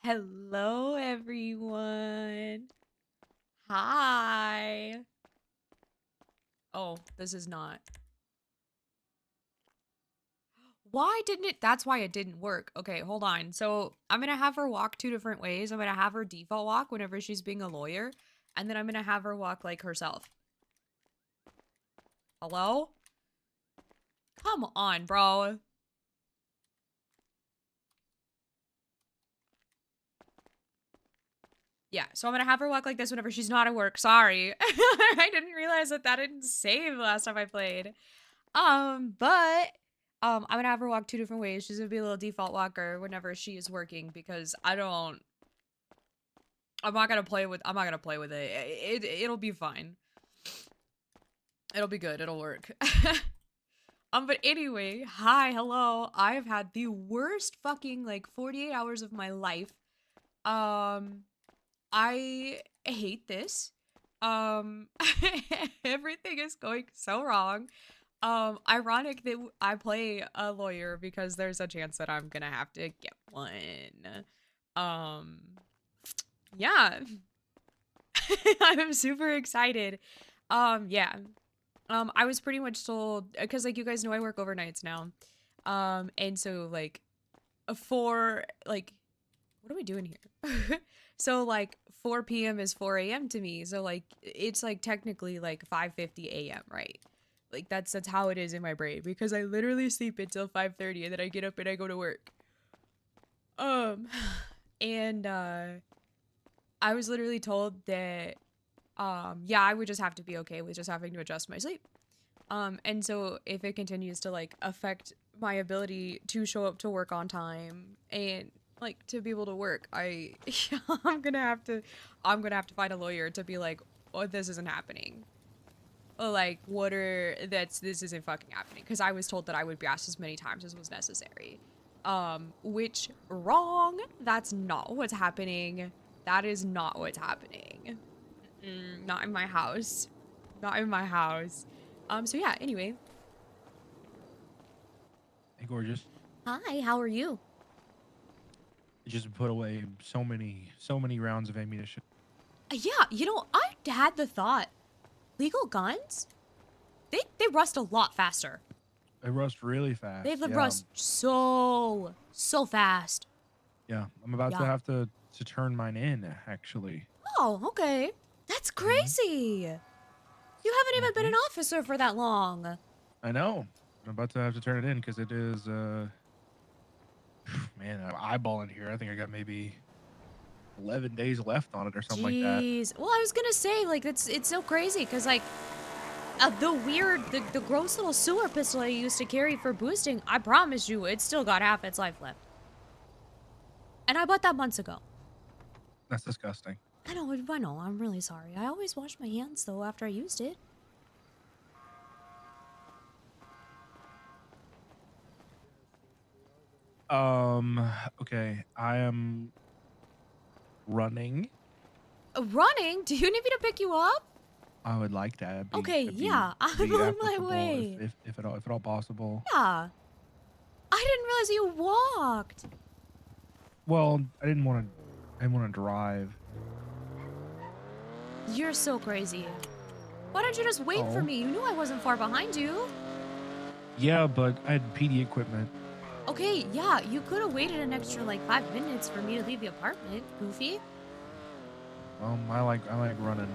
Hello, everyone. Hi. Oh, this is not. Why didn't it? That's why it didn't work. Okay, hold on. So I'm going to have her walk two different ways. I'm going to have her default walk whenever she's being a lawyer. And then I'm going to have her walk like herself. Hello? Come on, bro. Yeah, so I'm going to have her walk like this whenever she's not at work. Sorry. I didn't realize that didn't save last time I played. But I'm gonna have her walk two different ways. She's gonna be a little default walker whenever she is working because I'm not gonna play with it. It'll be fine. It'll be good. It'll work. But anyway, hi, hello. I've had the worst fucking like 48 hours of my life. I hate this. Everything is going so wrong. Ironic that I play a lawyer because there's a chance that I'm gonna have to get one. Yeah. I'm super excited. Yeah. I was pretty much told, because like you guys know I work overnights now. And so like for like, what are we doing here? So like 4 p.m. is 4 a.m. to me. So like it's like technically like 5:50 a.m., right? Like that's how it is in my brain because I literally sleep until 5:30 and then I get up and I go to work. And I was literally told that yeah, I would just have to be okay with just having to adjust my sleep. And so if it continues to like affect my ability to show up to work on time and like to be able to work, I'm gonna have to find a lawyer to be like, oh, this isn't happening. Like, this isn't fucking happening. Because I was told that I would be asked as many times as was necessary. Which, wrong. That's not what's happening. That is not what's happening. Not in my house. Not in my house. So yeah, anyway. Hey, gorgeous. Hi, how are you? I just put away so many rounds of ammunition. Yeah, I had the thought. Legal guns? They rust a lot faster. They rust really They fast. Yeah, rust so fast. yeah. I'm about to Yeah. have to turn mine in actually. Oh, okay. That's Mm-hmm. crazy. You haven't even been Mm-hmm. an officer for that long. I know. I'm about to have to turn it in because it is man, I'm eyeballing here. I think I got maybe 11 days left on it or something like that. Jeez. Well, I was gonna say, like, it's so crazy, because, like, the gross little sewer pistol I used to carry for boosting, I promise you, it's still got half its life left. And I bought that months ago. That's disgusting. I know, I'm really sorry. I always wash my hands, though, after I used it. Okay. I am running. Running? Do you need me to pick you up? I would like that. Okay, That'd be yeah, I'm be on my applicable way. if at all possible. Yeah. I didn't realize you walked. Well, I didn't want to drive. You're so crazy. Why don't you just wait for Oh. me? You knew I wasn't far behind you. Yeah, but I had PD equipment. Okay, yeah, you could have waited an extra like 5 minutes for me to leave the apartment, Goofy. I like running.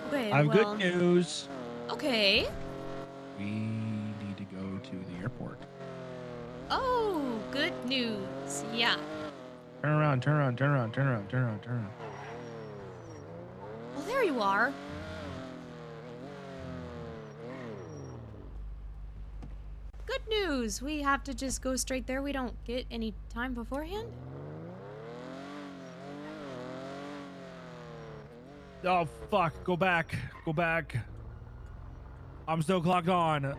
Okay, I have good well, news. okay. We need to go to the airport. Oh, good news. Yeah. Turn around, turn around, turn around, turn around, turn around, turn around. Well, there you are. Good news. We have to just go straight there. We don't get any time beforehand. Oh fuck! Go back, go back. I'm still clocked on. Oh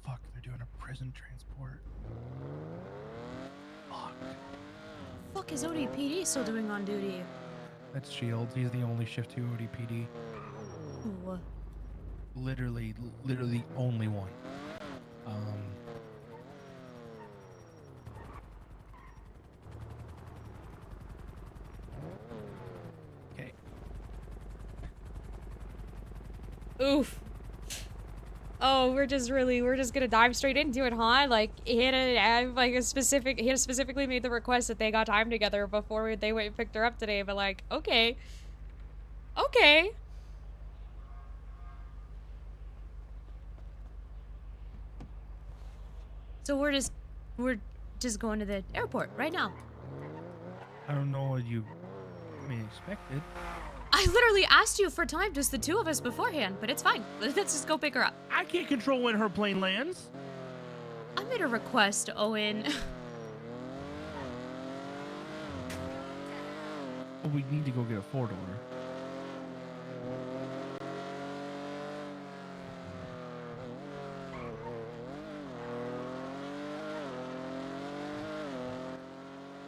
fuck! They're doing a prison transport. Fuck. Fuck is ODPD still doing on duty? That's Shields. He's the only shift 2 ODPD. Ooh. Literally the only one. Okay. Oof. Oh, we're just gonna dive straight into it, huh? Like, Hannah specifically made the request that they got time together before they went and picked her up today, but like, okay. Okay. So we're just going to the airport right now. I don't know what you expected. I literally asked you for time, just the two of us beforehand, but it's fine. Let's just go pick her up. I can't control when her plane lands. I made a request, Owen. Well, we need to go get a four-door.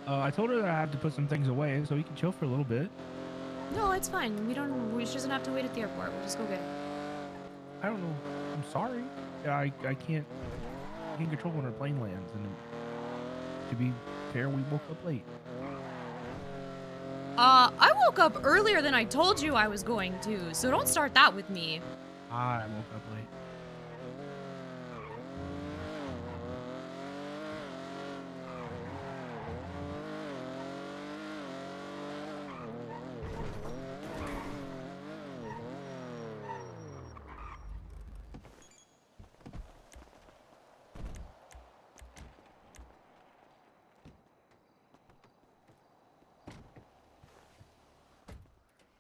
I told her that I had to put some things away so we can chill for a little bit. No, it's fine. She doesn't have to wait at the airport. We'll just go get her. I don't know. I'm sorry. I can't control when her plane lands, and to be fair, we woke up late. I woke up earlier than I told you I was going to, so don't start that with me. I woke up late.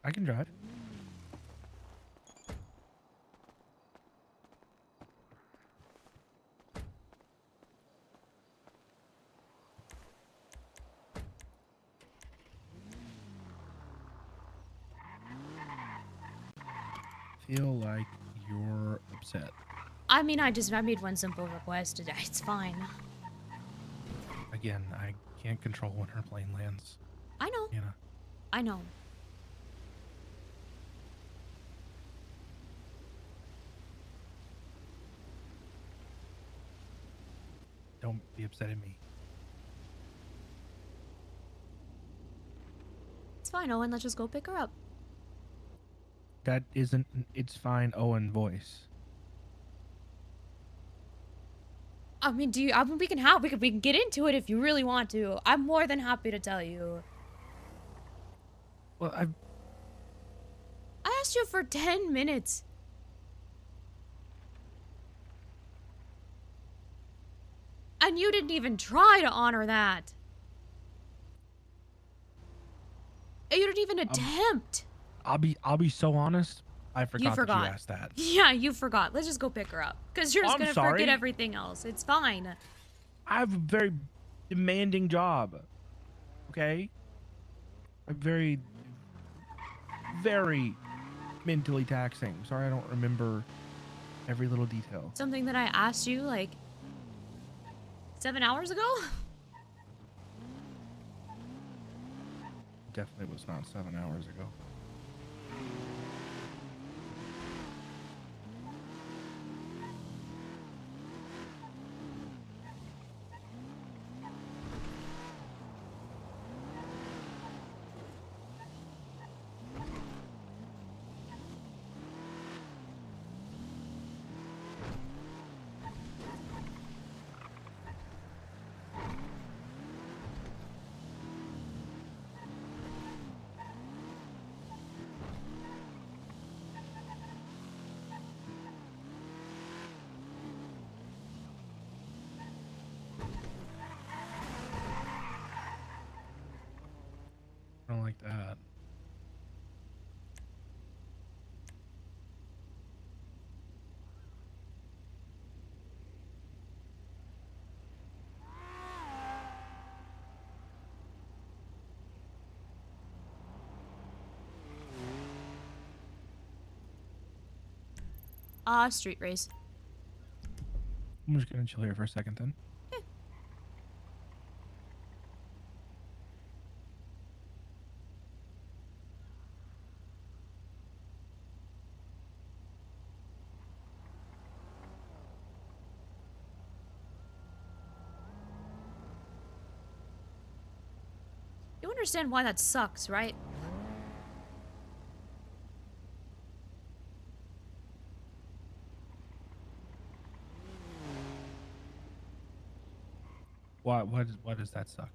I can drive. Feel like you're upset. I mean, I made one simple request. It's fine. Again, I can't control when her plane lands. I know. Anna. I know. Don't be upset at me. It's fine, Owen. Let's just go pick her up. That isn't it's fine Owen voice. I mean, we can get into it if you really want to. I'm more than happy to tell you. Well, I asked you for 10 minutes. And you didn't even try to honor that. You didn't even attempt. I'll be so honest. I forgot You forgot. that you asked that. Yeah, you forgot. Let's just go pick her up. Because you're just going to forget everything else. It's fine. I have a very demanding job. Okay? I'm very mentally taxing. Sorry I don't remember every little detail. Something that I asked you like 7 hours ago? Definitely was not 7 hours ago. I don't like that. Street race. I'm just gonna chill here for a second then. understand why that sucks, right? Why does that suck?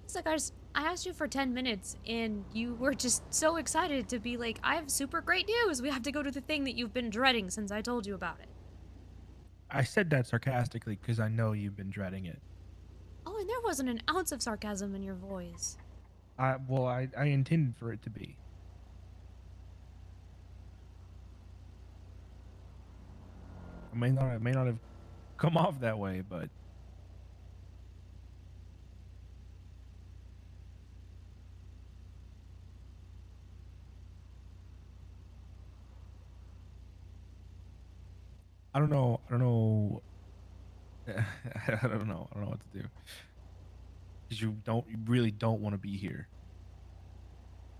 It's like I asked you for 10 minutes and you were just so excited to be like, I have super great news. We have to go to the thing that you've been dreading since I told you about it. I said that sarcastically because I know you've been dreading it. Oh, and there wasn't an ounce of sarcasm in your voice. I intended for it to be. I may not have come off that way, but I don't know. I don't know. I don't know. I don't know what to do. Because you really don't want to be here.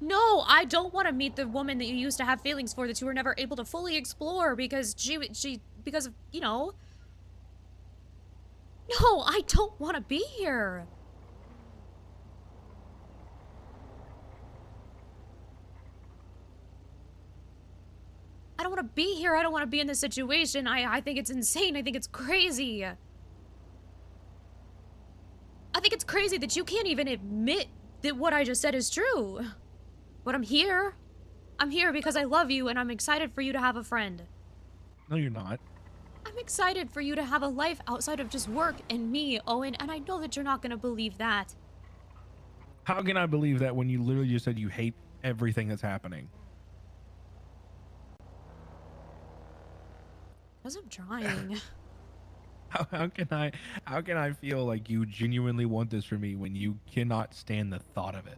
No, I don't want to meet the woman that you used to have feelings for that you were never able to fully explore because because of, you know. No, I don't want to be here. I don't want to be here. I don't want to be in this situation. I think it's insane. I think it's crazy. I think it's crazy that you can't even admit that what I just said is true. But I'm here. I'm here because I love you and I'm excited for you to have a friend. No, you're not. I'm excited for you to have a life outside of just work and me, Owen, and I know that you're not going to believe that. How can I believe that when you literally just said you hate everything that's happening? Because I'm trying. How can I feel like you genuinely want this for me when you cannot stand the thought of it?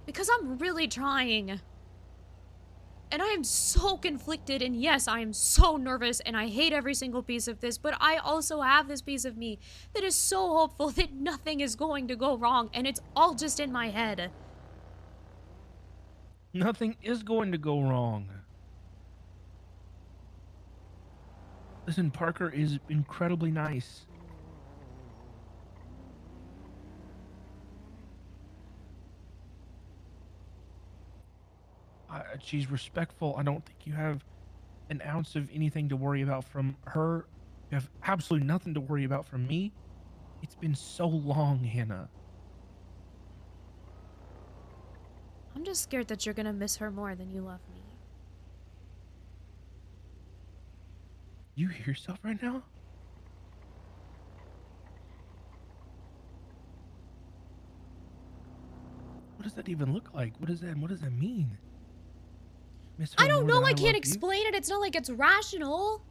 Because I'm really trying. And I am so conflicted, and yes, I am so nervous, and I hate every single piece of this, but I also have this piece of me that is so hopeful that nothing is going to go wrong, and it's all just in my head. Nothing is going to go wrong. Listen, Parker is incredibly nice. She's respectful. I don't think you have an ounce of anything to worry about from her. You have absolutely nothing to worry about from me. It's been so long, Hannah. I'm just scared that you're gonna miss her more than you love me. You hear yourself right now? What does that even look like? What does that mean? Miss her I don't more know, than I I can't love you? explain it. It's not like it's rational.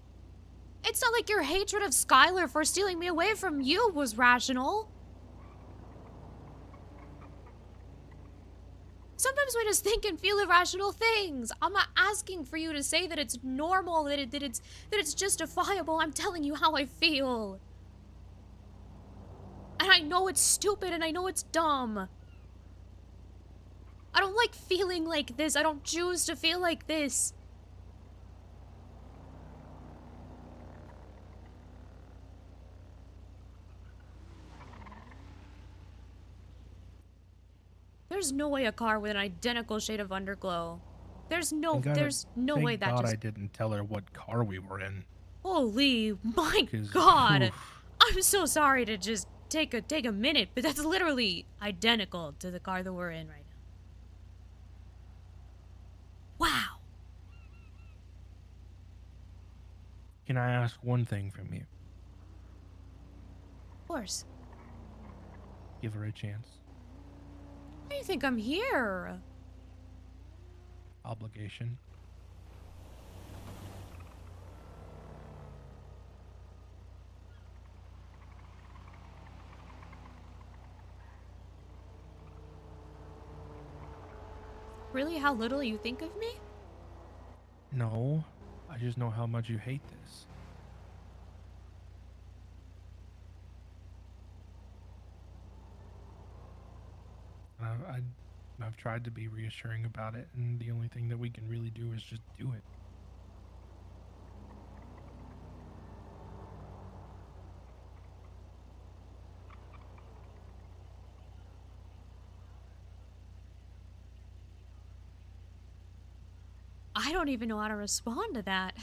It's not like your hatred of Skylar for stealing me away from you was rational. Sometimes we just think and feel irrational things. I'm not asking for you to say that it's normal, that it's justifiable. I'm telling you how I feel. And I know it's stupid and I know it's dumb. I don't like feeling like this. I don't choose to feel like this. There's no way a car with an identical shade of underglow. There's no way Thank that God just... I didn't tell her what car we were in. Holy, my 'Cause, God. oof. I'm so sorry to just take a minute, but that's literally identical to the car that we're in right now. Wow. Can I ask one thing from you? Of course. Give her a chance. Why do you think I'm here? Obligation. Really how little you think of me? No, I just know how much you hate this. I've tried to be reassuring about it, and the only thing that we can really do is just do it. I don't even know how to respond to that.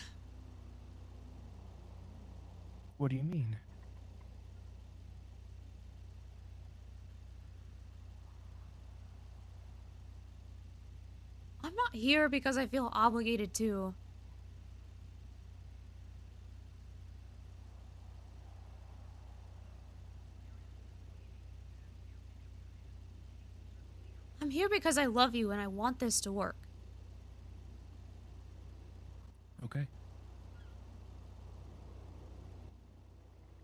What do you mean? I'm not here because I feel obligated to. I'm here because I love you and I want this to work. Okay.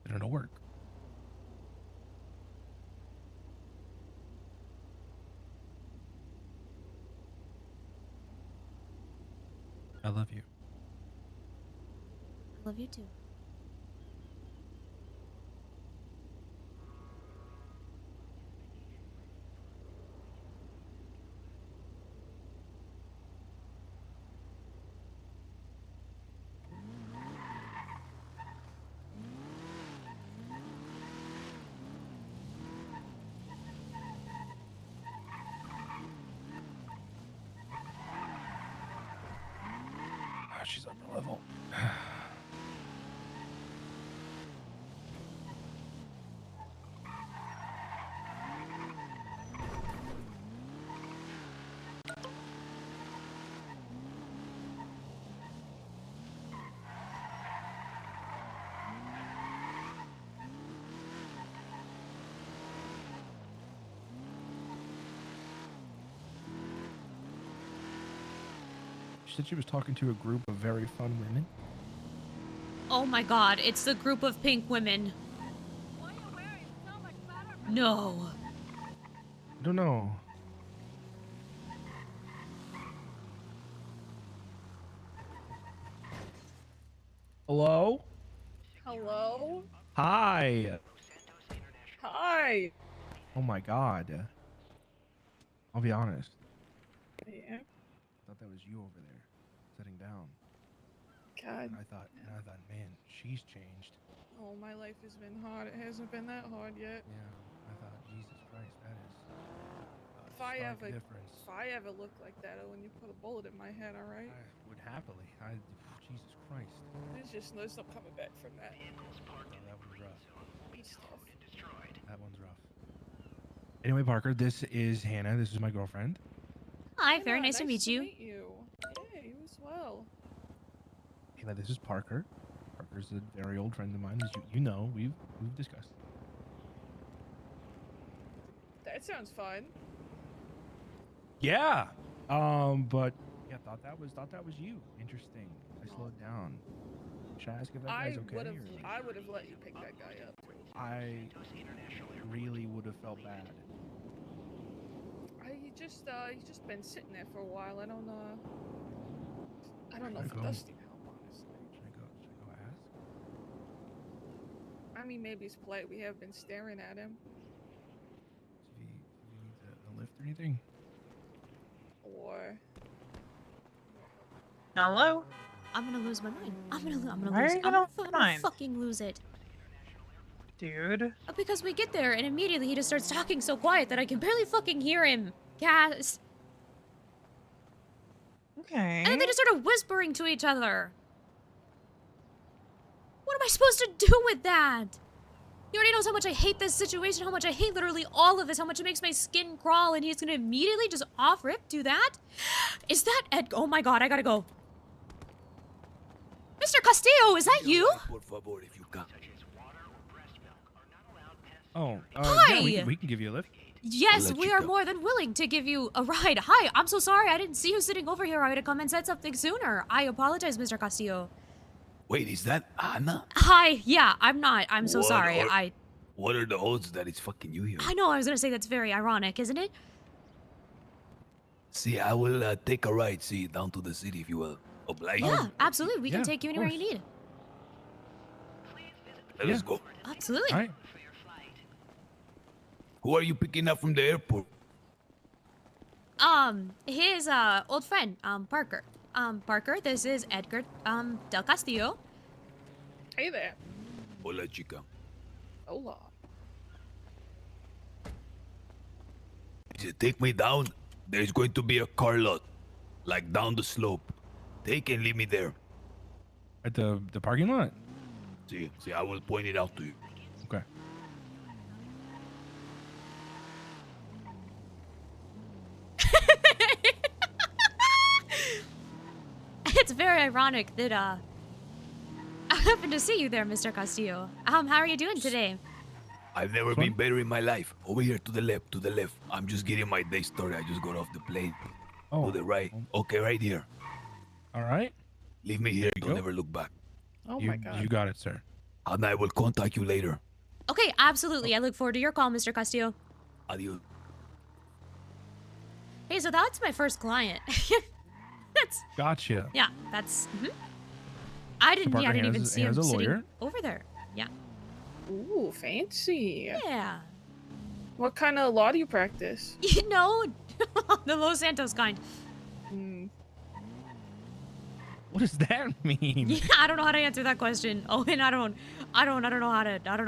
Then it'll work. I love you. I love you too. Oh, she's on the level. She said she was talking to a group of very fun women. Oh my god, it's the group of pink women. Why are you wearing so much butter? No. I don't know. Hello? Hello? Hi. Hi. Oh my god. I'll be honest. Yeah. I thought that was you over there, sitting down. God. And I thought, man, she's changed. Oh, my life has been hard. It hasn't been that hard yet. Yeah, I thought, Jesus Christ, that is If a I stark ever, difference. if I ever look like that, when you put a bullet in my head, all right? I would happily. Jesus Christ. There's no coming back from that. Oh, that one's rough. It's tough. That one's rough. Anyway, Parker, this is Hannah. This is my girlfriend. Hi, Hannah, very nice to meet you. Yeah, you as well. Hannah, this is Parker. Parker's a very old friend of mine, as you know. We've discussed. That sounds fun. Yeah. But yeah, thought that was you. Interesting. I slowed down. Should I ask if that guy's okay? I would have let you pick that guy up. I really would have felt bad. He's just been sitting there for a while. I don't know if it does need help, honestly. Should I go ask? I mean, maybe it's polite. We have been staring at him. If he needs a lift or anything? Or Hello? I'm gonna lose my mind. I'm gonna Why lose are it. you I'm gonna gonna mind? fucking lose it. Dude. Because we get there and immediately he just starts talking so quiet that I can barely fucking hear him. Gas. Okay. And then they just started whispering to each other. What am I supposed to do with that? He already knows how much I hate this situation, how much I hate literally all of this, how much it makes my skin crawl, and he's gonna immediately just off rip do that? Is that Ed? Oh my god, I gotta go. Mr. Castillo, is that you? Oh, Hi! yeah, we can give you a lift. Yes, we are more than willing to give you a ride. Hi, I'm so sorry. I didn't see you sitting over here. I would have come and said something sooner. I apologize, Mr. Castillo. Wait, is that Anna? Hi, yeah, I'm not. I'm so What sorry. are- What are the odds that it's fucking you here? I know, I was gonna say that's very ironic, isn't it? See, I will take a ride, down to the city if you will. Oblige. Yeah, absolutely. We can yeah, take you of anywhere you course. need. Let us Yeah. go. Absolutely. All right. Who are you picking up from the airport? His old friend, Parker. Parker, this is Edgar, Del Castillo. hey there. Hola, chica. Hola. If you take me down, there's going to be a car lot, like down the slope. They can leave me there. At the parking lot? See, I will point it out to you. Okay. It's very ironic that I happened to see you there, Mr. Castillo. How are you doing today? I've never been better in my life. Over here to the left. I'm just getting my day started. I just got off the plane. Oh. To the right. Okay, right here. All right. Leave me here. you Don't go. ever look back. Oh you, my god. You got it, sir. And I will contact you later. Okay, absolutely. I look forward to your call, Mr. Castillo. Adios. Hey, so that's my first client. That's Gotcha. yeah. That's. I didn't Parker even has- see has him a sitting lawyer. over there. Yeah. Ooh, fancy. Yeah. What kind of law do you practice? You know, the Los Santos kind. Hmm. What does that mean? Yeah, I don't know how to answer that question. Oh, and I don't know how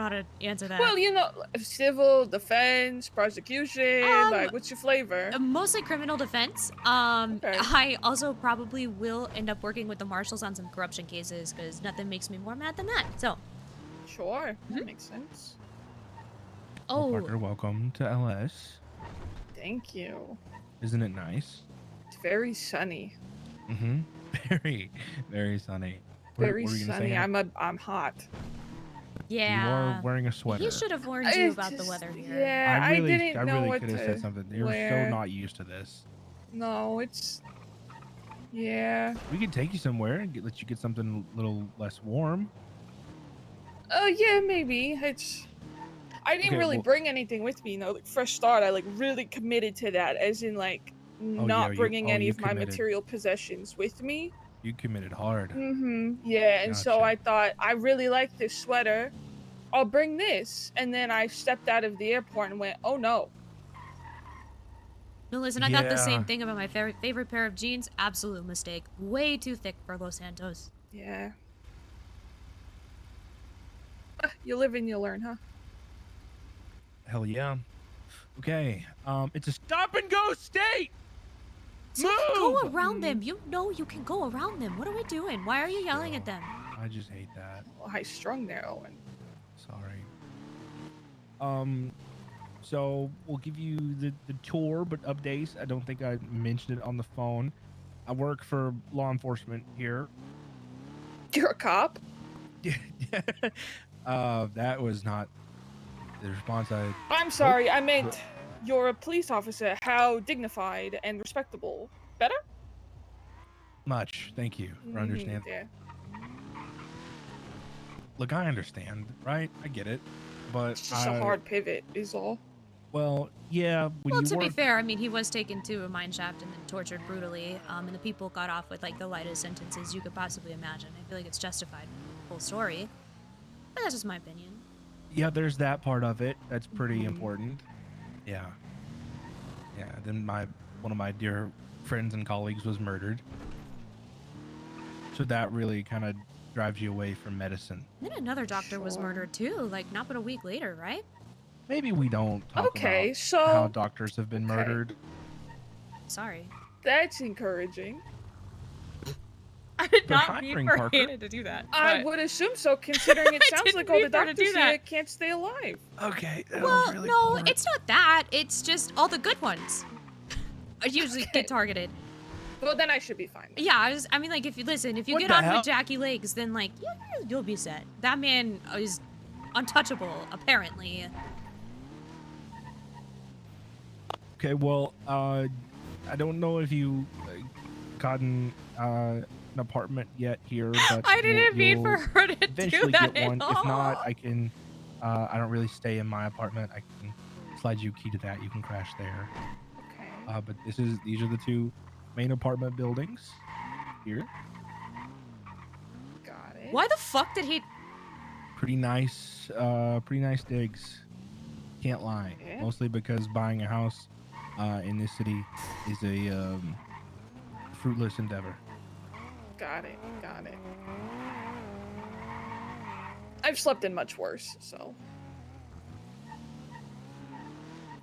to answer that. Well, you know, civil, defense, prosecution. Like, what's your flavor? Mostly criminal defense. Okay. I also probably will end up working with the marshals on some corruption cases because nothing makes me more mad than that. So, Sure, that makes sense. Well, oh, Parker, welcome to Ellis. Thank you. Isn't it nice? It's very sunny. Mm-hmm. Very, very sunny. Very what were you gonna say, sunny. Hannah? I'm hot. yeah. You are wearing a sweater. He should have warned you about the weather here. Yeah, I, really, didn't know what could have to said something. You're wear. so not used to this. No, it's. Yeah. We could take you somewhere and let you get something a little less warm. Oh yeah, maybe. It's. I didn't Okay, really well- bring anything with me. You know, like fresh start. I like really committed to that, as in like not you- bringing any you of my committed. material possessions with me. You committed hard. Mm-hmm. Yeah, and so Gotcha. I thought I really like this sweater. I'll bring this, and then I stepped out of the airport and went, oh no. No, listen, I thought the same Yeah. thing about my favorite pair of jeans. Absolute mistake. Way too thick for Los Santos. Yeah. You live and you learn, huh? Hell yeah. Okay. It's a stop and go state. So you can go Move! around them. You know you can go around them. What are we doing? Why are you yelling at them? I just hate that. Well, high strung there, Owen. Sorry. So we'll give you the tour, but updates. I don't think I mentioned it on the phone. I work for law enforcement here. You're a cop? That was not the response I'm sorry, I meant you're a police officer. How dignified and respectable. Better? much. Thank you for Mhm, understanding. Yeah. Look, I understand, right? I get it, but It's just a hard pivot, is all. Well, yeah. When Well, you to be work, fair, I mean, he was taken to a mine shaft and then tortured brutally, and the people got off with, like, the lightest sentences you could possibly imagine. I feel like it's justified, full story. But that's just my opinion. yeah, there's that part of it. That's pretty Mhm. important. Yeah. Yeah. Then one of my dear friends and colleagues was murdered. So that really kind of drives you away from medicine. Then another doctor was Sure. murdered, too, like, not but a week later, right? Maybe we don't talk Okay, about so how doctors have been okay. murdered. Sorry. that's encouraging. I did They're not mean hiring for Parker. Hannah to do that. I but- would assume so, considering it I sounds didn't like all the mean for her to doctors do that. here can't stay alive. Okay. Well, no, it's not that. It's just all the good ones usually Okay. get targeted. Well, then I should be fine. Yeah, I mean, like, if you What get the on hell? with Jackie Legs, then, like, yeah, you'll be set. That man is untouchable, apparently. Okay, well, I don't know if you gotten an apartment yet here, but I didn't mean you'll for her to do eventually that get one. at all. If not, I can. I don't really stay in my apartment. I can slide you a key to that. You can crash there. Okay. But these are the two main apartment buildings here. Got it. Why the fuck did he... Pretty nice digs. Can't lie. Yeah. Mostly because buying a house in this city is a fruitless endeavor. Got it. Got it. I've slept in much worse, so.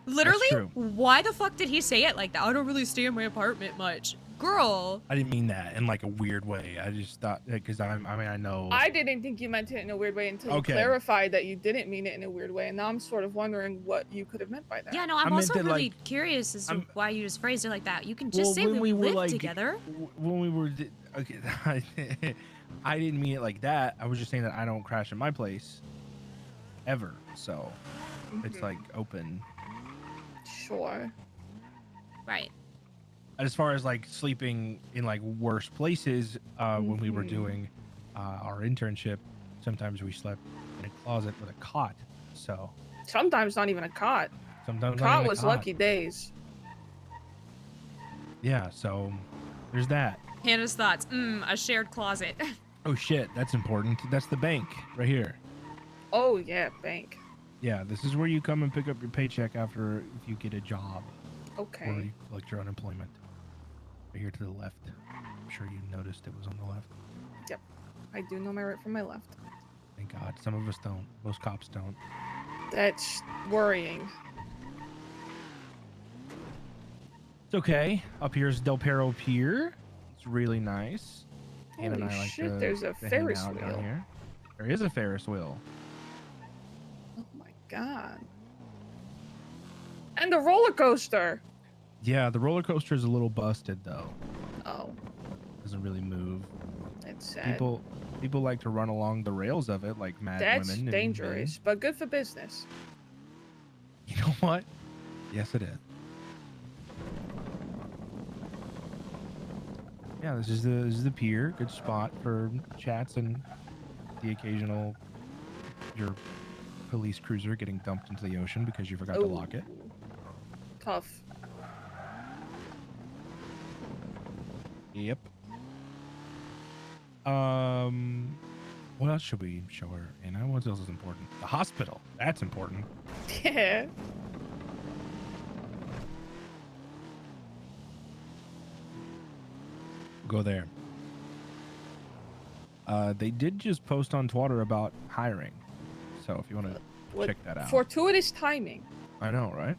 Literally? true. Why the fuck did he say it like that? I don't really stay in my apartment much. girl. I didn't mean that in like a weird way. I just thought because I mean I know. I didn't think you meant it in a weird way until you Okay. clarified that you didn't mean it in a weird way, and now I'm sort of wondering what you could have meant by that. Yeah, no, I I'm meant also that, really like, curious as to I'm- why you just phrased it like that. You can just Well, say when we we were live like together. when we were okay, I didn't mean it like that. I was just saying that I don't crash in my place ever. So it's Mhm. like open. Sure. Right. As far as like sleeping in like worse places, when we were Mhm. doing our internship, sometimes we slept in a closet with a cot. So Sometimes not even a cot. sometimes not Cot even a was cot. lucky days. Yeah, so there's that. Hannah's thoughts. A shared closet. Oh shit, that's important. That's the bank right here. Oh yeah, bank. Yeah, this is where you come and pick up your paycheck after if you get a job or Okay. you collect your unemployment. Right here to the left. I'm sure you noticed it was on the left. Yep. I do know my right from my left. Thank God. Some of us don't. Most cops don't. That's worrying. It's okay. Up here is Del Perro Pier. It's really nice. Hannah and Holy I like shit, to, there's a to hang Ferris out down wheel. here. There is a Ferris wheel. Oh my god. And the roller coaster. Yeah, the roller coaster is a little busted though. Oh, Doesn't really move. that's sad. People like to run along the rails of it like mad That's women. and dangerous, but good for business. You know what? Yes, it is. Yeah, this is the pier. Good spot for chats and the occasional your police cruiser getting dumped into the ocean because you forgot to lock it. Ooh. Tough. Yep. What else should we show her? Anna, what else is important? The hospital. That's important. Yeah. Go there. They did just post on Twitter about hiring. So if you want to What check that out. fortuitous timing. I know, right?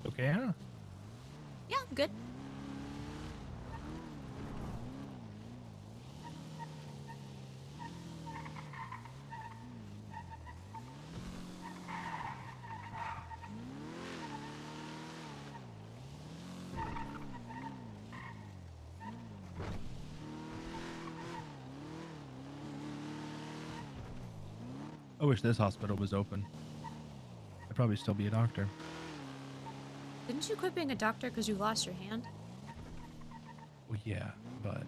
Okay, Hannah. Yeah, I'm good. I wish this hospital was open. I'd probably still be a doctor. Didn't you quit being a doctor because you lost your hand? Well, yeah, but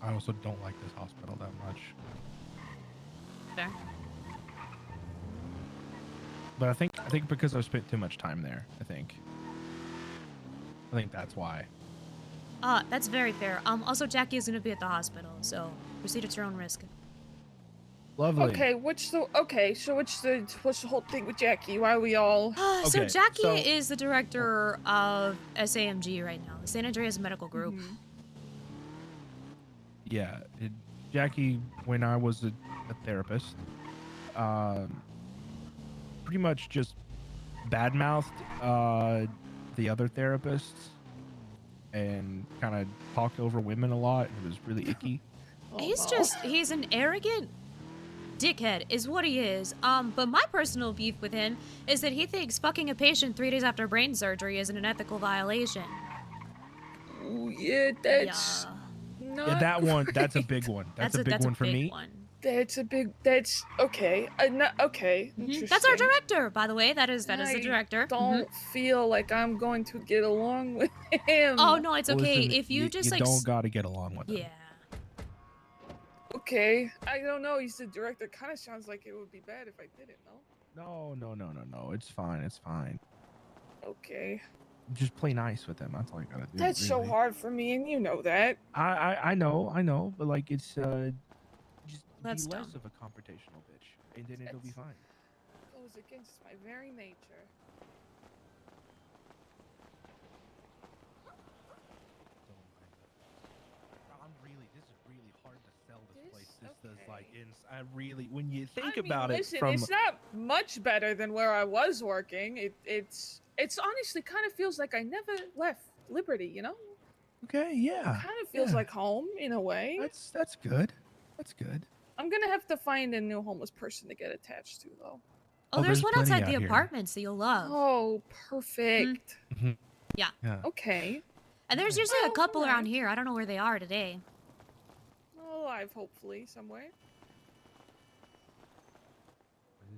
I also don't like this hospital that much. Fair. But I think because I've spent too much time there. I think that's why. That's very fair. Also, Jackie is gonna be at the hospital, so proceed at your own risk. Lovely. Okay, so what's the whole thing with Jackie? Why are we all So Okay, Jackie so- is the director of SAMG right now, the San Andreas Medical Group. Mhm. Yeah, Jackie, when I was a therapist, pretty much just badmouthed the other therapists and kind of talked over women a lot. It was really icky. Oh, He's an arrogant dickhead is what he is. But my personal beef with him is that he thinks fucking a patient 3 days after brain surgery is an ethical violation. Ooh, yeah, that's not Yeah, that one. That's a big one. That's a big one for me. That's okay. Okay. Mhm. That's our Interesting. director, by the way. That is the director. I don't feel like I'm going to get along with him. Oh no, it's Well, okay. listen, if you just you like don't got to get along with them. yeah. Okay. I don't know. He's the director. Kind of sounds like it would be bad if I didn't. No. No. It's fine. It's fine. Okay. Just play nice with them. That's all you gotta do. That's so really. hard for me, and you know that. I know, but like it's just That's be less dumb. of a confrontational bitch, and then it'll be That's- fine. Goes against my very nature. I really, when you think I mean, about listen, it from, it's not much better than where I was working. It's honestly kind of feels like I never left Liberty, you know? okay, yeah, Kind of feels yeah, like home in a way. that's good. That's good. I'm gonna have to find a new homeless person to get attached to, though. Oh, Oh, there's there's one plenty outside out the here. apartments that you'll love. Oh, perfect. Mhm. Yeah. Yeah. Okay. And there's Yeah. usually a Oh, couple around alright. here. I don't know where they are today. Alive, hopefully, somewhere.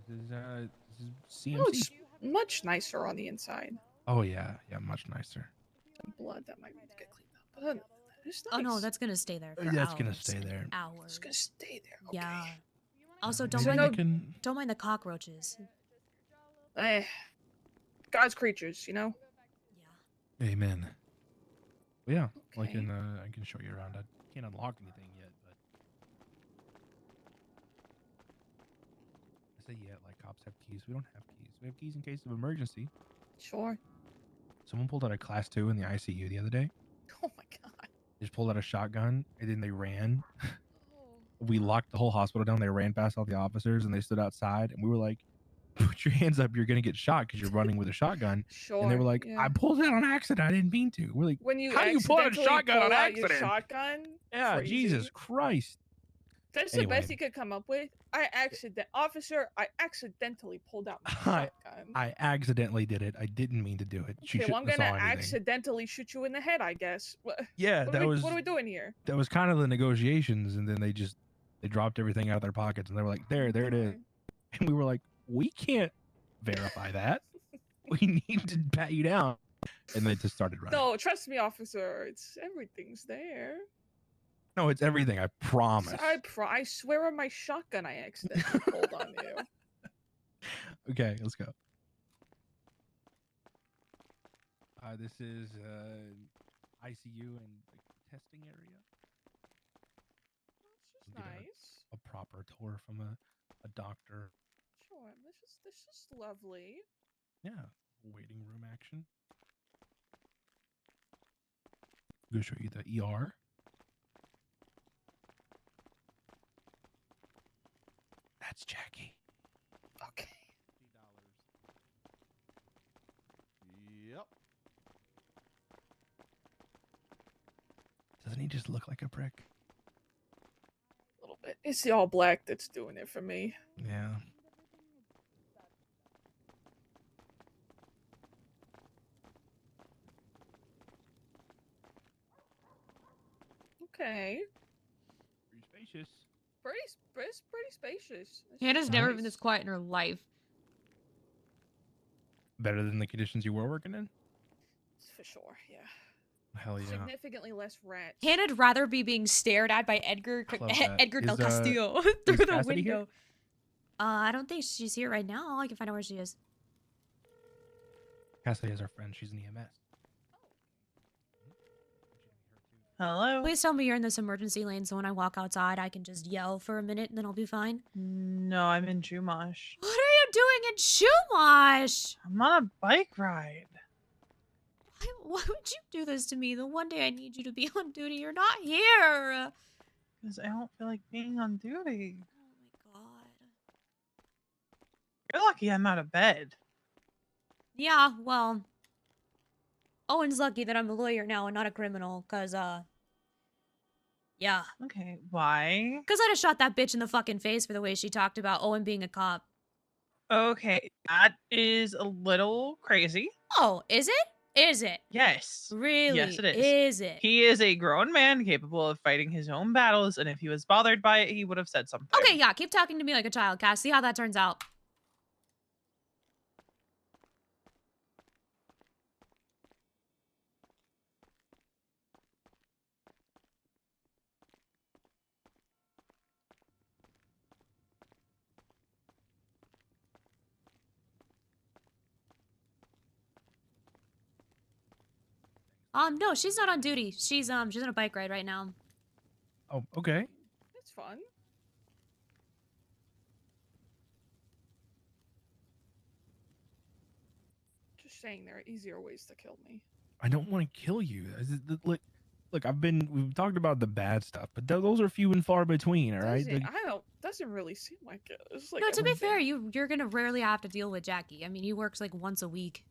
This is Oh, CMC. it's much nicer on the inside. Oh yeah, much nicer. Some blood that might need to get cleaned up. But other than that, it's nice. Oh no, that's gonna stay there for That's hours. gonna stay and there. It's Hours. gonna stay there. Okay. Yeah. Also, don't So mind no- don't mind the cockroaches. Eh, God's creatures, you know? Yeah. Amen. Yeah, Okay. I can show you around. I can't unlock anything yet, but I say yet like cops have keys. We don't have keys. We have keys in case of emergency. Sure. Someone pulled out a class 2 in the ICU the other day. Oh my god. They just pulled out a shotgun and then they ran. Oh. We locked the whole hospital down. They ran past all the officers and they stood outside and we were like, "Put your hands up! You're gonna get shot because you're running with a shotgun." Sure. And they were like, yeah. "I pulled it on accident. I didn't mean to." We're like, When you "How do you pull out a accidentally shotgun on pull out your accident?" shotgun? Yeah, Crazy. Jesus Christ. That's Anyway. the best he could come up with. I accidentally pulled out my I- shotgun. I accidentally did it. I didn't mean to do it. She Okay, well, I'm shouldn't have gonna saw anything. accidentally shoot you in the head, I guess. Yeah, What that are was we doing here? that was kind of the negotiations, and then they dropped everything out of their pockets, and they were like, "There it is," Okay. and we were like, "We can't verify that. We need to pat you down," and they just started running. No, trust me, officer. Everything's there. No, it's everything. I promise. I swear on my shotgun I accidentally pulled on you. Okay, let's go. This is ICU and testing area. It's just Get nice. A proper tour from a doctor. Sure. This is lovely. Yeah, waiting room action. I'm gonna show you the ER. That's Jackie. Okay. Yep. Doesn't he just look like a prick? A little bit. It's the all black that's doing it for me. Yeah. Okay. Pretty spacious. Pretty spacious. It's Hannah's just never nice. been this quiet in her life. Better than the conditions you were working in? For sure, yeah. Hell yeah. Significantly less rats. Hannah'd rather be being stared at by Edgar Love that. Edgar Del Is, Castillo through the Cassidy here? window. I don't think she's here right now. I can find out where she is. Cassidy is our friend. She's an EMS. Hello? Please tell me you're in this emergency lane so when I walk outside I can just yell for a minute and then I'll be fine. No, I'm in Jumosh. What are you doing in Chumash? I'm on a bike ride. Why would you do this to me? The one day I need you to be on duty, you're not here. Because I don't feel like being on duty. Oh my god. You're lucky I'm out of bed. Yeah, well, Owen's lucky that I'm a lawyer now and not a criminal, cause, yeah. Okay, why? Cause I just shot that bitch in the fucking face for the way she talked about Owen being a cop. Okay, that is a little crazy. Oh, is it? Is it? Yes. Really? Yes, it is. Is it? He is a grown man capable of fighting his own battles, and if he was bothered by it, he would have said something. Okay, yeah, keep talking to me like a child, Cass. See how that turns out. No, she's not on duty. She's on a bike ride right now. Oh, okay. That's fun. Just saying there are easier ways to kill me. I don't want to kill you. Look, look, we've talked about the bad stuff, but those are few and far between. All right. Doesn't really seem like it. It's like No, to be every fair, day. you're gonna rarely have to deal with Jackie. I mean, he works like once a week,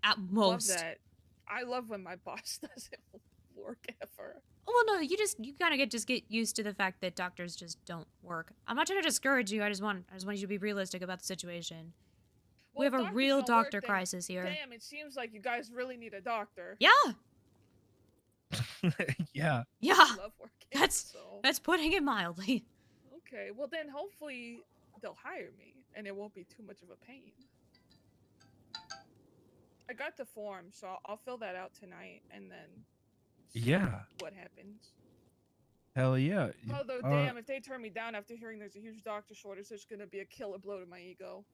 at Love most. that. I love when my boss doesn't work ever. Well, no, you kind of just get used to the fact that doctors just don't work. I'm not trying to discourage you. I just want you to be realistic about the situation. We Well, have if a doctors real don't doctor work, then crisis here. Damn, it seems like you guys really need a doctor. Yeah, Yeah. yeah. I love working. That's- so. That's putting it mildly. Okay, well then hopefully they'll hire me and it won't be too much of a pain. I got the form, so I'll fill that out tonight and then see Yeah. what happens. Hell yeah. Although, damn, if they turn me down after hearing there's a huge doctor shortage, it's gonna be a killer blow to my ego.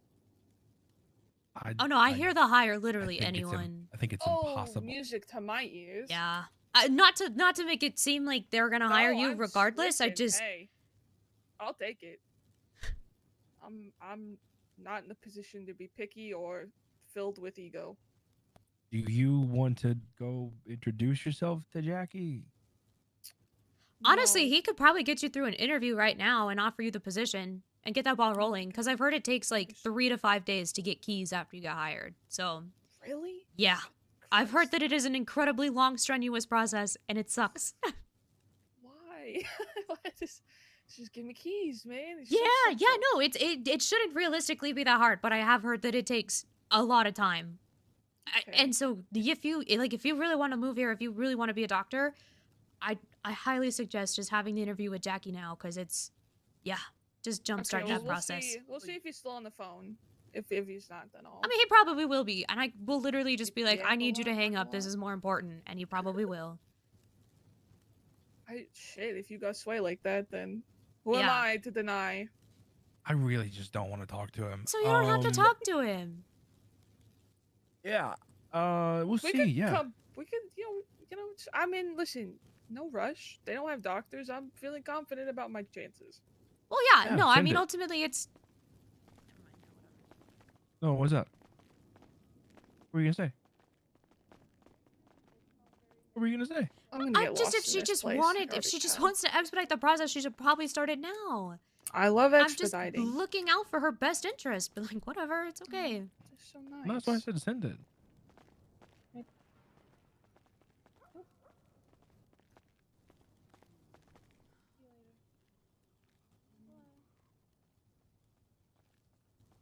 Oh no, I hear they'll hire literally I think it's anyone. I think it's Oh, impossible. music to my ears. Yeah. Not to make it seem like they're gonna hire you regardless. Hey, I'll take it. I'm not in the position to be picky or filled with ego. Do you want to go introduce yourself to Jackie? Honestly, No. he could probably get you through an interview right now and offer you the position and get that ball rolling. Because I've heard it takes like 3 to 5 days to get keys after you get hired. So Really? yeah, I've heard Christ. that it is an incredibly long, strenuous process, and it sucks. Why? just give me keys, man. It's Yeah, just yeah, simple. no, it shouldn't realistically be that hard, but I have heard that it takes a lot of time. Okay. And so if you really want to move here, if you really want to be a doctor, I highly suggest just having the interview with Jackie now, because it's just jumpstart Okay, that well, process. We'll see if he's still on the phone. If he's not, then I'll. I mean, he probably will be, and I will literally just be like, Yeah, I need but you to what- hang what- up. This what? is more important, and he probably will. Shit, if you got sway like that, then who am Yeah. I to deny? I really just don't want to talk to him. So you don't have to talk to him. Yeah. We'll We see. could Yeah. come. We could, I mean, listen, no rush. They don't have doctors. I'm feeling confident about my chances. Well, yeah, Yeah, no, I send mean, it. ultimately, it's No, what's up? What were you gonna say? What were you gonna say? I'm gonna get I'm just lost if in she this just place. wanted, if Garbage she just town. wants to expedite the process, she should probably start it now. I love I'm just expediting. looking out for her best interest, but like, whatever, it's okay. They're so nice. No, that's why I said send it.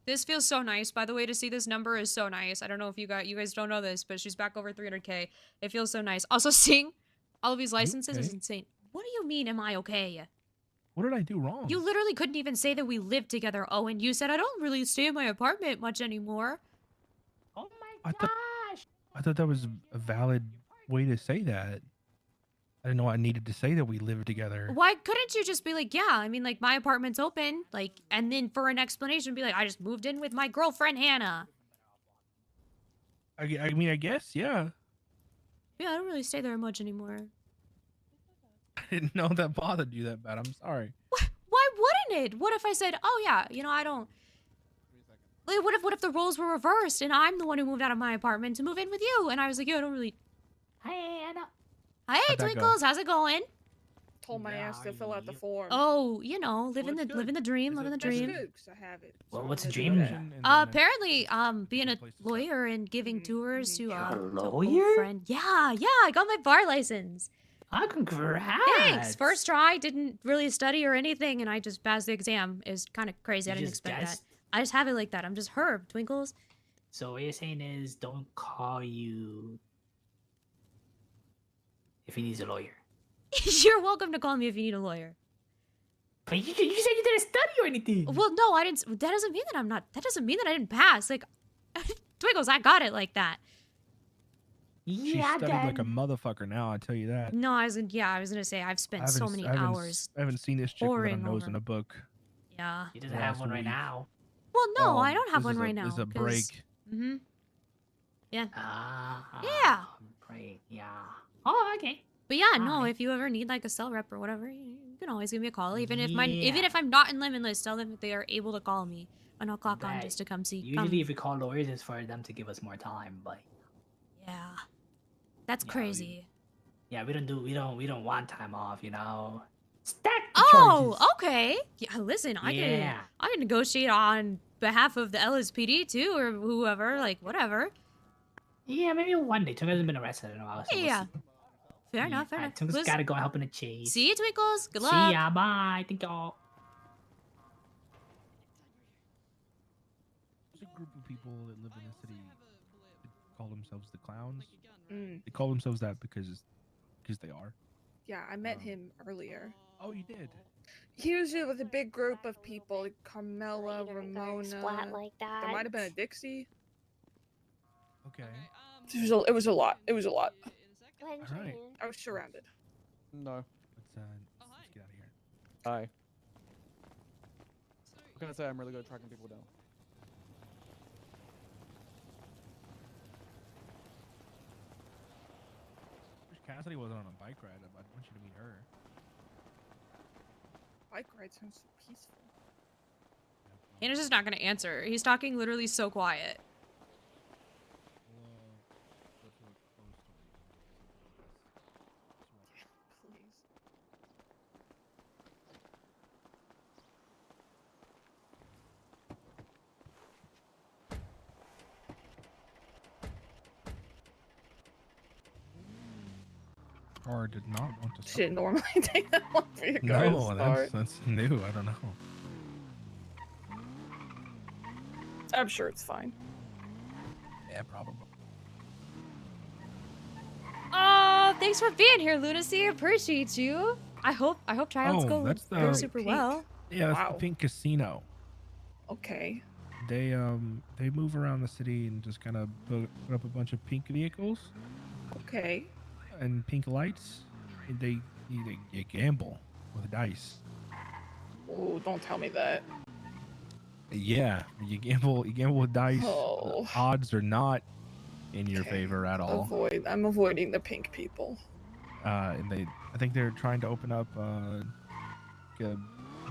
This feels so nice. By the way, to see this number is so nice. I don't know if you guys don't know this, but she's back over 300K. It feels so nice. Also, seeing all of these licenses is okay? insane. What do you mean, am I okay? What did I do wrong? You literally couldn't even say that we live together, Owen. You said, I don't really stay in my apartment much anymore. Oh I my thought- gosh! I thought that was a valid way to say that. I didn't know I needed to say that we live together. Why couldn't you just be like, yeah, I mean, like, my apartment's open, like, and then for an explanation, be like, I just moved in with my girlfriend, Hannah. I mean, I guess, yeah. Yeah, I don't really stay there much anymore. I didn't know that bothered you that bad. I'm sorry. Why wouldn't it? What if I said, oh yeah, I don't... Like, what if the roles were reversed and I'm the one who moved out of my apartment to move in with you? And I was like, yeah, I don't really... Hey, Anna. Hey, How'd that go? Twinkles, how's it going? Told my ass to fill out the form. Oh, living Well, the that's good. living the dream, Is living the it- That's dream. good, 'cause I have it. Well, So what's I'm a gonna do dream? that. And then Apparently, being a good place to start. lawyer and giving Mhm, tours mhm. to You're a to old lawyer? friend. Yeah, I got my bar license. Ah, congrats! Thanks. First try, didn't really study or anything, and I just passed the exam. It was kind of crazy. I You didn't just expect guessed? that. I just have it like that. I'm just Herb, Twinkles. So what you're saying is, don't call you if he needs a lawyer. You're welcome to call me if you need a lawyer. But you said you didn't study or anything. Well, no, I didn't. That doesn't mean that I'm not. That doesn't mean that I didn't pass. Like, Twinkles, I got it like that. She yeah, studied like a Dad. motherfucker now, I tell you that. No, I was gonna say I've spent so many hours. I haven't seen this chick with a poring nose over. in a book. Yeah. He doesn't Yeah, have it's one a right week. now. Well, no, I Um, don't have this one is right now. This is a 'cause- break. Mhm. Ah. Yeah. Great. Yeah. Oh, okay. But yeah, no. Alright. If you ever need like a cell rep or whatever, you can always give me a call. Even if even Yeah. if I'm not in Limitless, tell them that they are able to call me, and I'll clock on Right. just to come see. Usually, if we call lawyers, it's for them to give us more time. But Yeah. That's Yeah, we- crazy. Yeah, we don't want time off, you know. Stack the Oh, charges. okay. Yeah, listen, I Yeah. can negotiate on behalf of the LSPD too, or whoever, like whatever. Yeah, maybe one day. Tung hasn't been arrested in a while, so Yeah, we'll yeah. see. Fair enough, fair enough. Tung's Listen, gotta go help in the chase. see you, Twinkles. Good See luck. ya. Bye. Thank y'all. There's a group of people that live in the city that call themselves the clowns. Mm, They call themselves that because they are. yeah, I met him earlier. Oh, you did. He was here with a big group of people, like Carmela, Later, they're Ramona. splat like that. There might have been a Dixie. Okay. It was a lot. It was a lot. Go ahead and All right. join in. I was surrounded. No. Let's get out of here. Hi. What can I say? I'm really good at tracking people down. Wish Cassidy wasn't on a bike ride. I want you to meet her. Bike ride sounds so peaceful. Hannah's just not gonna answer. He's talking literally so quiet. Please. Car did not want to start. Shit, normally take that long for your car to No, start. that's new. I don't know. I'm sure it's fine. Yeah, probably. Oh, thanks for being here, Lunacy. Appreciate you. I hope trials Oh, go that's go the- super Pink. well. Yeah, that's Wow. the Pink Casino. Okay. They move around the city and just kind of put up a bunch of pink vehicles Okay. and pink lights. And they gamble with dice. Oh, don't tell me that. Yeah, you gamble with dice. Oh. The odds are not in your Okay. favor at all. I'm avoiding the pink people. And I think they're trying to open up a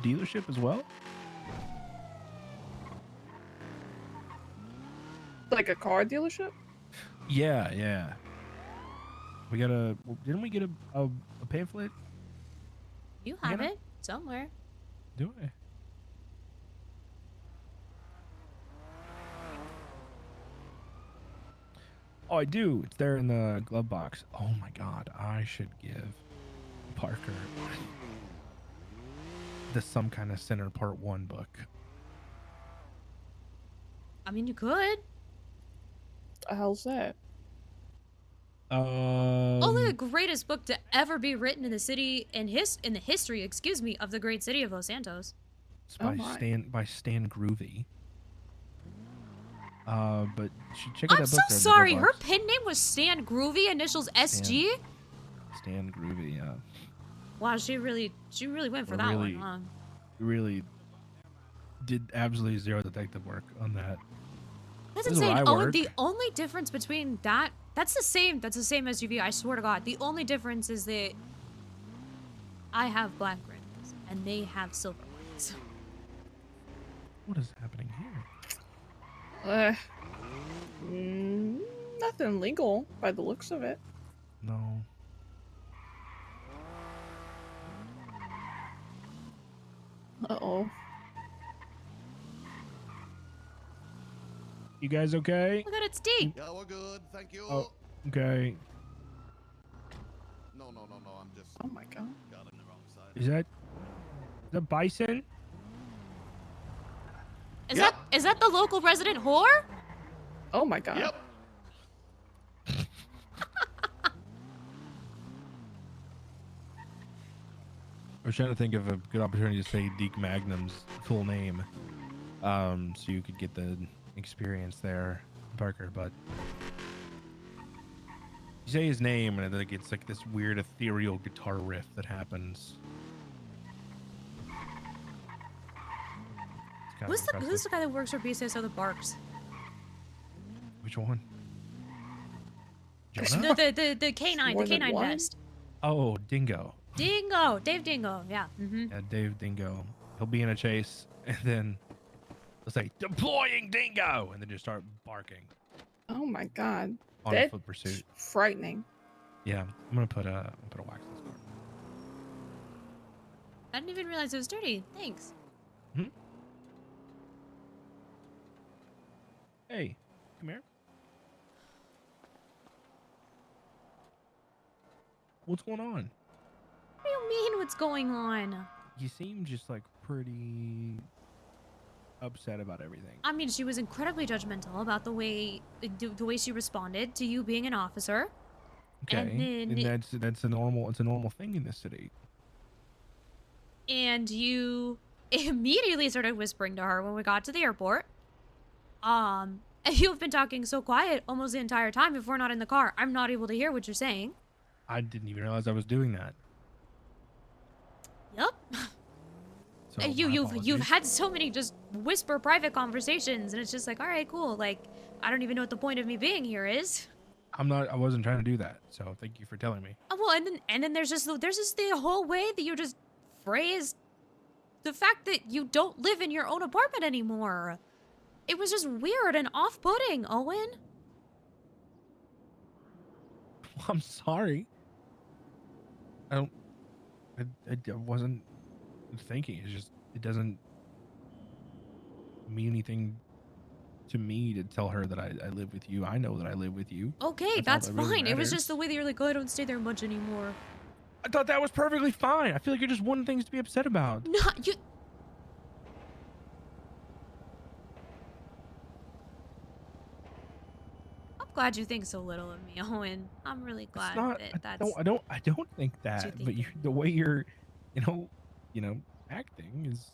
dealership as well. Like a car dealership? Yeah. Didn't we get a pamphlet? You have Hannah? it somewhere. Do I? Oh, I do. It's there in the glove box. Oh my god, I should give Parker the Some Kind of Sinner Part 1 book. I mean, you could. The hell's that? Only the greatest book to ever be written in the city in the history, excuse me, of the great city of Los Santos. It's Oh by my. Stan Groovy. But you should check out I'm that so book. there in the glove sorry. Her box. pen name was Stan Groovy, initials SG. Stan Groovy. Yeah. Wow, she really went for Or that really- one, huh? Really did absolutely zero detective work on that. That's This is where insane. I Oh, work. the only difference between that's the same SUV, I swear to God. The only difference is that I have black rims and they have silver ones. What is happening here? Nothing legal by the looks of it. No. Uh-oh. You guys okay? Look at it, Steve. Yeah, we're good. Thank you. Oh, okay. No, I'm just Oh my god. got on the wrong side. Is that the bison? Is that the local resident whore? Oh my god. Yep. I was trying to think of a good opportunity to say Deke Magnum's full name, so you could get the experience there, Parker. But you say his name, and then it's like this weird ethereal guitar riff that happens. It's kind of Who's the impressive. guy that works for BCSO that barks? Which one? The Jonah? the canine, More the than canine one? vest. Oh, Dingo. Dingo, Dave Dingo. Yeah. Mm-hmm. Yeah, Dave Dingo. He'll be in a chase, and then they'll say, "Deploying Dingo!" and then just start barking Oh my god. on a That- foot pursuit. Frightening. Yeah, I'm gonna put a wax in this car. I didn't even realize it was dirty. Thanks. Hey, come here. What's going on? What do you mean what's going on? You seem just like pretty upset about everything. I mean, she was incredibly judgmental about the way she responded to you being an officer. Okay, And then that's a normal thing in this city. and you immediately started whispering to her when we got to the airport. And you've been talking so quiet almost the entire time if we're not in the car. I'm not able to hear what you're saying. I didn't even realize I was doing that. Yep. So my You've apologies. had so many just whisper private conversations, and it's just like, all right, cool. Like, I don't even know what the point of me being here is. I wasn't trying to do that. So thank you for telling me. Well, and then there's just the whole way that you just phrased the fact that you don't live in your own apartment anymore. It was just weird and off-putting, Owen. I'm sorry. I wasn't thinking. It's just it doesn't mean anything to me to tell her that I live with you. I know that I live with you. Okay, That's that's all that really fine. It was matters. just the way that you're like, oh, I don't stay there much anymore. I thought that was perfectly fine. I feel like you're just wanting things to be upset about. No, you. I'm glad you think so little of me, Owen. I'm really glad It's not. that that's. I don't think that. you But you, the way you're, you know, acting is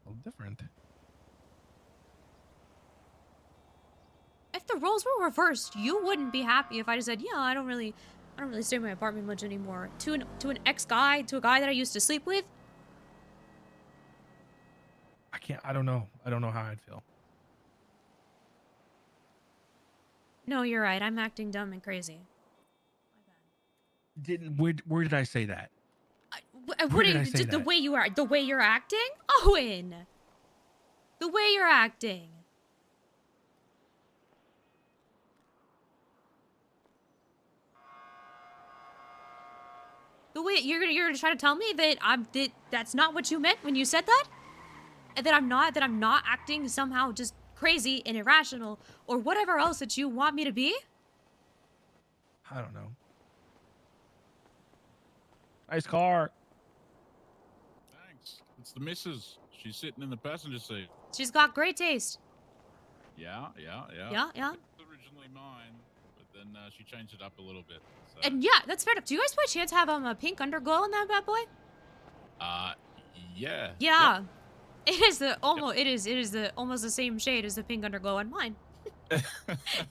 a little different. If the roles were reversed, you wouldn't be happy if I just said, yeah, I don't really stay in my apartment much anymore. To an ex-guy, to a guy that I used to sleep with. I don't know. I don't know how I'd feel. No, you're right. I'm acting dumb and crazy. Where did I say that? What did I is say the that? way you're acting, Owen? The way you're acting. The way you're gonna try to tell me that that's not what you meant when you said that? And that I'm not acting somehow just crazy and irrational or whatever else that you want me to be? I don't know. Nice car. Thanks. It's the missus. She's sitting in the passenger seat. She's got great taste. Yeah. Yeah. It's originally mine, but then she changed it up a little bit. So. And yeah, that's fair enough. Do you guys by chance have a pink underglow in that bad boy? Yeah. Yeah. It is the almost it is the almost the same shade as the pink underglow on mine.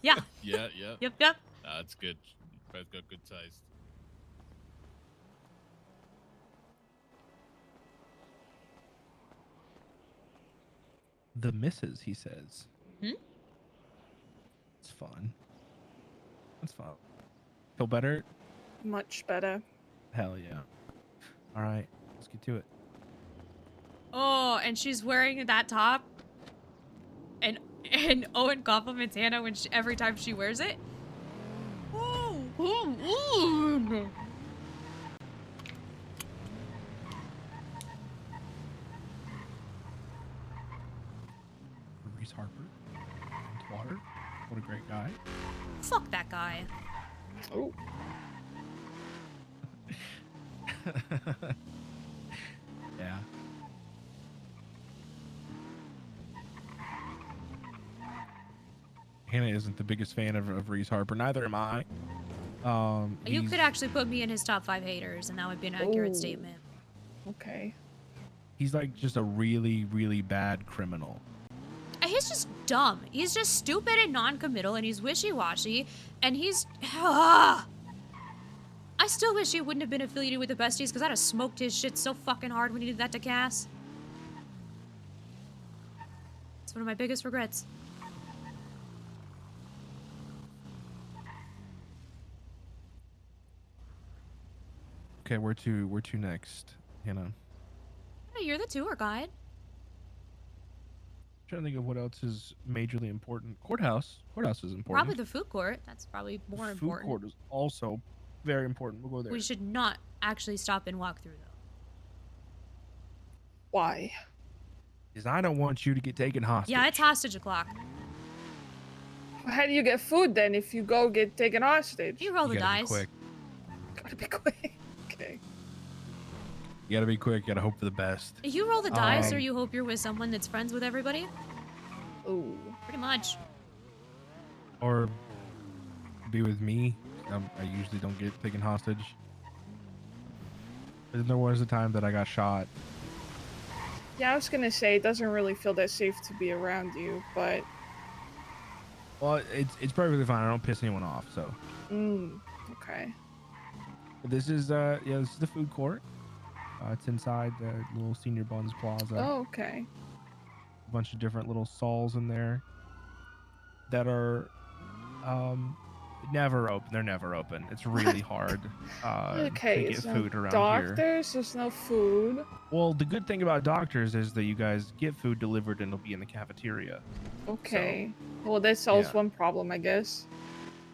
Yeah. Yeah. Yep. That's good. Both got good taste. The missus, he says. Hmm? It's fun. It's fun. Feel better? Much better. Hell yeah. All right, let's get to it. Oh, and she's wearing that top. And Owen compliments Hannah every time she wears it. Ooh. Reese Harper. Water. What a great guy. Fuck that guy. Oh. Yeah. Hannah isn't the biggest fan of Reese Harper. Neither am I. You he's- could actually put me in his top 5 haters, and that would be an accurate Ooh. statement. Okay. He's like just a really, really bad criminal. He's just dumb. He's just stupid and non-committal, and he's wishy-washy, and he's... I still wish he wouldn't have been affiliated with the Besties, because I'd have smoked his shit so fucking hard when he did that to Cass. It's one of my biggest regrets. Okay, where to next, Hannah? Hey, you're the tour guide. Trying to think of what else is majorly important. Courthouse. Courthouse is important. Probably the food court. That's probably more The important. Food court is also very important. We'll go there. We should not actually stop and walk through though. Why? Because I don't want you to get taken hostage. Yeah, it's hostage o'clock. How do you get food then if you go get taken hostage? You roll the You gotta be dice. quick. Gotta be quick. Okay. You gotta be quick. You gotta hope for the best. You roll the dice, or you hope you're with someone that's friends with everybody. Ooh. Pretty much. Or be with me. I usually don't get taken hostage. But then there was a time that I got shot. Yeah, I was gonna say it doesn't really feel that safe to be around you, but Well, it's perfectly fine. I don't piss anyone off. So okay. but this is this is the food court. It's inside the little Senior Buns Plaza. Oh, okay. A bunch of different little stalls in there that are never open. They're never open. It's really hard Okay, to get it's no food around here. doctors, there's no food. Well, the good thing about doctors is that you guys get food delivered and it'll be in the cafeteria. Okay. Well, that solves yeah. one problem, I guess.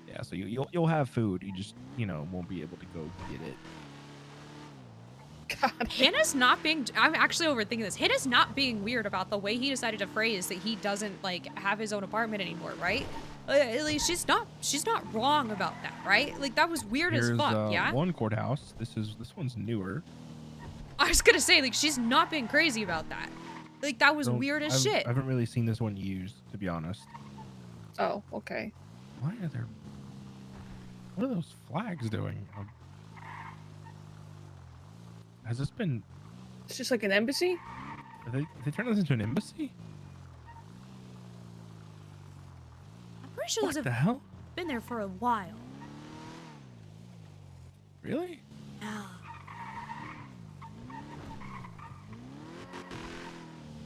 Yeah, so you'll have food. You just won't be able to go get it. God. Hannah's not being. I'm actually overthinking this. Hannah's not being weird about the way he decided to phrase that he doesn't like have his own apartment anymore, right? At least she's not wrong about that, right? Like that was weird Here's as fuck. Yeah. one courthouse. This one's newer. I was gonna say like she's not being crazy about that. Like that was weird as shit. I haven't really seen this one used, to be honest. Oh, okay. Why are there? What are those flags doing? Has this been? It's just like an embassy? Did they turn this into an embassy? I'm pretty sure those What the have hell? been there for a while. Really? Yeah.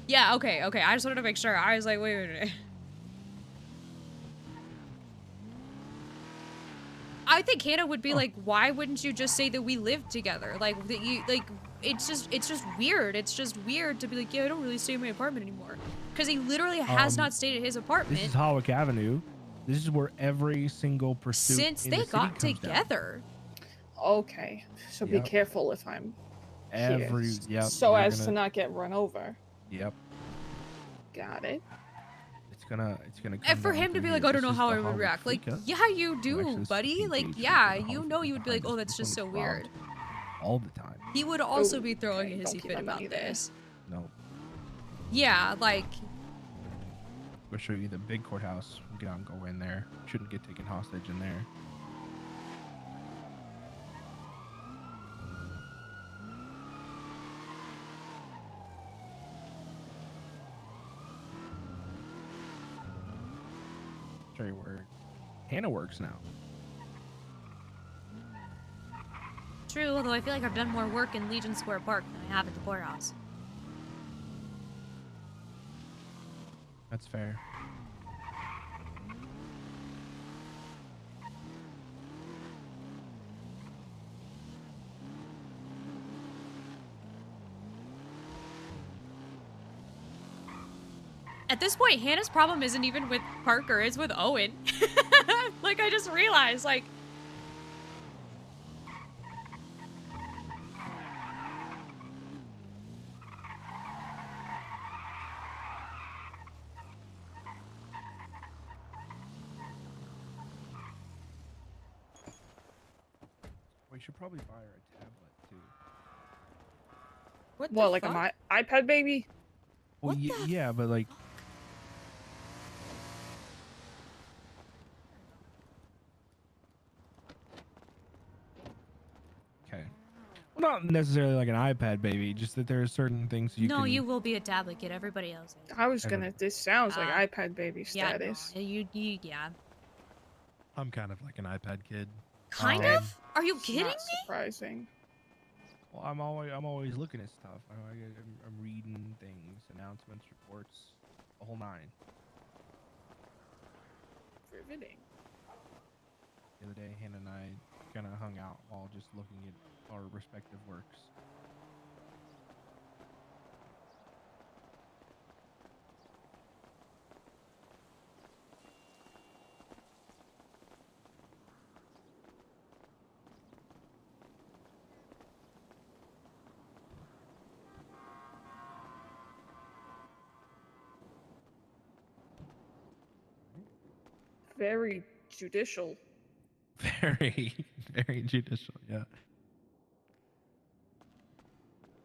Yeah, okay. I just wanted to make sure. I was like, wait. I think Hannah would be like, why wouldn't you just say that we live together? Like that you like it's just weird. It's just weird to be like, yeah, I don't really stay in my apartment anymore. Because he literally has not stayed at his apartment This is Hawick Avenue. This is where every single pursuit since in they the city got comes down. together. Okay. So be Yep. careful if I'm here. Yep. So you're as to gonna- not get run over. Yep. Got it. It's gonna come And for down him to through be here. like, I don't This know is how the I would Hawick react. Like, Fleeca. yeah, you do, Actually, this buddy. is Like, engaged yeah, with the you Hawick know you would be like, behind oh, us. that's This just so one's weird. robbed all the time. He would also Ooh, be throwing okay, a hissy don't keep fit my about money there. this. No. Yeah, like, We'll show you the big courthouse. We'll get out and go in there. Shouldn't get taken hostage in there. Show you where Hannah works now. true, although I feel like I've done more work in Legion Square Park than I have at the courthouse. That's fair. At this point, Hannah's problem isn't even with Parker, it's with Owen. Like, I just realized, like... We should probably buy her a tablet too. What What, the like fuck? a iPad baby? Well, What the yeah, but like. Okay. Well, not necessarily like an iPad baby, just that there are certain things you no, can. you will be a tablet kid. Everybody else is. I was gonna. This sounds like Uh, iPad baby Yeah, status. no, you, yeah. I'm kind of like an iPad kid. Kind Um, of? Are you It's kidding not me? surprising. Well, I'm always looking at stuff. I'm reading things, announcements, reports, the whole nine. Riveting. The other day, Hannah and I kind of hung out while just looking at our respective works. very judicial. Very, very judicial. Yeah.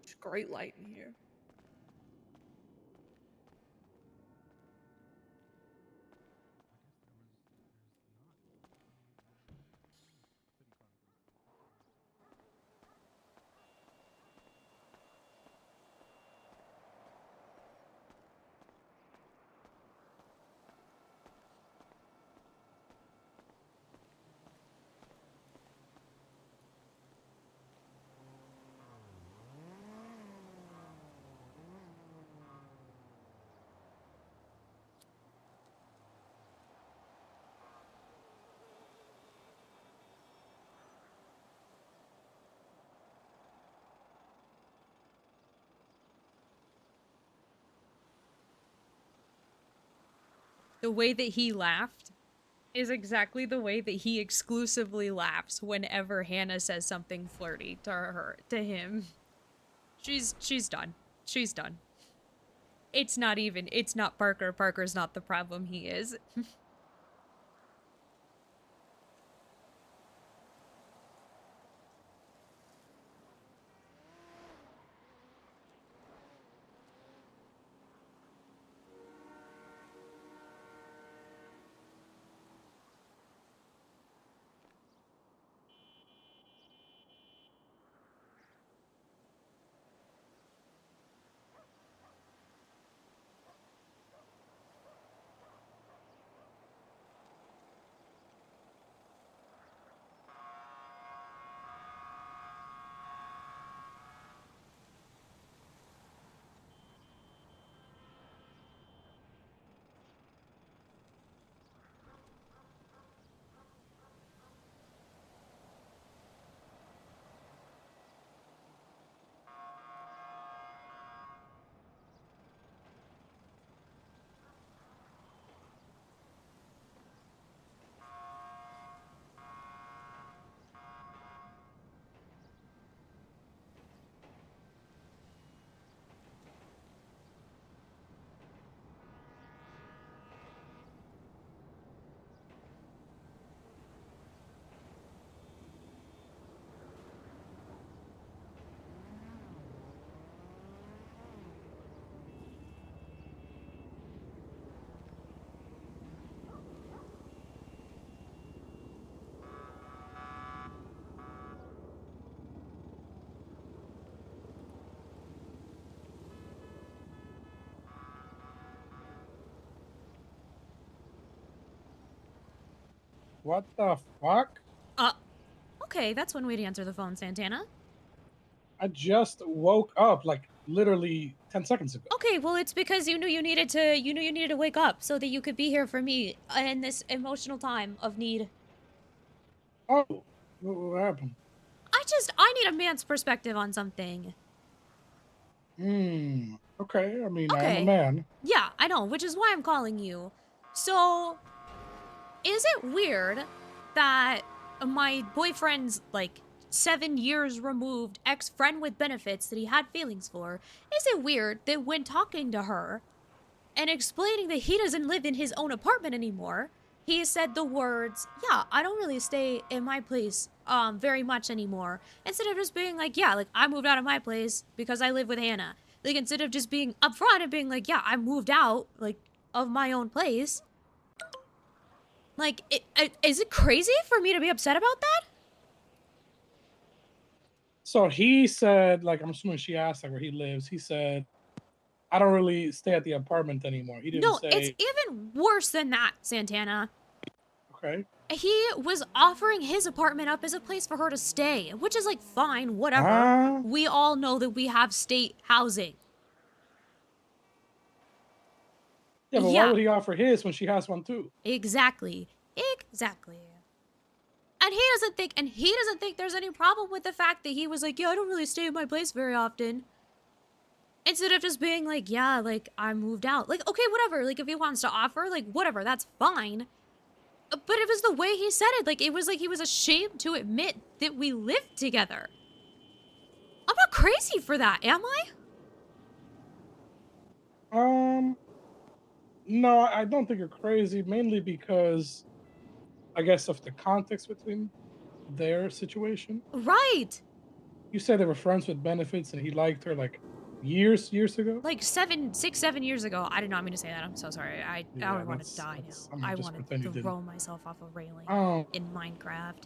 It's great light in here. The way that he laughed is exactly the way that he exclusively laughs whenever Hannah says something flirty to him. She's done. She's done. It's not Parker. Parker's not the problem, he is. What the fuck? Okay, that's one way to answer the phone, Santana. I just woke up like literally 10 seconds ago. Okay, well, it's because you knew you needed to wake up so that you could be here for me in this emotional time of need. Oh, what happened? I need a man's perspective on something. Okay, I mean, I'm Okay. a man. Yeah, I know, which is why I'm calling you. So, is it weird that my boyfriend's, like, 7 years removed ex-friend with benefits that he had feelings for, is it weird that when talking to her and explaining that he doesn't live in his own apartment anymore, he said the words, yeah, I don't really stay in my place very much anymore, instead of just being like, yeah, like, I moved out of my place because I live with Hannah. Like, instead of just being upfront and being like, yeah, I moved out, like, of my own place. Like, is it crazy for me to be upset about that? So he said, like, I'm assuming she asked like where he lives. He said, I don't really stay at the apartment anymore. He didn't No, say. it's even worse than that, Santana. Okay. He was offering his apartment up as a place for her to stay, which is like fine, whatever. We all know that we have state housing. Yeah, but why would he offer his when she has one too? Exactly. And he doesn't think there's any problem with the fact that he was like, yeah, I don't really stay in my place very often. Instead of just being like, yeah, like, I moved out. Like, okay, whatever. Like, if he wants to offer, like, whatever, that's fine. But it was the way he said it. Like, it was like he was ashamed to admit that we lived together. I'm not crazy for that, am I? No, I don't think you're crazy, mainly because I guess, of the context between their situation. Right. You said they were friends with benefits and he liked her like years ago? Like 7 years ago. I did not mean to say that. I'm so sorry. I Yeah, want to that's- die that's- now. I mean, I just want pretend you to didn't. throw myself off a railing Oh. in Minecraft.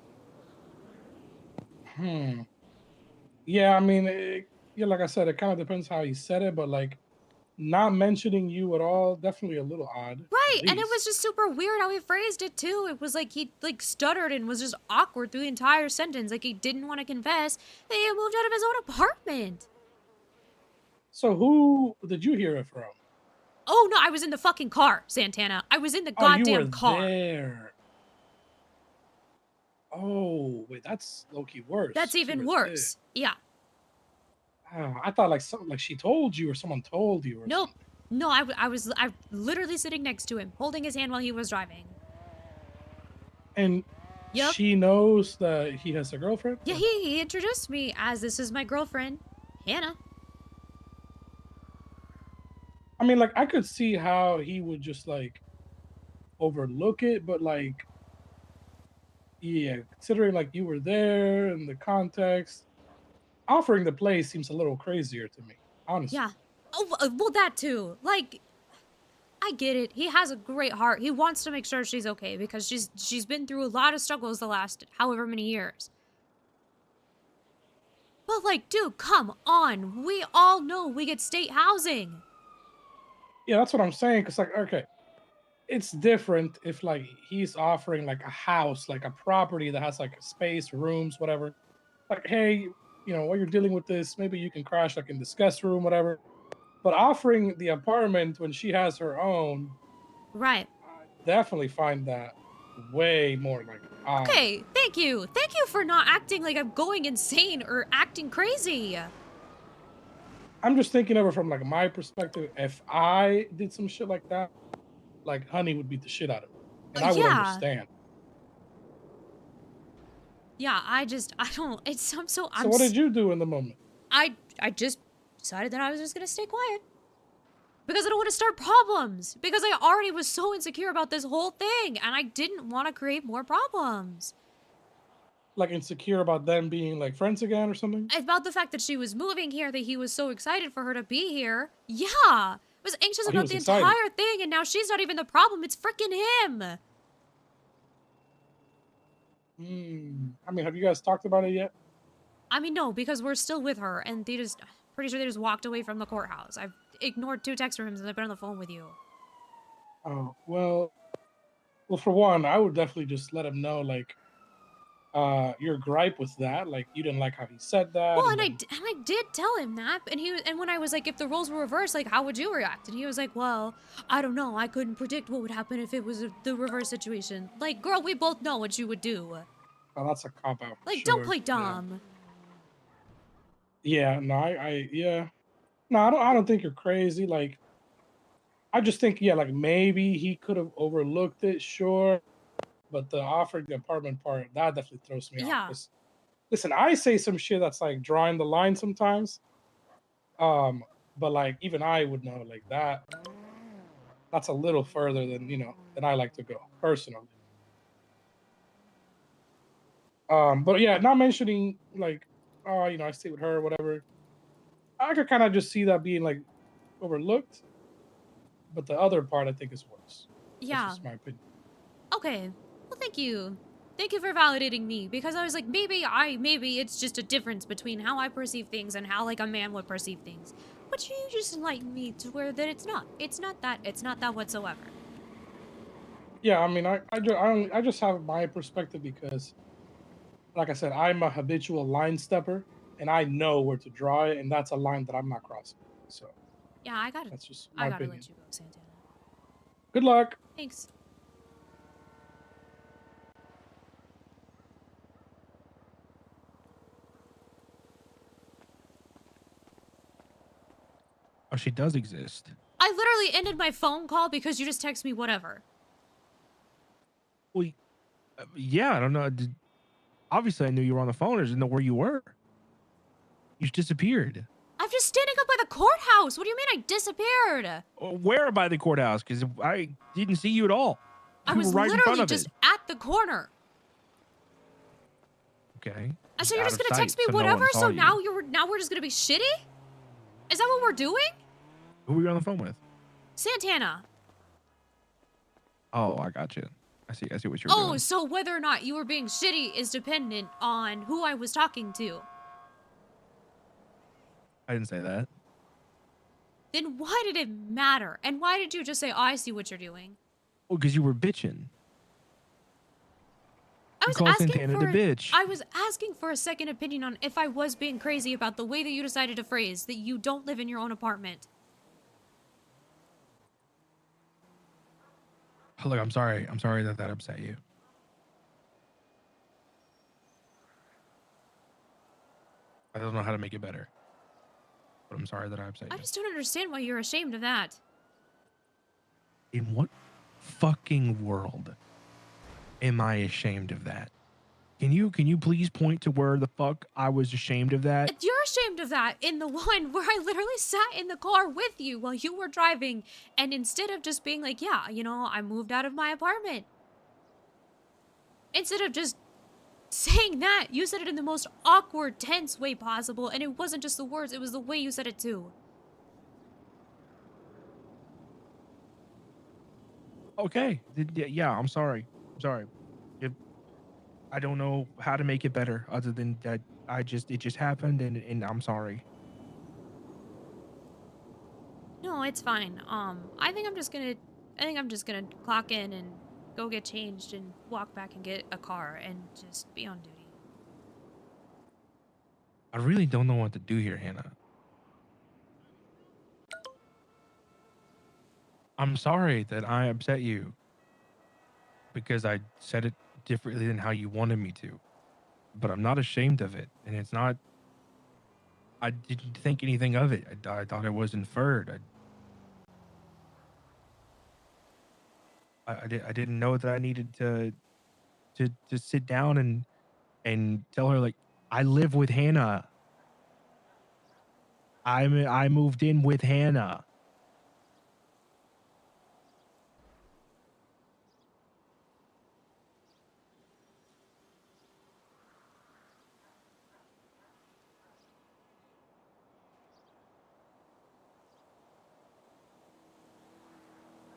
Yeah, I mean, yeah, like I said, it kind of depends how he said it, but like not mentioning you at all, definitely a little odd. Right, at and it was least. just super weird how he phrased it too. It was like he like stuttered and was just awkward through the entire sentence. Like he didn't want to confess that he had moved out of his own apartment. So who did you hear it from? Oh no, I was in the fucking car, Santana. I was in the Oh, you goddamn were car. there. Oh, wait, that's low-key worse. That's You even were worse. Yeah. there. Oh, I thought like something like she told you or someone told you or Nope. something. No, I was literally sitting next to him, holding his hand while he was driving. And Yep. she knows that he has a girlfriend? Yeah, he introduced me as this is my girlfriend, Hannah. I mean, like, I could see how he would just like overlook it, but like, yeah, considering like you were there and the context, offering the place seems a little crazier to me, honestly. Yeah. Oh, well, that too. Like, I get it. He has a great heart. He wants to make sure she's okay because she's been through a lot of struggles the last however many years. But like, dude, come on. We all know we get state housing. Yeah, that's what I'm saying. Cause like, okay, it's different if like he's offering like a house, like a property that has like space, rooms, whatever. Like, hey, you know, while you're dealing with this, maybe you can crash like in this guest room, whatever. But offering the apartment when she has her own, Right. I definitely find that way more like odd. Okay, thank you. Thank you for not acting like I'm going insane or acting crazy. I'm just thinking of it from like my perspective. If I did some shit like that, like Honey would beat the shit out of me, and I would Yeah. understand. Yeah, I don't, I'm So what did you do in the moment? I just decided that I was just gonna stay quiet. Because I don't want to start problems. Because I already was so insecure about this whole thing, and I didn't want to create more problems. Like insecure about them being like friends again or something? About the fact that she was moving here, that he was so excited for her to be here. Yeah. I was anxious Oh, he about was the excited. entire thing, and now she's not even the problem. It's freaking him. I mean, have you guys talked about it yet? I mean, no, because we're still with her, and they just, pretty sure they just walked away from the courthouse. I've ignored 2 texts from him since I've been on the phone with you. Oh, well, for one, I would definitely just let him know, like, your gripe with that. Like, you didn't like how he said that. Well, and and then- I did tell him that, and when I was like, if the roles were reversed, like, how would you react? And he was like, well, I don't know. I couldn't predict what would happen if it was the reverse situation. Like, girl, we both know what you would do. Oh, that's a cop out. Like, sure. don't play Yeah. dumb. Yeah, no, yeah. No, I don't think you're crazy. Like, I just think, yeah, like maybe he could have overlooked it, sure. But the offering the apartment part, that definitely throws me Yeah. off. 'Cause, listen, I say some shit that's like drawing the line sometimes. But like even I would know like that's a little further than than I like to go personally. But yeah, not mentioning like, oh, I stay with her or whatever. I could kind of just see that being like overlooked. But the other part I think is worse. Yeah. That's just my opinion. Okay. Well, thank you. Thank you for validating me, because I was like, maybe it's just a difference between how I perceive things and how like a man would perceive things. But you just enlightened me to where that it's not. It's not that whatsoever. Yeah, I mean, I just have my perspective because, like I said, I'm a habitual line stepper, and I know where to draw it, and that's a line that I'm not crossing. So Yeah, I gotta that's just my let opinion. you go, Santana. Good luck. Thanks. Oh, she does exist. I literally ended my phone call because you just text me whatever. Well, yeah, I don't know. Obviously, I knew you were on the phone. I didn't know where you were. You just disappeared. I'm just standing up by the courthouse. What do you mean I disappeared? Where by the courthouse? Because I didn't see you at all. I You was were right in front literally of just it. at the corner. Okay. And so He's you're out just of gonna text sight, me so no one whatever? saw So you. now we're just gonna be shitty? Is that what we're doing? Who were you on the phone with? Santana. Oh, I got you. I see what you were Oh, doing. so whether or not you were being shitty is dependent on who I was talking to. I didn't say that. Then why did it matter? And why did you just say, oh, I see what you're doing? Well, because you were bitching. I You was call asking Santana for the bitch. I was asking for a second opinion on if I was being crazy about the way that you decided to phrase that you don't live in your own apartment. Look, I'm sorry. I'm sorry that upset you. I don't know how to make it better. But I'm sorry that I upset I you. just don't understand why you're ashamed of that. In what fucking world am I ashamed of that? Can you please point to where the fuck I was ashamed of that? You're ashamed of that in the one where I literally sat in the car with you while you were driving, and instead of just being like, yeah, you know, I moved out of my apartment. Instead of just saying that, you said it in the most awkward, tense way possible, and it wasn't just the words, it was the way you said it too. Okay. Yeah, I'm sorry. I'm sorry. If I don't know how to make it better other than that it just happened and I'm sorry. No, it's fine. I think I'm just gonna clock in and go get changed and walk back and get a car and just be on duty. I really don't know what to do here, Hannah. I'm sorry that I upset you because I said it differently than how you wanted me to. But I'm not ashamed of it. And it's not, I didn't think anything of it. I thought it was inferred. I didn't know that I needed to sit down and tell her, like, I live with Hannah. I moved in with Hannah.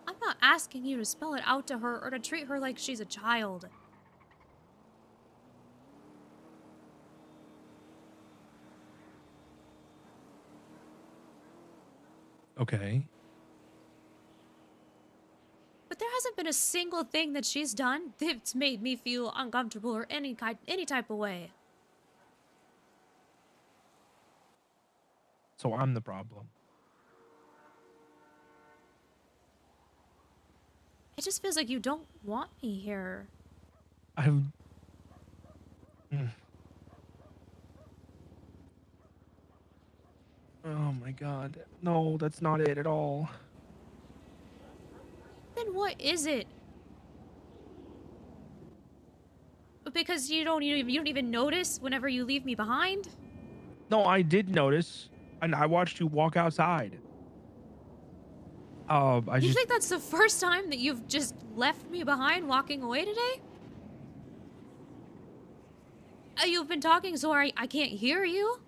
I'm not asking you to spell it out to her or to treat her like she's a child. Okay. But there hasn't been a single thing that she's done that's made me feel uncomfortable or any type of way. So I'm the problem. It just feels like you don't want me here. I've. Mm. Oh my god. No, that's not it at all. Then what is it? Because you don't even notice whenever you leave me behind? No, I did notice, and I watched you walk outside. You think that's the first time that you've just left me behind walking away today? You've been talking so I can't hear you?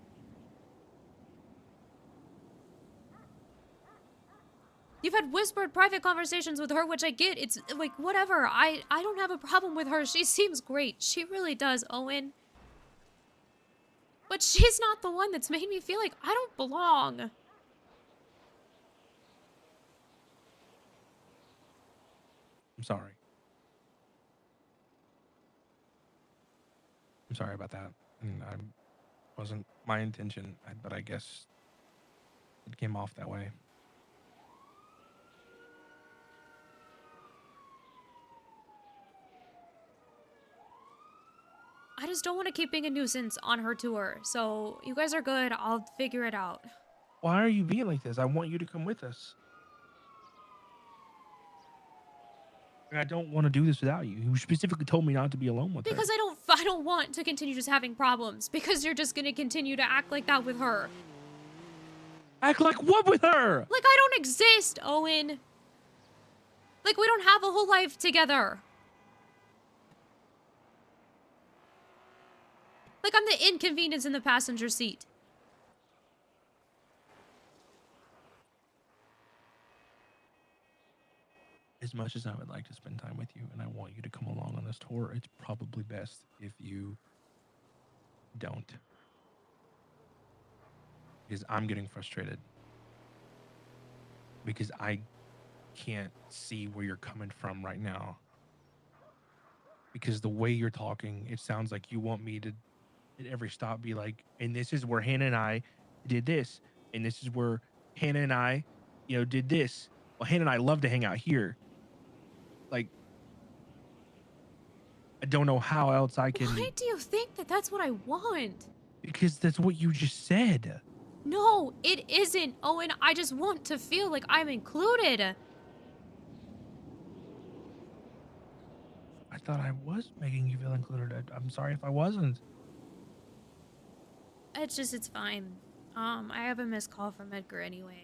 You've had whispered private conversations with her, which I get. It's like, whatever. I don't have a problem with her. She seems great. She really does, Owen. But she's not the one that's made me feel like I don't belong. I'm sorry. I'm sorry about that. And I wasn't my intention, but I guess it came off that way. I just don't want to keep being a nuisance on her tour. So you guys are good. I'll figure it out. Why are you being like this? I want you to come with us. I don't want to do this without you. You specifically told me not to be alone with her. Because I don't want to continue just having problems. Because you're just gonna continue to act like that with her. Act like what with her? Like I don't exist, Owen. Like we don't have a whole life together. Like I'm the inconvenience in the passenger seat. As much as I would like to spend time with you and I want you to come along on this tour, it's probably best if you don't. Because I'm getting frustrated. Because I can't see where you're coming from right now. Because the way you're talking, it sounds like you want me to at every stop be like, and this is where Hannah and I did this. And this is where Hannah and I, did this. Well, Hannah and I love to hang out here. Like, I don't know how else I can. Why do you think that that's what I want? Because that's what you just said. No, it isn't, Owen. I just want to feel like I'm included. I thought I was making you feel included. I'm sorry if I wasn't. It's fine. I have a missed call from Edgar anyway.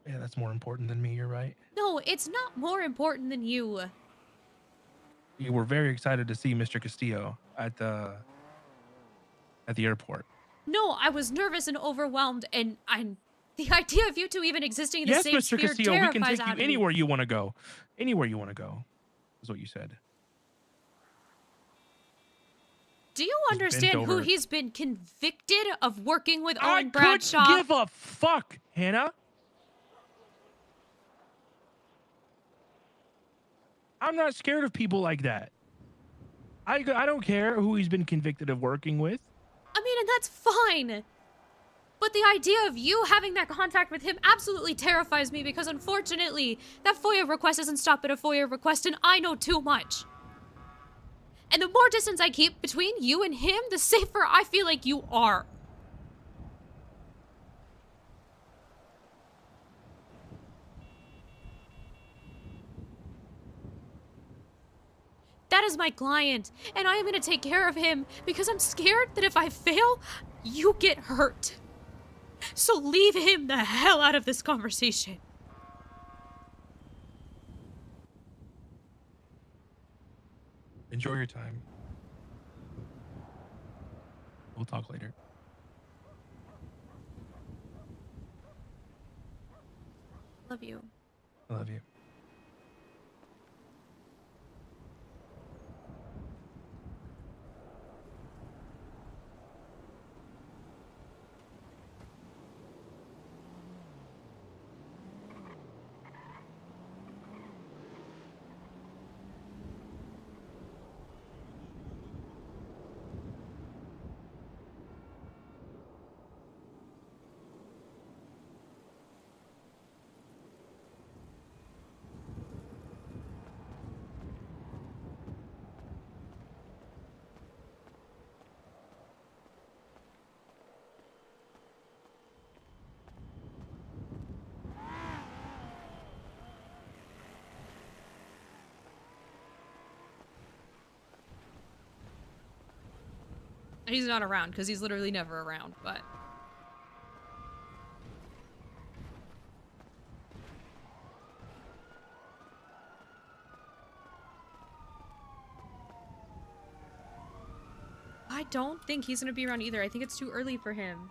Yeah, that's more important than me. You're right. No, it's not more important than you. You were very excited to see Mr. Castillo at the airport. No, I was nervous and overwhelmed, and the idea of you two even existing in the Yes, same Mr. sphere Castillo, we can terrifies take out you of me. anywhere you want to go. Anywhere you want to go, is what you said. Do you Just bent understand who over. he's been convicted of working with I Owen Bradshaw? couldn't give a fuck, Hannah. I'm not scared of people like that. I don't care who he's been convicted of working with. I mean, and that's fine. But the idea of you having that contact with him absolutely terrifies me because unfortunately, that FOIA request doesn't stop at a FOIA request and I know too much. And the more distance I keep between you and him, the safer I feel like you are. That is my client, and I am going to take care of him because I'm scared that if I fail, you get hurt. So leave him the hell out of this conversation. Enjoy your time. We'll talk later. Love you. I love you. He's not around because he's literally never around, but... I don't think he's gonna be around either. I think it's too early for him.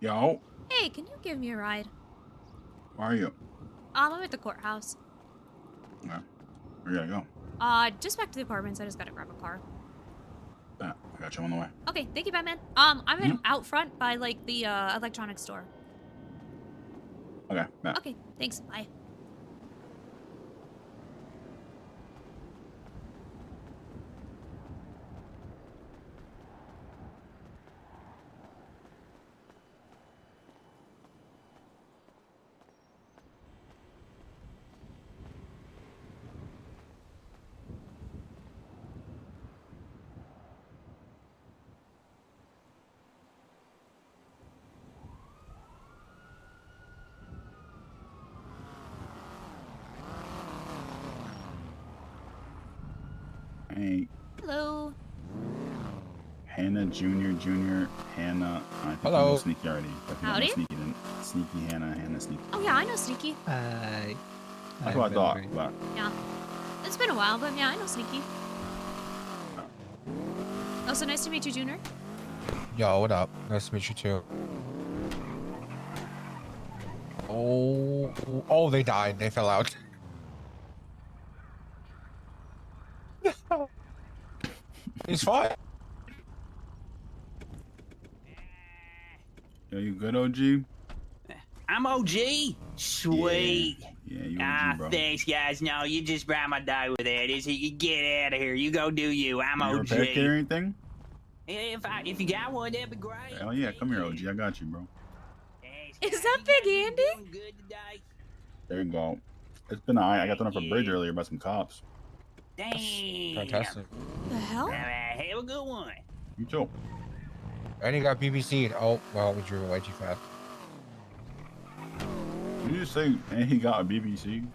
Yo, Hey, can you give me a ride? where are you? I'm at the courthouse. Okay. Where you gotta Just back to the apartments. I just gotta grab a car. go? I got you on the way. Okay, thank you, Batman. I'm in out front by like the electronics store. Okay, bet. Okay, thanks. Bye. Hey, Hello. Hannah Junior, Hannah. I think you know Hello. Sneaky already. But if you don't know Howdy. Sneaky, then Sneaky Hannah Sneaky. Oh yeah, I know Sneaky. Hi. That's what I thought. But Yeah. It's been a while, but yeah, I know Sneaky. Oh, so nice to meet you, Junior. Yo, what up? Nice to meet you too. Oh, they died. They fell out. He's fine. yo, you good, OG? I'm OG. Sweet. Yeah, you OG, bro. Thanks, guys. No, you just brought my day with that. You get out of here. You go do you. I'm You OG. repair kit or anything? If you got one, that'd be great. Hell yeah, come here, OG. I got you, bro. Is that Big Andy? Good today. There you go. It's been I got done off a bridge earlier by some cops. Damn. Fantastic. The hell? Have a good one. You too. And he got BBC'd. Oh, well, we drew way too fast. Did you just say, and he got a BBC?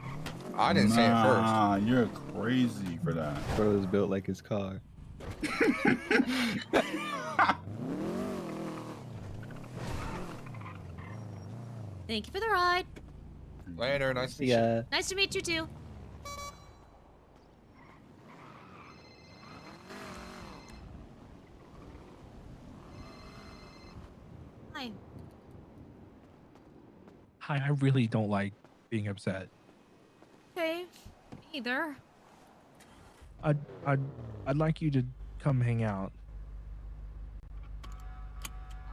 I didn't say it first. Nah, you're crazy for that. Bro is built like his car. Thank you for the ride. Later. Nice to meet Yeah. you. Nice to meet you too. Hi. Hi, I really don't like being upset. Okay. Either. I'd like you to come hang out.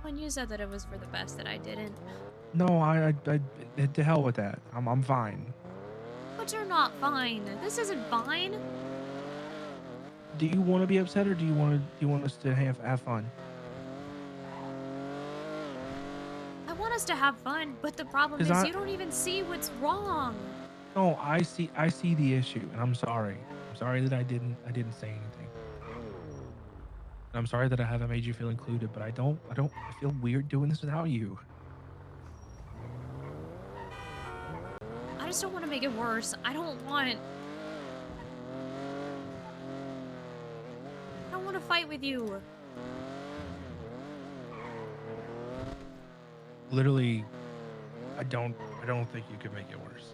When you said that it was for the best that I didn't. No, I to hell with that. I'm fine. But you're not fine. This isn't fine. Do you want to be upset or do you want us to have fun? I want us to have fun, but the problem 'Cause is I- you don't even see what's wrong. No, I see the issue, and I'm sorry. I'm sorry that I didn't say anything. And I'm sorry that I haven't made you feel included, but I feel weird doing this without you. I just don't want to make it worse. I don't want to fight with you. Literally, I don't think you could make it worse.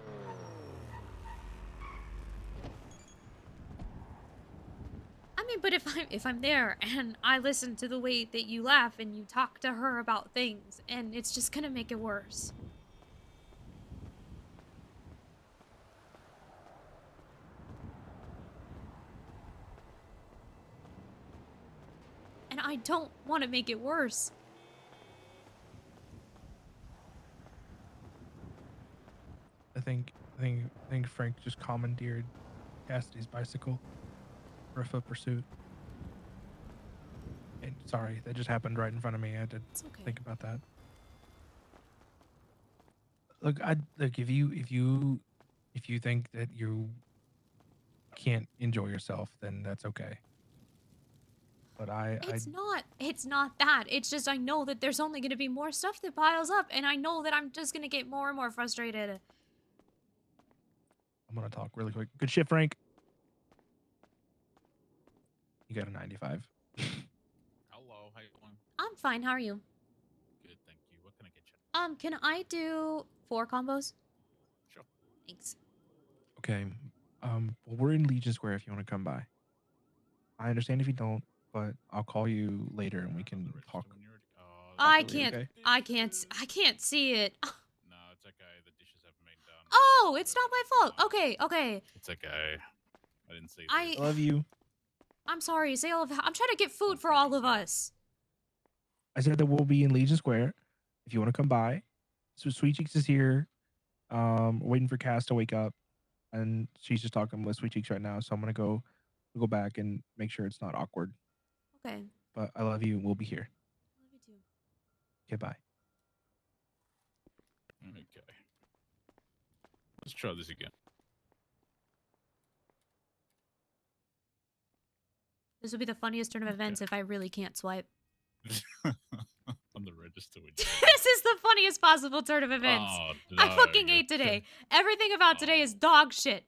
I mean, but if I'm there and I listen to the way that you laugh and you talk to her about things, and it's just gonna make it worse. And I don't want to make it worse. I think Frank just commandeered Cassidy's bicycle for a foot pursuit. And sorry, that just happened right in front of me. I had to think about that. Look, if you think that you can't enjoy yourself, then that's okay. But It's not that. It's just I know that there's only going to be more stuff that piles up, and I know that I'm just going to get more and more frustrated. I'm gonna talk really quick. Good shit, Frank. You got a 95. Hello, how you doing? I'm fine. How are you? Good, thank you. What can I get you? Can I do 4 combos? Sure. Thanks. Okay. Well, we're in Legion Square if you want to come by. I understand if you don't, but I'll call you later and we can talk. I properly, can't. okay? I can't. I can't see it. No, it's okay. The dishes haven't been done. Oh, it's not my fault. Okay, okay. It's okay. I didn't see I I love you. I'm sorry. Say all of. I'm trying to get food for all of us. I said that we'll be in Legion Square if you want to come by. So Sweet Cheeks is here. Waiting for Cass to wake up, and she's just talking with Sweet Cheeks right now. So I'm gonna go back and make sure it's not awkward. Okay. But I love you. We'll be here. Love you too. Okay, bye. Okay. Let's try this again. This will be the funniest turn of events if I really can't swipe. On the register. This is the funniest possible turn of events. Oh, I no, fucking you're ate today. Everything about today is dog shit.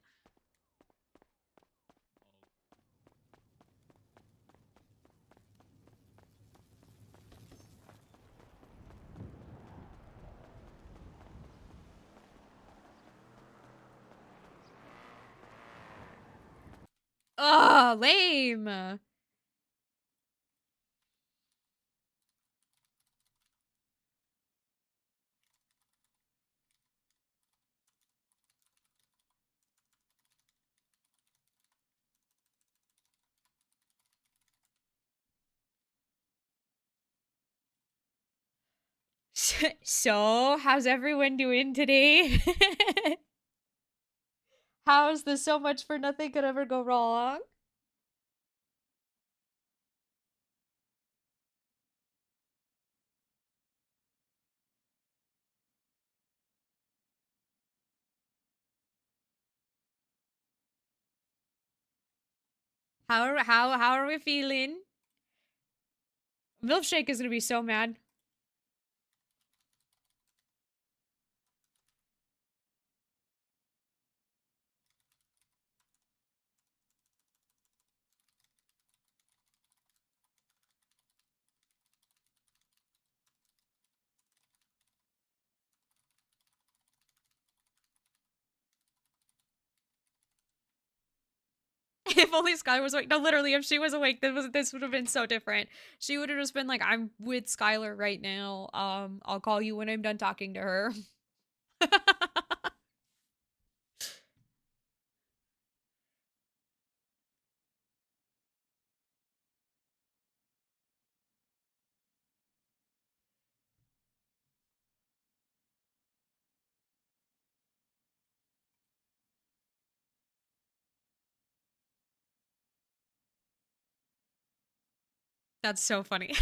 Ugh, lame. So, how's everyone doing today? How's the so much for nothing could ever go wrong? How are we feeling? Milkshake is gonna be so mad. If only Skylar was awake. No, literally, if she was awake, this would have been so different. She would have just been like, "I'm with Skylar right now. I'll call you when I'm done talking to her." That's so funny.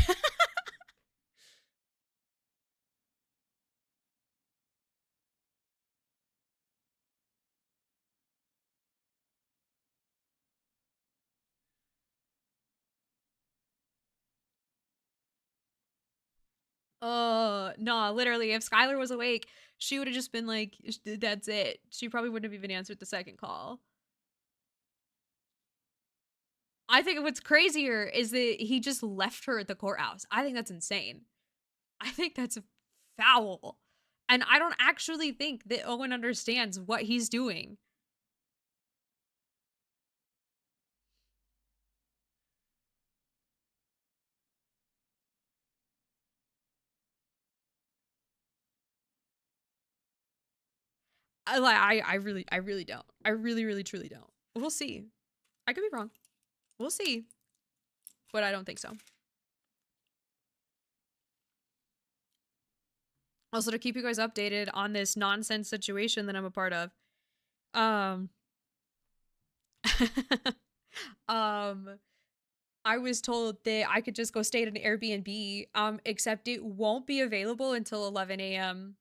No, literally, if Skylar was awake, she would have just been like, that's it. She probably wouldn't have even answered the second call. I think what's crazier is that he just left her at the courthouse. I think that's insane. I think that's foul. And I don't actually think that Owen understands what he's doing. I really don't. I really truly don't. We'll see. I could be wrong. We'll see. But I don't think so. Also, to keep you guys updated on this nonsense situation that I'm a part of. I was told that I could just go stay at an Airbnb, except it won't be available until 11 a.m.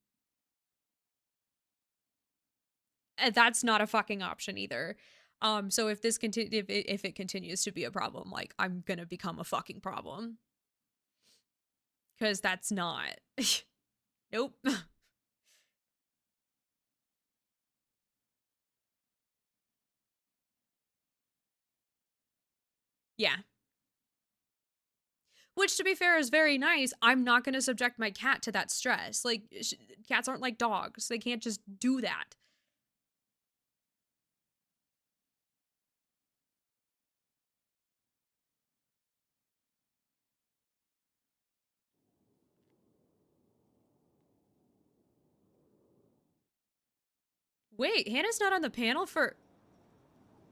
That's not a fucking option either. So if this if it continues to be a problem, like, I'm gonna become a fucking problem. Cause that's not. Nope. Yeah. Which, to be fair, is very nice. I'm not gonna subject my cat to that stress. Like, cats aren't like dogs. They can't just do that. Wait, Hannah's not on the panel for...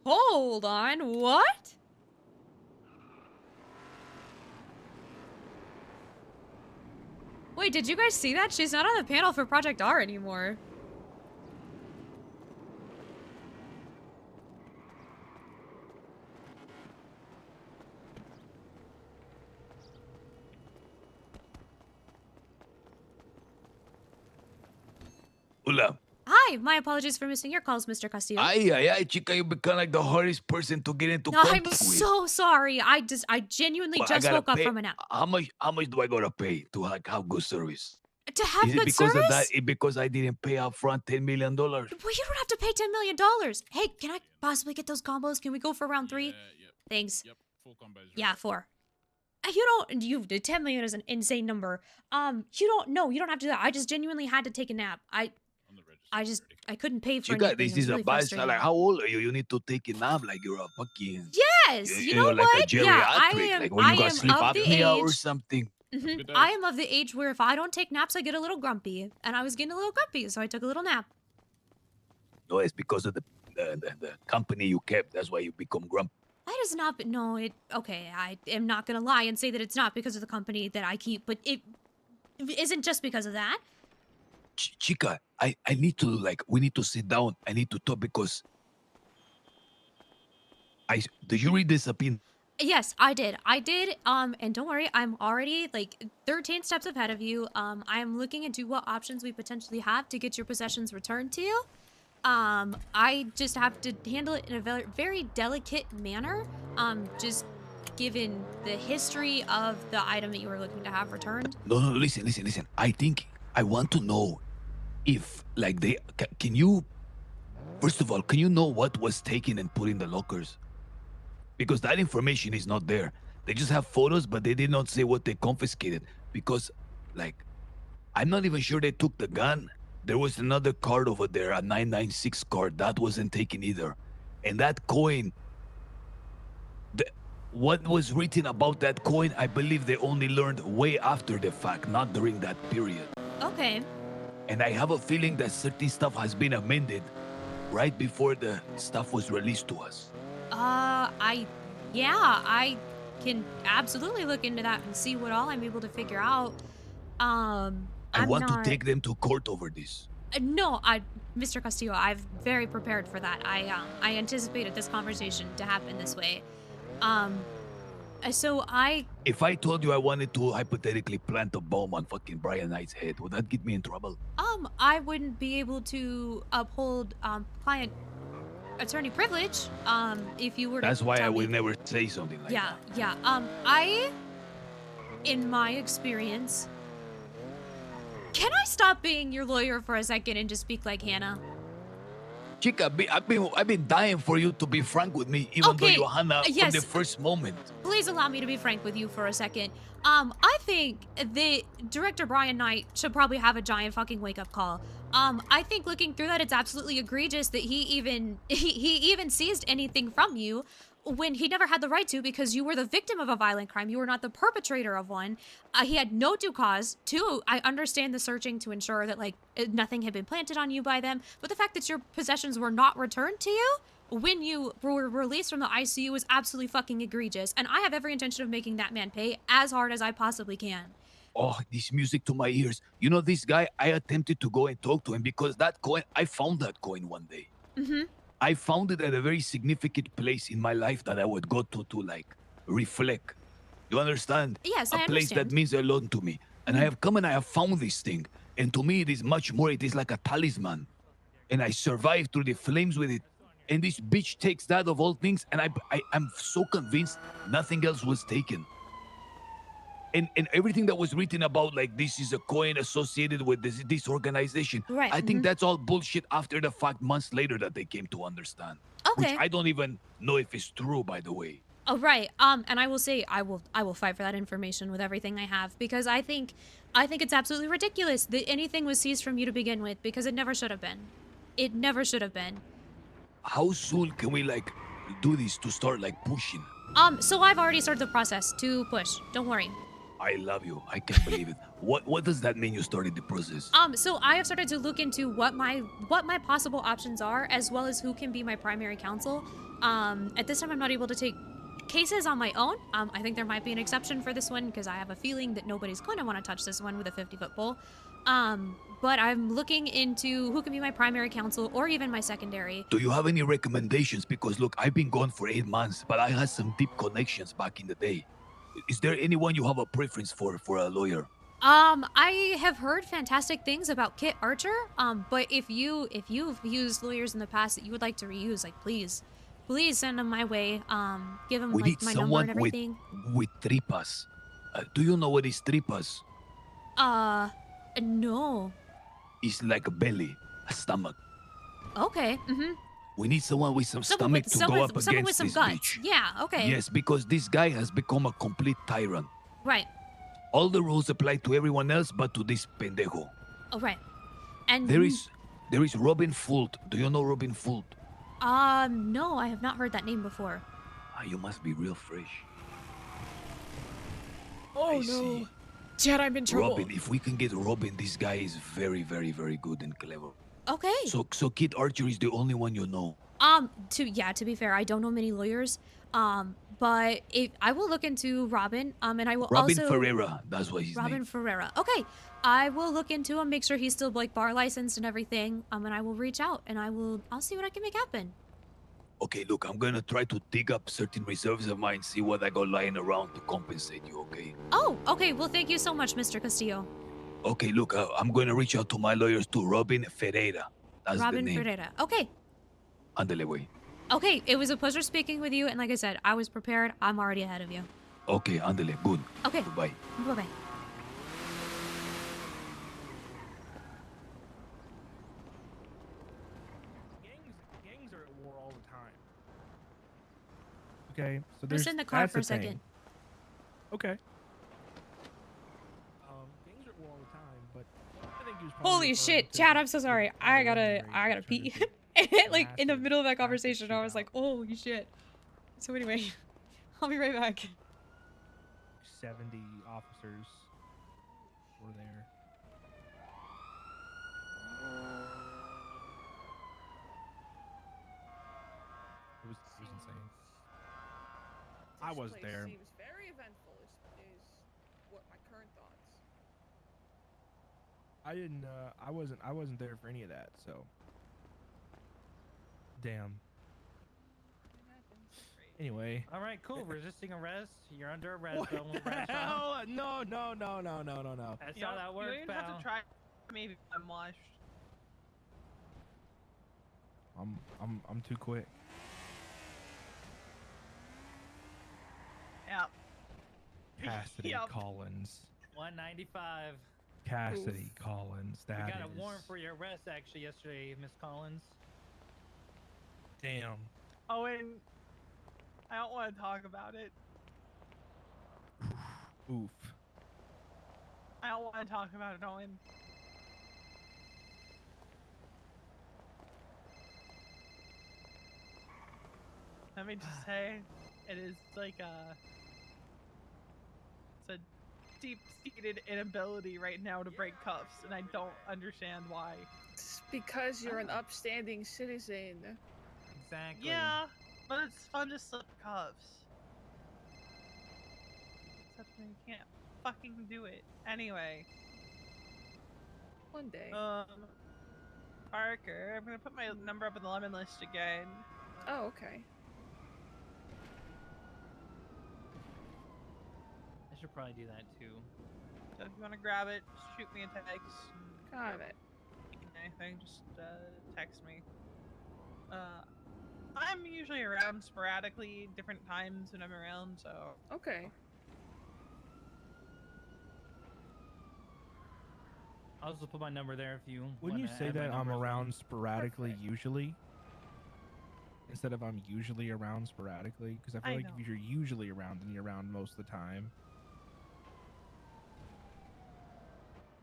Hold on, what? Wait, did you guys see that? She's not on the panel for Project R anymore. Hola. Hi, my apologies for missing your calls, Mr. Castillo. Ay, chica, you become like the hardest person to get into No, I'm contact with. so sorry. I genuinely Well, I just gotta woke up pay- from a nap. How much do I gotta pay to have good service? To have Is it good because service? of that? Is because I didn't pay up front $10 million? Well, you don't have to pay $10 million. Hey, can I possibly get those combos? Can we go for round 3? Yep. Thanks. Yep. Full combos. Yeah, 4. You 10 million is an insane number. You don't have to do that. I just genuinely had to take a nap. I couldn't pay for Chica, anything. this It was is really a bad frustrating. Like, how old are you? You need to take a nap like you're a fucking... Yes, you know like what? a geriatric. Yeah, I am. Like when you I got am sleep of the apnea or age. something. Mhm. I am of the age where if I don't take naps, I get a little grumpy, and I was getting a little grumpy, so I took a little nap. No, it's because of the company you kept. That's why you become grumpy. That is not. No, it. Okay, I am not gonna lie and say that it's not because of the company that I keep, but it isn't just because of that. Chica, I need to, we need to sit down. I need to talk because... Did you read this opinion? Yes, I did. And don't worry, I'm already 13 steps ahead of you. I am looking into what options we potentially have to get your possessions returned to you. I just have to handle it in a very, very delicate manner. Just given the history of the item that you were looking to have returned. No, listen. I think I want to know if, can you... First of all, can you know what was taken and put in the lockers? Because that information is not there. They just have photos, but they did not say what they confiscated. Because, I'm not even sure they took the gun. There was another card over there, a 996 card. That wasn't taken either. And that coin, what was written about that coin, I believe they only learned way after the fact, not during that period. Okay. And I have a feeling that certain stuff has been amended right before the stuff was released to us. I can absolutely look into that and see what all I'm able to figure out. I want to take them to court over this. No, Mr. Castillo, I'm very prepared for that. I anticipated this conversation to happen this way. If I told you I wanted to hypothetically plant a bomb on fucking Brian Knight's head, would that get me in trouble? I wouldn't be able to uphold, client attorney privilege, if you were to That's why I tell would me. never say something like that. Yeah. In my experience, can I stop being your lawyer for a second and just speak like Hannah? Chica, I've been dying for you to be frank with me, even though you're Hannah from the first moment. Please allow me to be frank with you for a second. I think that Director Brian Knight should probably have a giant fucking wake-up call. I think looking through that, it's absolutely egregious that he even seized anything from you when he never had the right to, because you were the victim of a violent crime. You were not the perpetrator of one. He had no due cause. 2, I understand the searching to ensure that nothing had been planted on you by them, but the fact that your possessions were not returned to you when you were released from the ICU was absolutely fucking egregious, and I have every intention of making that man pay as hard as I possibly can. Oh, this music to my ears. You know this guy, I attempted to go and talk to him because that coin, I found that coin one day. Mm-hmm. I found it at a very significant place in my life that I would go to reflect. You understand? Yes, I I understand. A place that means a lot to me. And I have come and I have found this thing. And to me, it is much more. It is like a talisman. And I survived through the flames with it. And this bitch takes that of all things. And I'm so convinced nothing else was taken. And everything that was written about, this is a coin associated with this organization. Right. I think that's all bullshit after the fact, months later, that they came to understand. Okay. Which I don't even know if it's true, by the way. Oh, right. And I will say I will fight for that information with everything I have, because I think it's absolutely ridiculous that anything was seized from you to begin with, because it never should have been. It never should have been. How soon can we do this to start pushing? So I've already started the process to push. Don't worry. I love you. I can't believe it. What does that mean? You started the process? So I have started to look into what my possible options are, as well as who can be my primary counsel. At this time, I'm not able to take cases on my own. I think there might be an exception for this one because I have a feeling that nobody's going to want to touch this one with a 50-foot pole. But I'm looking into who can be my primary counsel or even my secondary. Do you have any recommendations? Because look, I've been gone for 8 months, but I had some deep connections back in the day. Is there anyone you have a preference for a lawyer? I have heard fantastic things about Kit Archer. But if you've used lawyers in the past that you would like to reuse, like please send them my way. Give them We like need my number someone and everything. with tripas. Do you know what is tripas? No. It's like a belly, a stomach. Okay. We need someone with some stomach to go up someone with against some this guts. bitch. Yeah. Okay. Yes, because this guy has become a complete tyrant. Right. All the rules apply to everyone else but to this pendejo. Oh, right. And There is Robin Fult. Do you know Robin Fult? no, I have not heard that name before. You must be real fresh. Oh I see. Chad, I'm in trouble. Robin, if we can get Robin, this guy is very, very, very good and clever. Okay. So Kid Archer is the only one you know. To be fair, I don't know many lawyers. But if I will look into Robin, and I will Robin also Ferreira, that's what his Robin name. Ferreira. Okay. I will look into him, make sure he's still like bar licensed and everything. And I will reach out and I'll see what I can make happen. Okay, look, I'm gonna try to dig up certain reserves of mine, see what I got lying around to compensate you, okay? Oh, okay. Well, thank you so much, Mr. Castillo. Okay, look, I'm gonna reach out to my lawyers too. Robin Ferreira. That's Robin the name. Ferreira. Okay. Andale, way. Okay, it was a pleasure speaking with you, and like I said, I was prepared. I'm already ahead of you. Okay, andale, good. Okay. Goodbye. Bye-bye. Gangs are at war all the time. Okay, so Just in the car that's for a the thing. second. Okay. Gangs are at war all the time, but I think he was probably Holy referring shit, to Chad, the I'm so sorry. I gotta pee. Like in the middle of that conversation, I was like, holy shit. So anyway, I'll be right back. 70 officers were there. It was insane. I This wasn't place there. Seems very eventful. Is what my current thoughts. I didn't. I wasn't there for any of that. So. Damn. Anyway. All right, cool. Resisting arrest. You're under arrest. What Don't the arrest you. hell? No. That's how that works, You even have pal. to try. Maybe I'm washed. I'm too quick. Yep. Cassidy Yep. Collins. 195. Cassidy Collins. We That got a is- warrant for your arrest actually yesterday, Miss Collins. Damn. Oh, and I don't want to talk about it. Oof. I don't want to talk about it, Owen. Let me just say, it is like it's a deep-seated inability right now to break cuffs, and I don't understand why. It's because you're an upstanding citizen. Exactly. Yeah, but it's fun to slip cuffs. Except when you can't fucking do it. Anyway. One day. Parker, I'm gonna put my number up in the lemon list again. Oh, okay. I should probably do that too. So if you want to grab it, just shoot me a text. Got it. Anything, just text me. I'm usually around sporadically, different times when I'm around, so. Okay. I'll just put my number there if you. Wouldn't you wanna say add my that I'm number as well. around sporadically usually? Instead of I'm usually around sporadically? Because I feel I like know. if you're usually around, then you're around most of the time.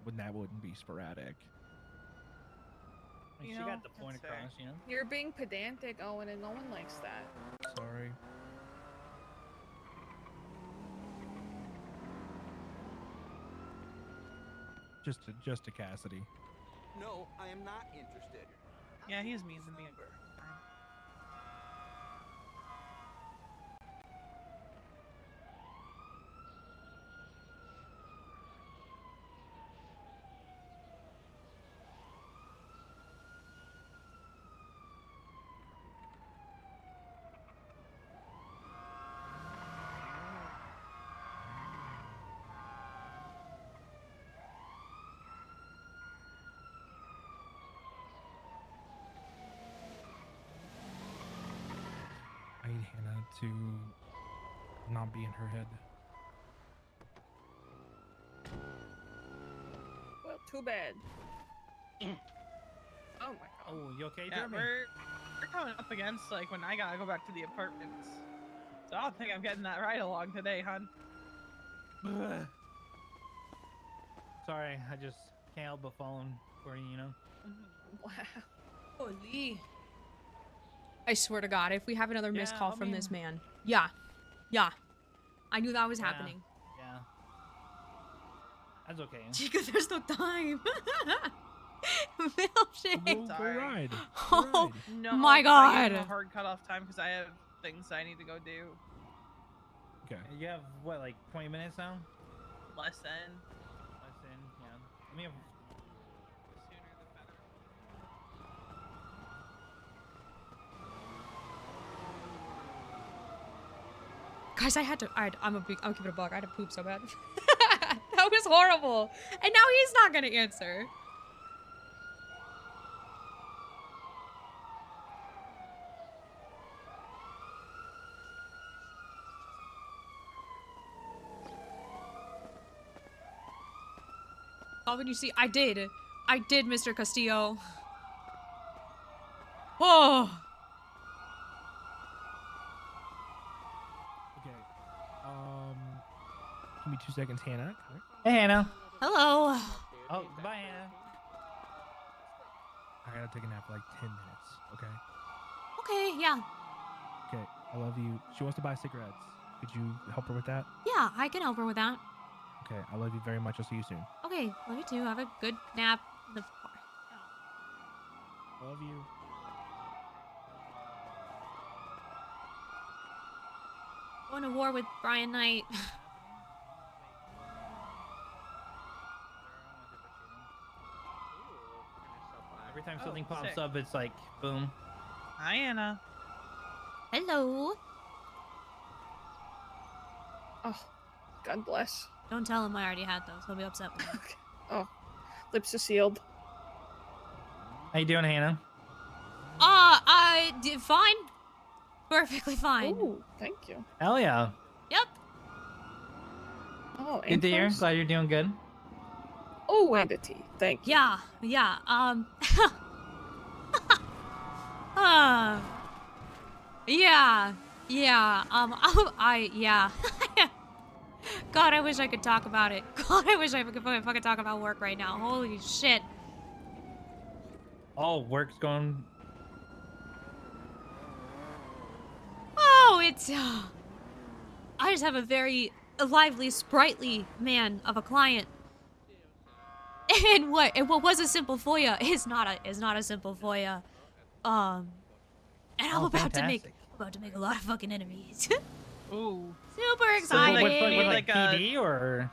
When that wouldn't be sporadic. Like, You she know, got the point that's fair. across, you know? You're being pedantic, Owen, and no one likes that. Sorry. Just to Cassidy. No, I am not interested. Yeah, he's mean to me. I need Hannah to not be in her head. Well, too bad. Oh my god. Oh, you okay, Yeah, Jeremy? we're coming up against like when I gotta go back to the apartments. So I don't think I'm getting that ride along today, hon. Sorry, I just can't help but falling for you, you know? Wow. Holy. I swear to God, if we have another missed Yeah, call I from this mean- man. Yeah. Yeah. I knew that was Yeah. happening. Yeah. That's okay. Chica, there's no time. Milkshake. Go Sorry. ride. Go Oh ride. No, my 'cause I gave him God. a hard cutoff time because I have things I need to go do. Okay. You have, what, like 20 minutes now? Less than. Less than, yeah. Let me have... The sooner the better. Guys, I'll keep it a buck. I had to poop so bad. That was horrible. And now he's not gonna answer. Oh, when you see, I did, Mr. Castillo. Oh. Okay. Give me 2 seconds, Hannah. Hey, Hannah. Hello. Oh, goodbye, Hannah. I gotta take a nap for like 10 minutes. Okay. Okay, yeah. Okay. I love you. She wants to buy cigarettes. Could you help her with that? Yeah, I can help her with that. Okay. I love you very much. I'll see you soon. Okay, love you too. Have a good nap in the car. I love you. Going to war with Brian Knight. Every time Oh, something pops sick. up, it's like, boom. Hi, Anna. Hello. Oh, God bless. Don't tell him I already had those. He'll be upset with me. Oh, lips are sealed. How you doing, Hannah? I did fine. Perfectly fine. Ooh, thank you. Hell yeah. Yep. Oh, Good to hear. infos? Glad you're doing good. Oh, invitee. Thank you. Yeah, yeah. Yeah, yeah. Yeah. God, I wish I could talk about it. God, I wish I could fucking talk about work right now. Holy shit. Oh, work's going. Oh, it's. I just have a very lively, sprightly man of a client. And what was a simple FOIA is not a simple FOIA. And I'm Oh, about to make fantastic. a lot of fucking enemies. Ooh. Super So excited. with like Like a- PD or?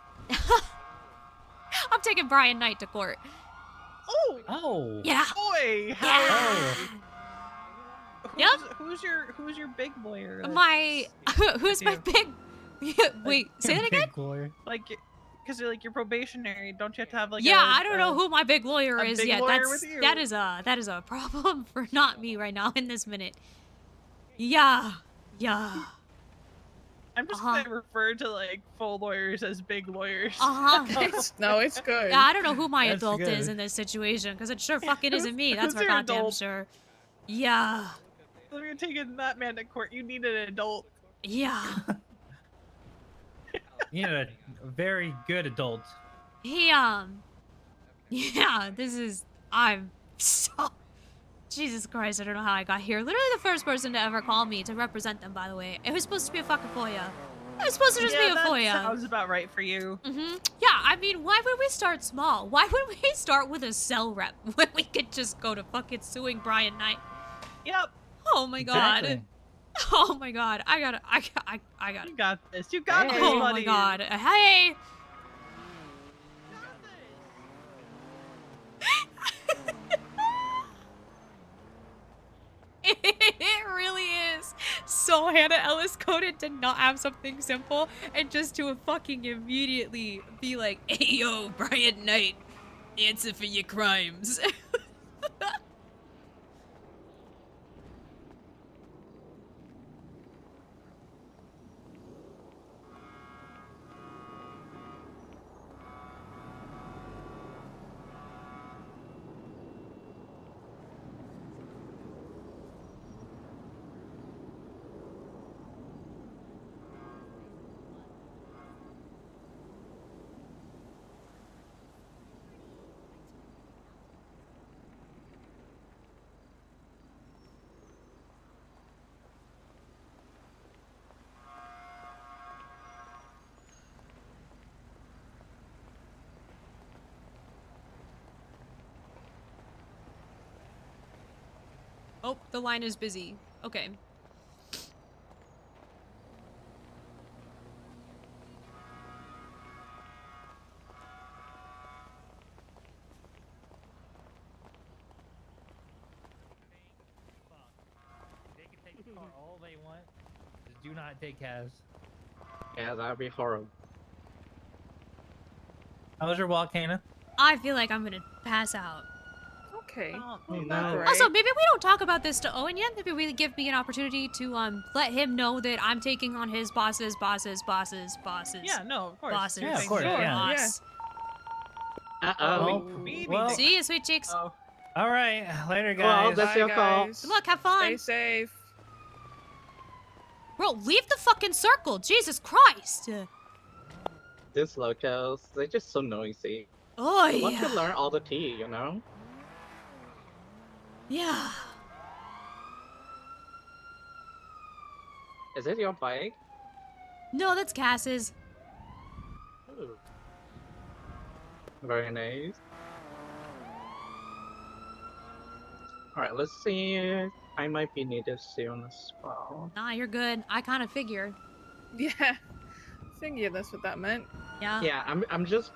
I'm taking Brian Knight to court. Oh. Oh. Yeah. Boy. Yeah. Yep. Who's your big lawyer? Who's my big? Wait, say that again. Big lawyer. Like, because like you're probationary, don't you have to have like? Yeah, I I don't know who my big lawyer a is big yet. lawyer That's with you. that is a problem for not me right now in this minute. Yeah. Yeah. I'm just Uh-huh. gonna refer to like full lawyers as big lawyers. Uh-huh. No, it's good. Yeah, I don't know who my That's adult good. is in this situation, because it sure fucking isn't me. That's who's for your goddamn adult? sure. Yeah. If you're taking that man to court, you need an adult. Yeah. You know, a very good adult. He yeah, I'm so Jesus Christ, I don't know how I got here. Literally the first person to ever call me to represent them, by the way. It was supposed to be a fucking FOIA. It's supposed to just be a that FOIA. sounds about right for you. Yeah, I mean, why would we start small? Why would we start with a cell rep when we could just go to fucking suing Brian Knight? Yep. Oh my god. Exactly. Oh my god. I gotta. You got this. You got this, Oh buddy. my god. Hey. It really is so Hannah Ellis coded to not have something simple and just to fucking immediately be like, hey yo, Brian Knight, answer for your crimes. Oh, the line is busy. Okay. They can take the car all they want. Just do not take cabs. Yeah, that'd be horrible. How was your walk, Hannah? I feel like I'm gonna pass out. Okay. No. Also, maybe we don't talk about this to Owen yet. Maybe we give me an opportunity to let him know that I'm taking on his boss's. Yeah, no, of course. Bosses. Yeah, of course, yeah. Boss. Uh-oh. Well, See you, sweet cheeks. Oh. all right. Later, Well, guys. that's your call. Guys. Good luck. Have fun. Stay safe. Bro, leave the fucking circle. Jesus Christ. These locals, they're just so noisy. Oh, I want to yeah. learn all the tea, you know? Yeah. Is it your bike? No, that's Cass's. Ooh. Very nice. Alright, let's see. I might be needed soon as well. Nah, you're good. I kind of figure. Yeah. Thinking that's what that meant. Yeah. Yeah, I'm just...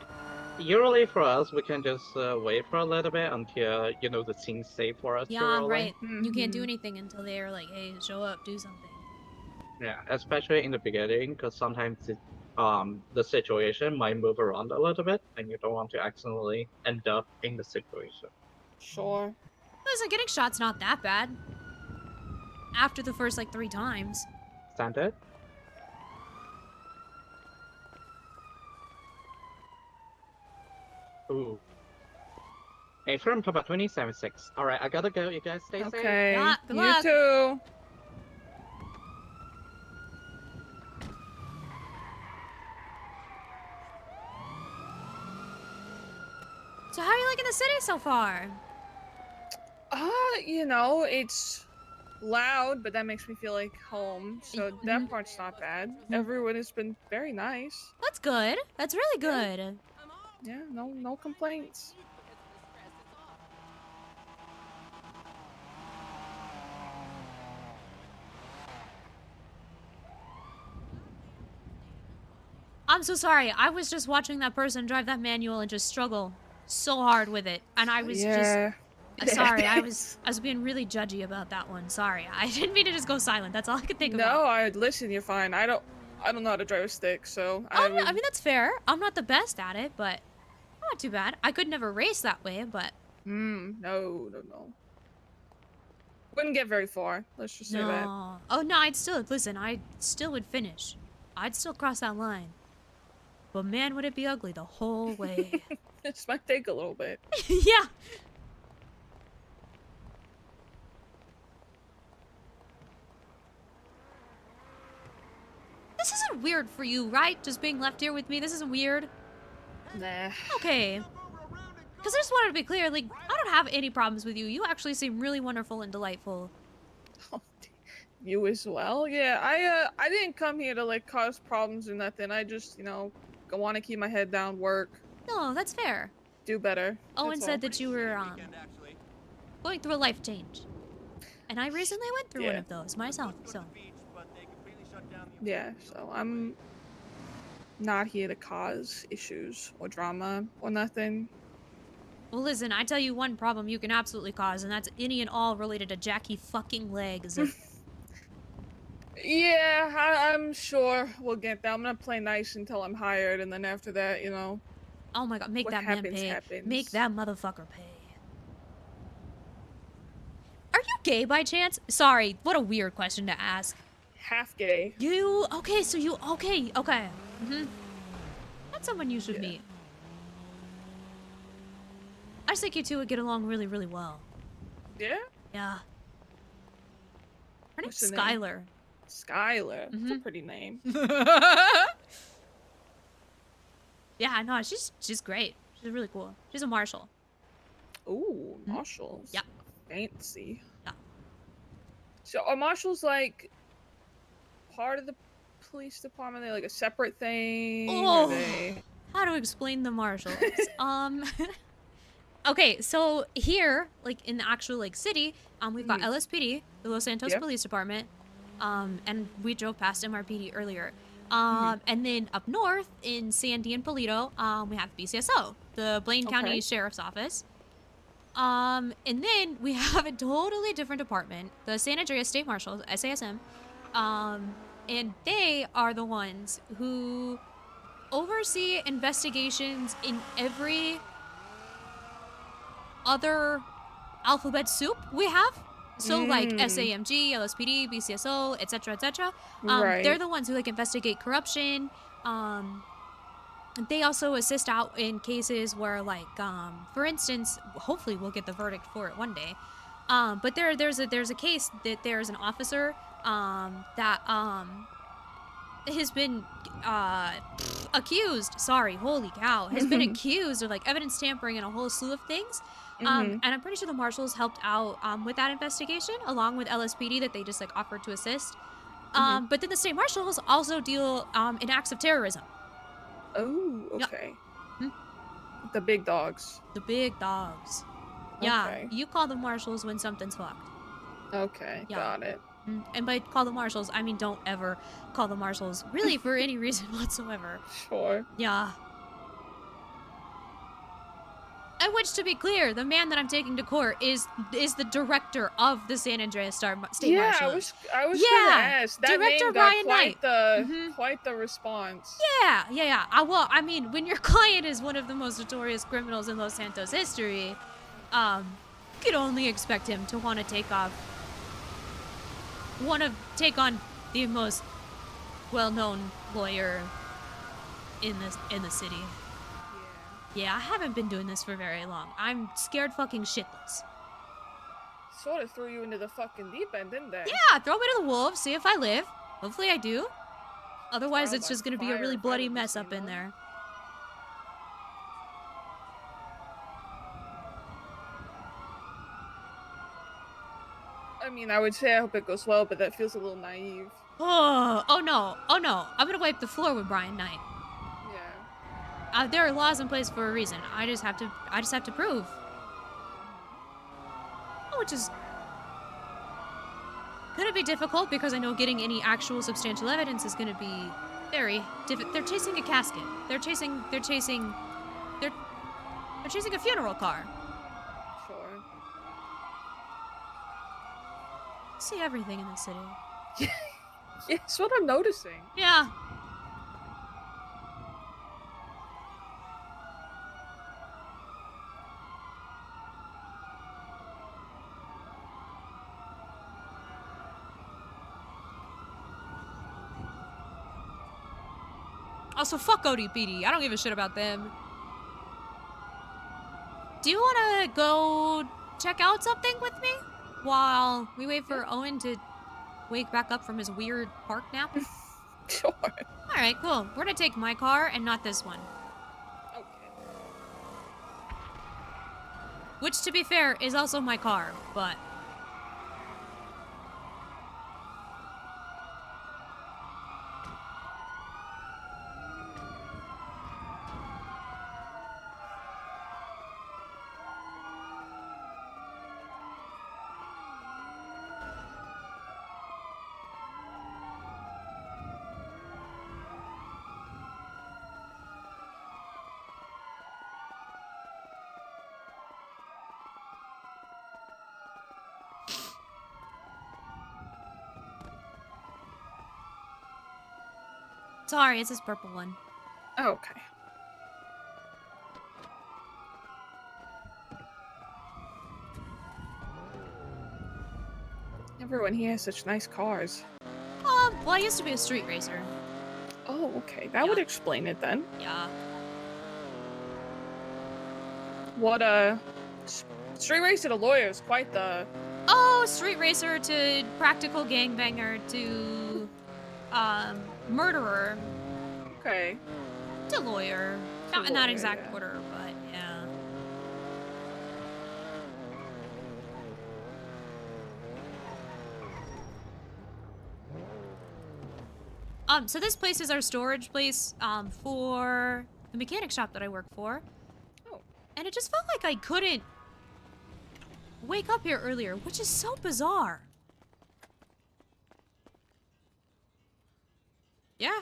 Usually for us, we can just wait for a little bit until, you know, the scene's safe for us to Yeah, roll in. right. You can't do anything until they're like, hey, show up, do something. Yeah, especially in the beginning, because sometimes the situation might move around a little bit, and you don't want to accidentally end up in the situation. Sure. Listen, getting shot's not that bad. After the first, like, 3 times. Santa? Ooh. Hey, from Papa 276. Alright, I gotta go. You guys stay safe. Okay. Yeah, good you luck. too. So how are you liking the city so far? You know, it's loud, but that makes me feel like home. So that part's not bad. Everyone has been very nice. That's good. That's really good. Yeah, no complaints. I'm so sorry. I was just watching that person drive that manual and just struggle so hard with it, and I was Yeah. just sorry. I was being really judgy about that one. Sorry. I didn't mean to just go silent. That's all I could think about. No, listen, you're fine. I don't know how to drive a stick, so I mean, that's fair. I'm not the best at it, but not too bad. I could never race that way, but no. Wouldn't get very far. Let's just say that. no. Oh no, I'd still would finish. I'd still cross that line. But man, would it be ugly the whole way. This might take a little bit. Yeah. This isn't weird for you, right? Just being left here with me. This isn't weird. Nah. Okay. Because I just wanted to be clear, like, I don't have any problems with you. You actually seem really wonderful and delightful. You as well? Yeah, I didn't come here to like cause problems or nothing. I just, you know, want to keep my head down, work, No, that's fair. do better. Owen That's said all. that you were going through a life change. And I recently went through one Yeah. of those myself, so. Yeah, so I'm not here to cause issues or drama or nothing. Well, listen, I tell you one problem you can absolutely cause, and that's any and all related to Jackie fucking legs. Yeah, I'm sure we'll get there. I'm gonna play nice until I'm hired, and then after that, you know. Oh my god, make what that happens, man pay. happens. Make that motherfucker pay. Are you gay by chance? Sorry, what a weird question to ask. Half gay. You, okay, so you, okay. Mm-hmm. That's someone you should meet. I just think you two would get along really, really well. Yeah? Yeah. Her name's What's her name? Skylar. Skylar. That's a pretty name. Yeah, no, she's great. She's really cool. She's a marshal. Ooh, marshals. Yeah. Fancy. Yeah. So are marshals like part of the police department? They're like a separate thing? Oh, Are they... how to explain the marshals? Okay, so here, like in the actual like city, we've got LSPD, the Los Santos Police Department, and we drove past MRPD earlier. And then up north in Sandy and Polito, we have BCSO, the Blaine County Sheriff's Office. And then we have a totally different department, the San Andreas State Marshals, SASM. And they are the ones who oversee investigations in every other alphabet soup we have. So like SAMG, LSPD, BCSO, etc., etc. They're the ones who like investigate corruption. They also assist out in cases where like, for instance, hopefully we'll get the verdict for it one day. But there's a case that there's an officer that has been accused. Sorry, holy cow, has been accused of like evidence tampering and a whole slew of things. And I'm pretty sure the marshals helped out with that investigation, along with LSPD that they just like offered to assist. But then the state marshals also deal in acts of terrorism. Oh, okay. The big dogs. The big dogs. Yeah, you call the marshals when something's fucked. Okay, got it. And by call the marshals, I mean don't ever call the marshals, really, for any reason whatsoever. Sure. Yeah. And which, to be clear, the man that I'm taking to court is the director of the San Andreas State Marshal. Yeah, I was gonna ask. That Director name got Ryan quite Knight. quite the response. Yeah. Well, I mean, when your client is one of the most notorious criminals in Los Santos history, you could only expect him to want to take on the most well-known lawyer in the city. Yeah, I haven't been doing this for very long. I'm scared fucking shitless. Sort of threw you into the fucking deep end, didn't they? Yeah, throw me to the wolves, see if I live. Hopefully I do. Otherwise, Trial it's by just gonna be a fire really if I've bloody ever mess seen up in one. there. I mean, I would say I hope it goes well, but that feels a little naive. Oh no. I'm gonna wipe the floor with Brian Knight. Yeah. There are laws in place for a reason. I just have to prove. Which is gonna be difficult because I know getting any actual substantial evidence is gonna be very difficult. They're chasing a casket. They're chasing a funeral car. Sure. See everything in the city. Yeah, it's what I'm noticing. Yeah. Also, fuck ODPD. I don't give a shit about them. Do you want to go check out something with me while we wait for Owen to wake back up from his weird park nap? Sure. All right, cool. We're gonna take my car and not this one. Okay. Which, to be fair, is also my car, but Sorry, it's this purple one. Okay. Everyone here has such nice cars. Well, I used to be a street racer. Oh, okay. That would explain it then. Yeah. What, street racer to lawyer is quite the... Oh, street racer to practical gangbanger to, murderer. Okay. To lawyer. To Not in that lawyer, exact yeah. order, but yeah. So this place is our storage place, for the mechanic shop that I work for. Oh. And it just felt like I couldn't wake up here earlier, which is so bizarre. Yeah,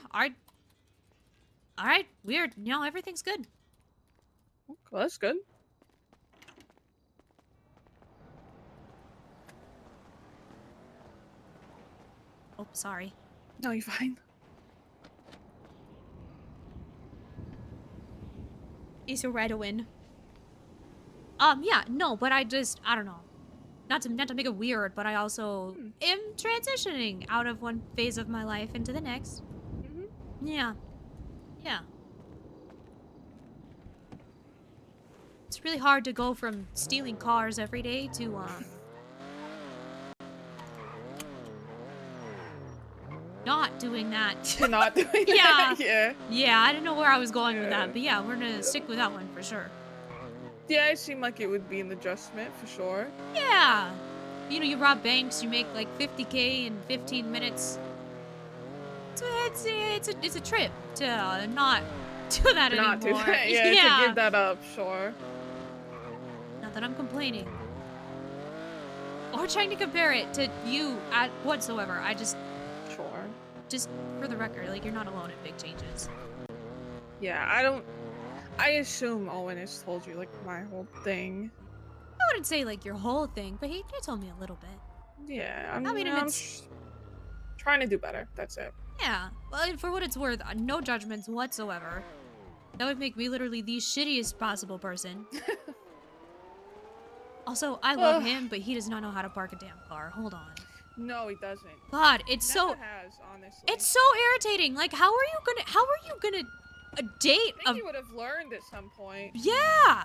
Alright, weird. No, everything's good. Well, that's good. Oh, sorry. No, you're fine. Is your right to win? Yeah, no, but I don't know. Not to make it weird, but I also am transitioning out of one phase of my life into the next. Yeah. Yeah. It's really hard to go from stealing cars every day to, not doing that. To not doing Yeah. that, yeah. Yeah, I didn't know where I was going with that, but yeah, we're gonna stick with that one for sure. Yeah, it seemed like it would be an adjustment for sure. Yeah. You know, you rob banks, you make like 50K in 15 minutes. So it's a trip to not do that anymore. Not do that, yeah, to give that up, sure. Not that I'm complaining. Or trying to compare it to you at whatsoever. I just... Sure. Just for the record, like, you're not alone in big changes. Yeah, I assume Owen has told you, like, my whole thing. I wouldn't say, like, your whole thing, but he told me a little bit. Yeah, I mean, it's... trying to do better, that's it. Yeah, well, and for what it's worth, no judgments whatsoever. That would make me literally the shittiest possible person. Also, I love him, but he does not know how to park a damn car. Hold on. No, he doesn't. God, it's Never so... has, honestly. It's so irritating. Like, how are you gonna date I think you would have learned at some point. Yeah!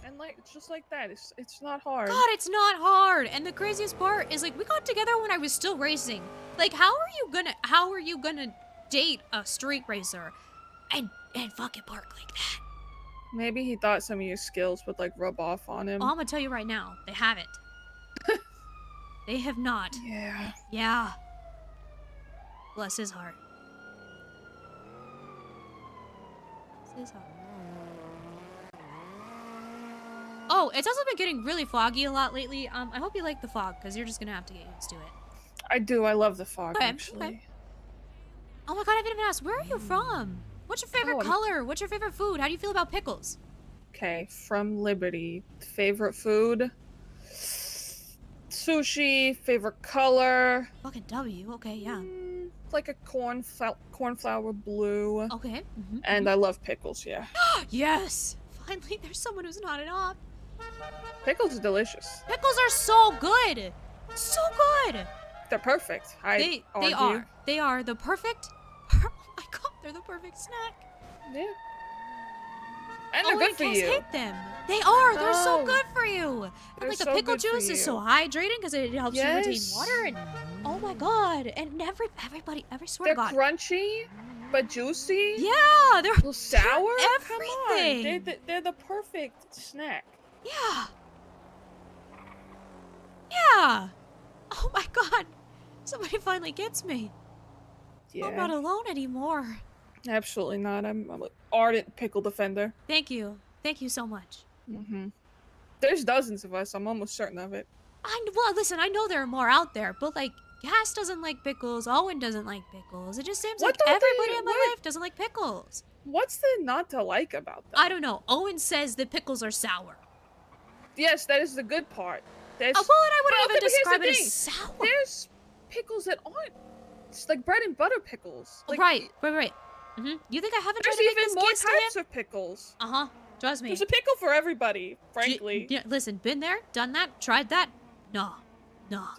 And like, it's just like that. It's not hard. God, it's not hard. And the craziest part is, like, we got together when I was still racing. Like, how are you gonna date a street racer and fucking park like that? Maybe he thought some of your skills would like rub off on him. Oh, I'm gonna tell you right now, they haven't. They have not. Yeah. Yeah. Bless his heart. Bless his heart. Oh, it's also been getting really foggy a lot lately. I hope you like the fog, because you're just gonna have to get used to it. I do. I love the fog, Okay, actually. okay. Oh my god, I haven't even asked, where are you from? What's your favorite color? What's your favorite food? How do you feel about pickles? Okay, from Liberty. Favorite food? Sushi. Favorite color? Fucking W, okay, yeah. Like a cornflower blue. Okay. And I love pickles, yeah. Yes! Finally, there's someone who's not an op. Pickles are delicious. Pickles are so good! So good! They're perfect. They argue. are the perfect... Oh my god, they're the perfect snack. Yeah. And they're Oh, good you for guys you. hate them. They are. They're so No. good for you. And They're like the so pickle good for juice is so you. hydrating because it helps you retain Yes. water. And oh my god! And everybody, swear They're to God, crunchy, but juicy. yeah, they're A little sour. Come on, everything. they're the perfect snack. Yeah. Yeah. Oh my god. Somebody finally gets me. Yeah. I'm not alone anymore. Absolutely not. I'm an ardent pickle defender. Thank you. Thank you so much. There's dozens of us. I'm almost certain of it. Well, listen, I know there are more out there, but like, Cass doesn't like pickles. Owen doesn't like pickles. It just seems What like don't they- everybody in my what- life doesn't like pickles. What's the not to like about them? I don't know. Owen says that pickles are sour. Yes, that is the good part. There's, Well, and I wouldn't Well, even okay, but here's describe the it as thing. sour. There's pickles that aren't. It's like bread and butter pickles. Like, Right. You think I haven't tried There's to make even this more case to types him? of pickles. Uh-huh. Trust me. There's a pickle for everybody, frankly. Yeah, listen, been there, done that, tried that. No.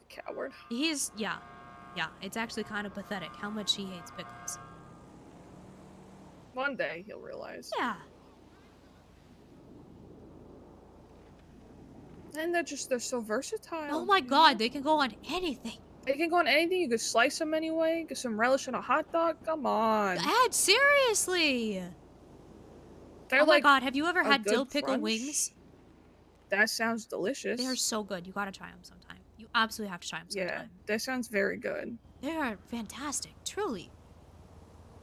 Coward. Yeah, it's actually kind of pathetic how much he hates pickles. One day he'll realize. Yeah. And they're so versatile. Oh my god, they can go on anything. They can go on anything. You could slice them anyway. Get some relish on a hot dog. Come on. Ed, seriously. They're Oh my like god, have you ever a had good dill pickle crunch. wings? That sounds delicious. They're so good. You gotta try them sometime. You absolutely have to try them sometime. Yeah, that sounds very good. They are fantastic, truly.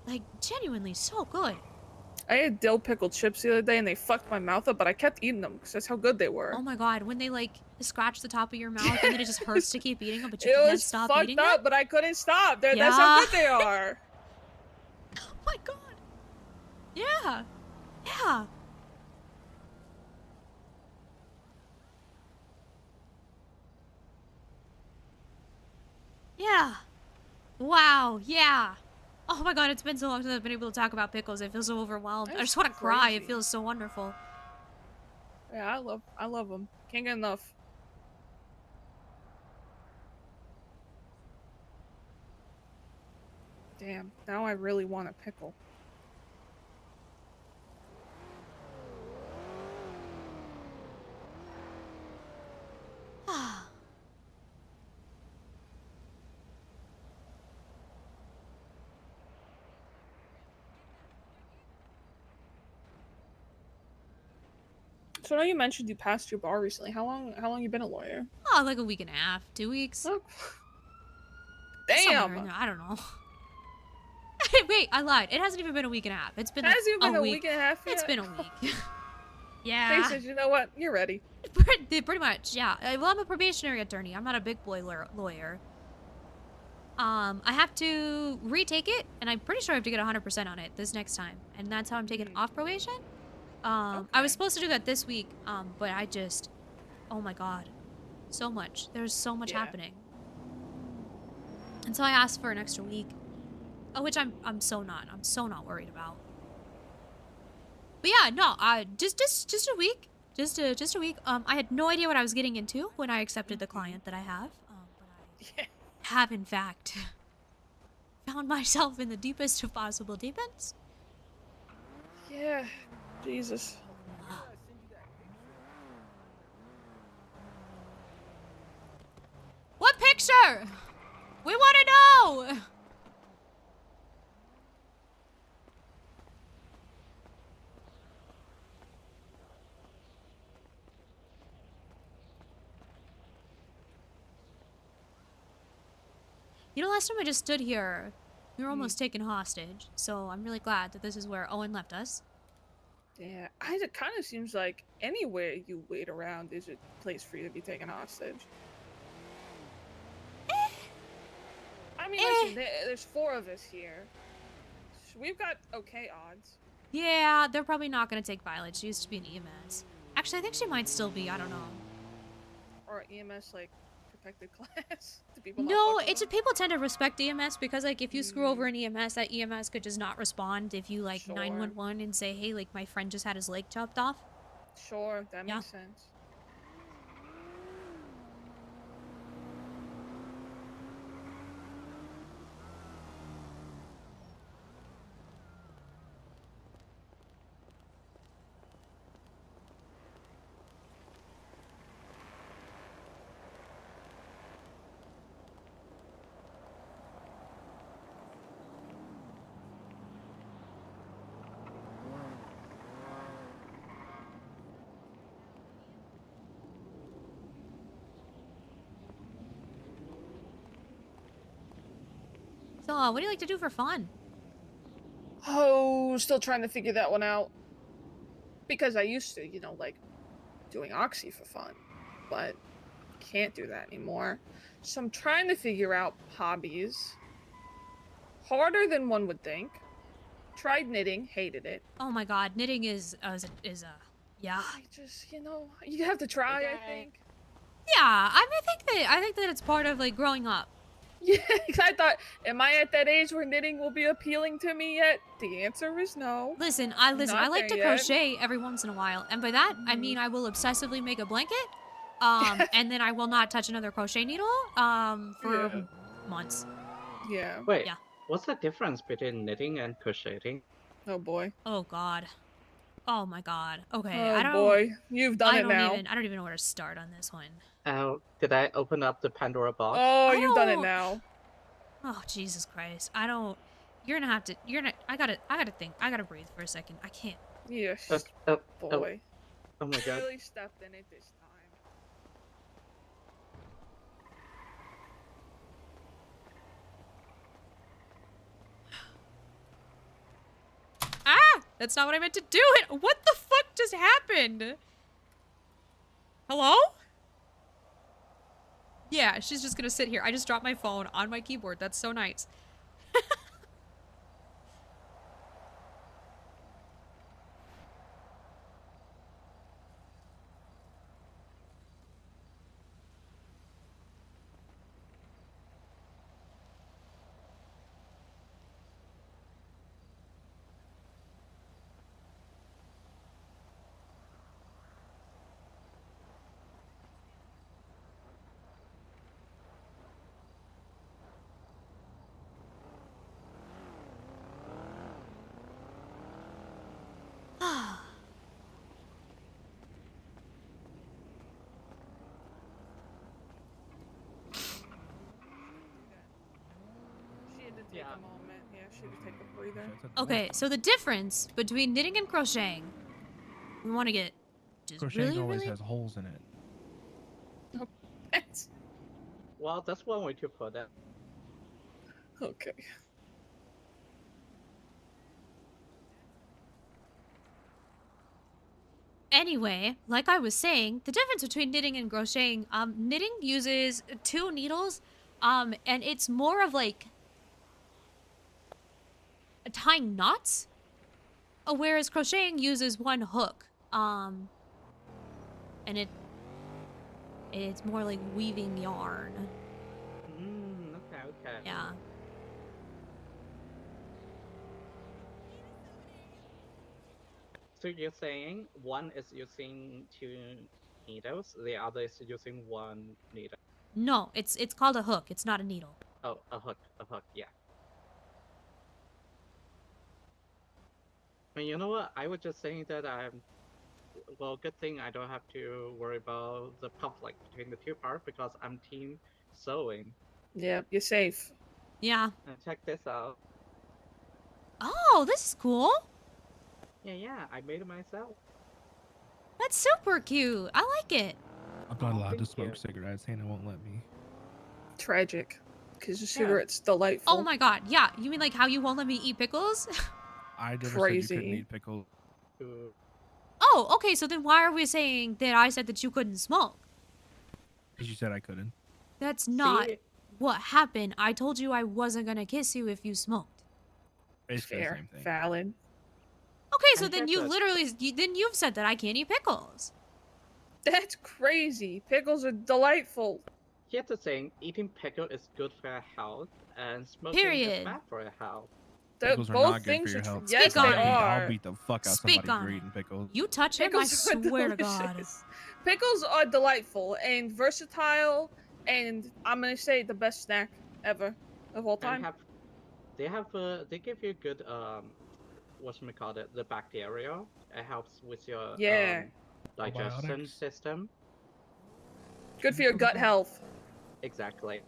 Like, genuinely so good. I ate dill pickle chips the other day and they fucked my mouth up, but I kept eating them because that's how good they were. Oh my god, when they like scratch the top of your mouth and then it just hurts to keep eating them, but you It can't was stop fucked eating up, them? but I couldn't stop. That's how good they are. Oh my god. Yeah. Yeah. Yeah. Wow. Yeah. Oh my god, it's been so long since I've been able to talk about pickles. I feel so overwhelmed. I That's just want to cry. It crazy. feels so wonderful. Yeah, I love them. Can't get enough. Damn, now I really want a pickle. So now you mentioned you passed your bar recently. How long you been a lawyer? Oh, like a week and a half, 2 weeks. Oh. Somewhere Damn. in there, I don't know. Wait, I lied. It hasn't even been a week and a half. It's been like Has it been a a week. week and a half It's yet? been a week. They Yeah. said, you know what? You're ready. Pretty much, yeah. Well, I'm a probationary attorney. I'm not a big boy lawyer. I have to retake it, and I'm pretty sure I have to get 100% on it this next time. And that's how I'm taken off probation. I was supposed to do that this week, but I just... Oh my god. So much. There's so much happening. And so I asked for an extra week. Which I'm so not worried about. But yeah, no, just a week. Just a week. I had no idea what I was getting into when I accepted the client that I have. But I have in fact found myself in the deepest of possible deep ends. Yeah, Jesus. What picture? We want to know. You know, last time I just stood here, we were almost taken hostage, so I'm really glad that this is where Owen left us. Yeah, it kind of seems like anywhere you wait around is a place for you to be taken hostage. I mean, listen, there's 4 of us here. So we've got okay odds. Yeah, they're probably not going to take Violet. She used to be an EMS. Actually, I think she might still be. I don't know. Or EMS, like, protected class? Do people not No, fuck with them? people tend to respect EMS because, like, if you screw over an EMS, that EMS could just not respond if you, like, Sure. 911 and say, hey, like, my friend just had his leg chopped off. Sure, that makes sense. So, what do you like to do for fun? Oh, still trying to figure that one out. Because I used to, you know, like, doing Oxy for fun. But Can't do that anymore. So I'm trying to figure out hobbies. Harder than one would think. Tried knitting, hated it. Oh my god, knitting is yeah. I just, you know, you have to try, I think. Yeah, I think that it's part of like growing up. Yeah, I thought, am I at that age where knitting will be appealing to me yet? The answer is no. Listen, I Not like to there yet. crochet every once in a while, and by that I mean I will obsessively make a blanket, and then I will not touch another crochet needle, for months. Yeah. Wait, Yeah. what's the difference between knitting and crocheting? Oh boy. Oh god. Oh my god. Okay, Oh I don't. boy, you've done I it don't now. even. I don't even know where to start on this one. Did I open up the Pandora box? Oh, I you've done it don't- now. Oh Jesus Christ! I don't. You're gonna have to. You're gonna. I gotta think. I gotta breathe for a second. I can't. Yes. Boy. Oh my god. Really stepped in it this time. Ah! That's not what I meant to do. What the fuck just happened? Hello? Yeah, she's just gonna sit here. I just dropped my phone on my keyboard. That's so nice. She had to take a moment. Yeah, she had to take a breather. Okay, so the difference between knitting and crocheting, we want to get just Crocheting really, always really. has holes in it. Well, that's one way to put it. Okay. Anyway, like I was saying, the difference between knitting and crocheting, knitting uses 2 needles, and it's more of like tying knots, whereas crocheting uses 1 hook, and it's more like weaving yarn. Okay. Yeah. So you're saying one is using 2 needles, the other is using 1 needle. No, it's called a hook. It's not a needle. Oh, a hook, yeah. I mean, you know what? I was just saying that well, good thing I don't have to worry about the conflict between the 2 parts because I'm team sewing. Yeah, you're safe. Yeah. And check this out. Oh, this is cool. Yeah, I made it myself. That's super cute. I like it. I'm not allowed to thank smoke you. cigarettes. Hannah won't let me. Tragic. Because the cigarette's delightful. Oh my god. Yeah, you mean like how you won't let me eat pickles? I never said you Crazy. couldn't eat pickles. Oh, okay, so then why are we saying that I said that you couldn't smoke? Because you said I couldn't. That's not See? what happened. I told you I wasn't gonna kiss you if you smoked. Basically the Fair. same thing. Valid. Okay, so And then check you this. literally, then you've said that I can't eat pickles. That's crazy. Pickles are delightful. Here's the thing, eating pickle is good for your health, and smoking Period. is bad for your health. They're Pickles are both not good things for your are health. yes, Speak on they it. are. I'll beat the fuck out Speak somebody on for it. eating pickles. You touch him, I Pickles are swear to God. delicious. Pickles are delightful and versatile, and I'm gonna say the best snack ever of all time. They give you good whatchamacallit, the bacteria. It helps with your Yeah. digestion Probiotics. system. Good for your gut health Exactly.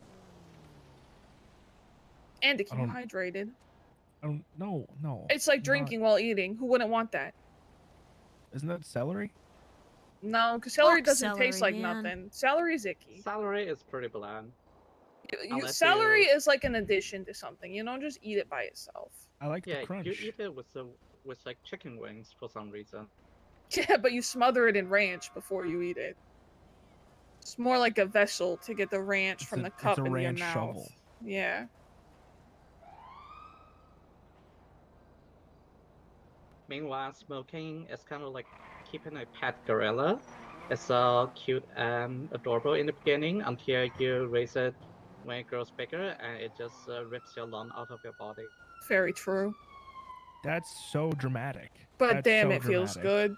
and to keep you don't- hydrated. I don't. No. It's like I'm not- drinking while eating. Who wouldn't want that? Isn't that celery? No, because celery Fuck doesn't taste celery, like man. nothing. Celery's icky. Celery is pretty bland. Unless Celery you- is like an addition to something. You don't just eat it by itself. I like Yeah, the crunch. you eat it with like chicken wings for some reason. Yeah, but you smother it in ranch before you eat it. It's more like a vessel to get the ranch from the cup it's a into your ranch mouth. shovel. Yeah. Meanwhile, smoking is kind of like keeping a pet gorilla. It's so cute and adorable in the beginning until you raise it when it grows bigger and it just rips your lung out of your body. Very true. That's so dramatic. But That's damn, so it feels dramatic. good.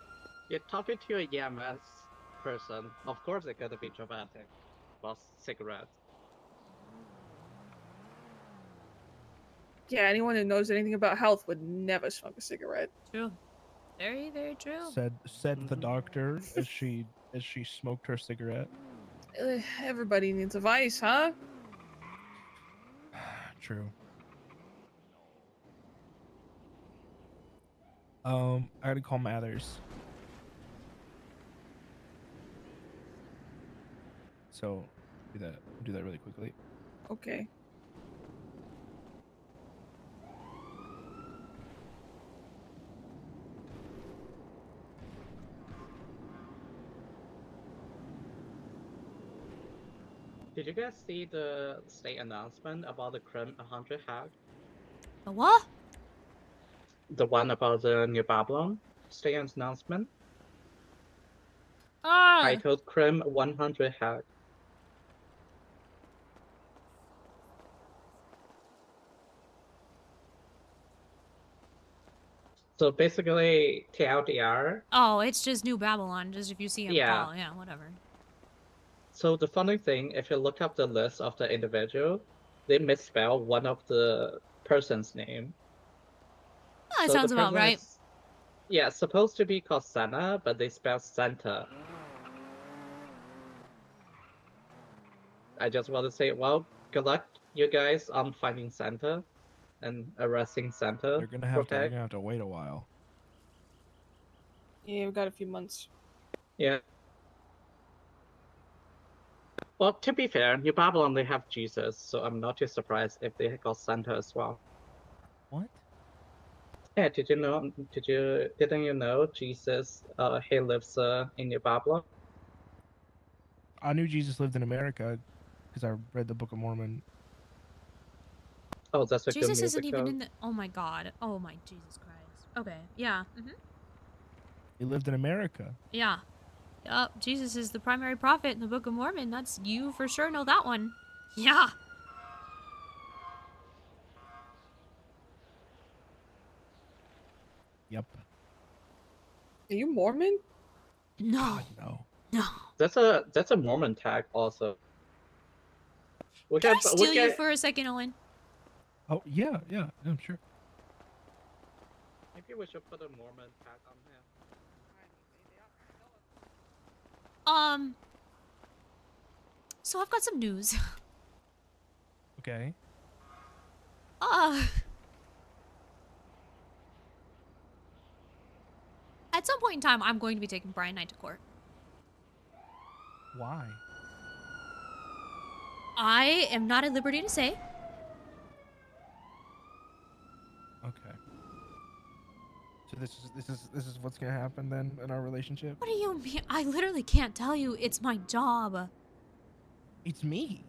You're talking to a EMS person. Of course, it's gonna be dramatic. Plus cigarettes. Yeah, anyone who knows anything about health would never smoke a cigarette. True. Very, very true. Said the doctor as she smoked her cigarette. Everybody needs a vice, huh? True. I gotta call Mathers. So do that really quickly. Okay. Did you guys see the state announcement about the Crim 100 hack? The what? The one about the New Babylon state announcement? Ah! Titled Crim 100 hack. So basically, TLDR. Oh, it's just New Babylon. Just if you see him Yeah. fall, yeah, whatever. So the funny thing, if you look up the list of the individual, they misspell one of the person's name. Oh, that So sounds the about person right. is, yeah, supposed to be called Senna, but they spell Santa. I just want to say, well, good luck, you guys, on finding Santa and arresting Santa. They're gonna have to wait a while. Yeah, we've got a few months. Yeah. Well, to be fair, New Babylon, they have Jesus, so I'm not too surprised if they got Santa as well. What? Yeah, did you know? Didn't you know Jesus? He lives in New Babylon. I knew Jesus lived in America because I read the Book of Mormon. Oh, that's a Jesus good isn't even musical. in the. Oh my god. Oh my Jesus Christ. Okay. Yeah. He lived in America. Yeah. Yup. Jesus is the primary prophet in the Book of Mormon. That's you for sure know that one. Yeah. Yep. Are you Mormon? No. God, no. No. That's a Mormon tag also. Can I steal you for a second, Owen? Oh yeah, I'm sure. Maybe we should put a Mormon tag on him. So I've got some news. Okay. At some point in time, I'm going to be taking Brian Knight to court. Why? I am not at liberty to say. Okay. So this is what's gonna happen then in our relationship? What do you mean? I literally can't tell you. It's my job. It's me.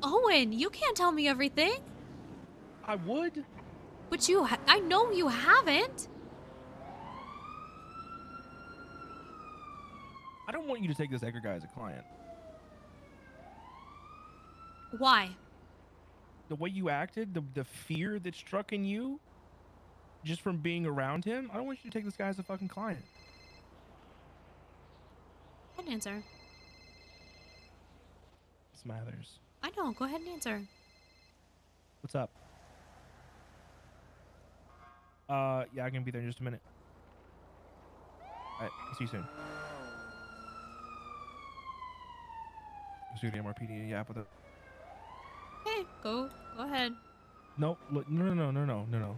Owen, you can't tell me everything. I would. But I know you haven't. I don't want you to take this Edgar guy as a client. Why? The way you acted, the fear that struck in you, just from being around him, I don't want you to take this guy as a fucking client. Go ahead and answer. Smathers. I know. Go ahead and answer. What's up? Yeah, I can be there in just a minute. Alright, I'll see you soon. Let's do the MRPD, yeah, but the... Hey, go ahead. No, no.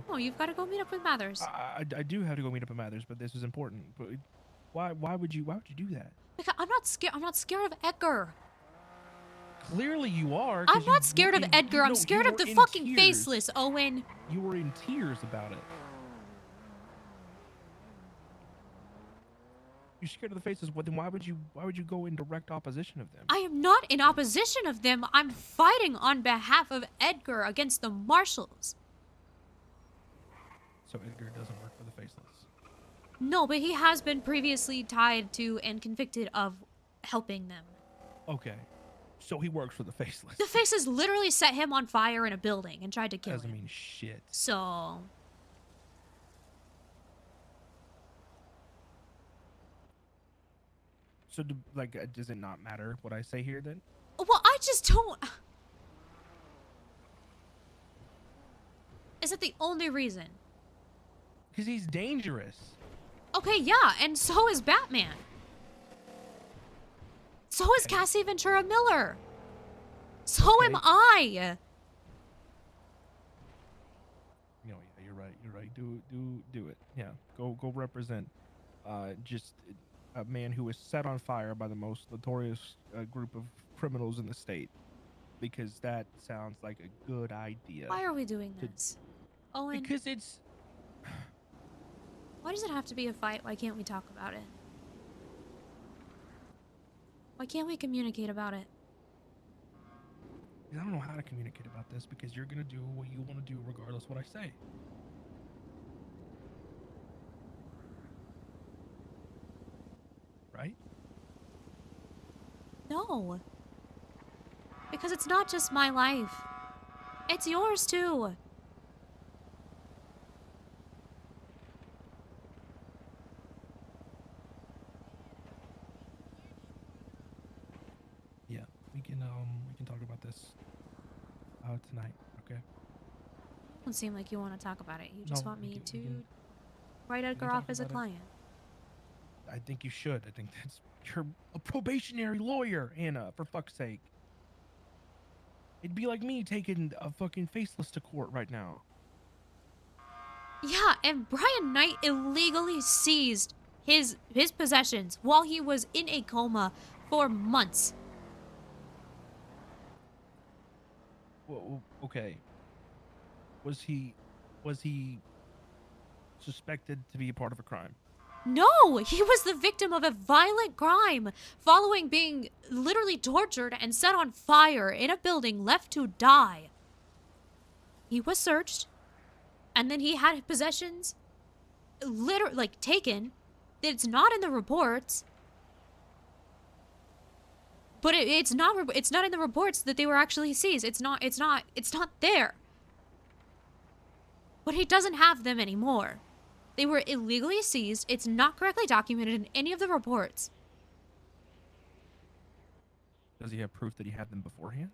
Oh, you've got to go meet up with Mathers. I do have to go meet up at Mathers, but this is important. But why would you do that? Because I'm not scared. I'm not scared of Edgar. Clearly you are. I'm not scared of Edgar. I'm scared of the fucking faceless, Owen. You were in tears about it. You're scared of the faceless. Well, then why would you go in direct opposition of them? I am not in opposition of them. I'm fighting on behalf of Edgar against the marshals. So Edgar doesn't work for the faceless. No, but he has been previously tied to and convicted of helping them. Okay. So he works for the faceless. The faces literally set him on fire in a building and tried to kill Doesn't him. mean shit. So... So, does it not matter what I say here then? Well, I just don't... Is that the only reason? Because he's dangerous. Okay, yeah, and so is Batman. So is Cassie Ventura Miller. So am I. You know, yeah, you're right. You're right. Do it. Yeah, go represent. Just a man who was set on fire by the most notorious group of criminals in the state, because that sounds like a good idea. Why are we doing this? Owen. Because it's... Why does it have to be a fight? Why can't we talk about it? Why can't we communicate about it? I don't know how to communicate about this, because you're gonna do what you want to do regardless of what I say. Right? No. Because it's not just my life. It's yours too. Yeah, we can talk about this tonight, okay? Don't seem like you want to talk about it. You just No, want we me can- we to can- write Edgar talk off as a about it. client. I think you should. I think you're a probationary lawyer, Anna, for fuck's sake. It'd be like me taking a fucking faceless to court right now. Yeah, and Brian Knight illegally seized his possessions while he was in a coma for months. Well, okay. Was he suspected to be a part of a crime? No, he was the victim of a violent crime following being literally tortured and set on fire in a building left to die. He was searched, and then he had possessions literally taken. It's not in the reports. But it's not in the reports that they were actually seized. It's not there. But he doesn't have them anymore. They were illegally seized. It's not correctly documented in any of the reports. Does he have proof that he had them beforehand?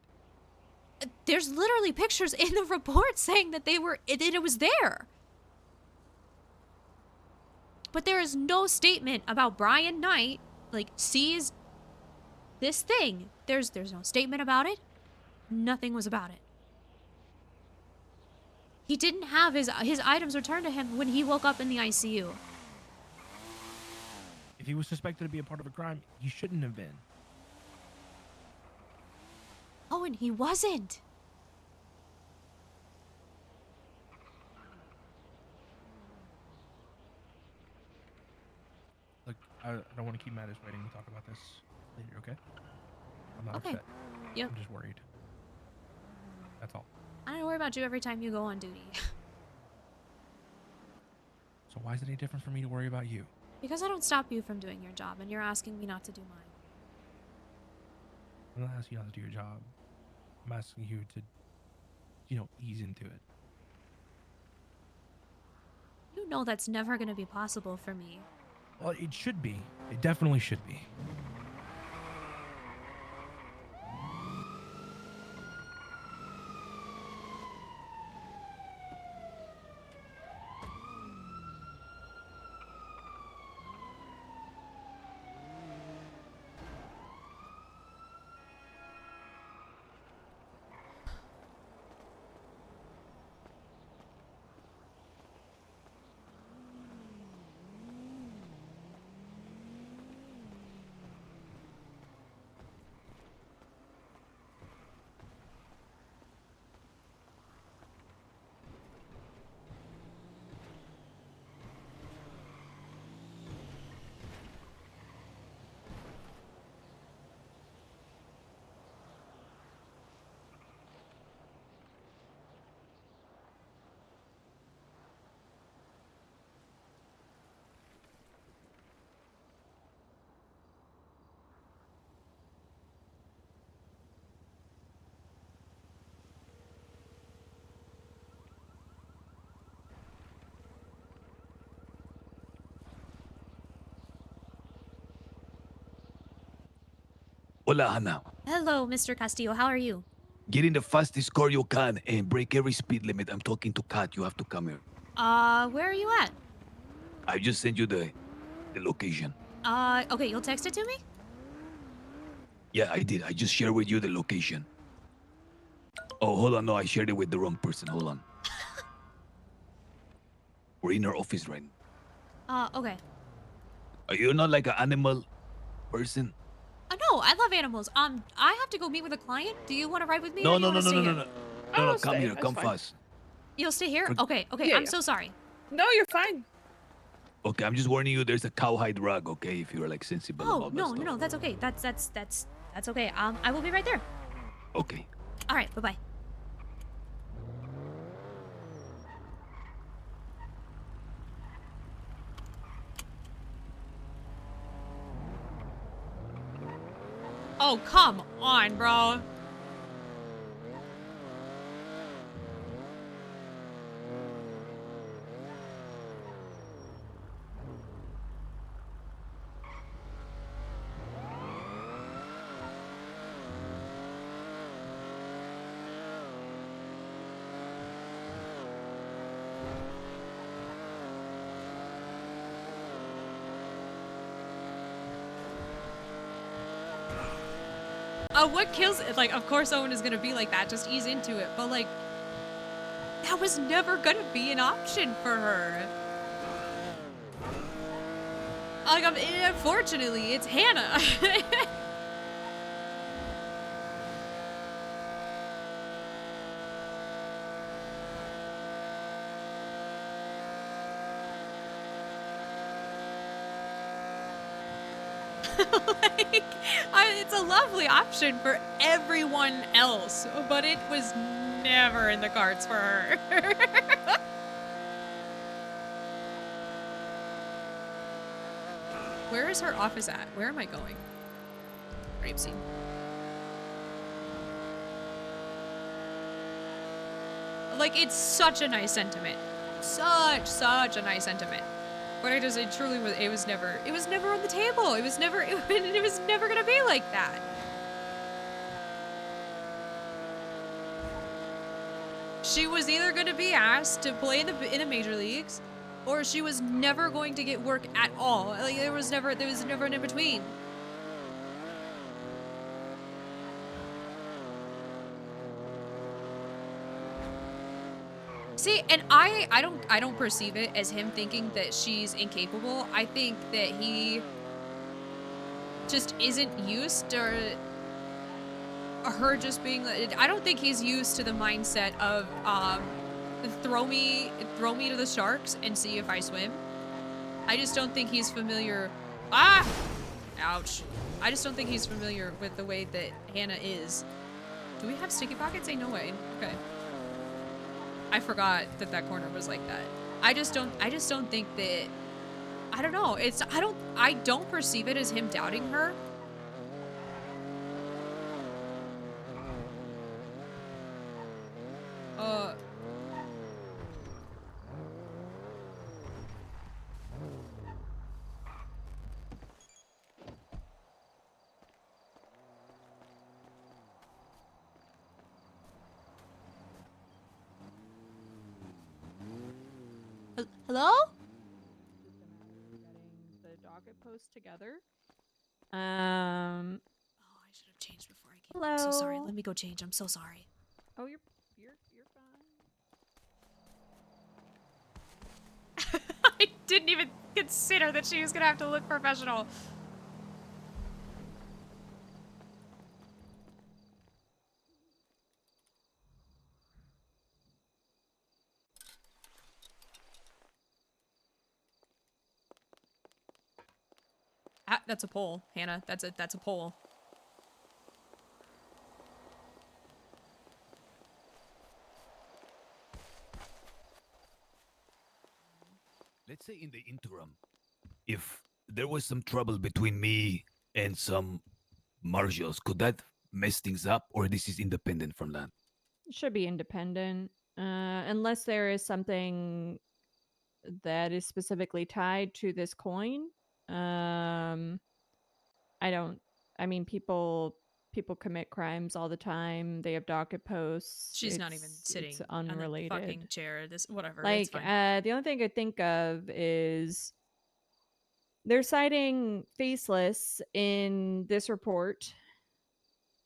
There's literally pictures in the report saying that it was there. But there is no statement about Brian Knight seized this thing. There's no statement about it. Nothing was about it. He didn't have his items returned to him when he woke up in the ICU. If he was suspected to be a part of a crime, he shouldn't have been. Oh, and he wasn't. Look, I don't want to keep Mattis waiting. We'll talk about this later, okay? I'm not Okay. upset. Yep. I'm just worried. That's all. I don't worry about you every time you go on duty. So why is it any different for me to worry about you? Because I don't stop you from doing your job, and you're asking me not to do mine. I'm not asking you not to do your job. I'm asking you to, ease into it. You know that's never going to be possible for me. Well, it should be. It definitely should be. Hola, Hannah. Hello, Mr. Castillo. How are you? Get in the fastest car you can and break every speed limit. I'm talking to Kat. You have to come here. Where are you at? I just sent you the location. Okay, you'll text it to me? Yeah, I did. I just shared with you the location. Oh, hold on. No, I shared it with the wrong person. Hold on. We're in our office right now. Okay. Are you not like an animal person? No, I love animals. I have to go meet with a client. Do you want to ride with me? No, or do you no, no, wanna no, stay no, no, here? no. No, I'll come stay, here. that's Come fine. fast. You'll stay here? Okay, Yeah, I'm yeah. so sorry. No, you're fine. Okay, I'm just warning you. There's a cowhide rug. Okay, if you're like sensible Oh, about that no, stuff. no, no, that's okay. That's okay. I will be right there. Okay. All right, bye-bye. Oh, come on, bro. What kills it? Like, of course Owen is gonna be like that, just ease into it. But like, that was never gonna be an option for her. Like, unfortunately, it's Hannah. Like, it's a lovely option for everyone else, but it was never in the cards for her. Where is her office at? Where am I going? Rape scene. Like, it's such a nice sentiment. Such a nice sentiment. But it truly was, it was never on the table. It was never gonna be like that. She was either gonna be asked to play in the major leagues, or she was never going to get work at all. Like, there was never an in between. See, and I don't perceive it as him thinking that she's incapable. I think that he just isn't used to her just being. I don't think he's used to the mindset of throw me to the sharks and see if I swim. I just don't think he's familiar. Ah, ouch. I just don't think he's familiar with the way that Hannah is. Do we have sticky pockets? Ain't no way. Okay. I forgot that corner was like that. I just don't think that, I don't know. I don't perceive it as him doubting her. Hello? The docket post together. Oh, I should have changed before I came. Hello. I'm so sorry. Let me go change. I'm so sorry. Oh, you're fine. I didn't even consider that she was gonna have to look professional. That's a poll, Hannah. That's a poll. Let's say in the interim, if there was some trouble between me and some marshals, could that mess things up, or this is independent from that? It should be independent, unless there is something that is specifically tied to this coin. I don't I mean, people commit crimes all the time. They have docket posts. She's not even It's sitting unrelated. on the fucking chair. This whatever. Like, it's fine. the only thing I think of is they're citing faceless in this report.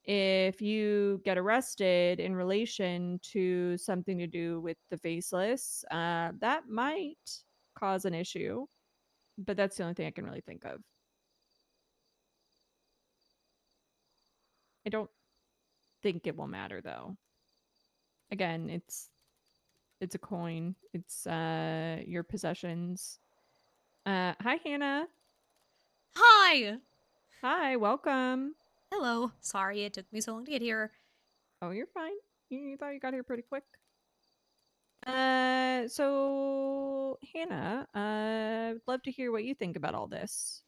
If you get arrested in relation to something to do with the faceless, that might cause an issue. But that's the only thing I can really think of. I don't think it will matter though. Again, it's a coin. It's your possessions. Hi Hannah. Hi. Hi, welcome. Hello. Sorry it took me so long to get here. Oh, you're fine. You thought you got here pretty quick. So Hannah, I'd love to hear what you think about all this.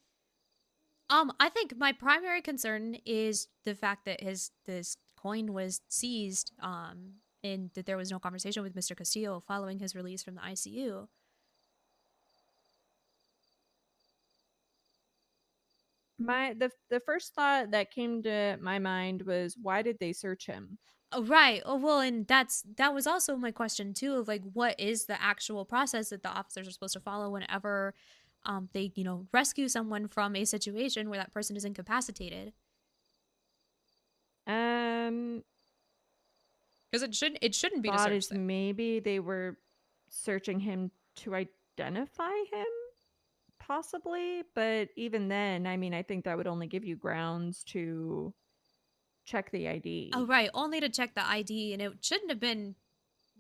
I think my primary concern is the fact that this coin was seized, and that there was no conversation with Mr. Castillo following his release from the ICU. The first thought that came to my mind was, why did they search him? Oh, right. Oh, well, and that was also my question too, of like, what is the actual process that the officers are supposed to follow whenever they, rescue someone from a situation where that person is incapacitated? Because it shouldn't be to Thought search is them. maybe they were searching him to identify him, possibly. But even then, I mean, I think that would only give you grounds to check the ID. Oh, right. Only to check the ID, and it shouldn't have been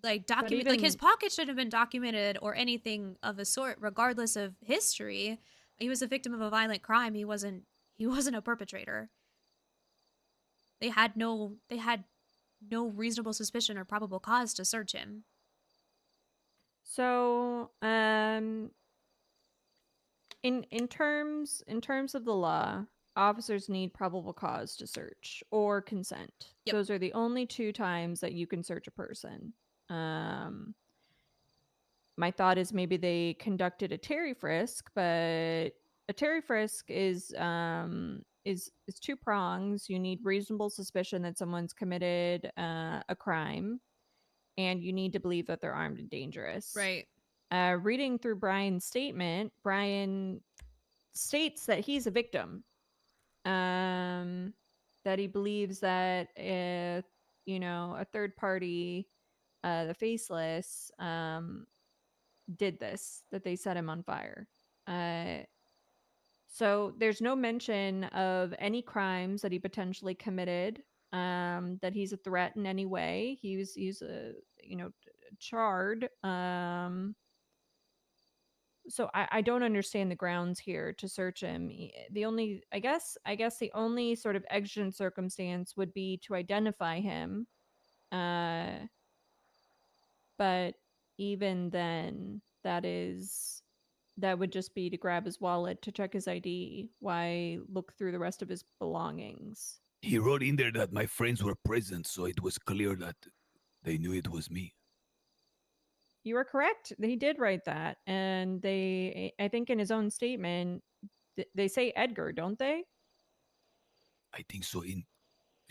like document. Like his even- pocket shouldn't have been documented or anything of the sort, regardless of history. He was a victim of a violent crime. He wasn't a perpetrator. They had no reasonable suspicion or probable cause to search him. So, in terms of the law, officers need probable cause to search or consent. Yep. Those are the only two times that you can search a person. My thought is maybe they conducted a Terry frisk, but a Terry frisk is two prongs. You need reasonable suspicion that someone's committed a crime, and you need to believe that they're armed and dangerous. Right. Reading through Brian's statement, Brian states that he's a victim. That he believes that a third party, the faceless, did this, that they set him on fire. So there's no mention of any crimes that he potentially committed, that he's a threat in any way. He's a charred. So I don't understand the grounds here to search him. The only I guess the only sort of exigent circumstance would be to identify him. But even then, that would just be to grab his wallet to check his ID. Why look through the rest of his belongings? He wrote in there that my friends were present, so it was clear that they knew it was me. You are correct. He did write that. And I think in his own statement, they say Edgar, don't they? I think so. He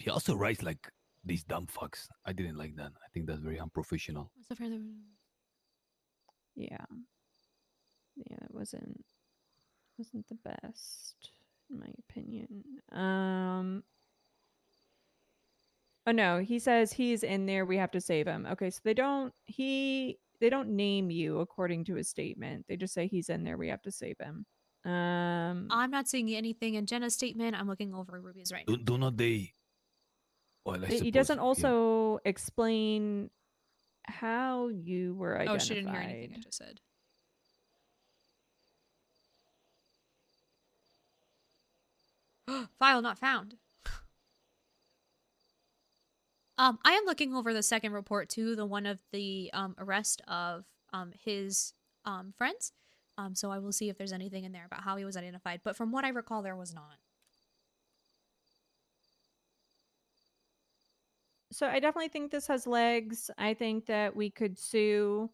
also writes like these dumb fucks. I didn't like that. I think that's very unprofessional. What's the further? Yeah. Yeah, it wasn't the best, in my opinion. Oh no, he says he's in there, we have to save him. Okay, so they don't name you according to his statement. They just say he's in there, we have to save him. I'm not seeing anything in Jenna's statement. I'm looking over Ruby's right now. Do not they? Well, He doesn't also explain how you were identified. Oh, she didn't hear anything I just said. File not found. I am looking over the second report too, the one of the arrest of his friends. So I will see if there's anything in there about how he was identified. But from what I recall, there was not. So I definitely think this has legs. I think that we could sue.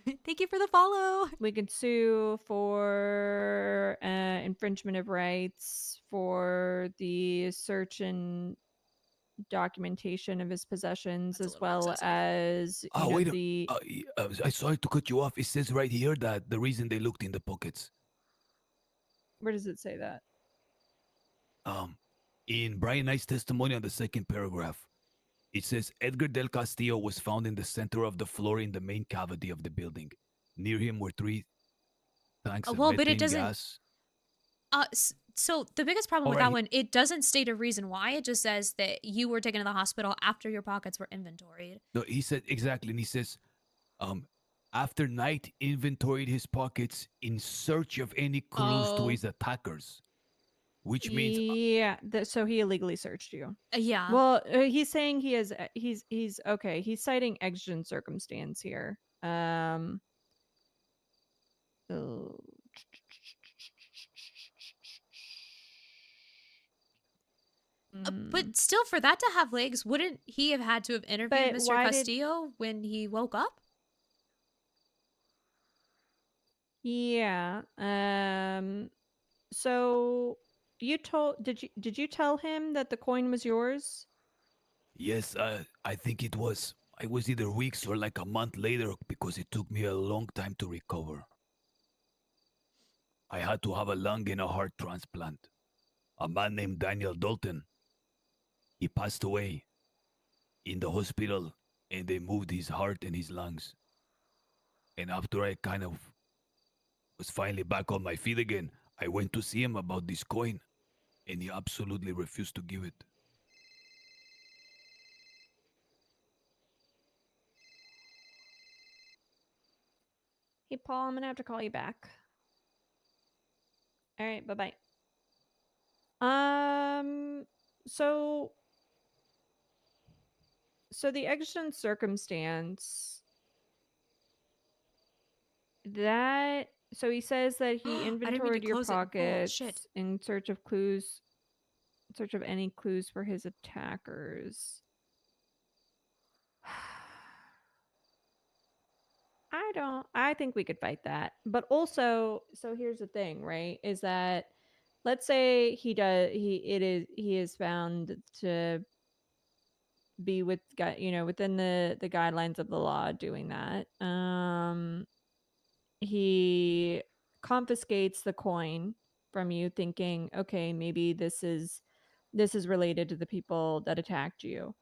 Thank you for the follow. We could sue for infringement of rights for the search and documentation of his possessions, as well as Oh, wait. I'm sorry to cut you off. It says right here that the reason they looked in the pockets. Where does it say that? In Brian Knight's testimony on the second paragraph, it says Edgar Del Castillo was found in the center of the floor in the main cavity of the building. Near him were 3 tanks of Well, but methane it doesn't. gas. So the biggest problem with Alright, that one, it doesn't state a reason why. It just says that you were taken to the hospital after your pockets were inventoried. No, he said exactly, and he says, after Knight inventoried his pockets in search of any clues to Oh. his attackers, which means Yeah, so he illegally searched you. Yeah. Well, he's saying he has. He's okay. He's citing exigent circumstance here. Oh. But still, for that to have legs, wouldn't he have had to have interviewed But Mr. why did- Castillo when he woke up? Yeah. So you told did you tell him that the coin was yours? yes, I think it was either weeks or like a month later because it took me a long time to recover. I had to have a lung and a heart transplant. A man named Daniel Dalton. He passed away in the hospital and they moved his heart and his lungs. And after I kind of was finally back on my feet again, I went to see him about this coin and he absolutely refused to give it. Hey Paul, I'm gonna have to call you back. All right, bye bye. So the exigent circumstance that so he says that he I didn't mean to inventoried your close it in full. pockets Shit. in search of clues, in search of any clues for his attackers. I think we could fight that. But also, so here's the thing, right? Is that let's say he is found to be within the guidelines of the law doing that. He confiscates the coin from you thinking, okay, maybe this is related to the people that attacked you.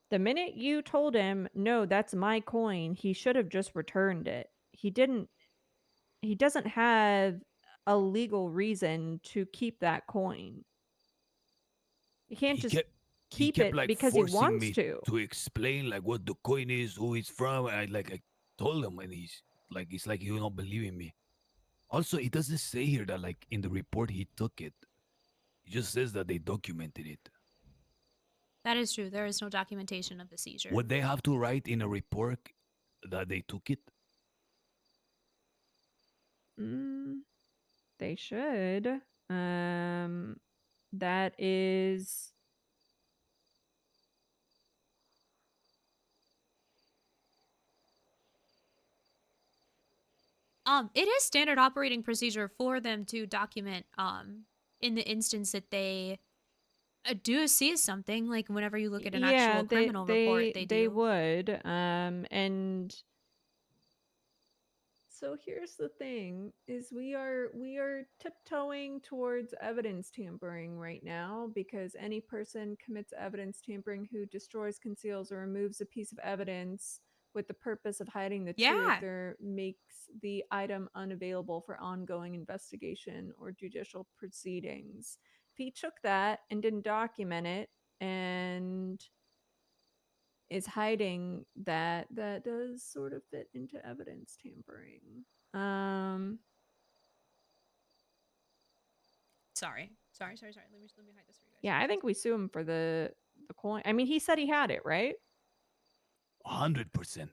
The minute you told him, no, that's my coin, he should have just returned it. He doesn't have a legal reason to keep that coin. You can't just keep it like because he forcing wants me to. explain like what the coin is, who it's from. And I told him, and it's like you don't believe in me. Also, it doesn't say here that like in the report he took it. It just says that they documented it. That is true. There is no documentation of the seizure. Would they have to write in a report that they took it? They should. That is. It is standard operating procedure for them to document in the instance that they do seize something, like whenever you look at an actual criminal report, they do. They would. And so here's the thing: is we are tiptoeing towards evidence tampering right now, because any person commits evidence tampering who destroys, conceals, or removes a piece of evidence with the purpose of hiding the truth or makes the item unavailable for ongoing investigation or judicial proceedings. If he took that and didn't document it and is hiding that, that does sort of fit into evidence tampering. Sorry. Let me hide this for you guys. Yeah, I think we sue him for the coin. I mean, he said he had it, right? 100%.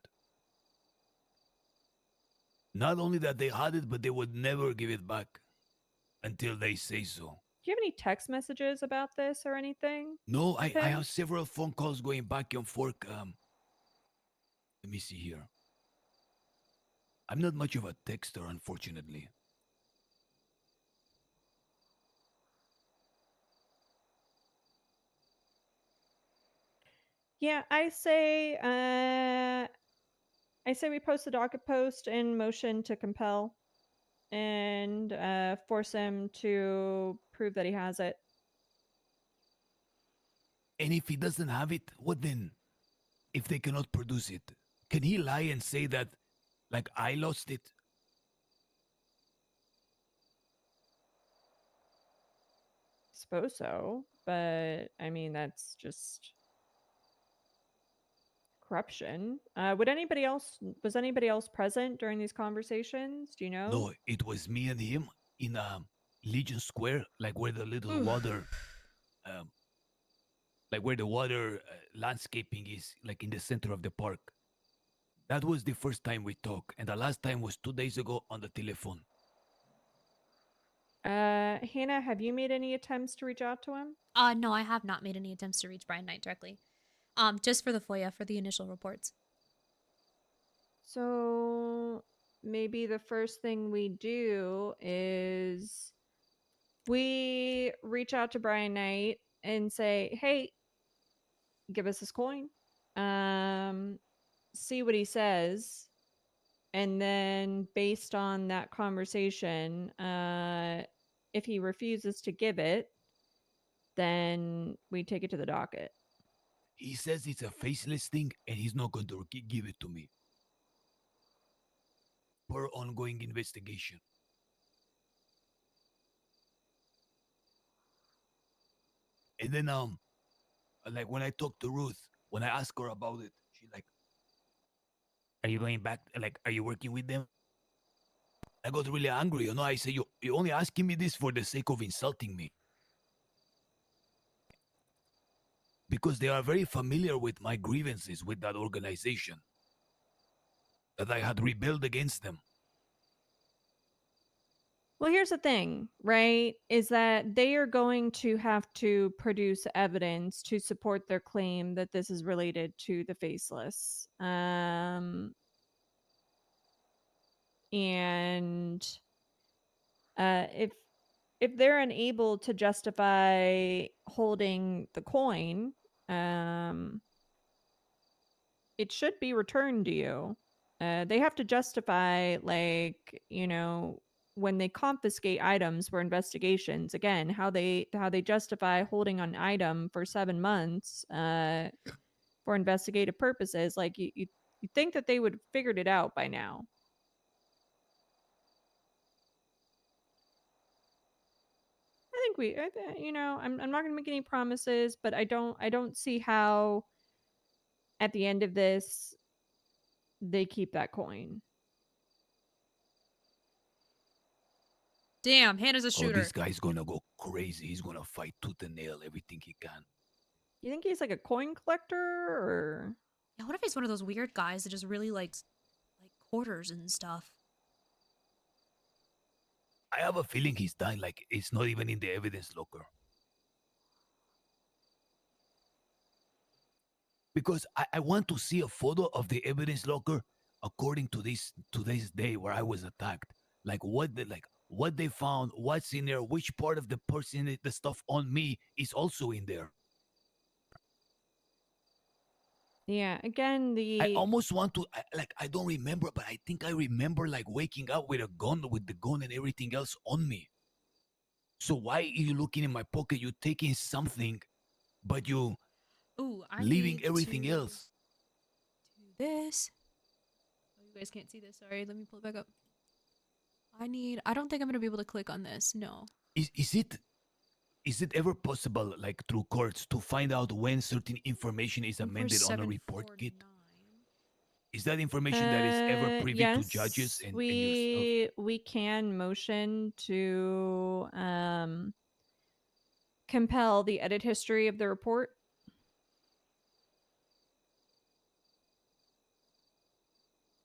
Not only that they had it, but they would never give it back until they say so. Do you have any text messages about this or anything? No, I have several phone calls going back and forth. Let me see here. I'm not much of a texter, unfortunately. Yeah, I say we post the docket post and motion to compel and force him to prove that he has it. And if he doesn't have it, what then? If they cannot produce it, can he lie and say that, like, I lost it? Suppose so, but I mean that's just corruption. Was anybody else present during these conversations? Do you know? No, it was me and him in Legion Square, like where the little Oof. water, like where the water landscaping is, like in the center of the park. That was the first time we talked, and the last time was 2 days ago on the telephone. Hannah, have you made any attempts to reach out to him? No, I have not made any attempts to reach Brian Knight directly. Just for the FOIA for the initial reports. So maybe the first thing we do is we reach out to Brian Knight and say, "Hey, give us this coin." See what he says. And then based on that conversation, if he refuses to give it, then we take it to the docket. He says it's a faceless thing, and he's not going to give it to me. Per ongoing investigation. And then, like when I talked to Ruth, when I asked her about it, she like, "Are you going back? Like, are you working with them?" I got really angry, you know. I say, "You only asking me this for the sake of insulting me." Because they are very familiar with my grievances with that organization. That I had rebelled against them. Well, here's the thing, right? Is that they are going to have to produce evidence to support their claim that this is related to the faceless. And if they're unable to justify holding the coin, it should be returned to you. They have to justify, like, you know, when they confiscate items for investigations, again, how they justify holding an item for 7 months for investigative purposes. Like you think that they would have figured it out by now. I think you know, I'm not going to make any promises, but I don't see how at the end of this they keep that coin. Damn, Hannah's a shooter. Oh, this guy's gonna go crazy. He's gonna fight tooth and nail everything he can. You think he's like a coin collector, or? Yeah, what if he's one of those weird guys that just really likes like quarters and stuff? I have a feeling he's dying like it's not even in the evidence locker. Because I want to see a photo of the evidence locker according to today's day where I was attacked. Like what they found, what's in there, which part of the person, the stuff on me is also in there. Yeah, again, I almost want to, I don't remember, but I think I remember like waking up with the gun and everything else on me. So why are you looking in my pocket? You're taking something, but you leaving everything else. Do this. Oh, you guys can't see this. Sorry, let me pull it back up. I don't think I'm gonna be able to click on this. No. Is it ever possible, like through courts, to find out when certain information is amended on a report kit? Is that information that is ever privy to judges and yourself? We can motion to compel the edit history of the report.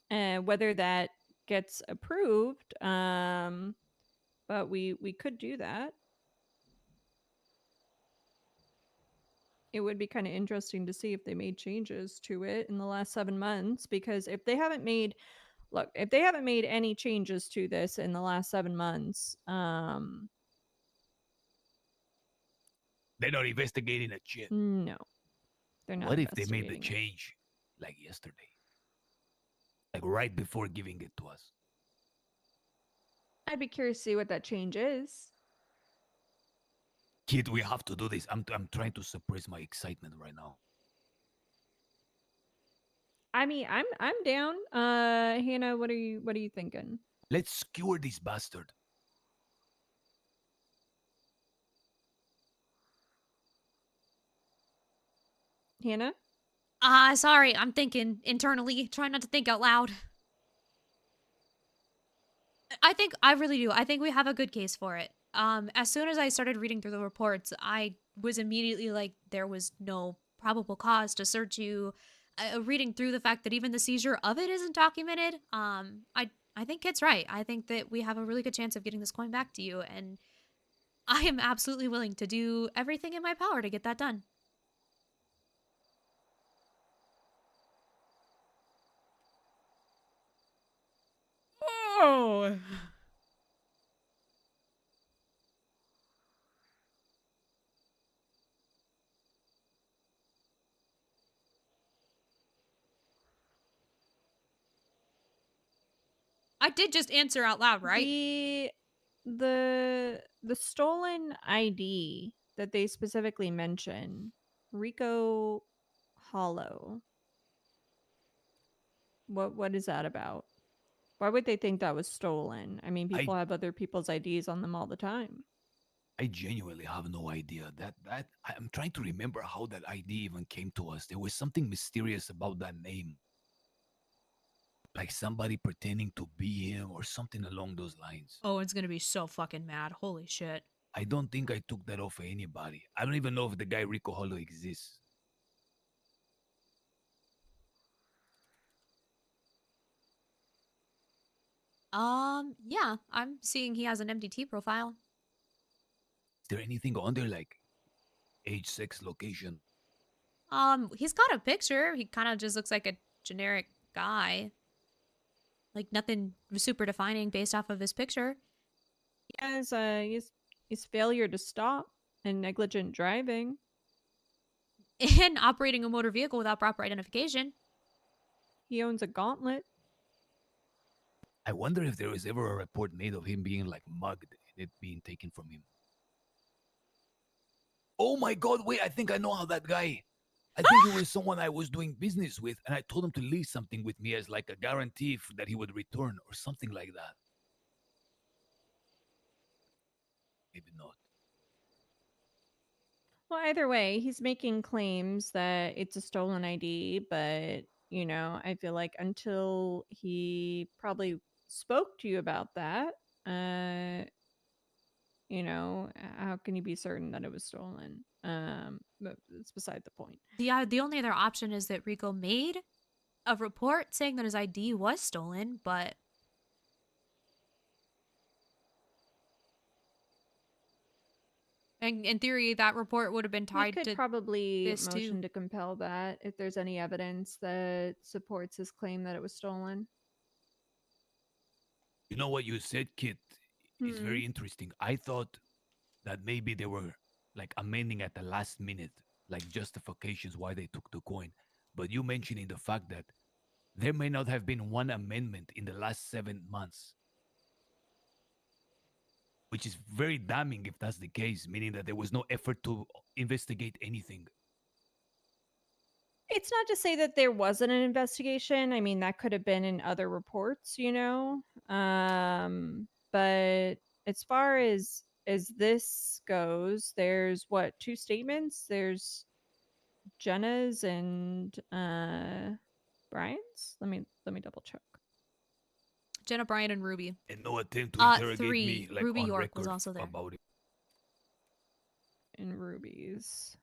Whether that gets approved, but we could do that. It would be kind of interesting to see if they made changes to it in the last 7 months, because if they haven't made look, if they haven't made any changes to this in the last 7 months, They're not investigating a shit. no, they're not. What if they made the investigating it. change like yesterday? Like right before giving it to us? I'd be curious to see what that change is. Kid, we have to do this. I'm trying to suppress my excitement right now. I mean, I'm down. Hannah, what are you thinking? Let's skewer this bastard. Hannah? Sorry, I'm thinking internally, trying not to think out loud. I really do. I think we have a good case for it. As soon as I started reading through the reports, I was immediately like, there was no probable cause to search you. Reading through the fact that even the seizure of it isn't documented, I think Kit's right. I think that we have a really good chance of getting this coin back to you, and I am absolutely willing to do everything in my power to get that done. Oh. I did just answer out loud, right? The stolen ID that they specifically mention, Rico Hollow. What is that about? Why would they think that was stolen? I mean, people have other people's IDs on them all the time. I genuinely have no idea. I'm trying to remember how that ID even came to us. There was something mysterious about that name. Like somebody pretending to be him or something along those lines. Oh, it's gonna be so fucking mad. Holy shit. I don't think I took that off of anybody. I don't even know if the guy Rico Hollow exists. Yeah, I'm seeing he has an MDT profile. Is there anything on there like age, sex, location? He's got a picture. He kind of just looks like a generic guy. Like nothing super defining based off of his picture. He has his failure to stop and negligent driving. And operating a motor vehicle without proper identification. He owns a gauntlet. I wonder if there was ever a report made of him being like mugged and it being taken from him. Oh my god, wait, I think I know how that guy. I think it was someone I was doing business with, and I told him to leave something with me as like a guarantee that he would return or something like that. Maybe not. Well, either way, he's making claims that it's a stolen ID, but, you know, I feel like until he probably spoke to you about that, you know, how can you be certain that it was stolen? But it's beside the point. The only other option is that Rico made a report saying that his ID was stolen, but and in theory, that report would have been tied We could to probably this motion too. to compel that if there's any evidence that supports his claim that it was stolen. You know what you said, Kit? It's very interesting. I thought that maybe they were like amending at the last minute, like justifications why they took the coin. But you mentioning the fact that there may not have been one amendment in the last 7 months. Which is very damning if that's the case, meaning that there was no effort to investigate anything. It's not to say that there wasn't an investigation. I mean, that could have been in other reports, you know. But as far as this goes, there's what, 2 statements? There's Jenna's and Brian's. Let me double check. Jenna, Brian, and Ruby. And no attempt to interrogate 3. me like Ruby on York record was also there. about it. In Ruby's.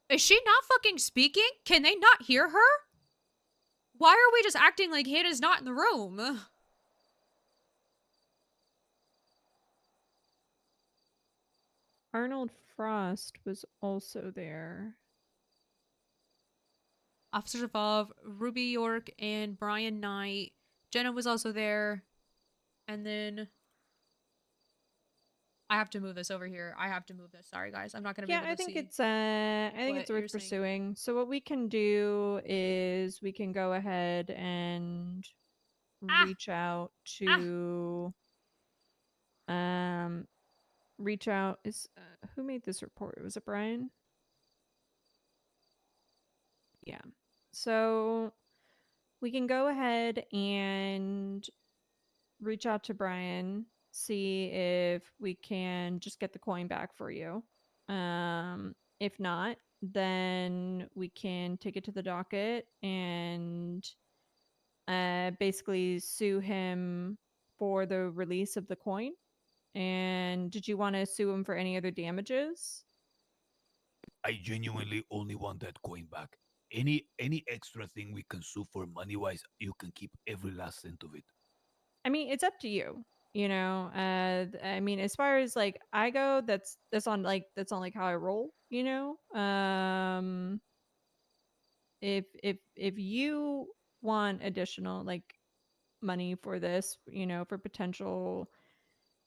Is she not fucking speaking? Can they not hear her? Why are we just acting like Hannah's not in the room? Arnold Frost was also there. Officers involved, Ruby York and Brian Knight. Jenna was also there. And then I have to move this over here. I have to move this. Sorry guys. I'm not gonna be Yeah, able to I think see. it's what you're worth saying. pursuing. So what we can do is we can go ahead and reach out to reach out is who made this report? Was it Brian? Yeah. So we can go ahead and reach out to Brian, see if we can just get the coin back for you. If not, then we can take it to the docket and basically sue him for the release of the coin. And did you want to sue him for any other damages? I genuinely only want that coin back. Any extra thing we can sue for money wise, you can keep every last cent of it. I mean, it's up to you. You know, I mean, as far as like I go, that's on like how I roll. You know, if you want additional like money for this, you know, for potential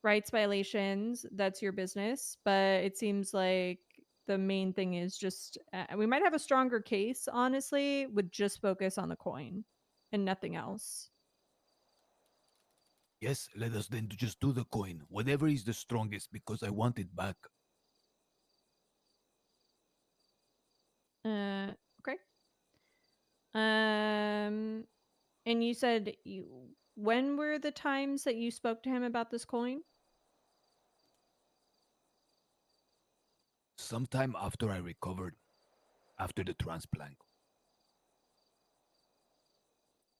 rights violations, that's your business. But it seems like the main thing is just we might have a stronger case, honestly, would just focus on the coin and nothing else. Yes, let us then just do the coin. Whatever is the strongest, because I want it back. Okay. And you said when were the times that you spoke to him about this coin? Sometime after I recovered, after the transplant.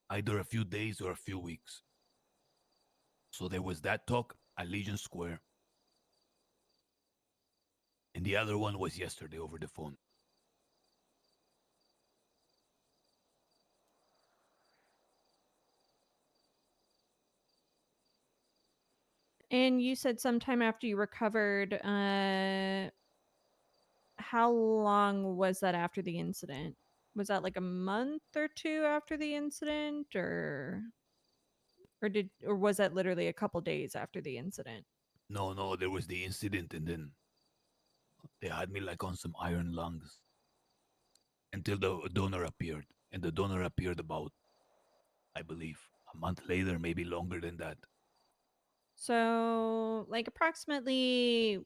Either a few days or a few weeks. So there was that talk at Legion Square. And the other one was yesterday over the phone. And you said sometime after you recovered, how long was that after the incident? Was that like a month or two after the incident, or was that literally a couple days after the incident? No, there was the incident and then they had me like on some iron lungs. Until the donor appeared. And the donor appeared about, I believe, a month later, maybe longer than that. So, like approximately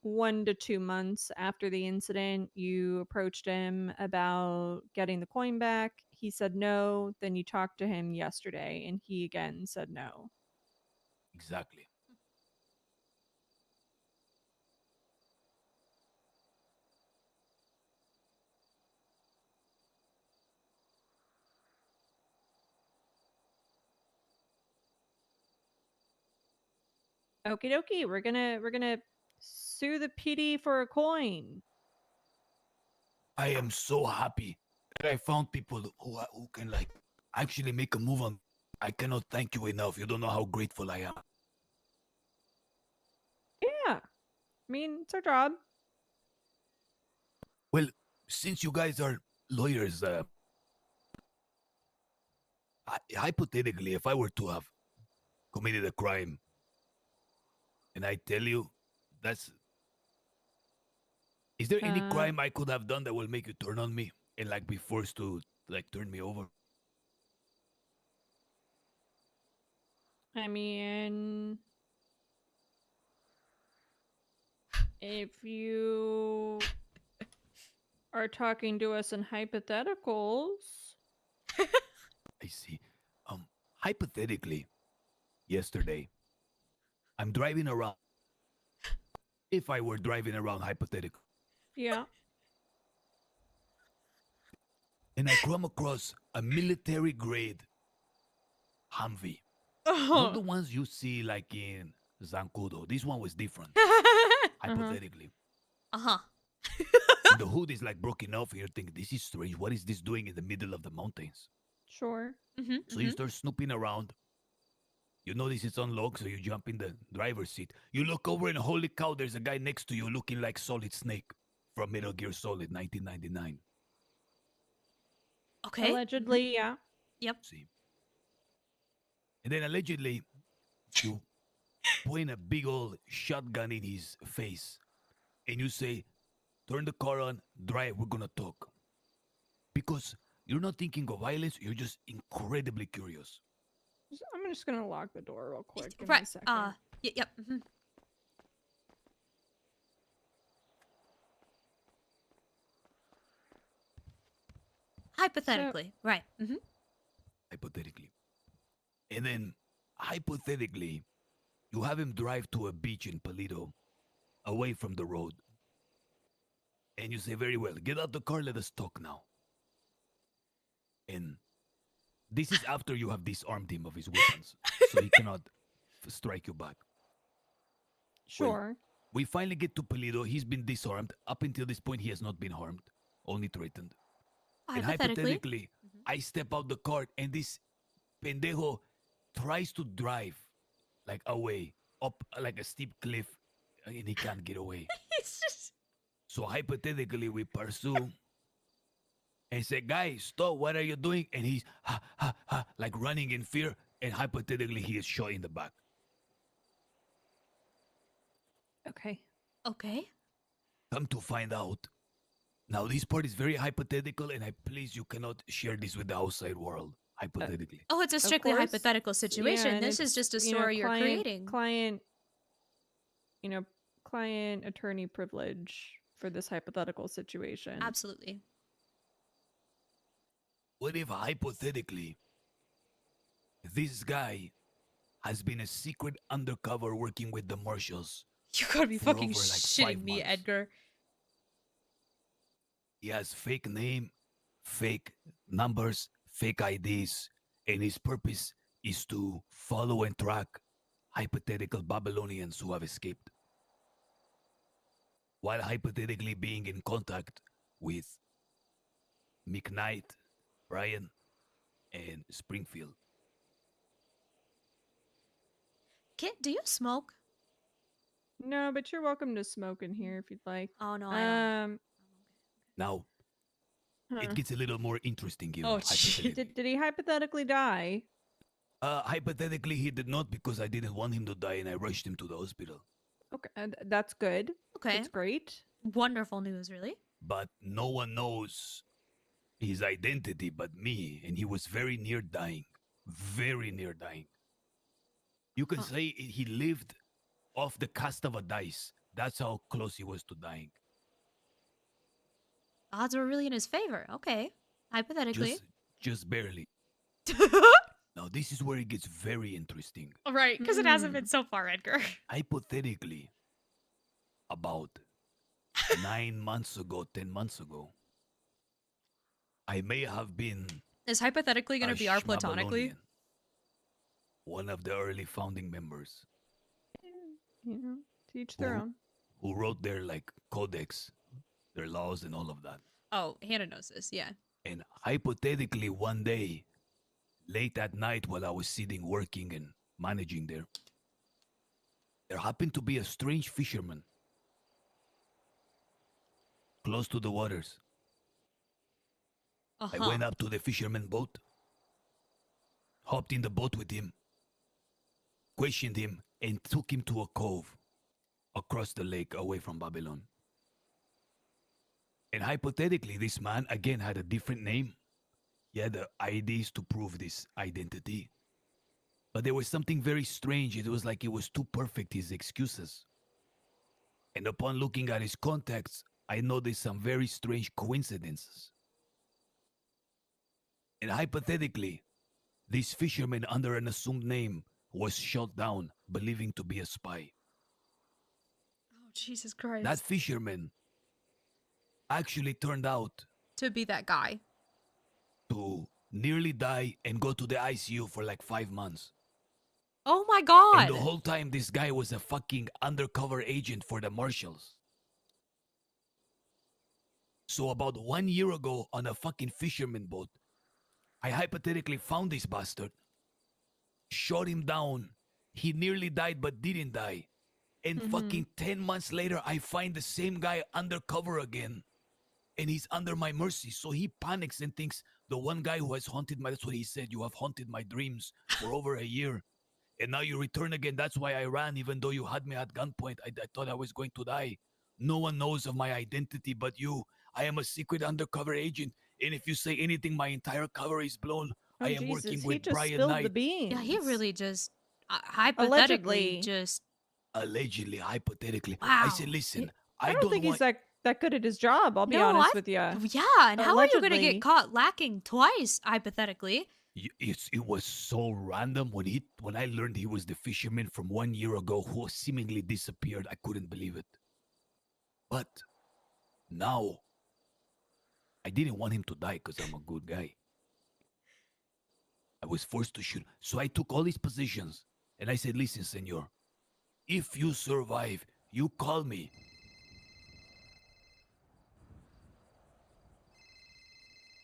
1 to 2 months after the incident, you approached him about getting the coin back. He said no. Then you talked to him yesterday, and he again said no. Exactly. Okie dokie, we're gonna sue the PD for a coin. I am so happy that I found people who can like actually make a move on. I cannot thank you enough. You don't know how grateful I am. Yeah, I mean it's our job. Well, since you guys are lawyers, hypothetically, if I were to have committed a crime, and I tell you, is there any crime I could have done that will make you turn on me and like be forced to like turn me over? I mean, if you are talking to us in hypotheticals. I see. Hypothetically, yesterday, I'm driving around. If I were driving around, hypothetical. Yeah. And I come across a military grade Humvee. Not the ones you see like in Zancudo. This one was different. Hypothetically. Uh-huh. And the hood is like broken off, and you're thinking, this is strange. What is this doing in the middle of the mountains? Sure. So you start snooping around. You notice it's unlocked, so you jump in the driver's seat. You look over, and holy cow, there's a guy next to you looking like Solid Snake from Metal Gear Solid 1999. Okay. Allegedly, yeah. Yep. See. And then allegedly, you point a big old shotgun in his face and you say, turn the car on, drive, we're gonna talk. Because you're not thinking of violence, you're just incredibly curious. I'm just gonna lock the door real quick. Give me Right. a second. Yep. Hypothetically, right. Hypothetically. And then, hypothetically, you have him drive to a beach in Paleto, away from the road. And you say, very well, get out the car, let us talk now. And this is after you have disarmed him of his weapons, so he cannot strike you back. Sure. We finally get to Paleto. He's been disarmed. Up until this point, he has not been harmed, only threatened. And hypothetically, I step out the car, and this pendejo tries to drive, like, away, up, like, a steep cliff, and he can't get away. It's just... So hypothetically, we pursue and say, guys, stop, what are you doing? And he's, like running in fear, and hypothetically, he is shot in the back. Okay. Okay. Come to find out. Now, this part is very hypothetical, and please, you cannot share this with the outside world, hypothetically. Oh, it's a strictly course. hypothetical situation. Yeah, This is it's, just a you know, story you're client- creating. Client attorney privilege for this hypothetical situation. Absolutely. What if, hypothetically, this guy has been a secret undercover working with the marshals? You gotta be for fucking over, like, shitting 5 me, months. Edgar. He has fake name, fake numbers, fake IDs, and his purpose is to follow and track hypothetical Babylonians who have escaped, while hypothetically being in contact with McKnight, Brian, and Springfield. Kit, do you smoke? No, but you're welcome to smoke in here if you'd like. Oh no, I don't. Now, it gets a little more interesting here. Oh, hypothetically. Did he hypothetically die? Hypothetically, he did not, because I didn't want him to die and I rushed him to the hospital. Okay, that's good. Okay. That's great. Wonderful news, really. But no one knows his identity but me, and he was very near dying. Very near dying. You can say he lived off the cast of a dice. That's how close he was to dying. Odds were really in his favor. Okay. Hypothetically. Just barely. Now, this is where it gets very interesting. Right, because it hasn't been so far, Edgar. Hypothetically, about 9 months ago, 10 months ago, I may have been Is hypothetically going to be our platonically? Schmabelonian, one of the early founding members You know, to each their own. who wrote their, like, codex, their laws and all of that. Oh, Hannah knows this, yeah. And hypothetically, one day, late at night while I was sitting working and managing there happened to be a strange fisherman close to the waters. I went up to the fisherman boat, hopped in the boat with him, questioned him, and took him to a cove across the lake away from Babylon. And hypothetically, this man again had a different name. He had the IDs to prove this identity. But there was something very strange. It was like it was too perfect, his excuses. And upon looking at his contacts, I noticed some very strange coincidences. And hypothetically, this fisherman under an assumed name was shot down, believing to be a spy. Oh, Jesus Christ. That fisherman actually turned out to be that guy. To nearly die and go to the ICU for like 5 months. Oh my God. And the whole time, this guy was a fucking undercover agent for the marshals. So about 1 year ago on a fucking fisherman boat, I hypothetically found this bastard, shot him down. He nearly died but didn't die. And fucking 10 months later, I find the same guy undercover again. and he's under my mercy. So he panics and thinks the one guy who has haunted my, that's what he said, you have haunted my dreams for over a year. And now you return again. That's why I ran, even though you had me at gunpoint. I thought I was going to die. No one knows of my identity but you. I am a secret undercover agent. And if you say anything, my entire cover is blown. Oh, I am Jesus, working he with just Brian spilled the Knight. beans. Yeah, he really just hypothetically Allegedly. just. Allegedly, hypothetically. Wow. I said, listen, I don't think he's that good at his job. I'll be No, honest I- with you. Yeah, and how are you gonna Allegedly. get caught lacking twice, hypothetically? It was so random when I learned he was the fisherman from 1 year ago who seemingly disappeared. I couldn't believe it. But now I didn't want him to die because I'm a good guy. I was forced to shoot. So I took all his positions and I said, listen, senor, if you survive, you call me.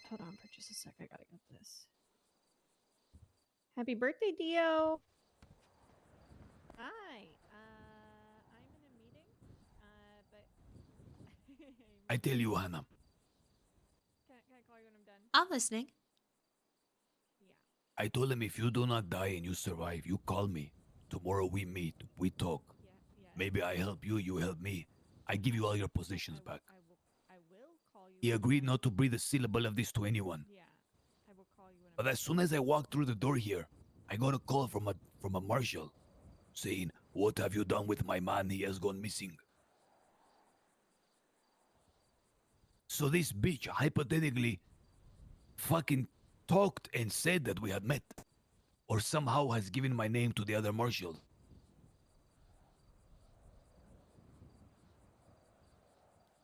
Hold on for just a sec. I gotta get this. Happy birthday, Dio. Hi. I'm in a meeting. But I tell you, Hannah, can I call you when I'm done? I'm listening. I told him if you do not die and you survive, you call me. Tomorrow we meet, we talk. Maybe I help you, you help me. I give you all your positions back. I will call you. He agreed not to breathe a syllable of this to anyone. Yeah. I will call you when But as soon as I walked through the door here, I got a call from a marshal saying, "What have you done with my man? He has gone missing." So this bitch hypothetically fucking talked and said that we had met, or somehow has given my name to the other marshal.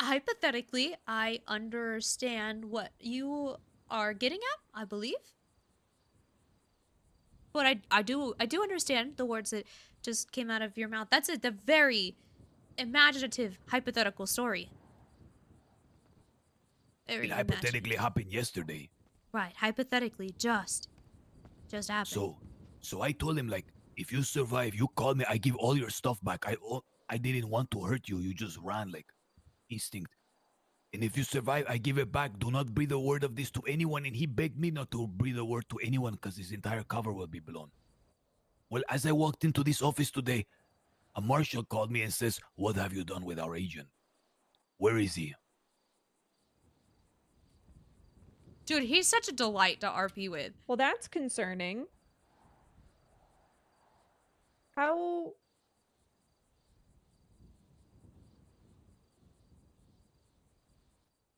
Hypothetically, I understand what you are getting at, I believe. But I do understand the words that just came out of your mouth. That's the very imaginative hypothetical story. Very It hypothetically happened yesterday. Right, hypothetically, just happened. So I told him, like, if you survive, you call me. I give all your stuff back. I didn't want to hurt you. You just ran like instinct. And if you survive, I give it back. Do not breathe a word of this to anyone. And he begged me not to breathe a word to anyone because his entire cover will be blown. Well, as I walked into this office today, a marshal called me and says, "What have you done with our agent? Where is he?" Dude, he's such a delight to RP with. Well, that's concerning. How...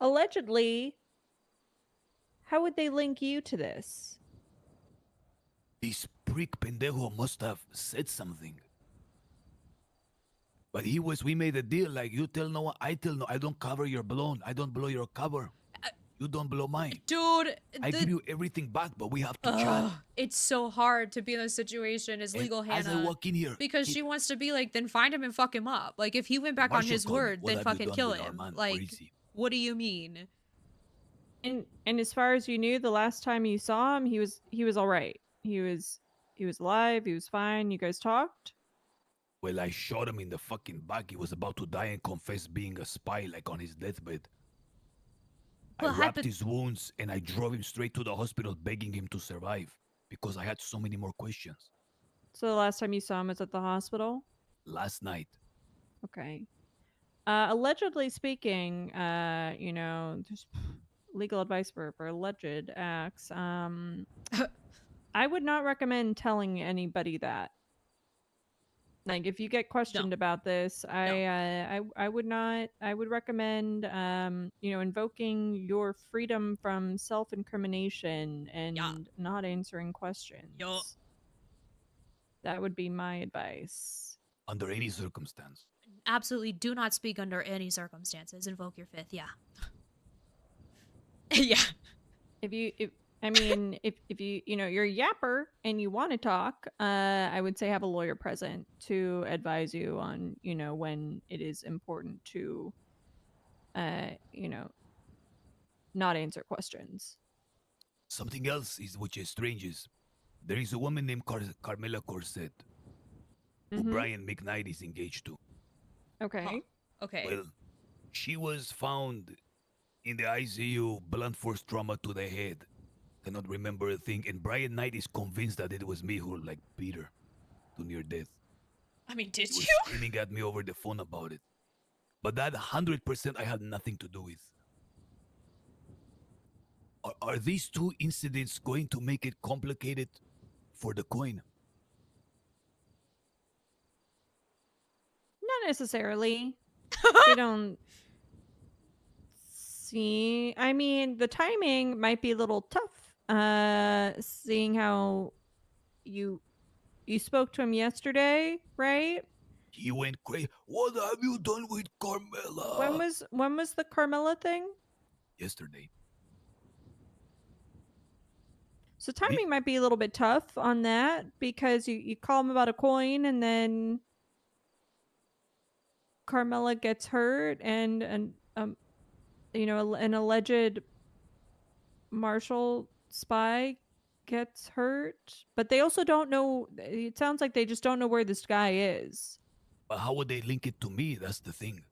Allegedly, how would they link you to this? This prick pendejo must have said something. But we made a deal, like, you tell no one, I tell no, I don't cover your blown, I don't blow your cover. You don't blow mine. Dude, I give you everything back, but we have to chat. It's so hard to be in this situation as legal And Hannah. as I walk in here, because she wants to be like, then find him and fuck him up. Like, if he went back on Marshall his called me, word, "What then have you fucking done kill with our him. man? Where Like, is he?" what do you mean? And as far as you knew, the last time you saw him, he was all right. He was alive. He was fine. You guys talked. Well, I shot him in the fucking back. He was about to die and confess being a spy, like on his deathbed. Well, I wrapped his wounds and I drove him straight to the hospital, begging him to survive because I had so many more questions. So the last time you saw him was at the hospital? Last night. Okay. Allegedly speaking, you know, there's legal advice for alleged acts. I would not recommend telling anybody that. Like, if you get questioned about this, I would not. I would recommend, you know, invoking your freedom from self-incrimination and not answering questions. That would be my advice. Under any circumstance. Absolutely do not speak under any circumstances. Invoke your fifth, yeah. Yeah. If you you know, you're a yapper and you want to talk, I would say have a lawyer present to advise you on, you know, when it is important to, you know, not answer questions. Something else which is strange is there is a woman named Carmela Corset who Brian McKnight is engaged to. Okay. Okay. Well, she was found In the ICU, blunt force trauma to the head. Cannot remember a thing, and Brian Knight is convinced that it was me who, like, beat her to near death. I mean, did He was you? screaming at me over the phone about it. But that 100% I had nothing to do with. Are these two incidents going to make it complicated for the coin? Not necessarily. They don't see. I mean, the timing might be a little tough. Seeing how you spoke to him yesterday, right? He went crazy. What have you done with Carmela? When was the Carmela thing? Yesterday. So timing might be a little bit tough on that because you call him about a coin and then Carmela gets hurt and you know, an alleged Marshall spy gets hurt, but they also don't know. It sounds like they just don't know where this guy is. But how would they link it to me? That's the thing.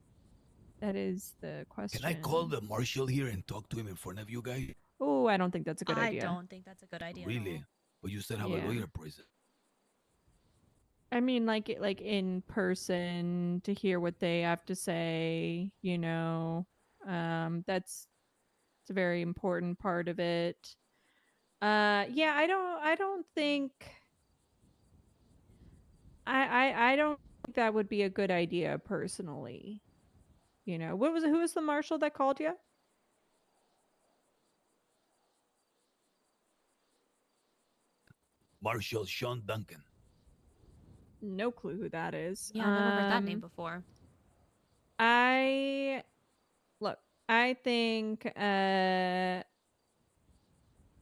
That is the question. Can I call the marshal here and talk to him in front of you guys? Oh, I don't think that's a good I idea. don't think that's a good idea. Really? But you said have a Yeah. lawyer present. I mean, like in person to hear what they have to say. You know, that's it's a very important part of it. Yeah, I don't think. I don't think that would be a good idea personally. You know, who was the marshal that called you? Marshal Sean Duncan. No clue who that is. Yeah, I never heard that name before. I think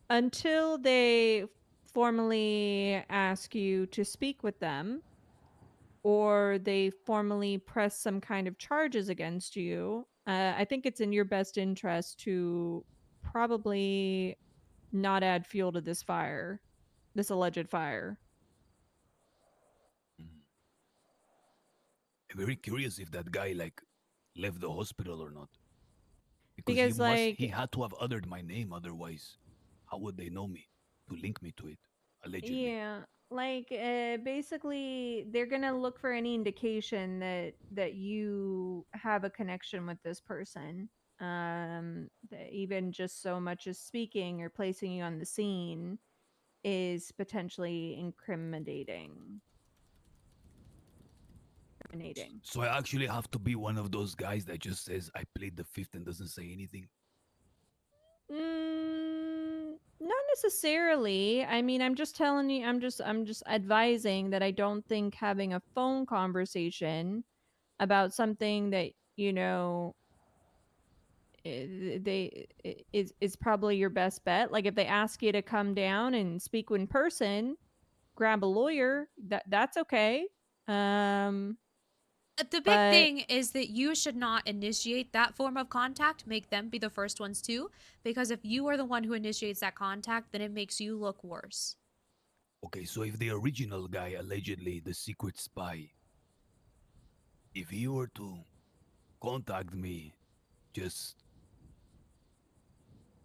until they formally ask you to speak with them or they formally press some kind of charges against you, I think it's in your best interest to probably not add fuel to this fire, this alleged fire. I'm very curious if that guy like left the hospital or not. Because he had to have uttered my name, otherwise, how would they know me to link me to it? Allegedly. Yeah, like basically they're gonna look for any indication that you have a connection with this person. That even just so much as speaking or placing you on the scene is potentially incriminating. So I actually have to be one of those guys that just says I played the fifth and doesn't say anything. Not necessarily. I mean, I'm just telling you. I'm just advising that I don't think having a phone conversation about something that you know is probably your best bet. Like if they ask you to come down and speak in person, grab a lawyer. That's okay. The big thing is that you should not initiate that form of contact. Make them be the first ones too, because if you are the one who initiates that contact, then it makes you look worse. Okay, so if the original guy, allegedly the secret spy, if he were to contact me, just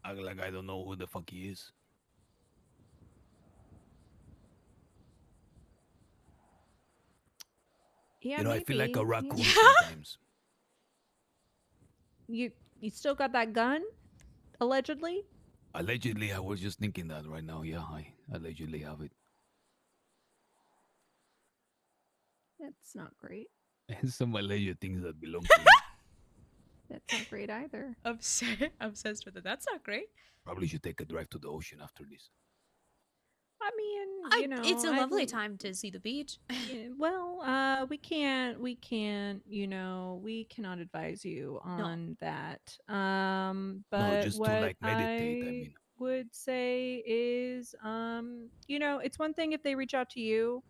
act like I don't know who the fuck he is. Yeah, you know, I feel like a maybe. raccoon Yeah. sometimes. You still got that gun? Allegedly? Allegedly, I was just thinking that right now. Yeah, I allegedly have it. That's not great. And some alleged things that belong to me. That's not great either. Obsessed with it. That's not great. Probably should take a drive to the ocean after this. I mean, you know, it's a lovely time to see the beach. Yeah, well, we can't, you know, we cannot advise you on that. But just to, what like, meditate, I mean. would say is, you know, it's one thing if they reach out to you,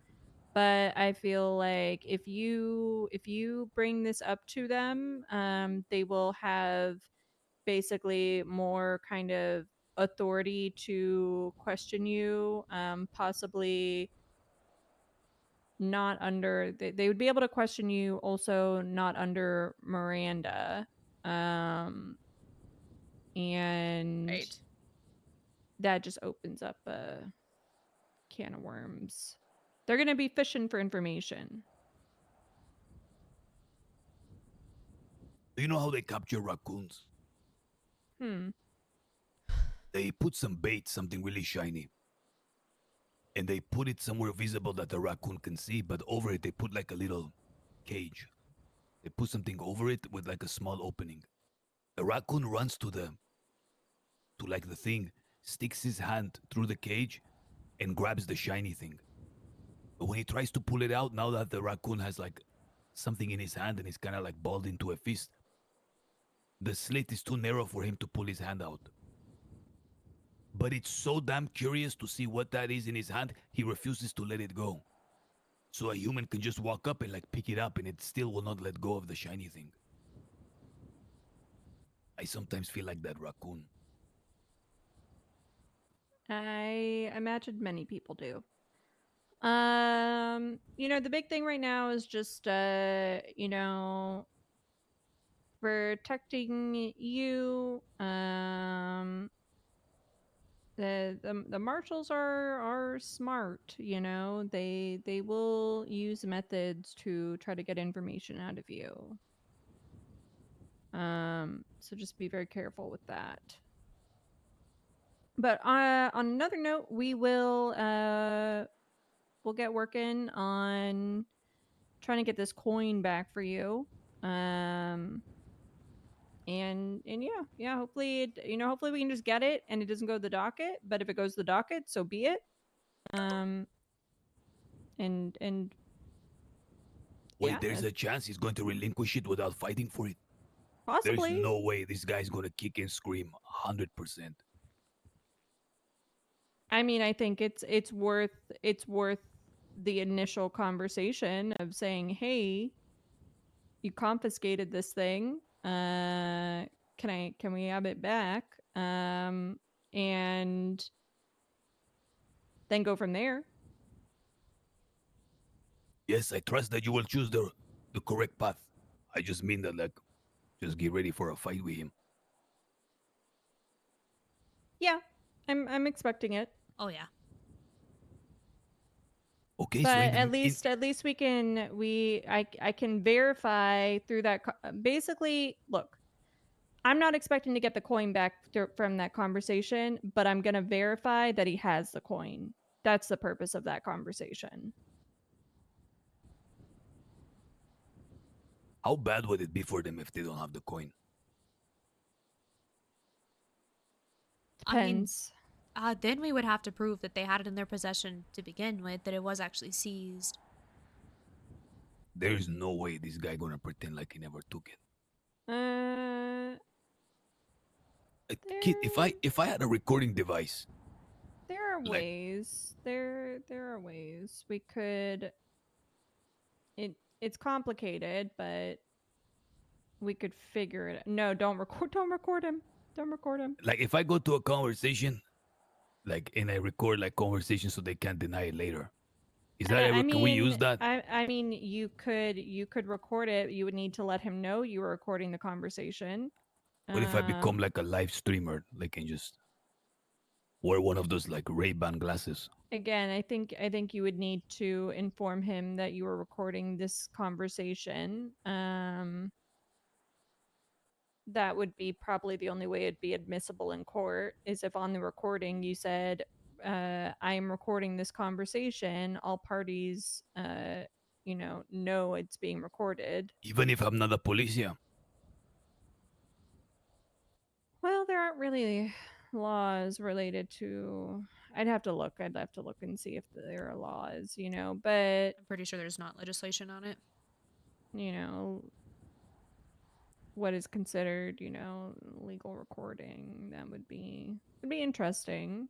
but I feel like if you bring this up to them, they will have basically more kind of authority to question you, possibly not under they would be able to question you also not under Miranda. and Right. that just opens up a can of worms. They're going to be fishing for information. Do you know how they capture raccoons? They put some bait, something really shiny, and they put it somewhere visible that the raccoon can see, but over it they put like a little cage. They put something over it with like a small opening. The raccoon runs to the thing, sticks his hand through the cage, and grabs the shiny thing. But when he tries to pull it out, now that the raccoon has like something in his hand and he's kind of like balled into a fist, the slit is too narrow for him to pull his hand out. But it's so damn curious to see what that is in his hand, he refuses to let it go. So a human can just walk up and like pick it up and it still will not let go of the shiny thing. I sometimes feel like that raccoon. I imagine many people do. The big thing right now is just protecting you. The marshals are smart, they will use methods to try to get information out of you. So just be very careful with that. But on another note, we'll get working on trying to get this coin back for you. And yeah, hopefully hopefully we can just get it and it doesn't go to the docket. But if it goes to the docket, so be it. And Wait, yeah, there's a chance he's going to relinquish it without fighting for it. possibly. There's no way this guy's gonna kick and scream 100%. I mean, I think it's worth the initial conversation of saying, "Hey, you confiscated this thing. Can we have it back?" And then go from there. Yes, I trust that you will choose the correct path. I just mean that, like, just get ready for a fight with him. Yeah, I'm expecting it. Oh yeah. Okay, but so at least we can I can verify through that. Basically, look, I'm not expecting to get the coin back from that conversation, but I'm gonna verify that he has the coin. That's the purpose of that conversation. How bad would it be for them if they don't have the coin? Depends. Then we would have to prove that they had it in their possession to begin with, that it was actually seized. There's no way this guy gonna pretend like he never took it. Kid, if I had a recording device, there are ways. There are ways we could. It's complicated, but we could figure it. No, don't record him. Don't record him. like if I go to a conversation, like and I record like conversations so they can't deny it later. Is that ever? Can we use that? I mean, you could record it. You would need to let him know you were recording the conversation. What if I become like a live streamer, like and just wear one of those like Ray-Ban glasses? Again, I think you would need to inform him that you were recording this conversation. That would be probably the only way it'd be admissible in court, is if on the recording you said, I am recording this conversation. All parties, know it's being recorded. Even if I'm not a policia. Well, there aren't really laws related to. I'd have to look and see if there are laws, but I'm pretty sure there's not legislation on it. What is considered, legal recording, that would be interesting.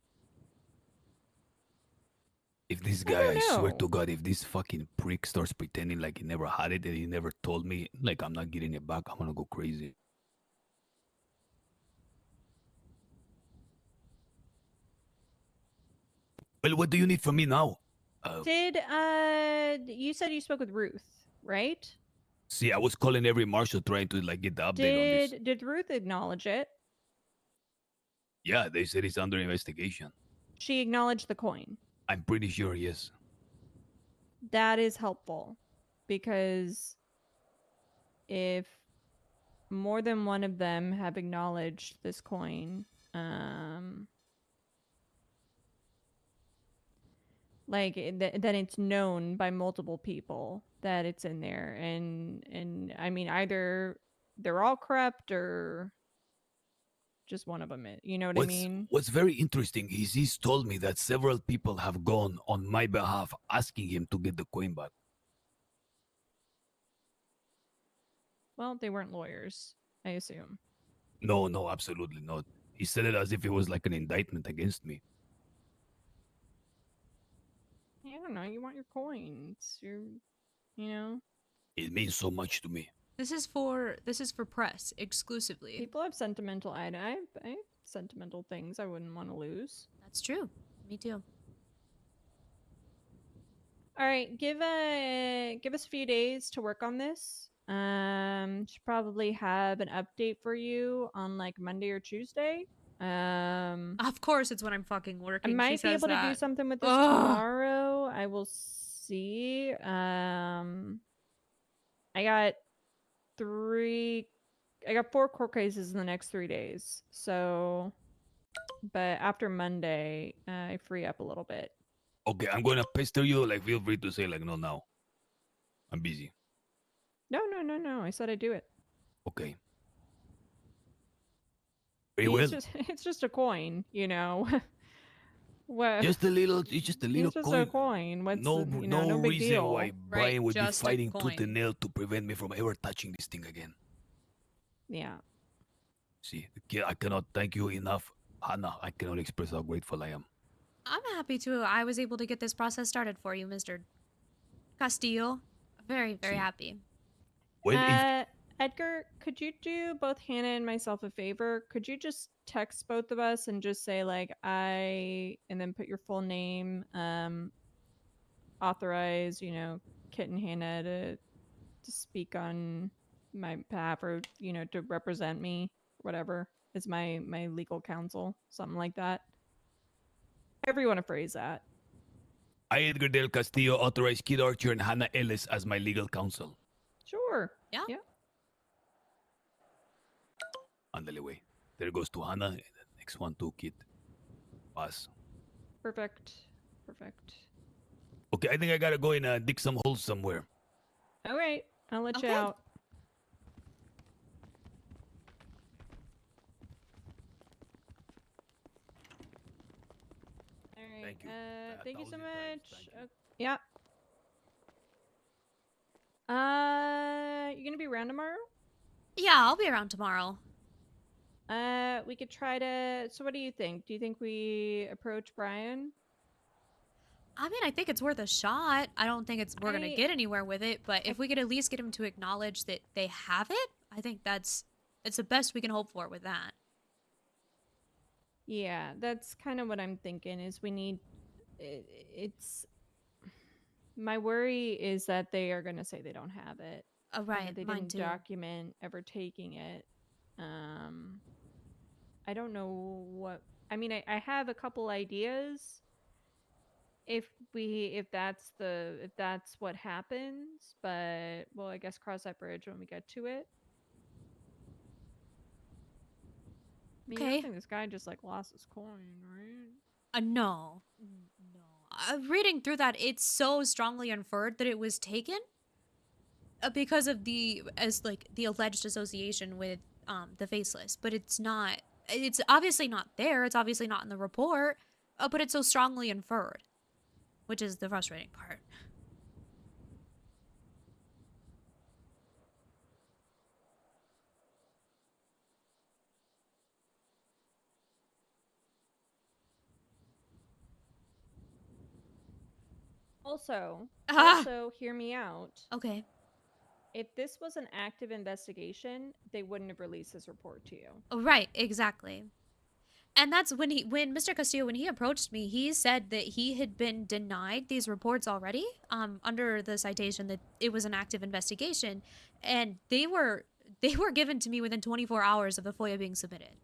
If this guy, I swear to God, if this fucking prick starts pretending like he never had it and he never told me, like I'm not getting it back, I'm gonna go crazy. Well, what do you need from me now? Did you said you spoke with Ruth, right? See, I was calling every marshal trying to like get the update on this. Did Ruth acknowledge it? Yeah, they said it's under investigation. She acknowledged the coin. I'm pretty sure, yes. That is helpful because if more than one of them have acknowledged this coin, then it's known by multiple people that it's in there, and I mean either they're all corrupt or just one of them. You know what I mean? What's very interesting is he's told me that several people have gone on my behalf asking him to get the coin back. Well, they weren't lawyers, I assume. No, absolutely not. He said it as if it was like an indictment against me. I don't know. You want your coins. You know. It means so much to me. This is for press exclusively. People have sentimental. I have sentimental things I wouldn't want to lose. That's true. Me too. All right, give us a few days to work on this. Should probably have an update for you on like Monday or Tuesday. Of course, it's when I'm fucking working. I might be able to do something with this tomorrow. I will see. I got 4 court cases in the next 3 days. So, but after Monday, I free up a little bit. Okay, I'm gonna pester you. Like, feel free to say like, no, now. I'm busy. No. I said I'd do it. Okay. Very well. It's just a coin, you know. What? It's just a little It's just coin. a coin. What's No big reason deal. why Brian would be just a fighting tooth coin. and nail to prevent me from ever touching this thing again. Yeah. See, I cannot thank you enough, Hannah. I cannot express how grateful I am. I'm happy to. I was able to get this process started for you, Mr. Castillo. Very, very happy. Well, Edgar, could you do both Hannah and myself a favor? Could you just text both of us and just say like and then put your full name, authorize, Kit and Hannah to speak on my behalf, or to represent me, whatever, as my legal counsel, something like that. However you want to phrase that. I, Edgar del Castillo, authorize Kid Archer and Hannah Ellis as my legal counsel. Sure. Yeah. Ándale, way. There goes to Hannah. Next one to Kid. Pass. Perfect. Okay, I think I gotta go and dig some holes somewhere. All right, I'll let you out. All right. Thank you. Thank you so 1,000 much. times, thank you. Yeah. You gonna be around tomorrow? Yeah, I'll be around tomorrow. We could try to. So, what do you think? Do you think we approach Brian? I mean, I think it's worth a shot. I don't think we're gonna get anywhere with it, but if we could at least get him to acknowledge that they have it, I think it's the best we can hope for with that. Yeah, that's kind of what I'm thinking. Is we need. It's. My worry is that they are gonna say they don't have it. Oh, right. They Mine didn't too. document ever taking it. I don't know what. I mean, I have a couple ideas. If that's what happens, but well, I guess cross that bridge when we get to it. I mean, you don't think this guy just like lost his coin, right? No. Reading through that, it's so strongly inferred that it was taken because of the alleged association with the Faceless, but it's not. It's obviously not there. It's obviously not in the report, but it's so strongly inferred, which is the frustrating part. Also, hear me out. Okay. If this was an active investigation, they wouldn't have released this report to you. Oh, right, exactly. And that's when Mr. Castillo, when he approached me, he said that he had been denied these reports already, under the citation that it was an active investigation, and they were given to me within 24 hours of the FOIA being submitted.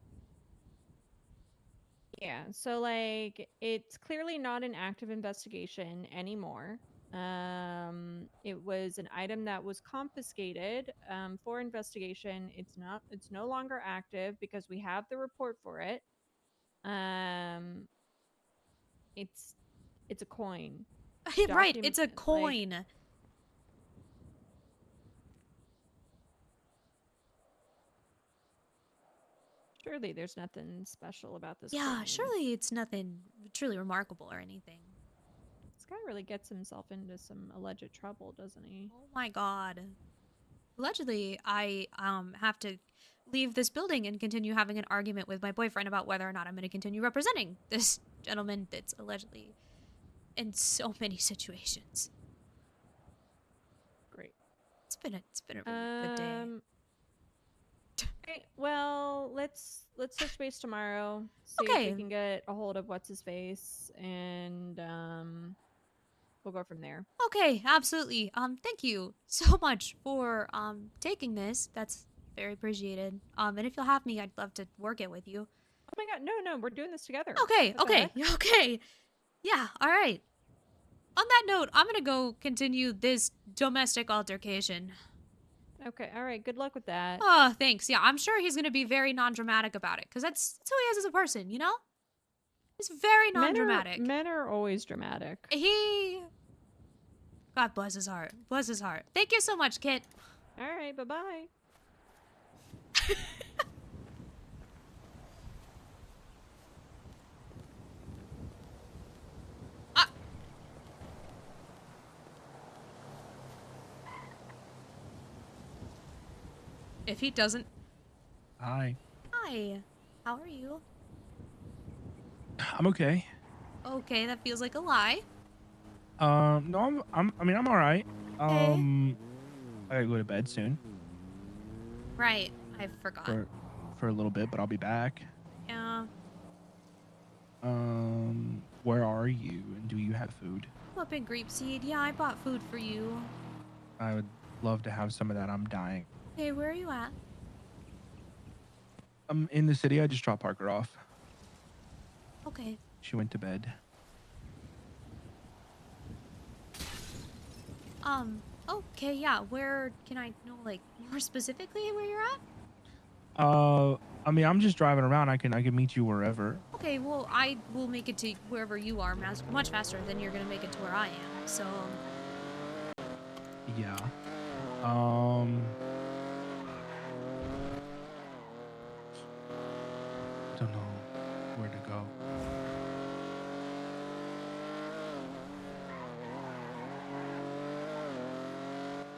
Yeah, so like it's clearly not an active investigation anymore. It was an item that was confiscated for investigation. It's no longer active because we have the report for it. Um it's a coin. Right, it's a Like, coin. surely there's nothing special about this Yeah, coin. surely it's nothing truly remarkable or anything. This guy really gets himself into some alleged trouble, doesn't he? Oh my god. Allegedly, I have to leave this building and continue having an argument with my boyfriend about whether or not I'm going to continue representing this gentleman that's allegedly in so many situations. Great. It's been a really good day. Okay, well, let's touch base tomorrow. See if Okay. we can get a hold of what's his face, and we'll go from there. Okay, absolutely. Thank you so much for taking this. That's very appreciated. And if you'll have me, I'd love to work it with you. Oh my god, no, we're doing this together. Okay, What the okay, heck? okay. Yeah, all right. On that note, I'm gonna go continue this domestic altercation. Okay, all right. Good luck with that. Oh, thanks. Yeah, I'm sure he's gonna be very non-dramatic about it, because that's who he is as a person, you know? He's very non-dramatic. Men are always dramatic. God bless his heart. Bless his heart. Thank you so much, Kit. All right, bye-bye. If he doesn't... Hi. Hi. How are you? I'm okay. Okay, that feels like a lie. No, I'm all right. I gotta go to bed soon Right. I forgot. for a little bit, but I'll be back. Yeah. Where are you, and do you have food? I'm up in Grapeseed. Yeah, I bought food for you. I would love to have some of that. I'm dying. Hey, where are you at? I'm in the city. I just dropped Parker off. Okay. She went to bed. Okay, yeah. Where can I know, like, more specifically where you're at? I mean, I'm just driving around. I can meet you wherever. Okay, well, I will make it to wherever you are much faster than you're gonna make it to where I am. So, Yeah. Don't know where to go.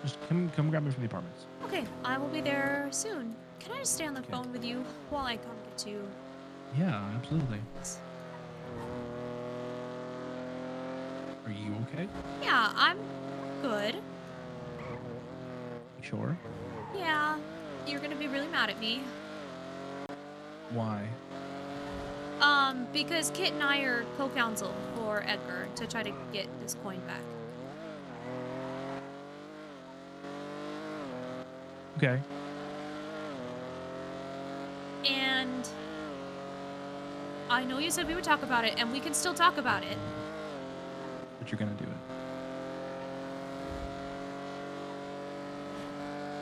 Just come grab me from the apartments. okay, I will be there soon. Can I just stay on the phone with you while I come get you? Yeah, absolutely. Are you okay? Yeah, I'm good. Sure. Yeah, you're gonna be really mad at me. Why? Because Kit and I are co-counsel for Edgar to try to get this coin back. Okay. And I know you said we would talk about it, and we can still talk about it. But you're gonna do it.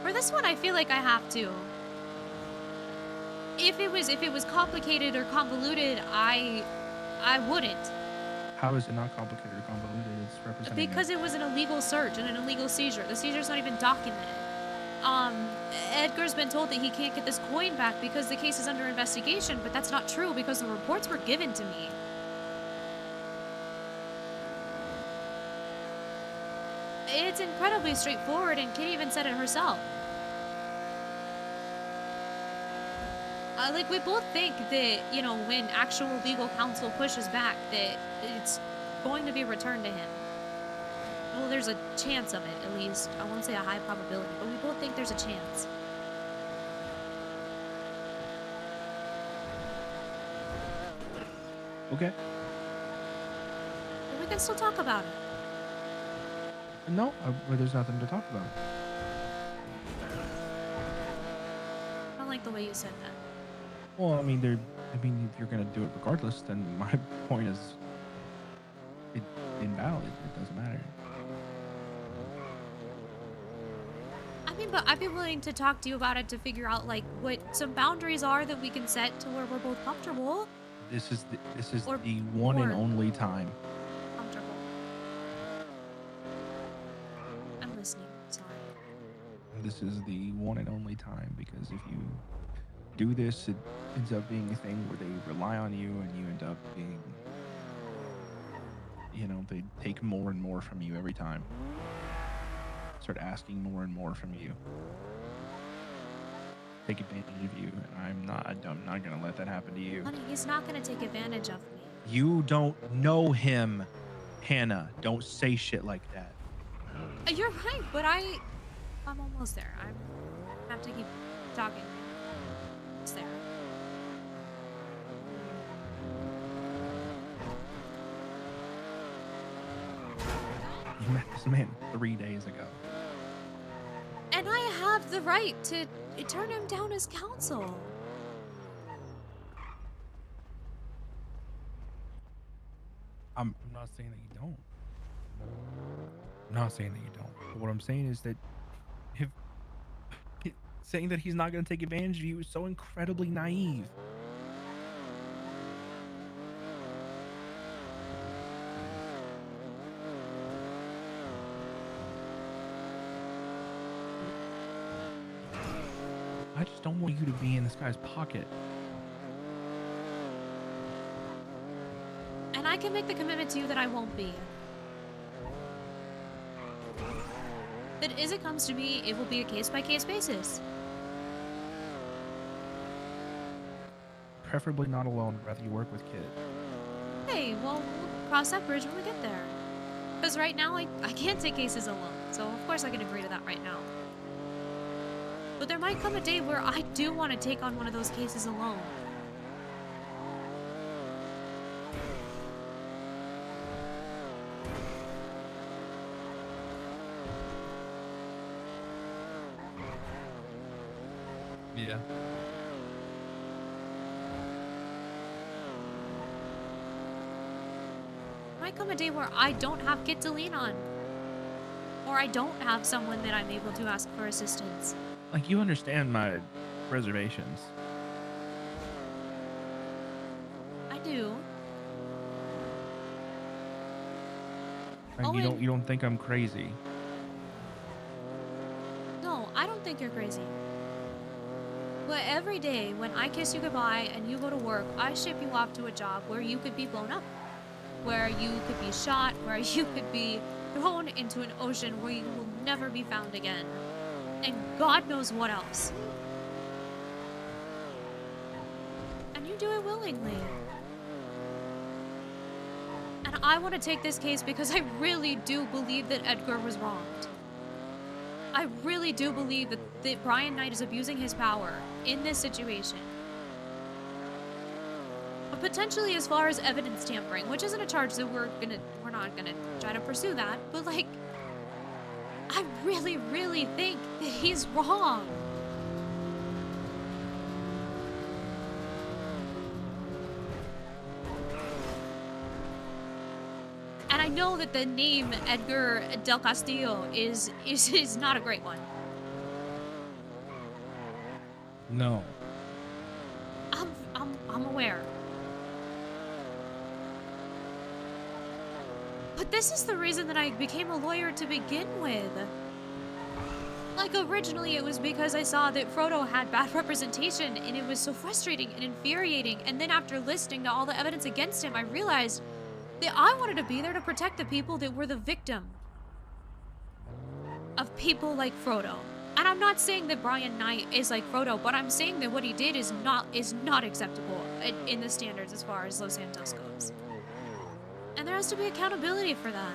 For this one, I feel like I have to. If it was complicated or convoluted, I wouldn't. How is it not complicated or convoluted? It's representing. Because it was an illegal search and an illegal seizure. The seizure's not even documented. Edgar's been told that he can't get this coin back because the case is under investigation, but that's not true because the reports were given to me. It's incredibly straightforward, and Kitty even said it herself. Like, we both think that, you know, when actual legal counsel pushes back, that it's going to be returned to him. Well, there's a chance of it, at least. I won't say a high probability, but we both think there's a chance. Okay. But we can still talk about it. No, there's nothing to talk about. I don't like the way you said that. Well, I mean, if you're gonna do it regardless, then my point is invalid. It doesn't matter. I mean, but I'd be willing to talk to you about it to figure out like what some boundaries are that we can set to where we're both comfortable. This is Or the one and more. only time. Comfortable. I'm listening. Sorry. This is the one and only time, because if you do this, it ends up being a thing where they rely on you, and you end up being, they take more and more from you every time. Start asking more and more from you. Take advantage of you, and I'm not gonna let that happen to you. Honey, he's not gonna take advantage of me. You don't know him, Hannah. Don't say shit like that. You're right, but I'm almost there. I have to keep talking. It's there. You met this man 3 days ago. And I have the right to turn him down as counsel. I'm not saying that you don't. I'm not saying that you don't. But what I'm saying is that if saying that he's not going to take advantage of you is so incredibly naive. I just don't want you to be in this guy's pocket. And I can make the commitment to you that I won't be. That as it comes to me, it will be a case-by-case basis. Preferably not alone. I'd rather you work with Kid. Hey, well, we'll cross that bridge when we get there. Because right now, I can't take cases alone. So, of course, I can agree to that right now. But there might come a day where I do want to take on one of those cases alone. Yeah. Might come a day where I don't have Kit to lean on. Or I don't have someone that I'm able to ask for assistance. Like, you understand my reservations. I do. And you don't think I'm crazy. No, I don't think you're crazy. But every day when I kiss you goodbye and you go to work, I ship you off to a job where you could be blown up. Where you could be shot, where you could be thrown into an ocean where you will never be found again. And God knows what else. And you do it willingly. And I want to take this case because I really do believe that Edgar was wronged. I really do believe that Brian Knight is abusing his power in this situation. But potentially as far as evidence tampering, which isn't a charge that we're not gonna try to pursue that, but like, I really, really think that he's wrong. And I know that the name Edgar Del Castillo is not a great one. No. I'm aware. But this is the reason that I became a lawyer to begin with. Like, originally it was because I saw that Frodo had bad representation and it was so frustrating and infuriating. And then after listening to all the evidence against him, I realized that I wanted to be there to protect the people that were the victim of people like Frodo. And I'm not saying that Brian Knight is like Frodo, but I'm saying that what he did is not acceptable in the standards as far as Los Santos goes. And there has to be accountability for that.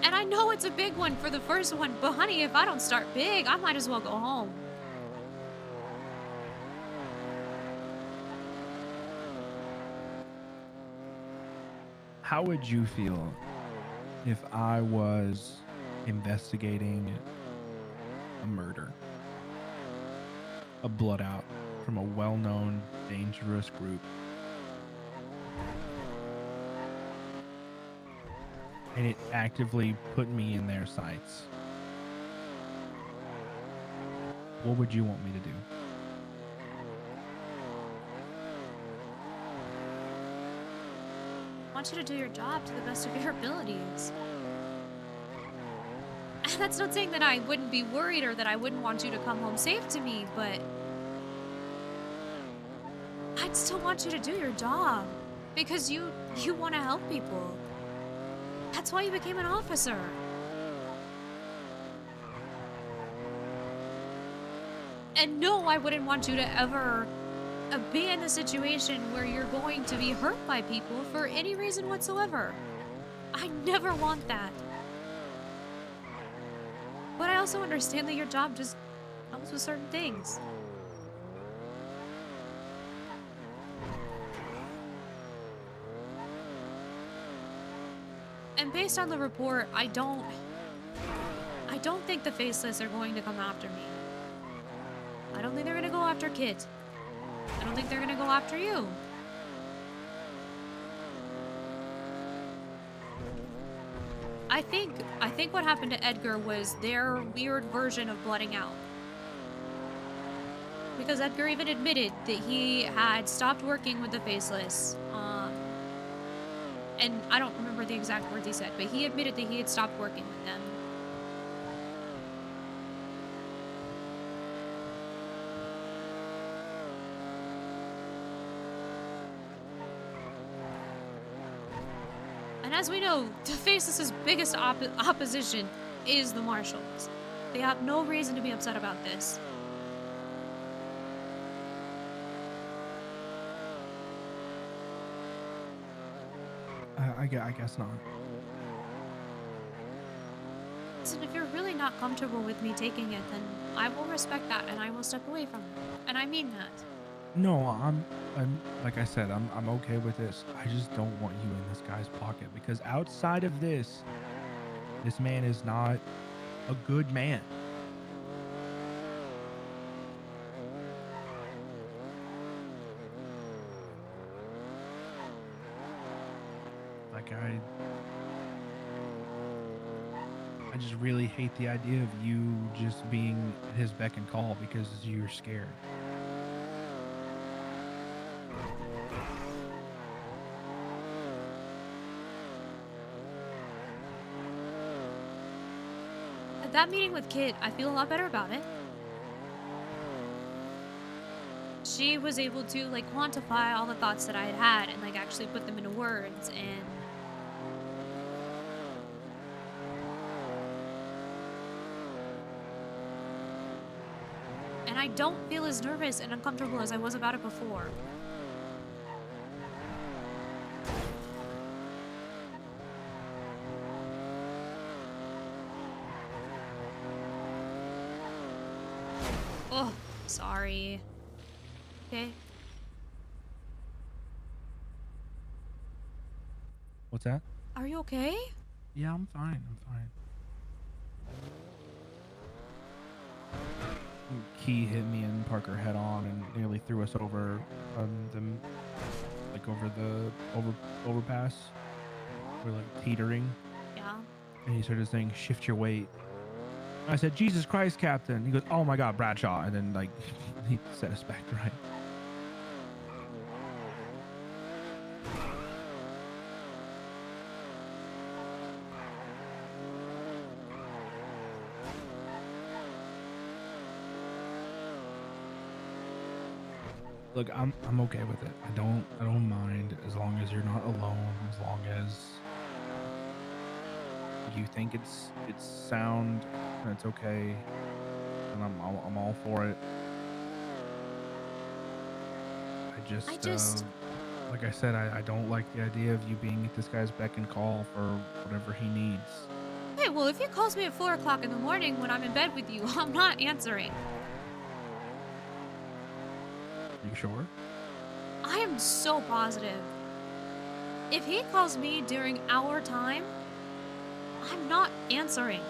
And I know it's a big one for the first one, but honey, if I don't start big, I might as well go home. How would you feel if I was investigating a blood out from a well-known dangerous group. And it actively put me in their sights. What would you want me to do? I want you to do your job to the best of your abilities. That's not saying that I wouldn't be worried or that I wouldn't want you to come home safe to me, but I'd still want you to do your job because you want to help people. That's why you became an officer. And no, I wouldn't want you to ever be in a situation where you're going to be hurt by people for any reason whatsoever. I never want that. But I also understand that your job just comes with certain things. And based on the report, I don't think the Faceless are going to come after me. I don't think they're gonna go after Kit. I don't think they're gonna go after you. I think what happened to Edgar was their weird version of blooding out. Because Edgar even admitted that he had stopped working with the Faceless. And I don't remember the exact words he said, but he admitted that he had stopped working with them. And as we know, the Faceless's biggest opposition is the Marshals. They have no reason to be upset about this. I guess not. Listen, if you're really not comfortable with me taking it, then I will respect that and I will step away from it. And I mean that. No, I'm like I said, I'm okay with this. I just don't want you in this guy's pocket because outside of this man is not a good man. Like I just really hate the idea of you just being at his beck and call because you're scared. At that meeting with Kit, I feel a lot better about it. She was able to like quantify all the thoughts that I had had and like actually put them into words, and I don't feel as nervous and uncomfortable as I was about it before. Oh, sorry. Okay. What's that? Are you okay? Yeah, I'm fine. I'm fine. Key hit me and Parker head on and nearly threw us over over the overpass. We're like teetering. Yeah. And he started saying, "Shift your weight." I said, "Jesus Christ, Captain." He goes, "Oh my God, Bradshaw." And then like he set us back right. Look, I'm okay with it. I don't mind as long as you're not alone, as long as you think it's sound and it's okay, and I'm all for it. I just like I said, I don't like the idea of you being at this guy's beck and call for whatever he needs. Hey, well, if he calls me at 4 o'clock in the morning when I'm in bed with you, I'm not answering. You sure? I am so positive. If he calls me during our time, I'm not answering.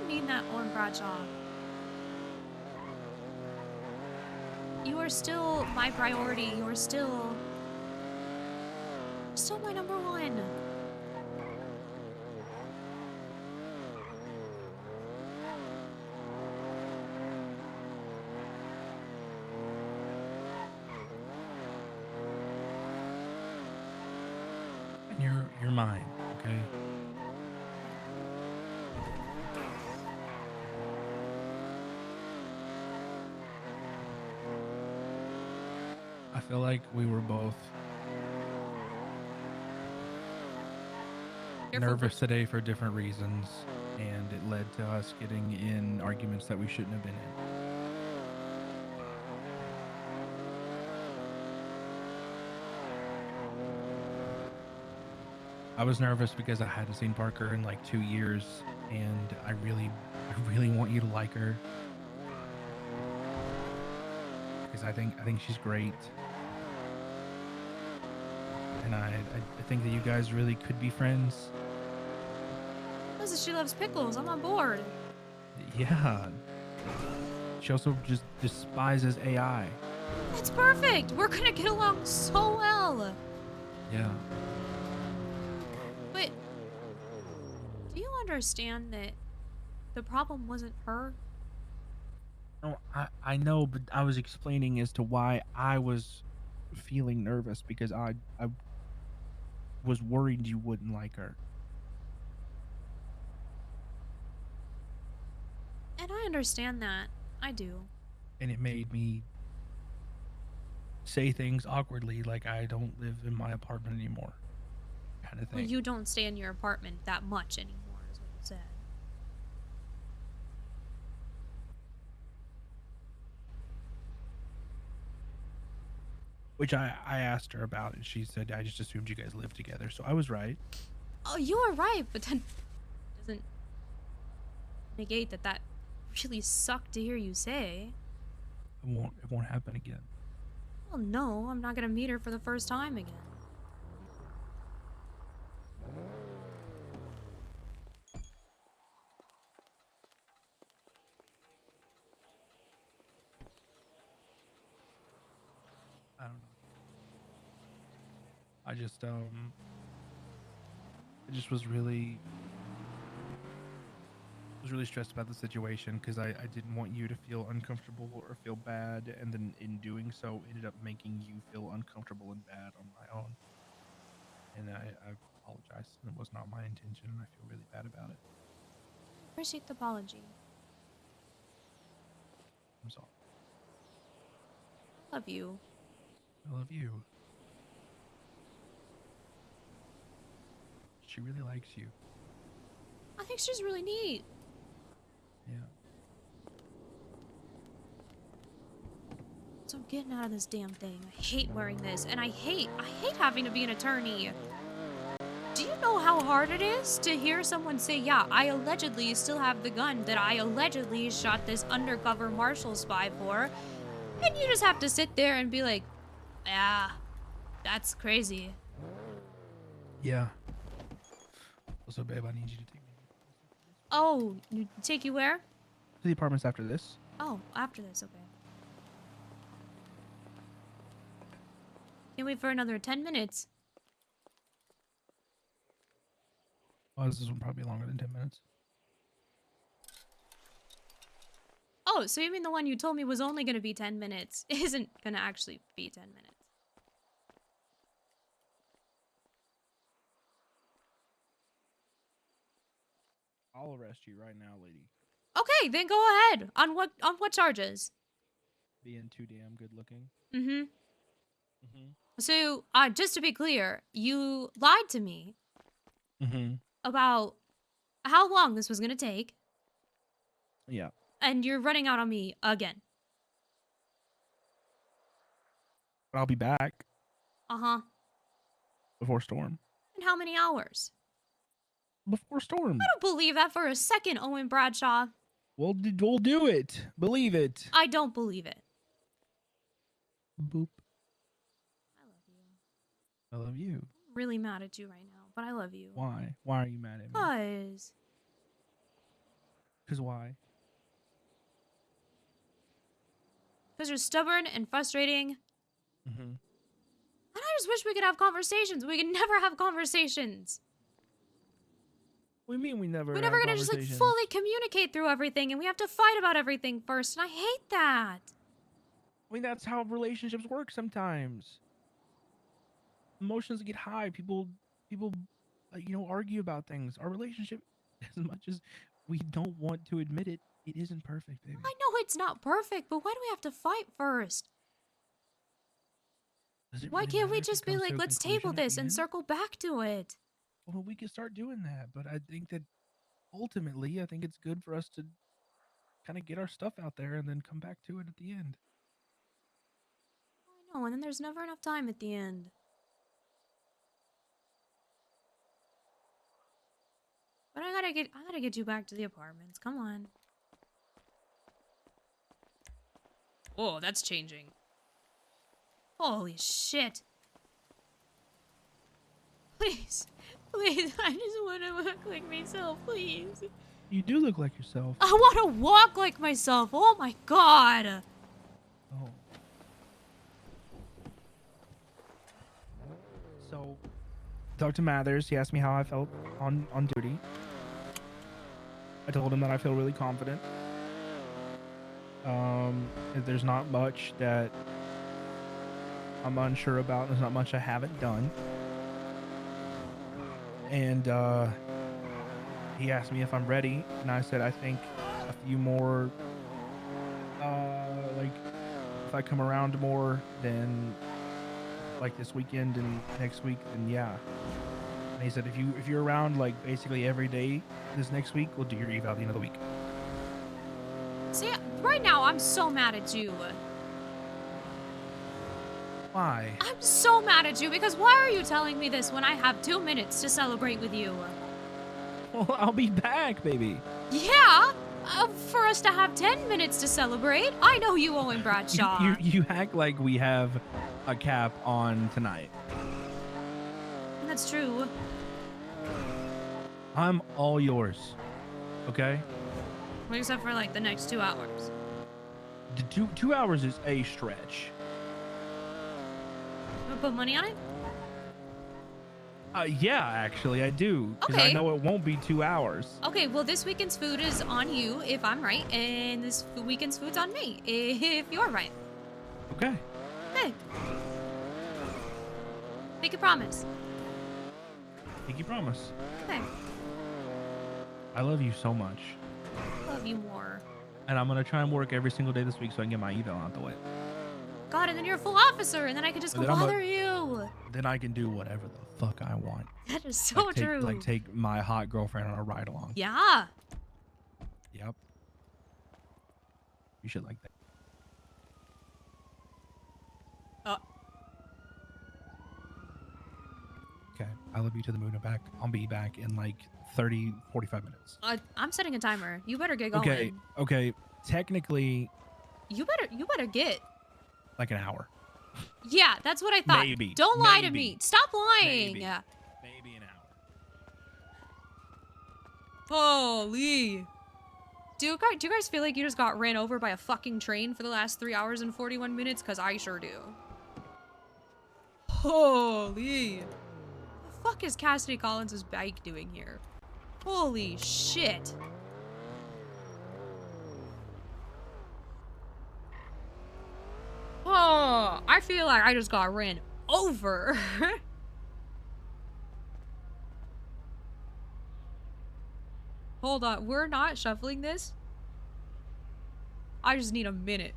didn't mean that, Owen Bradshaw. You are still my priority. You are still my number one. And you're mine, okay? I feel like we were both nervous today for different reasons, and it led to us getting in arguments that we shouldn't have been in. I was nervous because I hadn't seen Parker in like 2 years, and I really want you to like her because I think she's great, and I think that you guys really could be friends. Listen, she loves pickles. I'm on board. Yeah. She also just despises AI. That's perfect. We're gonna get along so well. Yeah. But do you understand that the problem wasn't her? No, I know, but I was explaining as to why I was feeling nervous because I was worried you wouldn't like her. And I understand that. I do. And it made me say things awkwardly like I don't live in my apartment anymore. Kind of thing. Well, you don't stay in your apartment that much anymore, is what you said. Which I asked her about, and she said, I just assumed you guys lived together. So I was right. Oh, you were right, but then doesn't negate that really sucked to hear you say. It won't happen again. Well, no, I'm not gonna meet her for the first time again. I don't know. I just was really stressed about the situation because I didn't want you to feel uncomfortable or feel bad, and then in doing so ended up making you feel uncomfortable and bad on my own. And I apologize. It was not my intention, and I feel really bad about it. Appreciate the apology. I'm sorry. Love you. I love you. She really likes you. I think she's really neat. Yeah. So I'm getting out of this damn thing. I hate wearing this, and I hate having to be an attorney. Do you know how hard it is to hear someone say, yeah, I allegedly still have the gun that I allegedly shot this undercover marshal spy for, and you just have to sit there and be like, yeah, that's crazy. Yeah. Also, babe, I need you to take me Oh, take you where? to the apartments after this. Oh, after this, okay. Can't wait for another 10 minutes. Oh, this one probably longer than 10 minutes. Oh, so you mean the one you told me was only gonna be 10 minutes isn't gonna actually be 10 minutes? I'll arrest you right now, lady. Okay, then go ahead. On what charges? Being too damn good looking. Mm-hmm. Mm-hmm. So, just to be clear, you lied to me Mm-hmm. about how long this was gonna take, Yeah. and you're running out on me again. But I'll be back Uh-huh. before storm. In how many hours? Before storm. I don't believe that for a second, Owen Bradshaw. We'll do it. Believe it. I don't believe it. Boop. I love you. I love you. I'm really mad at you right now, but I love you. Why? Why are you mad at me? 'Cause Because why? Because you're stubborn and frustrating. Mm-hmm. And I just wish we could have conversations. We could never have conversations. What do you mean we never We're have never gonna just like conversations? fully communicate through everything, and we have to fight about everything first, and I hate that. I mean, that's how relationships work sometimes. Emotions get high. People, argue about things. Our relationship, as much as we don't want to admit it, it isn't perfect, baby. I know it's not perfect, but why do we have to fight first? Why can't we just be like, let's table this and circle back to it? Well, we can start doing that, but I think that ultimately, I think it's good for us to kind of get our stuff out there and then come back to it at the end. I know, and then there's never enough time at the end. But I gotta get you back to the apartments. Come on. Oh, that's changing. Holy shit. Please. Please, I just want to look like myself, please. You do look like yourself. I want to walk like myself. Oh my god. Oh. So, Dr. Mathers, he asked me how I felt on duty. I told him that I feel really confident. There's not much that I'm unsure about. There's not much I haven't done. And he asked me if I'm ready, and I said I think a few more, like if I come around more than like this weekend and next week, then yeah. And he said if you're around like basically every day this next week, we'll do your eval at the end of the week. See, right now I'm so mad at you. Why? I'm so mad at you because why are you telling me this when I have 2 minutes to celebrate with you? Well, I'll be back, baby. Yeah, for us to have 10 minutes to celebrate. I know you, Owen Bradshaw. You act like we have a cap on tonight. That's true. I'm all yours. Okay? Except for like the next 2 hours. The 2 hours is a stretch. Wanna put money on it? Yeah, actually, I do. Because I Okay. know it won't be 2 hours. Okay, well, this weekend's food is on you if I'm right, and this weekend's food's on me if you're right. Okay. Hey. Make a promise. Pinky promise. Okay. I love you so much. Love you more. And I'm going to try and work every single day this week so I can get my eval out the way. God, and then you're a full officer, and then I can just go And then I'm bother you. Then I can do whatever the fuck I want. That is so true. Like take my hot girlfriend on a ride along. Yeah. Yep. You should like that. Okay. I love you to the moon and back. I'll be back in like 30, 45 minutes. I'm setting a timer. You better get going. Okay. Okay. Technically, You better get. like an hour. Yeah, that's what I thought. Maybe. Don't lie to Maybe. me. Stop lying. Maybe. Yeah. Maybe an hour. Holy. Do you guys feel like you just got ran over by a fucking train for the last 3 hours and 41 minutes? Because I sure do. Holy. What the fuck is Cassidy Collins' bike doing here? Holy shit. Oh, I feel like I just got ran over. Hold on, we're not shuffling this? I just need a minute.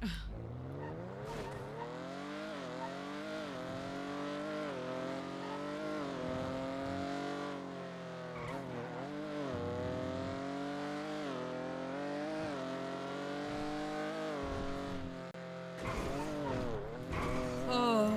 Oh.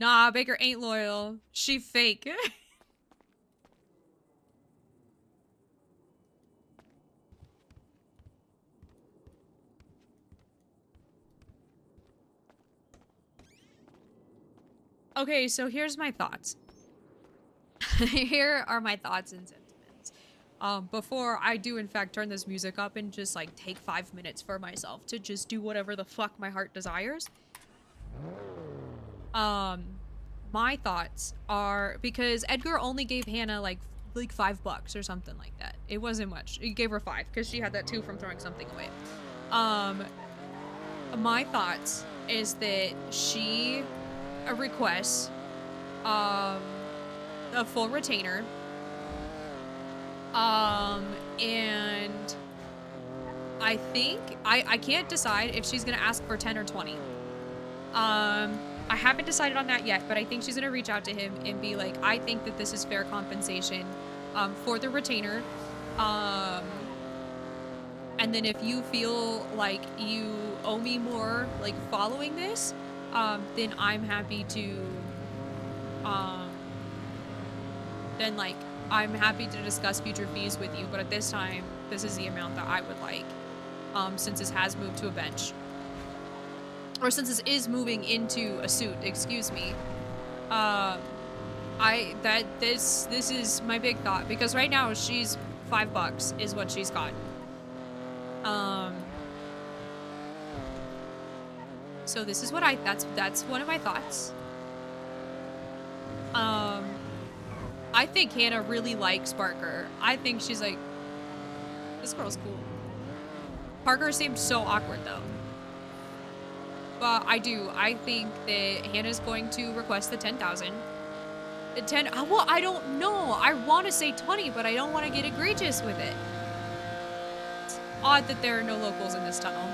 Nah, Baker ain't loyal. She fake. Okay, so here's my thoughts. Here are my thoughts and sentiments. Before I do in fact turn this music up and just like take 5 minutes for myself to just do whatever the fuck my heart desires. My thoughts are, because Edgar only gave Hannah like $5 or something like that. It wasn't much. He gave her 5 because she had that 2 from throwing something away. My thoughts is that she requests a full retainer, and I think I can't decide if she's gonna ask for 10 or 20. I haven't decided on that yet, but I think she's gonna reach out to him and be like, I think that this is fair compensation for the retainer, and then if you feel like you owe me more like following this, then I'm happy to I'm happy to discuss future fees with you, but at this time, this is the amount that I would like, since this has moved to a bench. Or since this is moving into a suit, excuse me. This is my big thought, because right now she's $5 is what she's got. So this is what that's one of my thoughts. I think Hannah really likes Parker. I think she's like, this girl's cool. Parker seemed so awkward though. But I think that Hannah's going to request the 10,000. The 10, well, I don't know. I want to say 20, but I don't want to get egregious with it. It's odd that there are no locals in this tunnel.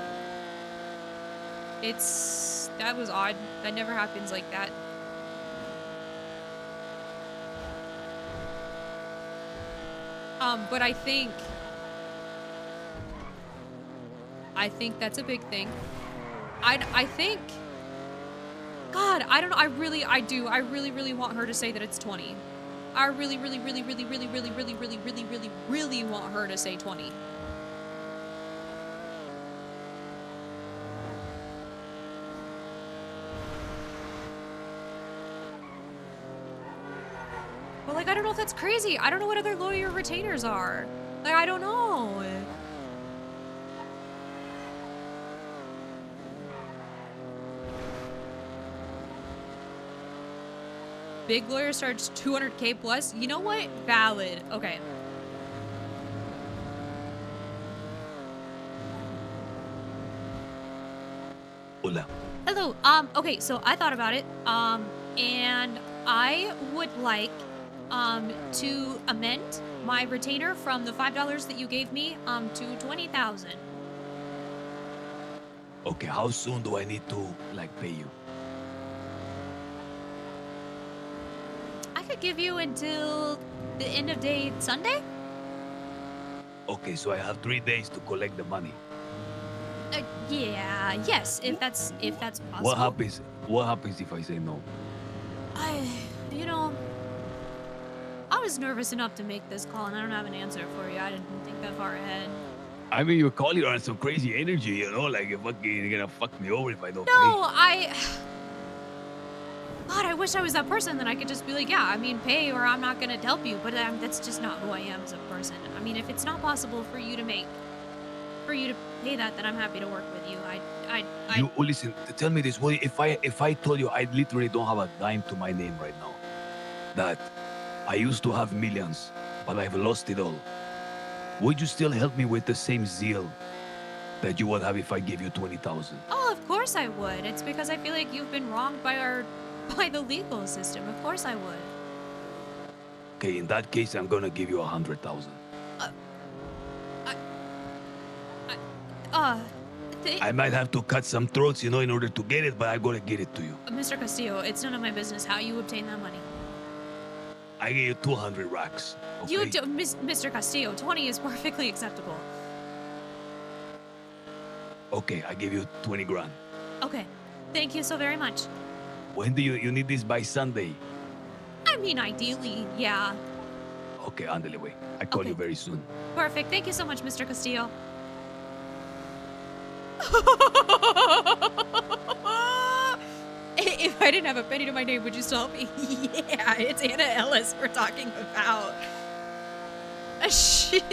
That was odd. That never happens like that. But I think that's a big thing. I think, God, I don't know. I really want her to say that it's 20. I really want her to say 20. But like, I don't know if that's crazy. I don't know what other lawyer retainers are. Like, I don't know. Big lawyer starts 200K plus. You know what? Valid. Okay. Hola. Hello. Okay, so I thought about it. And I would like, to amend my retainer from the $5 that you gave me, to 20,000. Okay, how soon do I need to, like, pay you? I could give you until the end of day Sunday? Okay, so I have 3 days to collect the money. Yes, if that's possible. What happens if I say no? You know, I was nervous enough to make this call and I don't have an answer for you. I didn't think that far ahead. I mean, you're calling on some crazy energy, you know, like you're gonna fuck me over if I don't No, pay. God, I wish I was that person that I could just be like, yeah, I mean, pay or I'm not gonna help you, but that's just not who I am as a person. I mean, if it's not possible for you to pay that, then I'm happy to work with you. You listen. Tell me this: what if I told you I literally don't have a dime to my name right now? That I used to have millions, but I've lost it all. Would you still help me with the same zeal that you would have if I gave you 20,000? Oh, of course I would. It's because I feel like you've been wronged by the legal system. Of course I would. Okay, in that case, I'm gonna give you 100,000. I might have to cut some throats, you know, in order to get it, but I'm gonna get it to you. Mr. Castillo, it's none of my business how you obtain that money. I gave you 200 racks. Okay? You do, Mr. Castillo, 20 is perfectly acceptable. Okay, I give you 20 grand. Okay, thank you so very much. When do you need this by Sunday? I mean, ideally, yeah. Okay, ándale, güey. I call you very soon. Perfect. Thank you so much, Mr. Castillo. If I didn't have a penny to my name, would you still help me? Yeah, it's Anna Ellis we're talking about. Shit.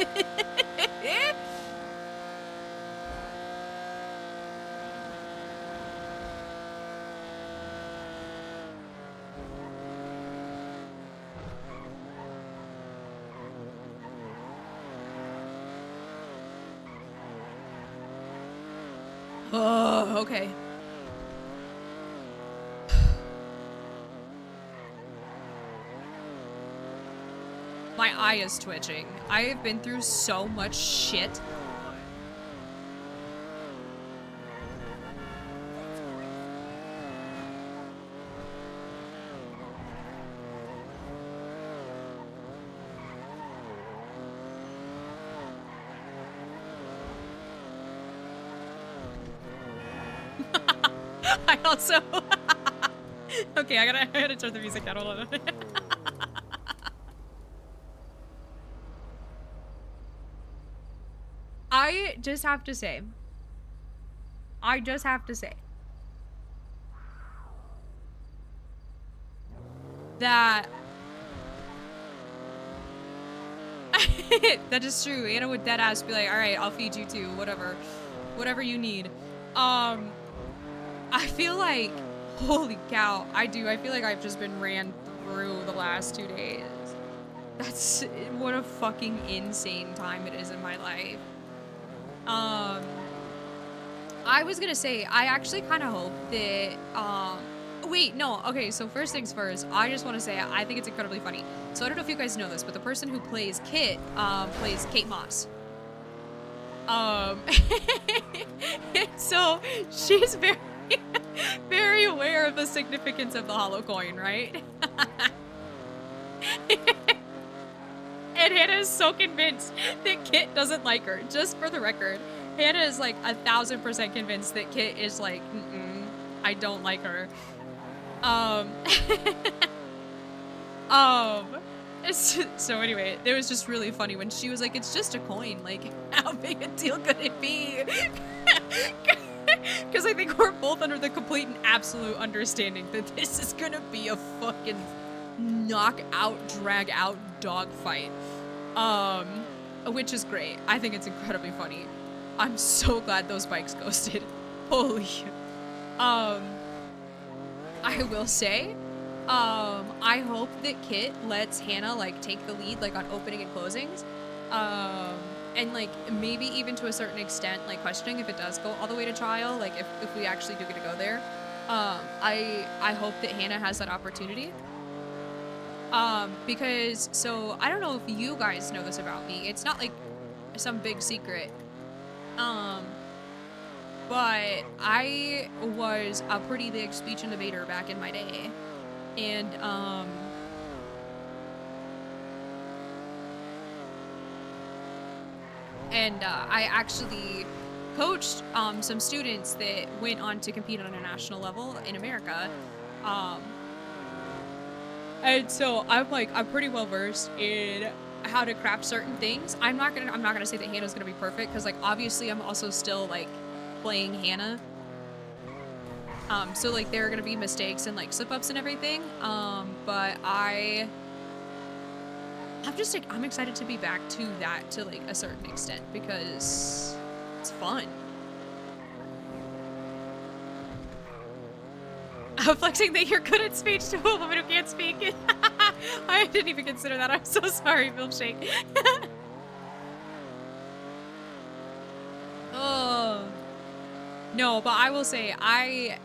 Oh, okay. My eye is twitching. I have been through so much shit. I also okay, I gotta turn the music down. Hold on. I just have to say that that is true. Anna would deadass be like, all right, I'll feed you too, whatever you need. I feel like, holy cow, I feel like I've just been ran through the last 2 days. That's what a fucking insane time it is in my life. I was gonna say, I actually kind of hope that, wait, no, okay, so first things first, I just want to say, I think it's incredibly funny. So I don't know if you guys know this, but the person who plays Kit, plays Kate Moss. So she's very, very aware of the significance of the hollow coin, right? And Hannah is so convinced that Kit doesn't like her. Just for the record, Hannah is like 1000% convinced that Kit is like, I don't like her. So anyway, it was just really funny when she was like, it's just a coin. Like, how big a deal could it be? Because I think we're both under the complete and absolute understanding that this is gonna be a fucking knock-out, drag-out dogfight. Which is great. I think it's incredibly funny. I'm so glad those bikes ghosted. Holy shit. I will say, I hope that Kit lets Hannah, like, take the lead, like, on opening and closings. And, like, maybe even to a certain extent, like, questioning if it does go all the way to trial, like, if we actually do get to go there. I hope that Hannah has that opportunity. Because, so, I don't know if you guys know this about me. It's not, like, some big secret. But I was a pretty big speech and debater back in my day. And, I actually coached, some students that went on to compete on a national level in America. And so I'm pretty well versed in how to craft certain things. I'm not gonna say that Hannah's gonna be perfect, because, like, obviously I'm also still, like, playing Hannah. So, like, there are gonna be mistakes and, like, slip-ups and everything. But I'm just, like, I'm excited to be back to that to, like, a certain extent, because it's fun. Flexing that you're good at speech to a woman who can't speak. I didn't even consider that. I'm so sorry, Milkshake. Oh. No, but I will say, I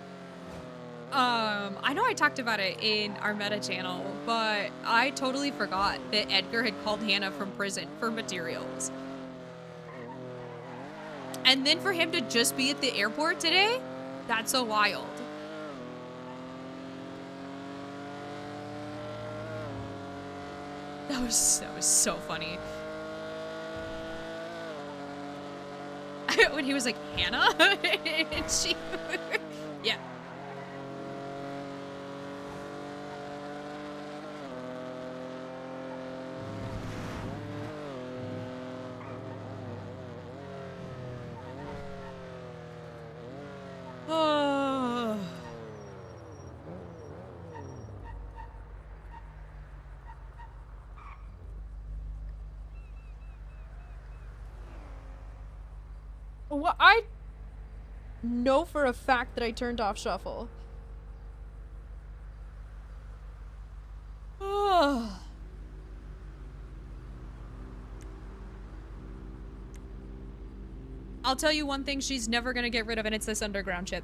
know I talked about it in our meta channel, but I totally forgot that Edgar had called Hannah from prison for materials. And then for him to just be at the airport today, that's so wild. That was so funny. When he was like, Hannah? And she... Yeah. Well, I know for a fact that I turned off shuffle. I'll tell you one thing she's never gonna get rid of, and it's this underground chip.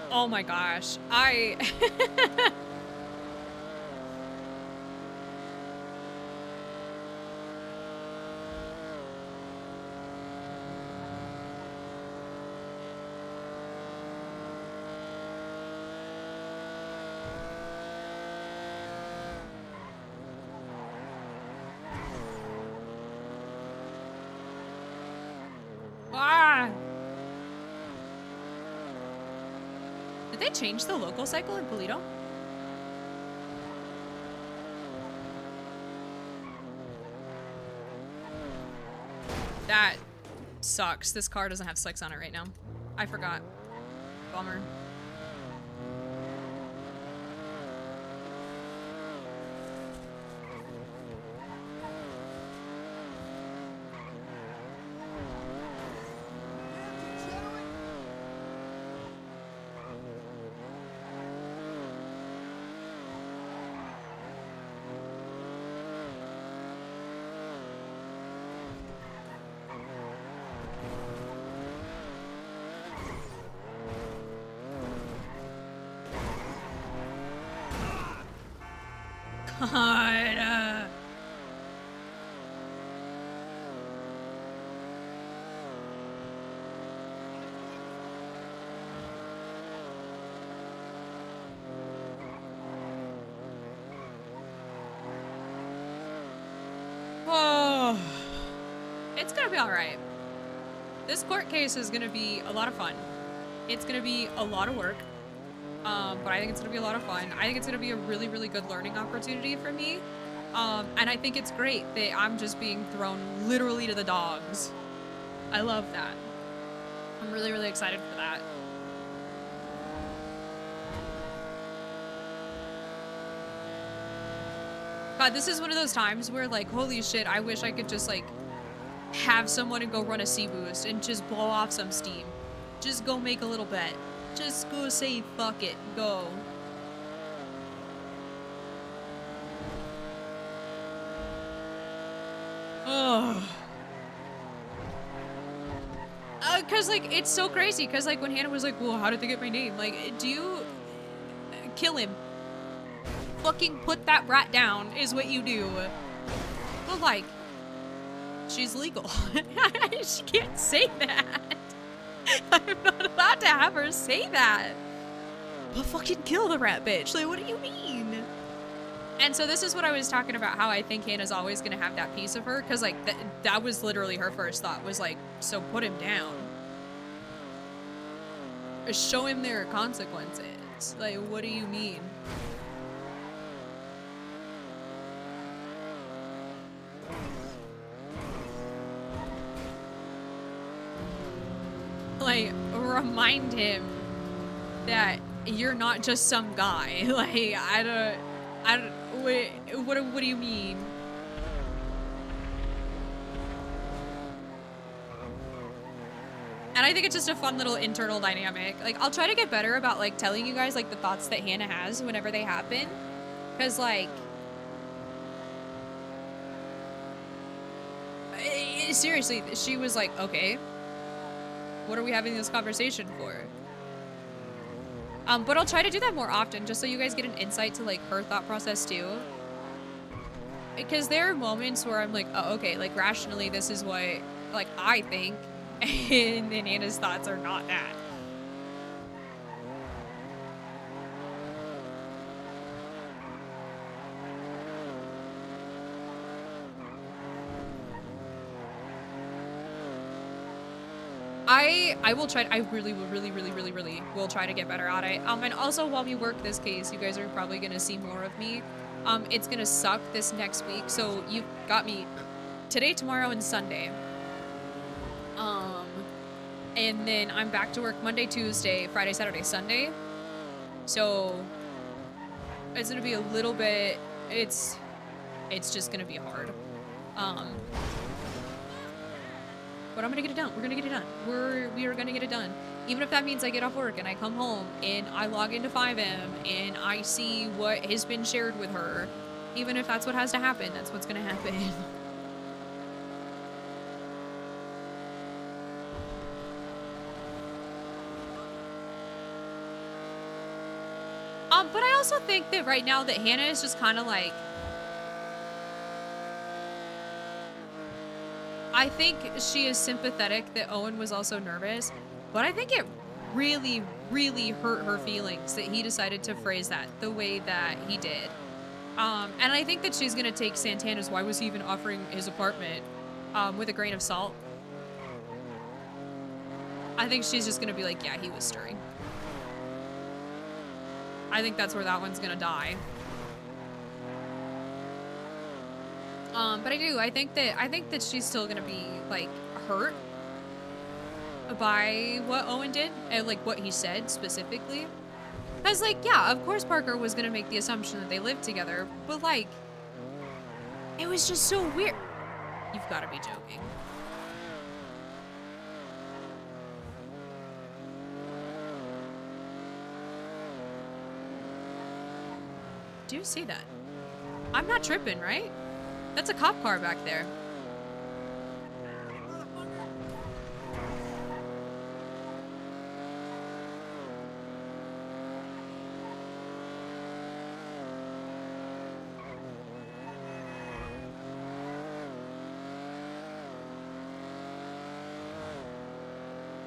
Oh my gosh. Ah! Did they change the local cycle in Polito? That sucks. This car doesn't have slicks on it right now. I forgot. Bummer. God. Oh, it's gonna be all right. This court case is gonna be a lot of fun. It's gonna be a lot of work. But I think it's gonna be a lot of fun. I think it's gonna be a really, really good learning opportunity for me. And I think it's great that I'm just being thrown literally to the dogs. I love that. I'm really, really excited for that. God, this is one of those times where, like, holy shit, I wish I could just, like, have someone and go run a sea boost and just blow off some steam. Just go make a little bet. Just go say fuck it. Go. Ugh. Cause like, it's so crazy. Cause like when Hannah was like, well, how did they get my name? Like, do you kill him? Fucking put that rat down is what you do. But like, she's legal. She can't say that. I'm not allowed to have her say that. But fucking kill the rat bitch. Like, what do you mean? And so this is what I was talking about, how I think Hannah's always gonna have that piece of her, because like that was literally her first thought, was like, so put him down. Show him there are consequences. Like, what do you mean? Like, remind him that you're not just some guy. Like, what do you mean? And I think it's just a fun little internal dynamic. Like, I'll try to get better about, like, telling you guys, like, the thoughts that Hannah has whenever they happen. Because, like, seriously, she was like, okay, what are we having this conversation for? But I'll try to do that more often, just so you guys get an insight to, like, her thought process, too. Because there are moments where I'm like, oh, okay, like, rationally, this is what, like, I think. And then Hannah's thoughts are not that. I will try. I really will try to get better at it. And also while we work this case, you guys are probably gonna see more of me. It's gonna suck this next week. So you've got me today, tomorrow, and Sunday. And then I'm back to work Monday, Tuesday, Friday, Saturday, Sunday. So it's gonna be a little bit, it's just gonna be hard. But I'm gonna get it done. We're gonna get it done. We are gonna get it done. Even if that means I get off work and I come home and I log into 5M and I see what has been shared with her. Even if that's what has to happen, that's what's gonna happen. But I also think that right now that Hannah is just kind of like, I think she is sympathetic that Owen was also nervous, but I think it really, really hurt her feelings that he decided to phrase that the way that he did. And I think that she's gonna take Santana's "why was he even offering his apartment" with a grain of salt. I think she's just gonna be like, yeah, he was stirring. I think that's where that one's gonna die. But I think that she's still gonna be like hurt by what Owen did and like what he said specifically. Cause like, yeah, of course Parker was gonna make the assumption that they lived together, but like, it was just so weird. You've gotta be joking. Do you see that? I'm not tripping, right? That's a cop car back there.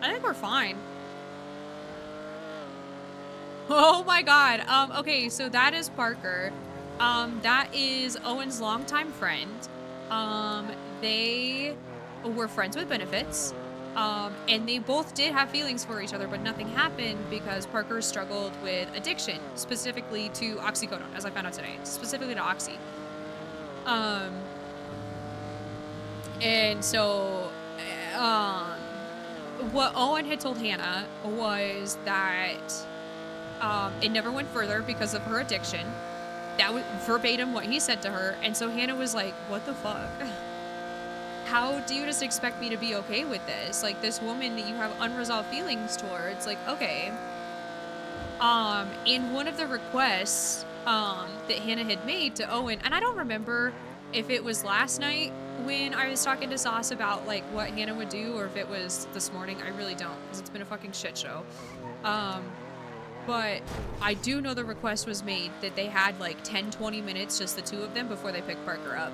I think we're fine. Oh my god. Okay, so that is Parker. That is Owen's longtime friend. They were friends with benefits. And they both did have feelings for each other, but nothing happened because Parker struggled with addiction, specifically to oxycodone, as I found out today, specifically to oxy. And so, what Owen had told Hannah was that it never went further because of her addiction. That was verbatim what he said to her. And so Hannah was like, what the fuck? How do you just expect me to be okay with this? Like, this woman that you have unresolved feelings towards, like, okay. In one of the requests that Hannah had made to Owen, and I don't remember if it was last night when I was talking to Sauce about, like, what Hannah would do, or if it was this morning. I really don't, because it's been a fucking shit show. But I do know the request was made that they had like 10-20 minutes, just the two of them, before they picked Parker up.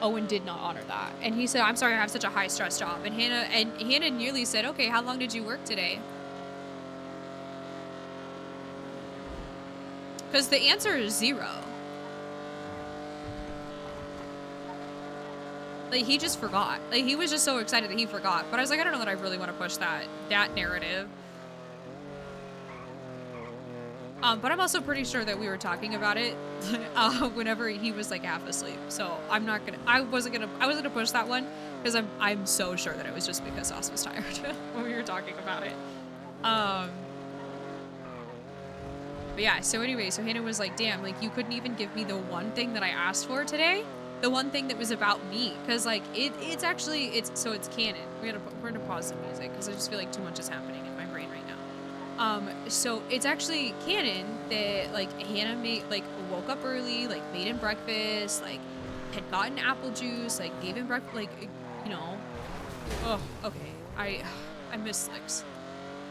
Owen did not honor that. And he said, I'm sorry, I have such a high stress job. And Hannah nearly said, okay, how long did you work today? Because the answer is 0. Like, he just forgot. Like, he was just so excited that he forgot. But I was like, I don't know that I really want to push that narrative. But I'm also pretty sure that we were talking about it whenever he was like half asleep. So I wasn't gonna push that one because I'm so sure that it was just because Sauce was tired when we were talking about it. But yeah, so anyway, so Hannah was like, damn, like, you couldn't even give me the one thing that I asked for today? The one thing that was about me, because like it's canon. We're gonna pause the music because I just feel like too much is happening in my brain right now. So it's actually canon that like Hannah woke up early, like made him breakfast, like had gotten apple juice, like gave him breakfast, like, you know. Oh, okay. I miss Slicks.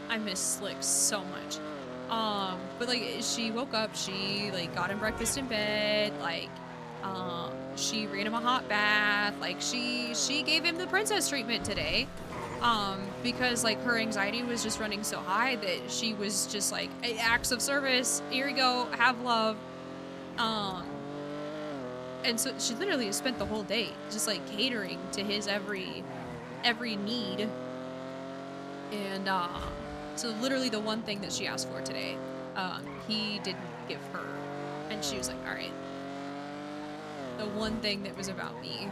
I miss Slicks so much. But like she woke up, she like got him breakfast in bed, like. She ran him a hot bath, like she gave him the princess treatment today, because like her anxiety was just running so high that she was just like, acts of service, here you go, have love. And so she literally spent the whole day just like catering to his every need. And so literally the one thing that she asked for today, he didn't give her, and she was like, all right. The one thing that was about me.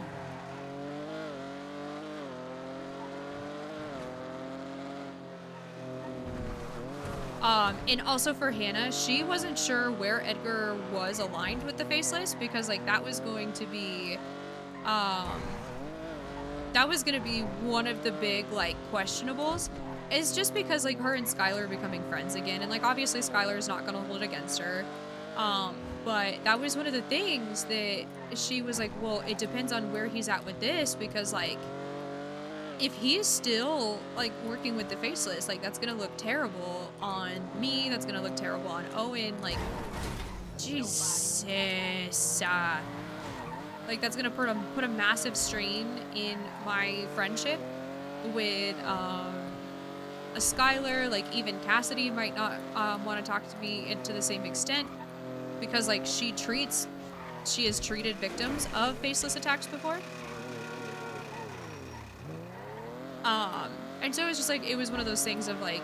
And also for Hannah, she wasn't sure where Edgar was aligned with the Faceless because like that was going to be one of the big like questionables. It's just because like her and Skylar are becoming friends again, and like obviously Skylar is not gonna hold it against her. But that was one of the things that she was like, well, it depends on where he's at with this, because like if he's still like working with the Faceless, like that's gonna look terrible on me, that's gonna look terrible on Owen, like Jesus, like that's gonna put a massive strain in my friendship with a Skylar. Like even Cassidy might not want to talk to me to the same extent, because like she has treated victims of Faceless attacks before. And so it was just like, it was one of those things of like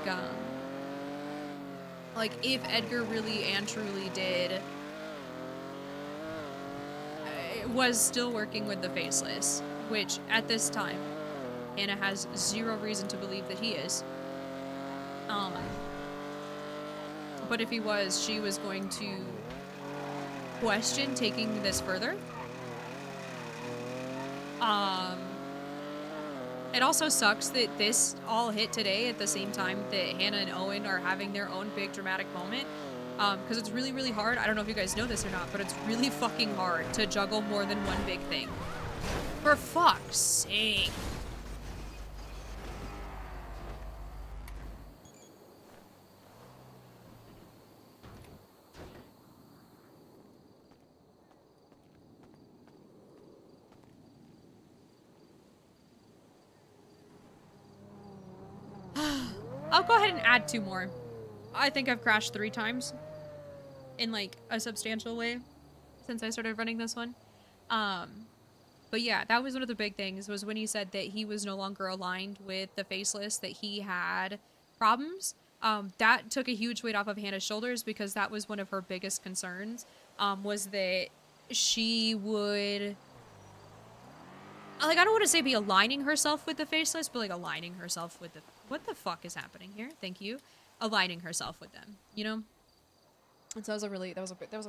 if Edgar really and truly was still working with the Faceless, which at this time, Hannah has zero reason to believe that he is. But if he was, she was going to question taking this further. It also sucks that this all hit today at the same time that Hannah and Owen are having their own big dramatic moment. Because it's really, really hard. I don't know if you guys know this or not, but it's really fucking hard to juggle more than one big thing. For fuck's sake. I'll go ahead and add 2 more. I think I've crashed 3 times in like a substantial way since I started running this one. But yeah, that was one of the big things, was when he said that he was no longer aligned with the Faceless, that he had problems. That took a huge weight off of Hannah's shoulders, because that was one of her biggest concerns, was that she would, like, I don't want to say be aligning herself with the Faceless, but like aligning herself with the, what the fuck is happening here? Thank you. Aligning herself with them, you know? And so that was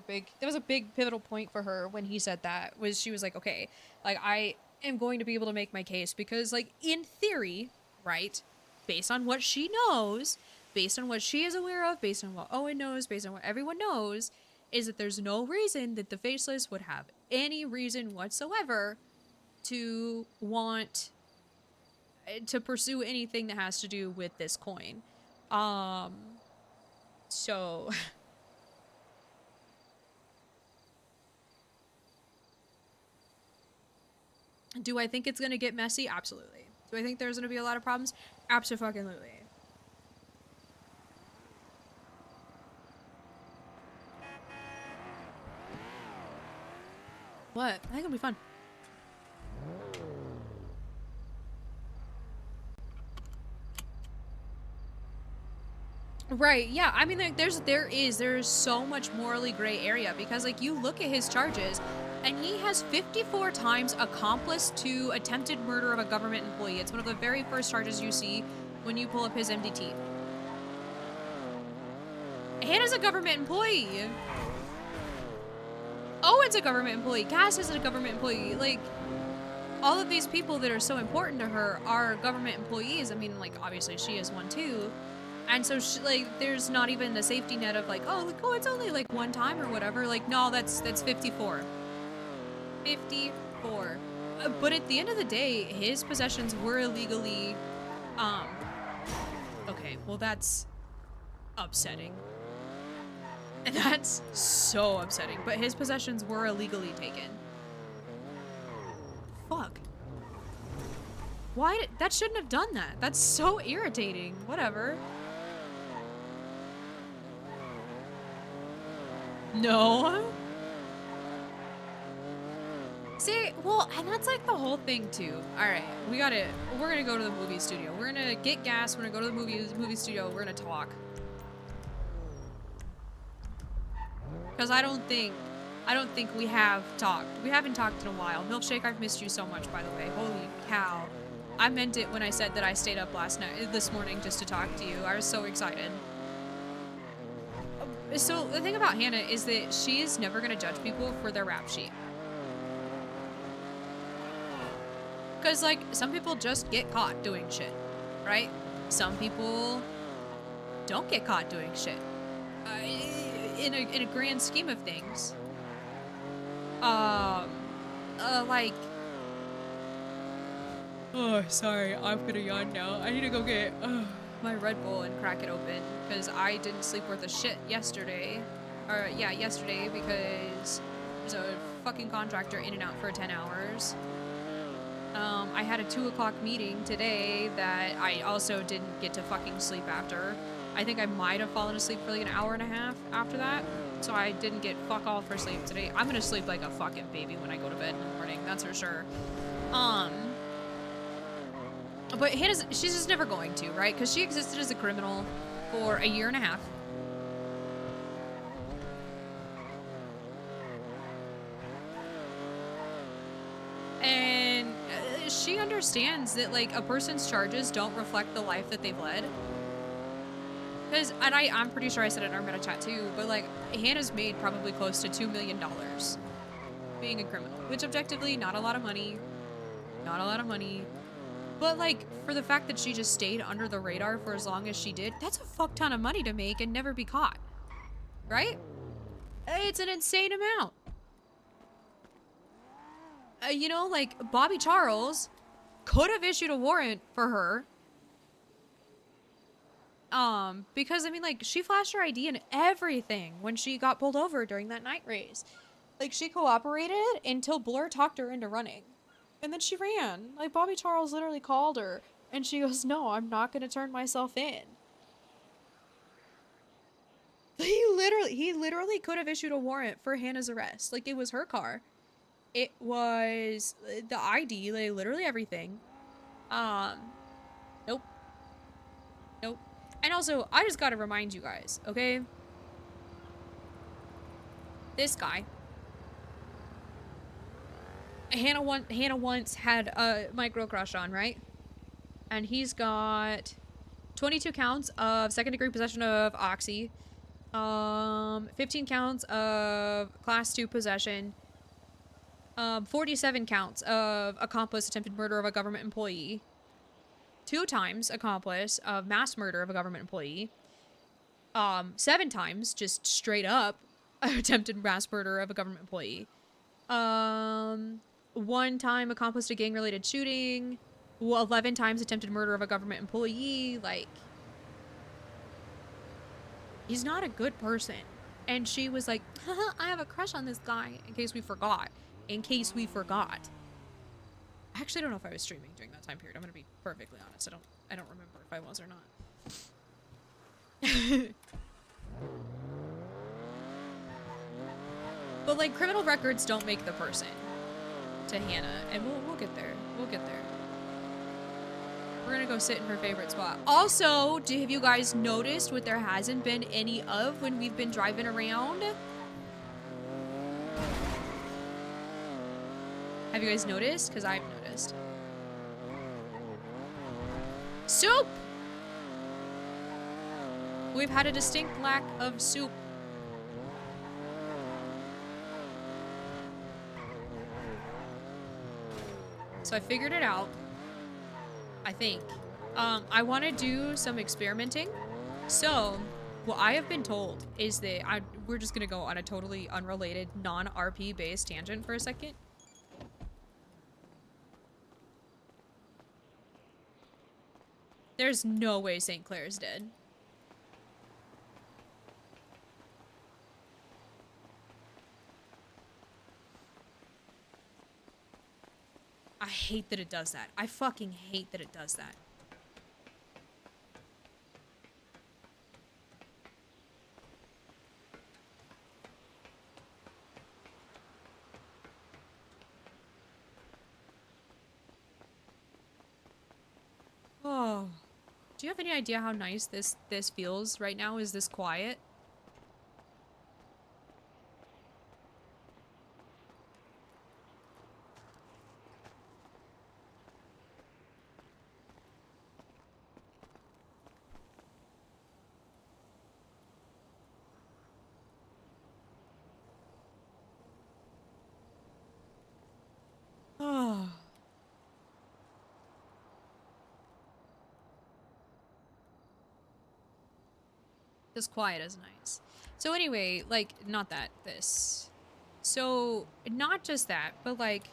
a big pivotal point for her when he said that, was she was like, okay, like I am going to be able to make my case, because like in theory, right, based on what she knows, based on what she is aware of, based on what Owen knows, based on what everyone knows, is that there's no reason that the Faceless would have any reason whatsoever to want to pursue anything that has to do with this coin. So do I think it's gonna get messy? Absolutely. Do I think there's gonna be a lot of problems? Absolutely. What? I think it'll be fun. Right, yeah, I mean, like, there's so much morally gray area, because, like, you look at his charges, and he has 54 times accomplice to attempted murder of a government employee. It's one of the very first charges you see when you pull up his MDT. Hannah's a government employee. Owen's a government employee. Cass is a government employee. Like, all of these people that are so important to her are government employees. I mean, like, obviously she is one too. And so, she, like, there's not even a safety net of like, oh, like, oh, it's only like one time or whatever. Like, no, that's 54. 54. But at the end of the day, his possessions were illegally, okay, well, that's upsetting. That's so upsetting. But his possessions were illegally taken. Fuck. Why? That shouldn't have done that. That's so irritating. Whatever. No. See, well, and that's like the whole thing too. All right, we're gonna go to the movie studio. We're gonna get gas. We're gonna go to the movie studio. We're gonna talk. Because I don't think I don't think we have talked. We haven't talked in a while. Milkshake, I've missed you so much, by the way. Holy cow. I meant it when I said that I stayed up this morning just to talk to you. I was so excited. So the thing about Hannah is that she is never going to judge people for their rap sheet. Because, like, some people just get caught doing shit, right? Some people don't get caught doing shit. In a grand scheme of things. Like... Oh, sorry, I'm gonna yawn now. I need to go get my Red Bull and crack it open. Because I didn't sleep worth a shit yesterday. Or, yeah, yesterday, because there's a fucking contractor in and out for 10 hours. I had a 2 o'clock meeting today that I also didn't get to fucking sleep after. I think I might have fallen asleep for like an hour and a half after that. So I didn't get fuck all for sleep today. I'm gonna sleep like a fucking baby when I go to bed in the morning, that's for sure. But she's just never going to, right? Because she existed as a criminal for a year and a half. And she understands that, like, a person's charges don't reflect the life that they've led. Because, and I'm pretty sure I said it in our meta chat too, but, like, Hannah's made probably close to $2 million being a criminal. Which, objectively, not a lot of money. Not a lot of money. But, like, for the fact that she just stayed under the radar for as long as she did, that's a fuck ton of money to make and never be caught. Right? It's an insane amount. You know, like, Bobby Charles could have issued a warrant for her. Because, I mean, like, she flashed her ID and everything when she got pulled over during that night race. Like, she cooperated until Blur talked her into running. And then she ran. Like, Bobby Charles literally called her, and she goes, no, I'm not gonna turn myself in. He literally could have issued a warrant for Hannah's arrest. Like, it was her car. It was the ID, like, literally everything. Nope. Nope. And also, I just gotta remind you guys, okay? This guy. Hannah once had a micro crush on, right? And he's got 22 counts of second-degree possession of oxy, 15 counts of class 2 possession, 47 counts of accomplice attempted murder of a government employee, 2 times accomplice of mass murder of a government employee, 7 times just straight up attempted mass murder of a government employee, 1 time accomplice to gang-related shooting, 11 times attempted murder of a government employee. Like, he's not a good person. And she was like, haha, I have a crush on this guy, in case we forgot. In case we forgot. I actually don't know if I was streaming during that time period. I'm gonna be perfectly honest. I don't remember if I was or not. But, like, criminal records don't make the person to Hannah. And we'll get there. We'll get there. We're gonna go sit in her favorite spot. Also, have you guys noticed what there hasn't been any of when we've been driving around? Have you guys noticed? Because I've noticed. Soup! We've had a distinct lack of soup. So I figured it out. I think. I want to do some experimenting. So, what I have been told is that we're just going to go on a totally unrelated, non-RP based tangent for a second. There's no way St. Clair's dead. I hate that it does that. I fucking hate that it does that. Oh. Do you have any idea how nice this feels right now? Is this quiet? This quiet is nice. So anyway, like, not that, this. So, not just that, but like,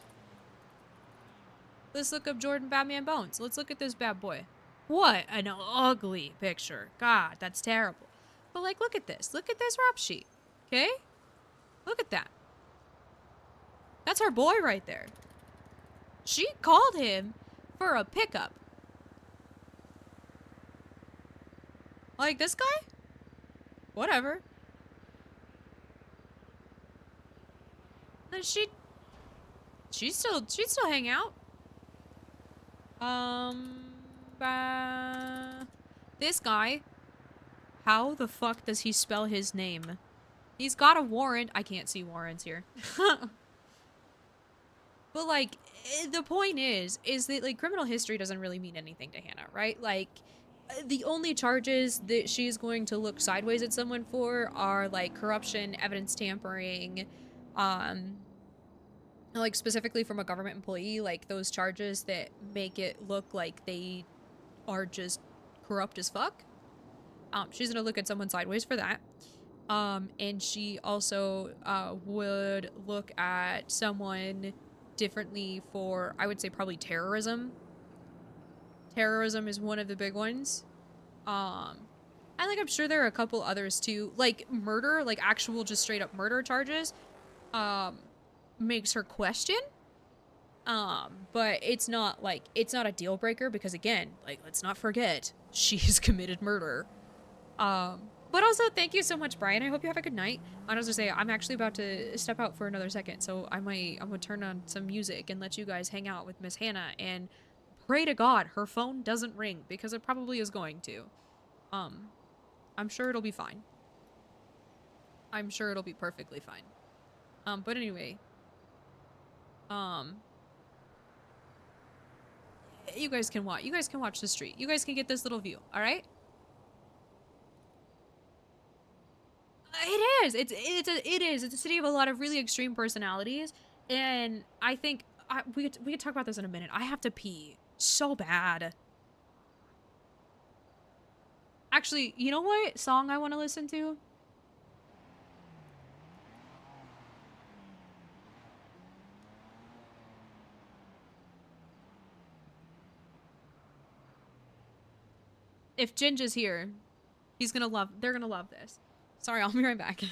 let's look up Jordan Batman Bones. Let's look at this bad boy. What an ugly picture. God, that's terrible. But like, look at this. Look at this rap sheet. Okay? Look at that. That's her boy right there. She called him for a pickup. Like, this guy? Whatever. Then she'd still hang out. This guy, how the fuck does he spell his name? He's got a warrant. I can't see warrants here. But like, the point is that like criminal history doesn't really mean anything to Hannah, right? Like, the only charges that she's going to look sideways at someone for are like corruption, evidence tampering, like specifically from a government employee, like those charges that make it look like they are just corrupt as fuck. She's gonna look at someone sideways for that. And she also would look at someone differently for, I would say, probably terrorism. Terrorism is one of the big ones. And like, I'm sure there are a couple others too. Like murder, like actual just straight up murder charges, makes her question. But it's not a deal breaker because again, like, let's not forget, she's committed murder. But also, thank you so much, Brian. I hope you have a good night. I was gonna say, I'm actually about to step out for another second, so I'm gonna turn on some music and let you guys hang out with Miss Hannah, and pray to God her phone doesn't ring, because it probably is going to. I'm sure it'll be fine. I'm sure it'll be perfectly fine. But anyway, you guys can watch the street. You guys can get this little view, all right? It is. It's a city of a lot of really extreme personalities, and I think we could talk about this in a minute. I have to pee so bad. Actually, you know what song I want to listen to? If Ginger's here, they're gonna love this. Sorry, I'll be right back.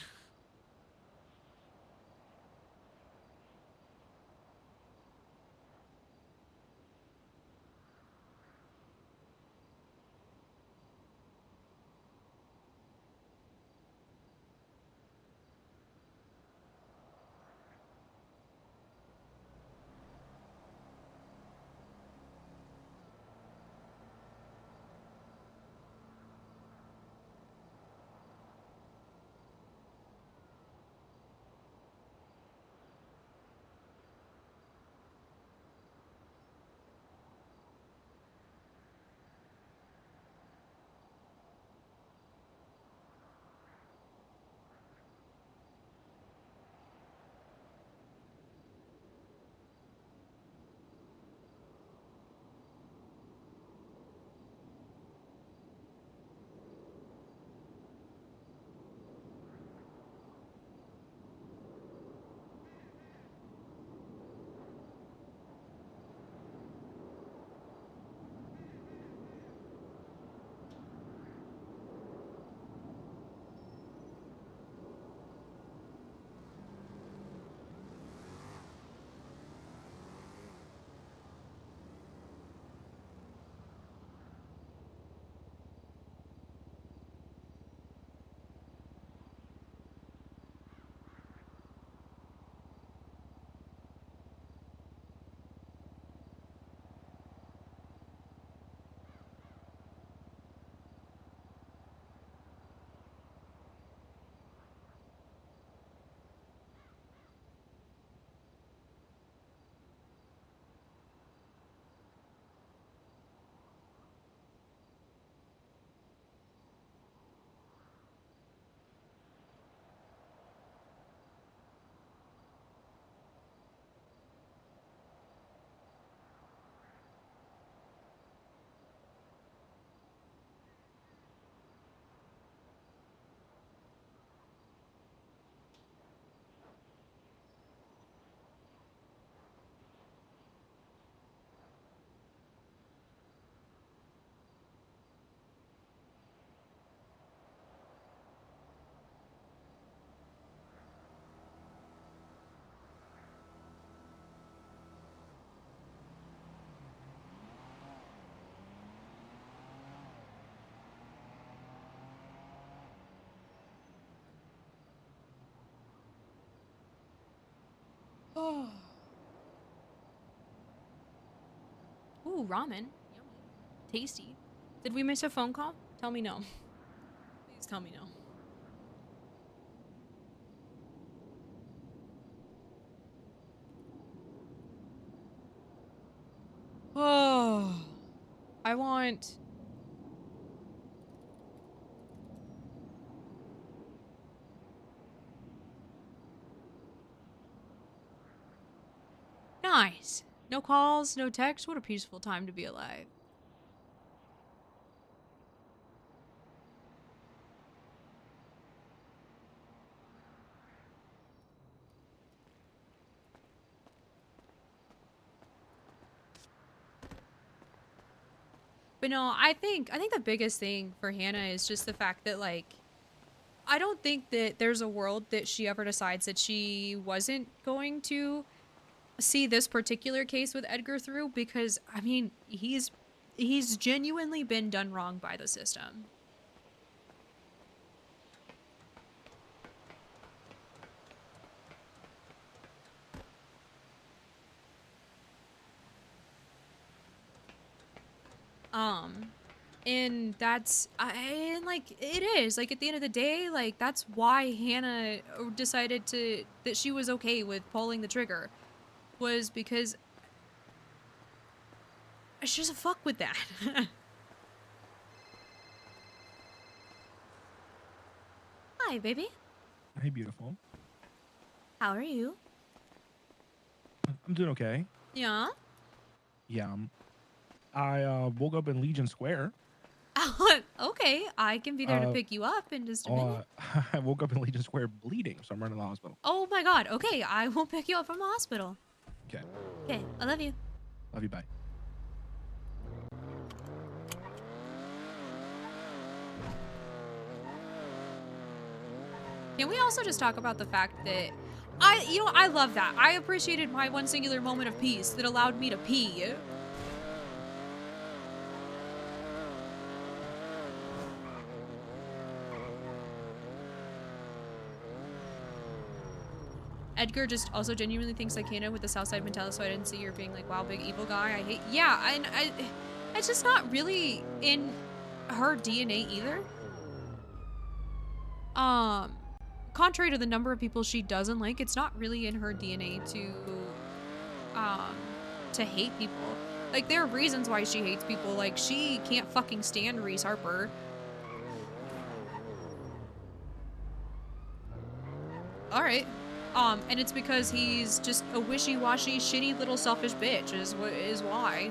Ooh, ramen. Yummy. Tasty. Did we miss a phone call? Tell me no. Please tell me no. Oh, I want... Nice. No calls, no texts. What a peaceful time to be alive. But no, I think the biggest thing for Hannah is just the fact that, like, I don't think that there's a world that she ever decides that she wasn't going to see this particular case with Edgar through, because I mean, he's genuinely been done wrong by the system. And that's, and like, it is, like, at the end of the day, like, that's why Hannah decided that she was okay with pulling the trigger, was because she doesn't fuck with that. Hi, baby. Hey, beautiful. How are you? I'm doing okay. Yeah? Yeah. I woke up in Legion Square. Okay, I can be there to pick you up in just a minute. I woke up in Legion Square bleeding, so I'm running to the hospital. Oh my god, okay, I will pick you up from the hospital. Okay. Okay, I love you. Love you, bye. Can we also just talk about the fact that I love that. I appreciated my one singular moment of peace that allowed me to pee. Edgar just also genuinely thinks like Hannah with the Southside mentality, so I didn't see her being like, wow, big evil guy. I hate, yeah, and it's just not really in her DNA either. Contrary to the number of people she doesn't like, it's not really in her DNA to hate people. Like, there are reasons why she hates people. Like, she can't fucking stand Reese Harper. Alright. And it's because he's just a wishy-washy, shitty little selfish bitch is why.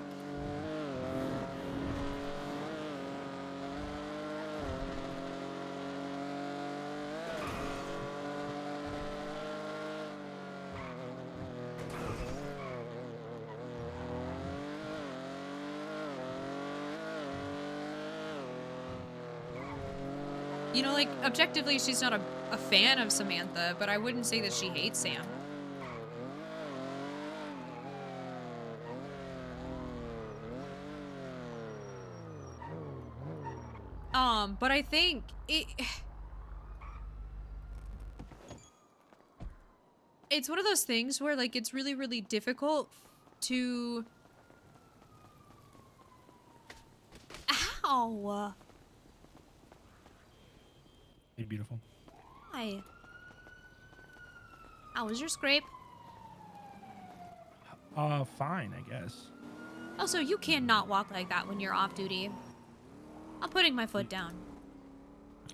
You know, like, objectively, she's not a fan of Samantha, but I wouldn't say that she hates Sam. But I think it's one of those things where, like, it's really, really difficult to... Ow! Hey, beautiful. Hi. How was your scrape? Fine, I guess. Also, you cannot walk like that when you're off duty. I'm putting my foot down.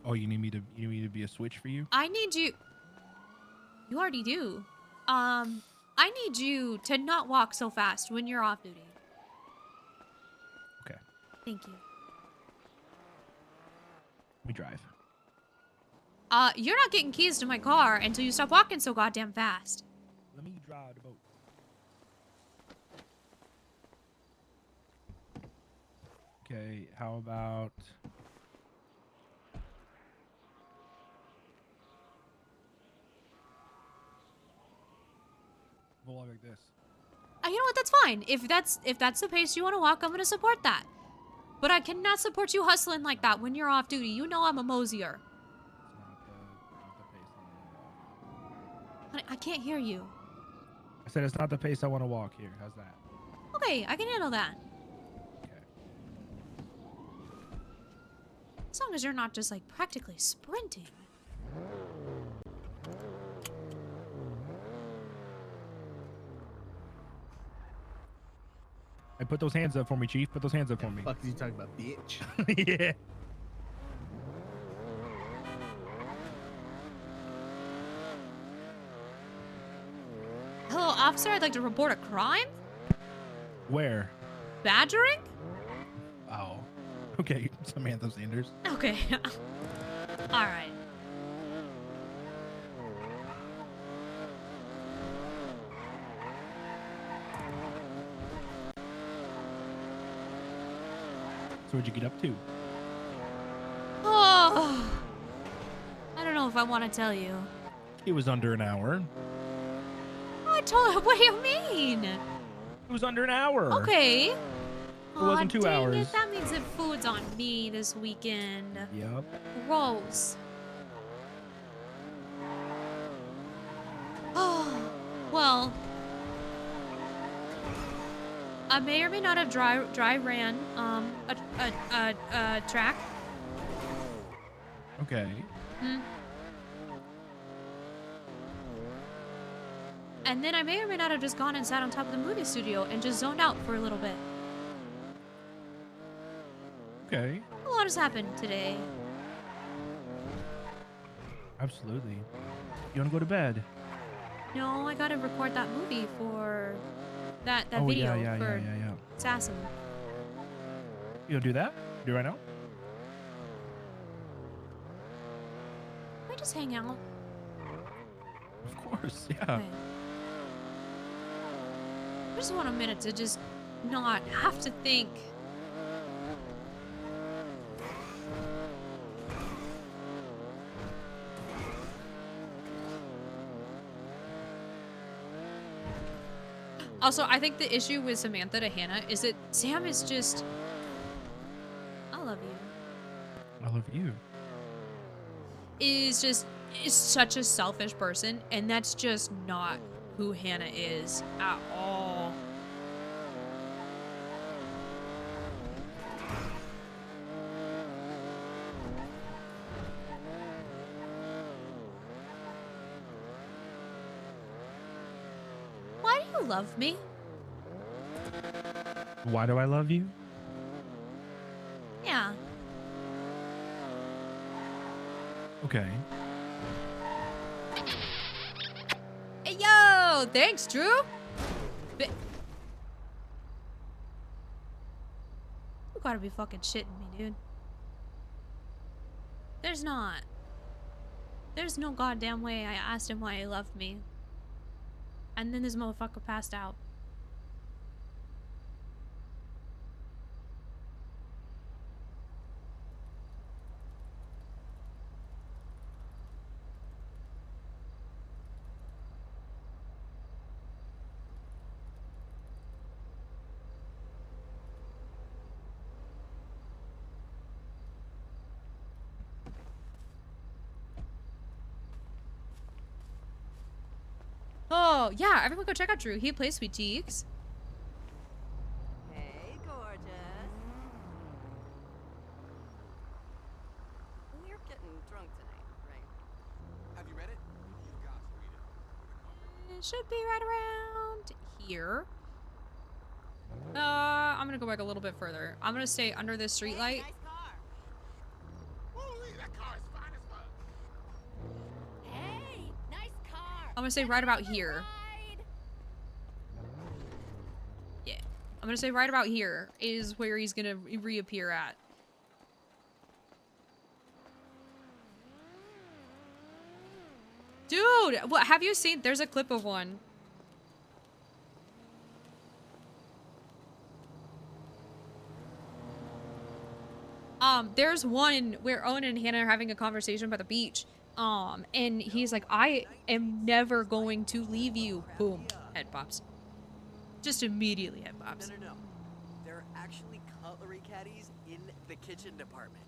Oh, you need me to be a switch for you? I need you... You already do. I need you to not walk so fast when you're off duty. Okay. Thank you. Let me drive. You're not getting keys to my car until you stop walking so goddamn fast. Let me drive the boat. Okay, how about... We'll walk like this. You know what? That's fine. If that's the pace you want to walk, I'm gonna support that. But I cannot support you hustling like that when you're off duty. You know I'm a mosier. It's not the pace. Honey, I can't hear you. I said it's not the pace I want to walk here. How's that? Okay, I can handle that. As long as you're not just like practically sprinting. Hey, put those hands up for me, Chief. Put those hands up for me. Fuck is you talking about, bitch? Yeah. Hello, officer. I'd like to report a crime. Where? Badgering? Oh. Okay, Samantha Sanders. Okay. All right. So what'd you get up to? Oh. I don't know if I want to tell you. It was under an hour. I told. What do you mean? It was under an hour. Okay. It wasn't 2 dang hours. It. That means that food's on me this weekend. Yep. Gross. Oh, well. I may or may not have dry ran a track. Okay. Hmm. And then I may or may not have just gone and sat on top of the movie studio and just zoned out for a little bit. Okay. A lot has happened today. Absolutely. You want to go to bed? No, I gotta record that movie for that Oh, video yeah. for Assassin. You gonna do that? Do it right now? Can we just hang out? Of course, yeah. Okay. I just want a minute to just not have to think. Also, I think the issue with Samantha to Hannah is that Sam is just... I love you. I love you. Is such a selfish person, and that's just not who Hannah is at all. Why do you love me? Why do I love you? Yeah. Okay. Hey, yo! Thanks, Drew! You gotta be fucking shitting me, dude. There's not. There's no goddamn way I asked him why he loved me. And then this motherfucker passed out. Oh, yeah, everyone go check out Drew. He plays Sweet Cheeks. Hey, gorgeous. We're getting drunk tonight, right? Have you read it? You've got to read it. It should be right around here. I'm gonna go back a little bit further. I'm gonna stay under this street light. Nice car. Holy, that car is fine as fuck. Hey, nice car. I'm gonna stay right about here. Yeah. I'm gonna say right about here is where he's gonna reappear at. Dude, what have you seen? There's a clip of one. There's one where Owen and Hannah are having a conversation by the beach. And he's like, I am never going to leave you. Boom. Head pops. Just immediately head pops. No. There are actually cutlery caddies in the kitchen department.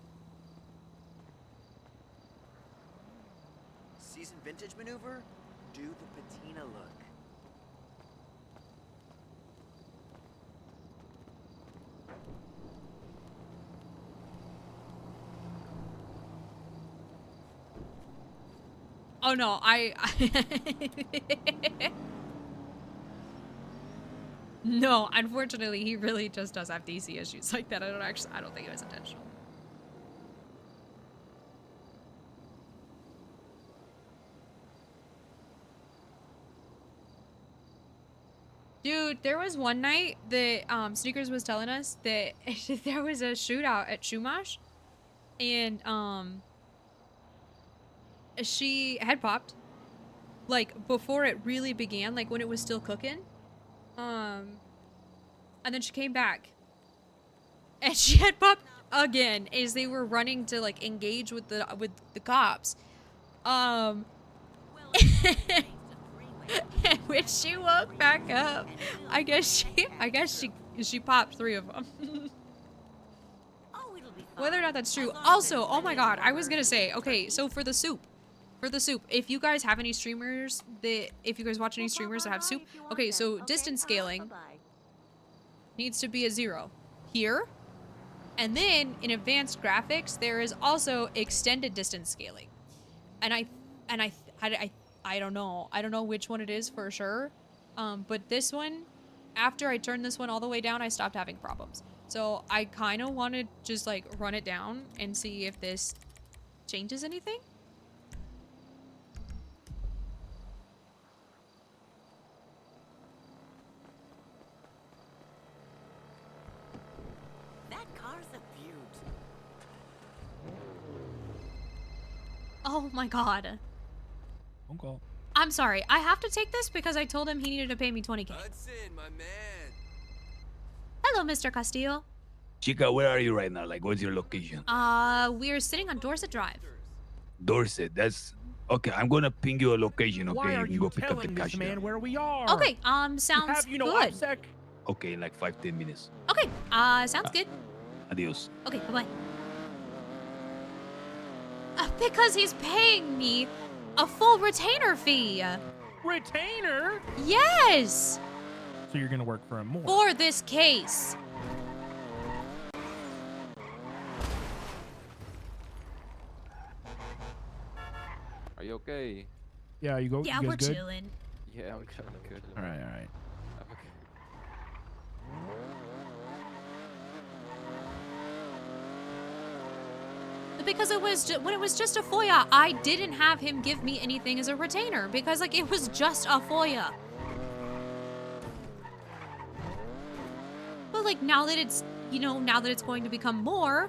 Season vintage maneuver? Do the patina look. Oh no, No, unfortunately, he really just does have DC issues like that. I don't think it was intentional. Dude, there was one night that Sneakers was telling us that there was a shootout at Chumash, and she had popped like before it really began, like when it was still cooking. And then she came back, and she had popped again as they were running to like engage with the cops. And when she woke back up, I guess she popped 3 of them. Whether or not that's true. Also, oh my god, I was gonna say, okay, so for the soup, if you guys have any streamers if you guys watch any streamers that have soup, okay, so distance scaling needs to be a 0 here, and then in advanced graphics there is also extended distance scaling, and I don't know which one it is for sure, but this one, after I turned this one all the way down, I stopped having problems. So I kind of want to just like run it down and see if this changes anything. That car's a beaut. Oh my god. Phone call. I'm sorry. I have to take this because I told him he needed to pay me 20K. Hudson, my man. Hello, Mr. Castillo. Chica, where are you right now? Like, what's your location? We're sitting on Dorset Drive. Dorset. That's okay. I'm gonna ping you a location. Okay, Why are you can you go pick up the telling cash this there. man where we are? Okay, sounds you know good. OPSEC? Okay, in like 5-10 minutes. Okay, sounds good. Adios. Okay, bye-bye. Because he's paying me a full retainer fee. Retainer? Yes! So you're gonna work for him more. For this case. Are you okay? Yeah, you go. Yeah, you we're guys good? chilling. Yeah, I'm good. All right, all right. I'm okay. Because when it was just a FOIA, I didn't have him give me anything as a retainer because like it was just a FOIA. But like now that it's, now that it's going to become more,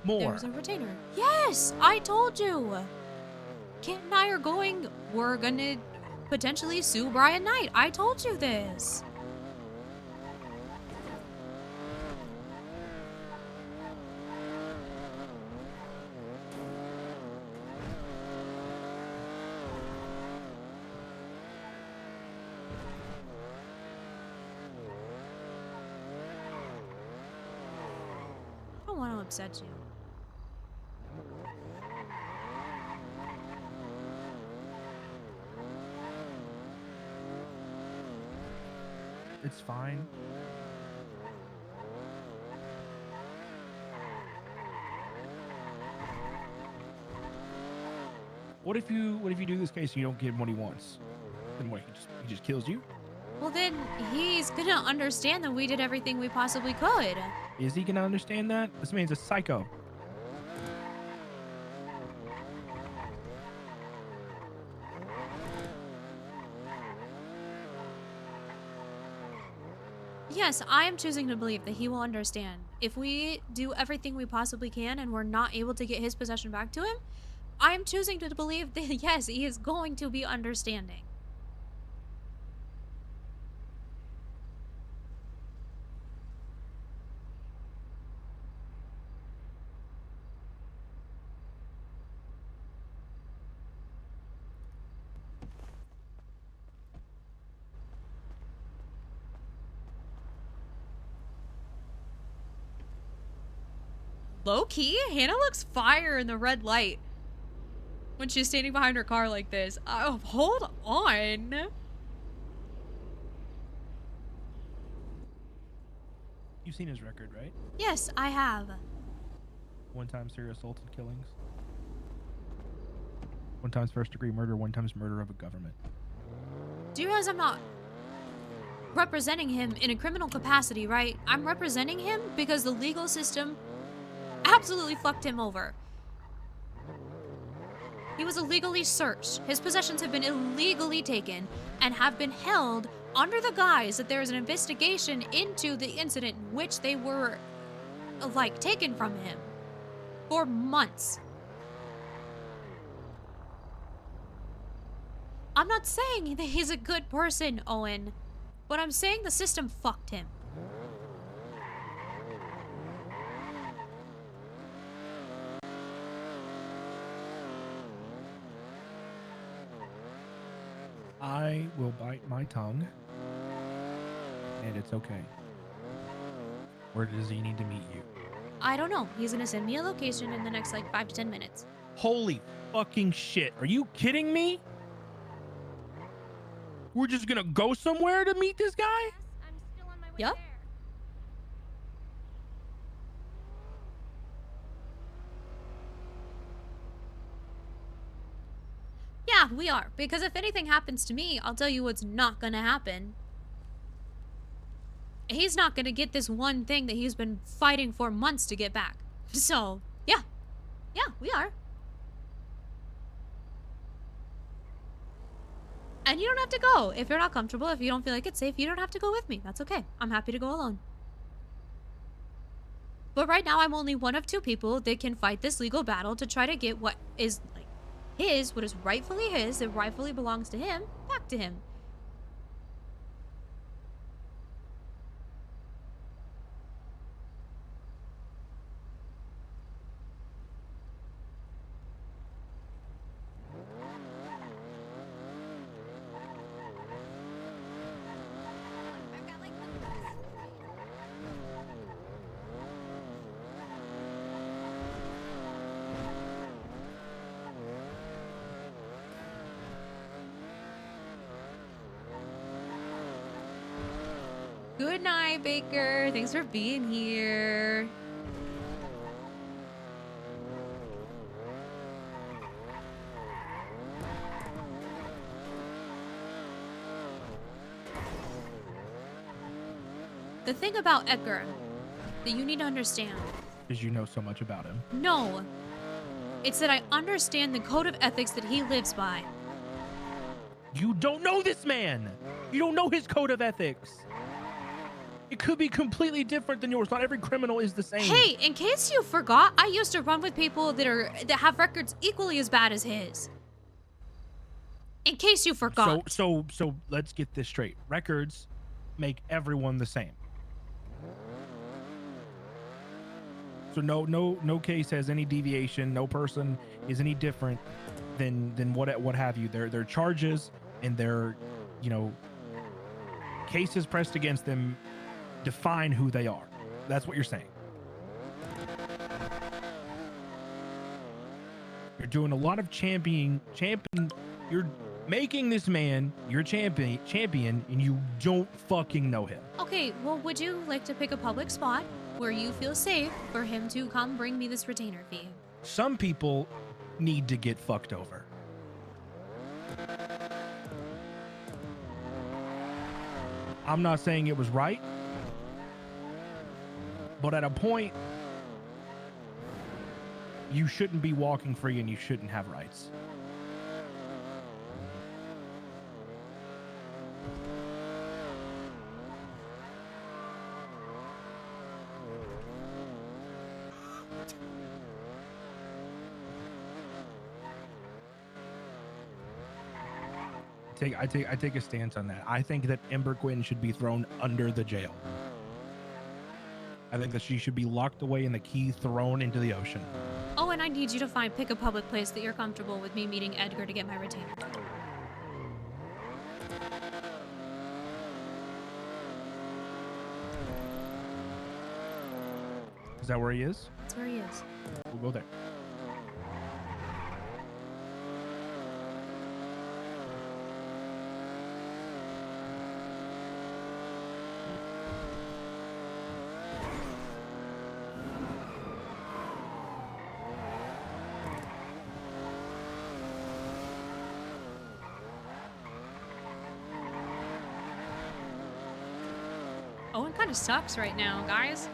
there's a retainer. Yes, I told you. Kit and I we're gonna potentially sue Brian Knight. I told you this. I don't want to upset you. It's fine. What if you do this case and you don't give him what he wants? Then what? He just kills you? Well, then he's gonna understand that we did everything we possibly could. Is he gonna understand that? This man's a psycho. Yes, I am choosing to believe that he will understand. If we do everything we possibly can and we're not able to get his possession back to him, I am choosing to believe that, yes, he is going to be understanding. Low key, Hannah looks fire in the red light when she's standing behind her car like this. Oh, hold on. You've seen his record, right? Yes, I have. One-time serious assault and killings. 1 time's first-degree murder, 1 time's murder of a government. Do you realize I'm not representing him in a criminal capacity, right? I'm representing him because the legal system absolutely fucked him over. He was illegally searched. His possessions have been illegally taken and have been held under the guise that there is an investigation into the incident in which they were, like, taken from him for months. I'm not saying that he's a good person, Owen, but I'm saying the system fucked him. I will bite my tongue, and it's okay. Where does he need to meet you? I don't know. He's gonna send me a location in the next, like, 5 to 10 minutes. Holy fucking shit. Are you kidding me? We're just gonna go somewhere to meet this guy? Yep. Yeah, we are. Because if anything happens to me, I'll tell you what's not gonna happen. He's not gonna get this one thing that he's been fighting for months to get back. So, yeah. Yeah, we are. And you don't have to go. If you're not comfortable, if you don't feel like it's safe, you don't have to go with me. That's okay. I'm happy to go alone. But right now, I'm only one of 2 people that can fight this legal battle to try to get what is, like, his, what is rightfully his, that rightfully belongs to him, back to him. Good night, Baker. Thanks for being here. The thing about Edgar that you need to understand. Because you know so much about him. No. It's that I understand the code of ethics that he lives by. You don't know this man. You don't know his code of ethics. It could be completely different than yours. Not every criminal is the same. Hey, in case you forgot, I used to run with people that have records equally as bad as his. In case you forgot. So let's get this straight. Records make everyone the same. So no case has any deviation. No person is any different than what have you. Their charges and their, you know, cases pressed against them define who they are. That's what you're saying. You're doing a lot of champion. You're making this man your champion, and you don't fucking know him. Okay, well, would you like to pick a public spot where you feel safe for him to come bring me this retainer fee? Some people need to get fucked over. I'm not saying it was right, but at a point, you shouldn't be walking free and you shouldn't have rights. I take a stance on that. I think that Ember Quinn should be thrown under the jail. I think that she should be locked away and the key thrown into the ocean. Oh, and I need you to pick a public place that you're comfortable with me meeting Edgar to get my retainer. Is that where he is? That's where he is. We'll go there. Owen kind of sucks right now, guys.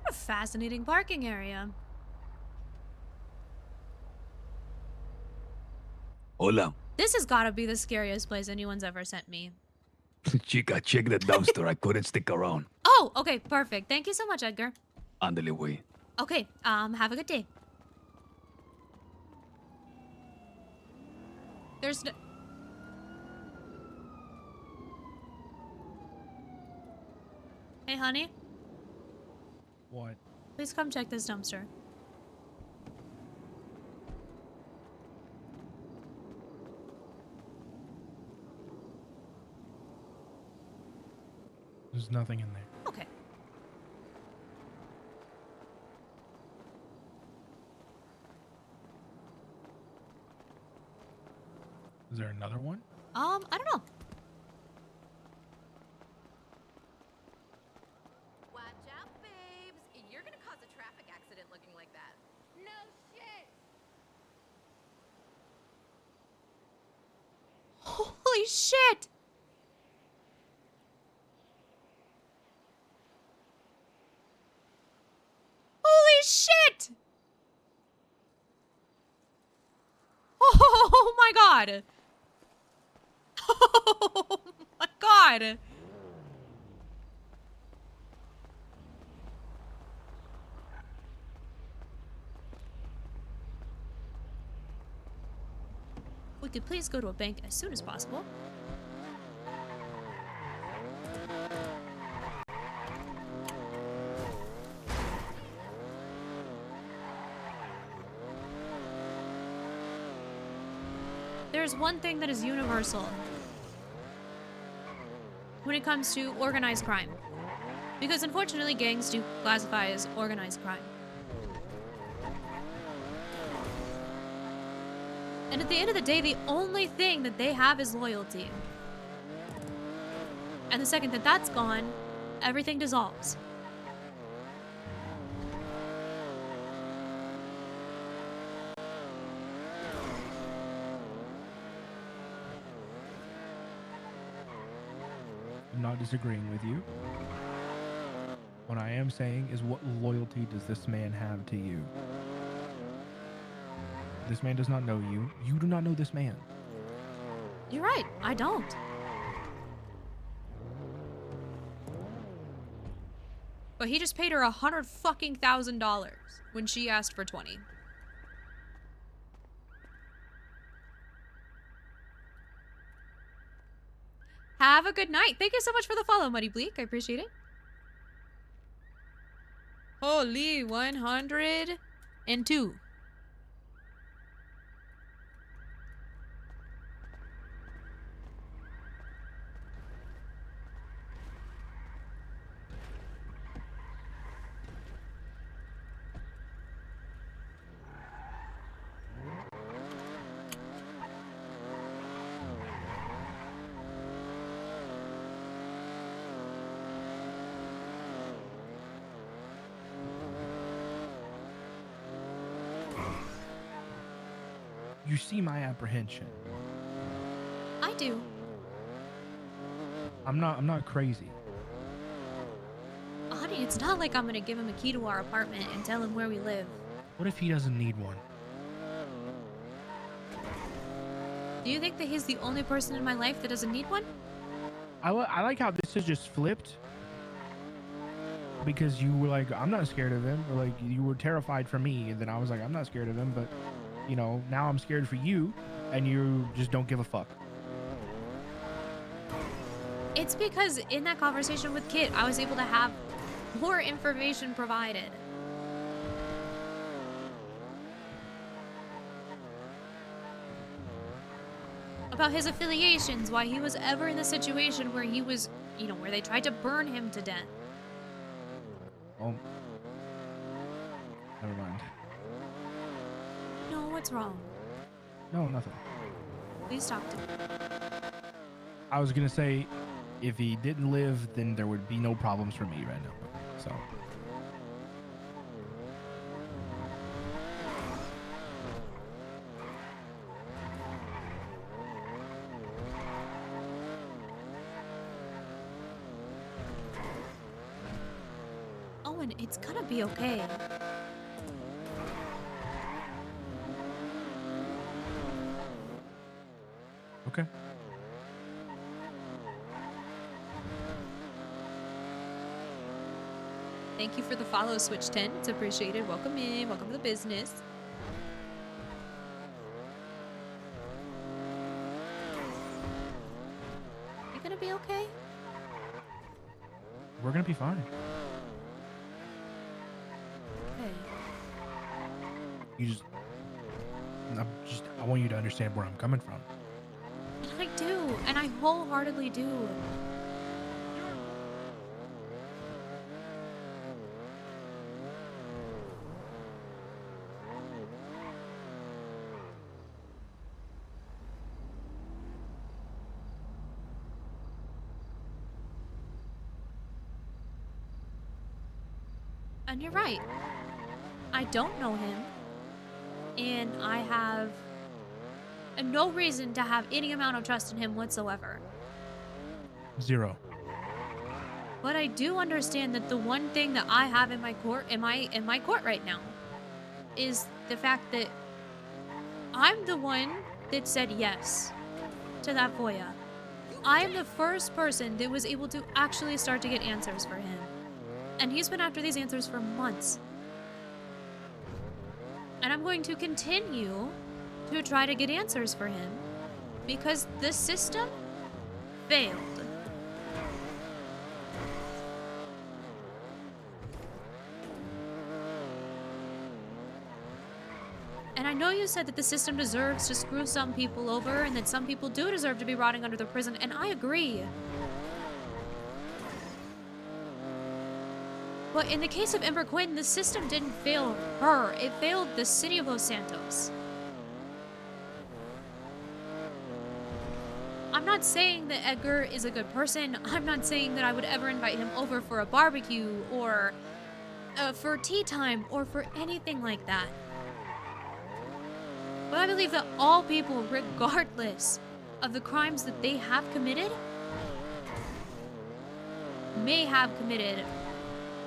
What a fascinating parking area. Hola. This has got to be the scariest place anyone's ever sent me. Chica, check the dumpster. I couldn't stick around. Oh, okay, perfect. Thank you so much, Edgar. Ándale, güey. Okay, have a good day. There's no... Hey, honey, What? please come check this dumpster. There's nothing in there. Okay. Is there another one? I don't know. Watch out, babes. You're gonna cause a traffic accident looking like that. No shit. Holy shit! Holy shit! Oh my god! Oh my god! We could please go to a bank as soon as possible. There's one thing that is universal when it comes to organized crime. Because unfortunately, gangs do classify as organized crime. And at the end of the day, the only thing that they have is loyalty. And the second that that's gone, everything dissolves. I'm not disagreeing with you. What I am saying is, what loyalty does this man have to you? This man does not know you. You do not know this man. You're right, I don't. But he just paid her $100,000 when she asked for 20. Have a good night. Thank you so much for the follow, Muddy Bleak. I appreciate it. Holy 102. You see my apprehension. I do. I'm not crazy. Honey, it's not like I'm gonna give him a key to our apartment and tell him where we live. What if he doesn't need one? Do you think that he's the only person in my life that doesn't need one? I like how this is just flipped. Because you were like, I'm not scared of him. Or like, you were terrified for me. And then I was like, I'm not scared of him. But, you know, now I'm scared for you. And you just don't give a fuck. It's because in that conversation with Kit, I was able to have more information provided. About his affiliations, why he was ever in the situation where he was you know, where they tried to burn him to death. Oh, never mind. No, what's wrong? No, nothing. Please talk to me. I was gonna say, if he didn't live, then there would be no problems for me right now. So. Owen, it's gonna be okay. Okay. Thank you for the follow, Switch 10. It's appreciated. Welcome in. Welcome to the business. You gonna be okay? We're gonna be fine. Okay. I want you to understand where I'm coming from. And I do, and I wholeheartedly do. And you're right. I don't know him. And I have no reason to have any amount of trust in him whatsoever. 0. But I do understand that the one thing that I have in my court, in my court right now, is the fact that I'm the one that said yes to that FOIA. I am the first person that was able to actually start to get answers for him. And he's been after these answers for months. And I'm going to continue to try to get answers for him because the system failed. And I know you said that the system deserves to screw some people over and that some people do deserve to be rotting under the prison, and I agree. But in the case of Ember Quinn, the system didn't fail her. It failed the city of Los Santos. I'm not saying that Edgar is a good person. I'm not saying that I would ever invite him over for a barbecue or for tea time or for anything like that. But I believe that all people, regardless of the crimes that they have committed, may have committed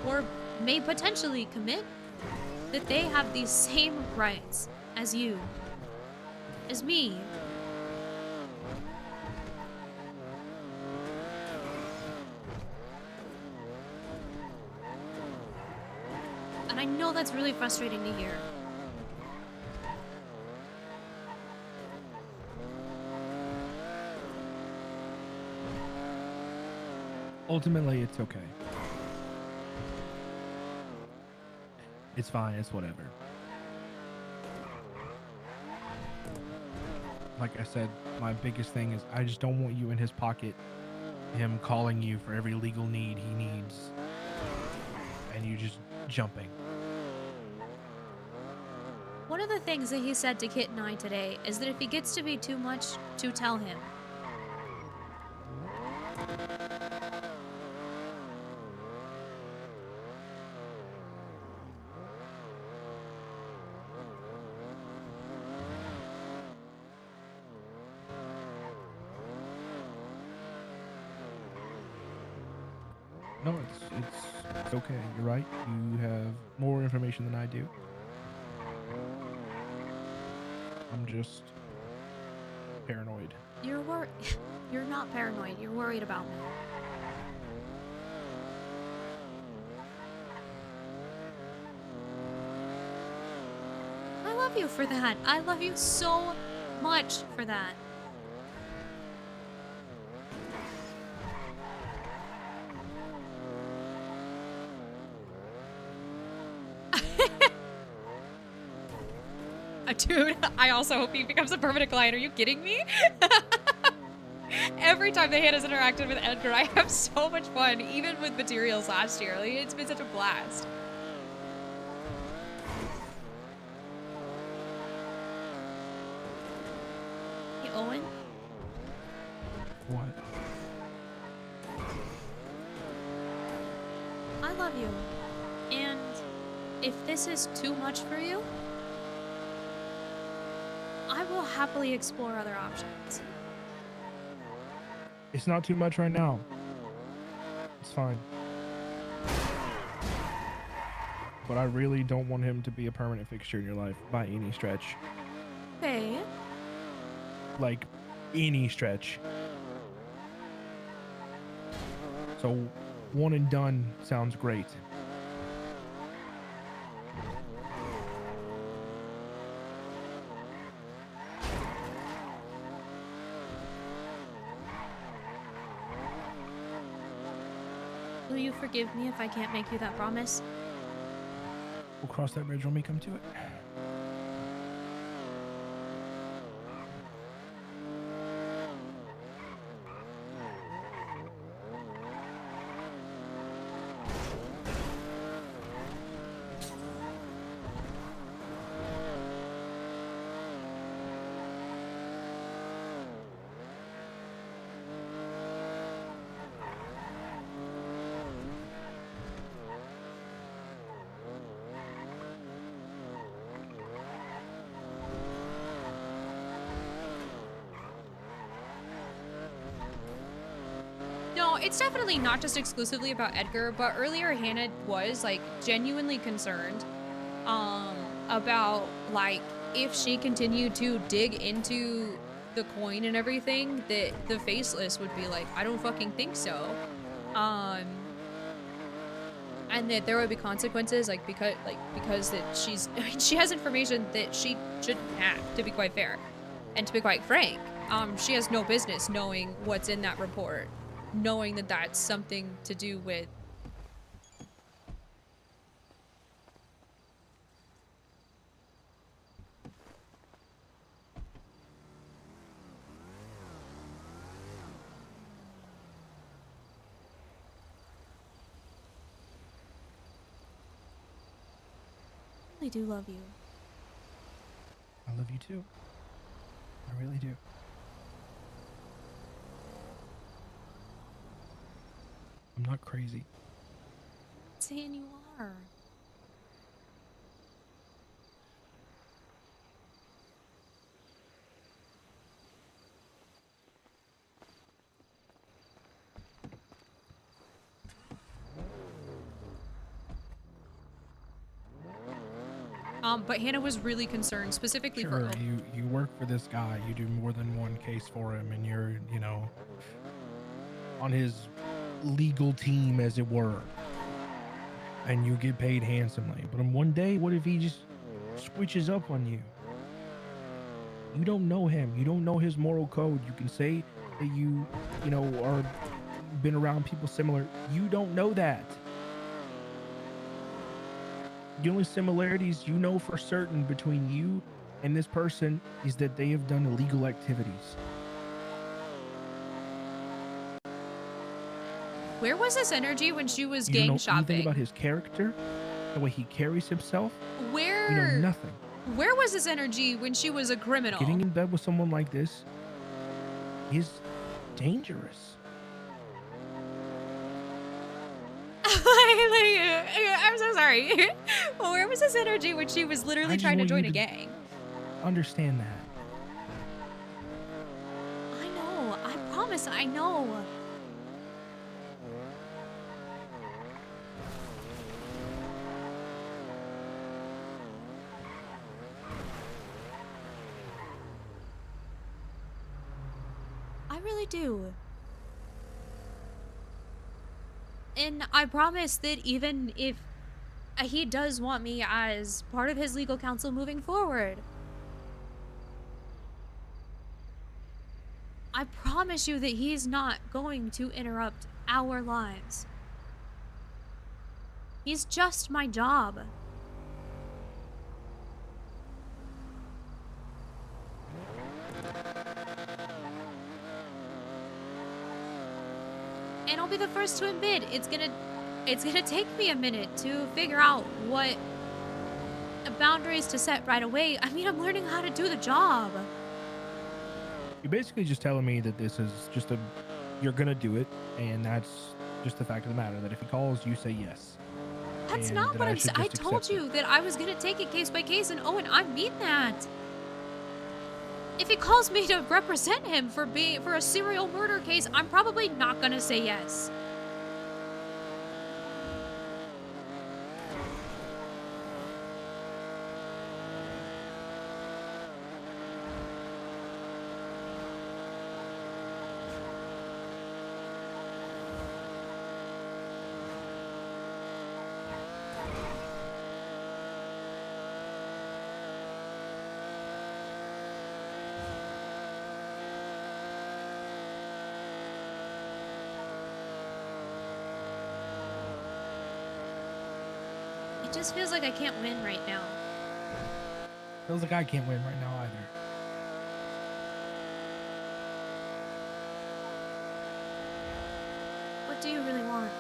or may potentially commit, that they have these same rights as you, as me. And I know that's really frustrating to hear. Ultimately, it's okay. It's fine. It's whatever. Like I said, my biggest thing is I just don't want you in his pocket, him calling you for every legal need he needs, and you just jumping. One of the things that he said to Kit and I today is that if he gets to be too much, to tell him. No, it's okay. You're right. You have more information than I do. I'm just paranoid. You're worried. You're not paranoid. You're worried about me. I love you for that. I love you so much for that. Dude, I also hope he becomes a permanent client. Are you kidding me? Every time that Hannah's interacted with Edgar, I have so much fun, even with materials last year. Like, it's been such a blast. Hey, Owen? What? I love you. And if this is too much for you, I will happily explore other options. It's not too much right now. It's fine. But I really don't want him to be a permanent fixture in your life by any stretch. Okay. Like, any stretch. So, one and done sounds great. Will you forgive me if I can't make you that promise? We'll cross that bridge when we come to it. No, it's definitely not just exclusively about Edgar, but earlier Hannah was like genuinely concerned about like if she continued to dig into the coin and everything that the faceless would be like, I don't fucking think so. And that there would be consequences because that she has information that she shouldn't have, to be quite fair. And to be quite frank, she has no business knowing what's in that report. Knowing that that's something to do with I really do love you. I love you too. I really do. I'm not crazy. Saying you are. But Hannah was really concerned specifically Sure, for you work for this guy. You do more than one case for him, and you're, you know, on his legal team, as it were. And you get paid handsomely. But in one day, what if he just switches up on you? You don't know him. You don't know his moral code. You can say that you know, are been around people similar. You don't know that. The only similarities you know for certain between you and this person is that they have done illegal activities. Where was this energy when she was You gang don't know shopping? anything about his character, the way he carries himself. Where? You know nothing. Where was this energy when she was a criminal? Getting in bed with someone like this is dangerous. I'm so sorry. Where was this energy when she was literally trying to join a gang? Understand that. I know. I promise. I know. I really do. And I promise that even if he does want me as part of his legal counsel moving forward, I promise you that he's not going to interrupt our lives. He's just my job. And I'll be the first to admit it's gonna take me a minute to figure out what boundaries to set right away. I mean, I'm learning how to do the job. You're basically just telling me that this is just you're gonna do it, and that's just the fact of the matter. That if he calls, you say yes. That's and not that what I I'm should saying. I just told accept it. you that I was gonna take it case by case, and Owen, I mean that. If he calls me to represent him for a serial murder case, I'm probably not gonna say yes. It just feels like I can't win right now. Feels like I can't win right now either. What do you really want?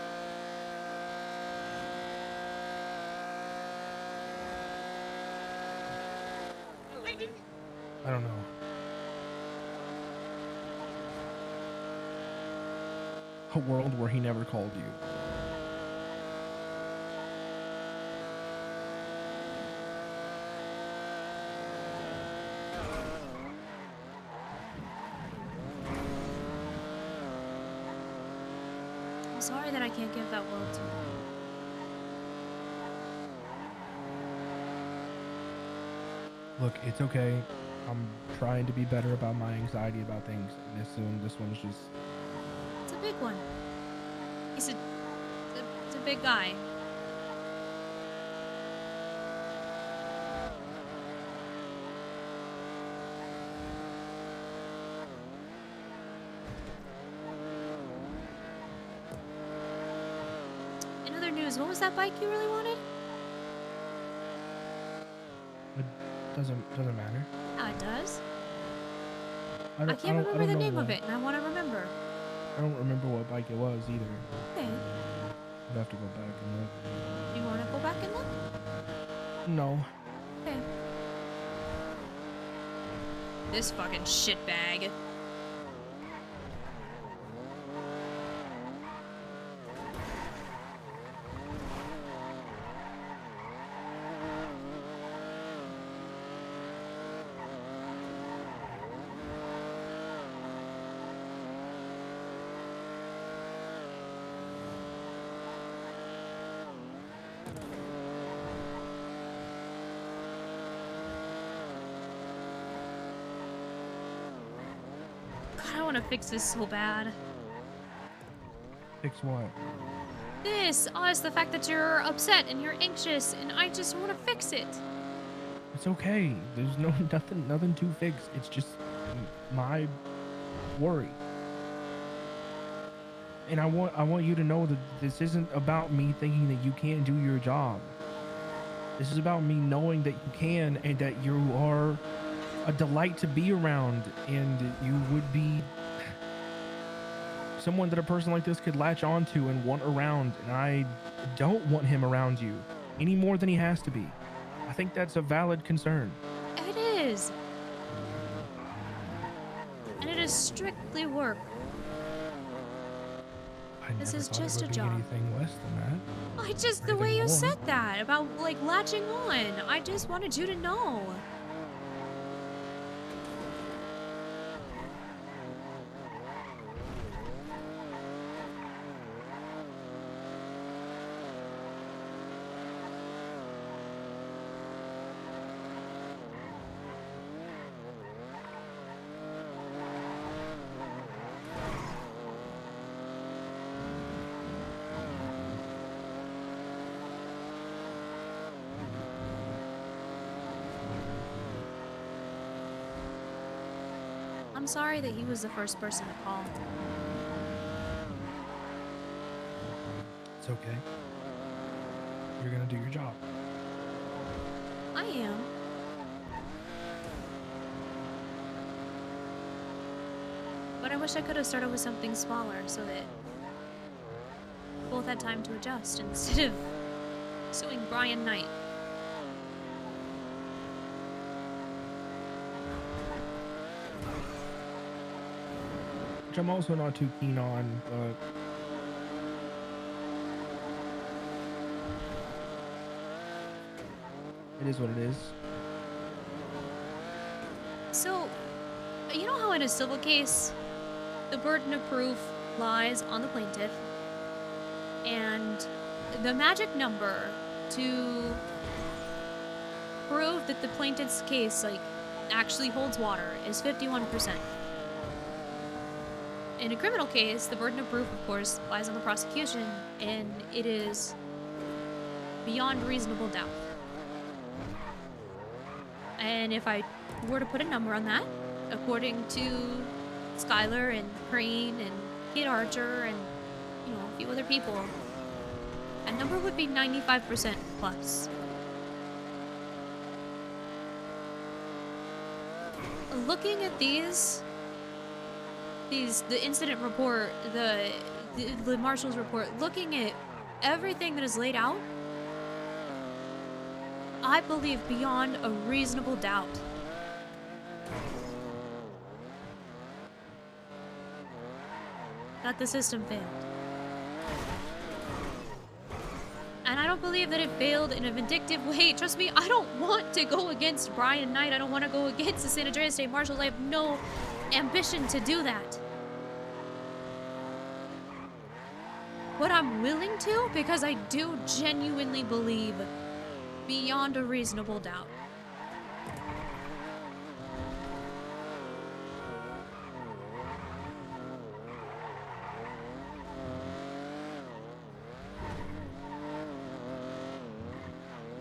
I don't know. A world where he never called you. I'm sorry that I can't give that world to you. Look, it's okay. I'm trying to be better about my anxiety about things. This one's just. It's a big one. It's a big guy. In other news, what was that bike you really wanted? It doesn't matter. Yeah, it does. I can't remember don't the know name of what- it, and I want to remember. I don't remember what bike it was either. Okay. I'd have to go back and look. You want to go back and look? No. Okay. This fucking shitbag. God, I want to fix this so bad. Fix what? This! Oh, it's the fact that you're upset and you're anxious, and I just want to fix it. It's okay. There's nothing to fix. It's just my worry. And I want you to know that this isn't about me thinking that you can't do your job. This is about me knowing that you can and that you are a delight to be around, and you would be someone that a person like this could latch onto and want around. And I don't want him around you any more than he has to be. I think that's a valid concern. It is. And it is strictly work. This Never is thought it just a would be job. anything less than that. I just, Or the way even you more. said that about like latching on, I just wanted you to know. I'm sorry that he was the first person to call. It's okay. You're gonna do your job. I am. But I wish I could have started with something smaller so that both had time to adjust instead of suing Brian Knight. Which I'm also not too keen on, but it is what it is. So, you know how in a civil case, the burden of proof lies on the plaintiff, and the magic number to prove that the plaintiff's case, like, actually holds water is 51%. In a criminal case, the burden of proof, of course, lies on the prosecution, and it is beyond reasonable doubt. And if I were to put a number on that, according to Skylar and Crane and Kid Archer and, you know, a few other people, a number would be 95% plus. Looking at the incident report, the marshal's report, looking at everything that is laid out, I believe beyond a reasonable doubt that the system failed. And I don't believe that it failed in a vindictive way. Trust me, I don't want to go against Brian Knight. I don't want to go against the San Andreas State Marshal. I have no ambition to do that. But I'm willing to because I do genuinely believe beyond a reasonable doubt.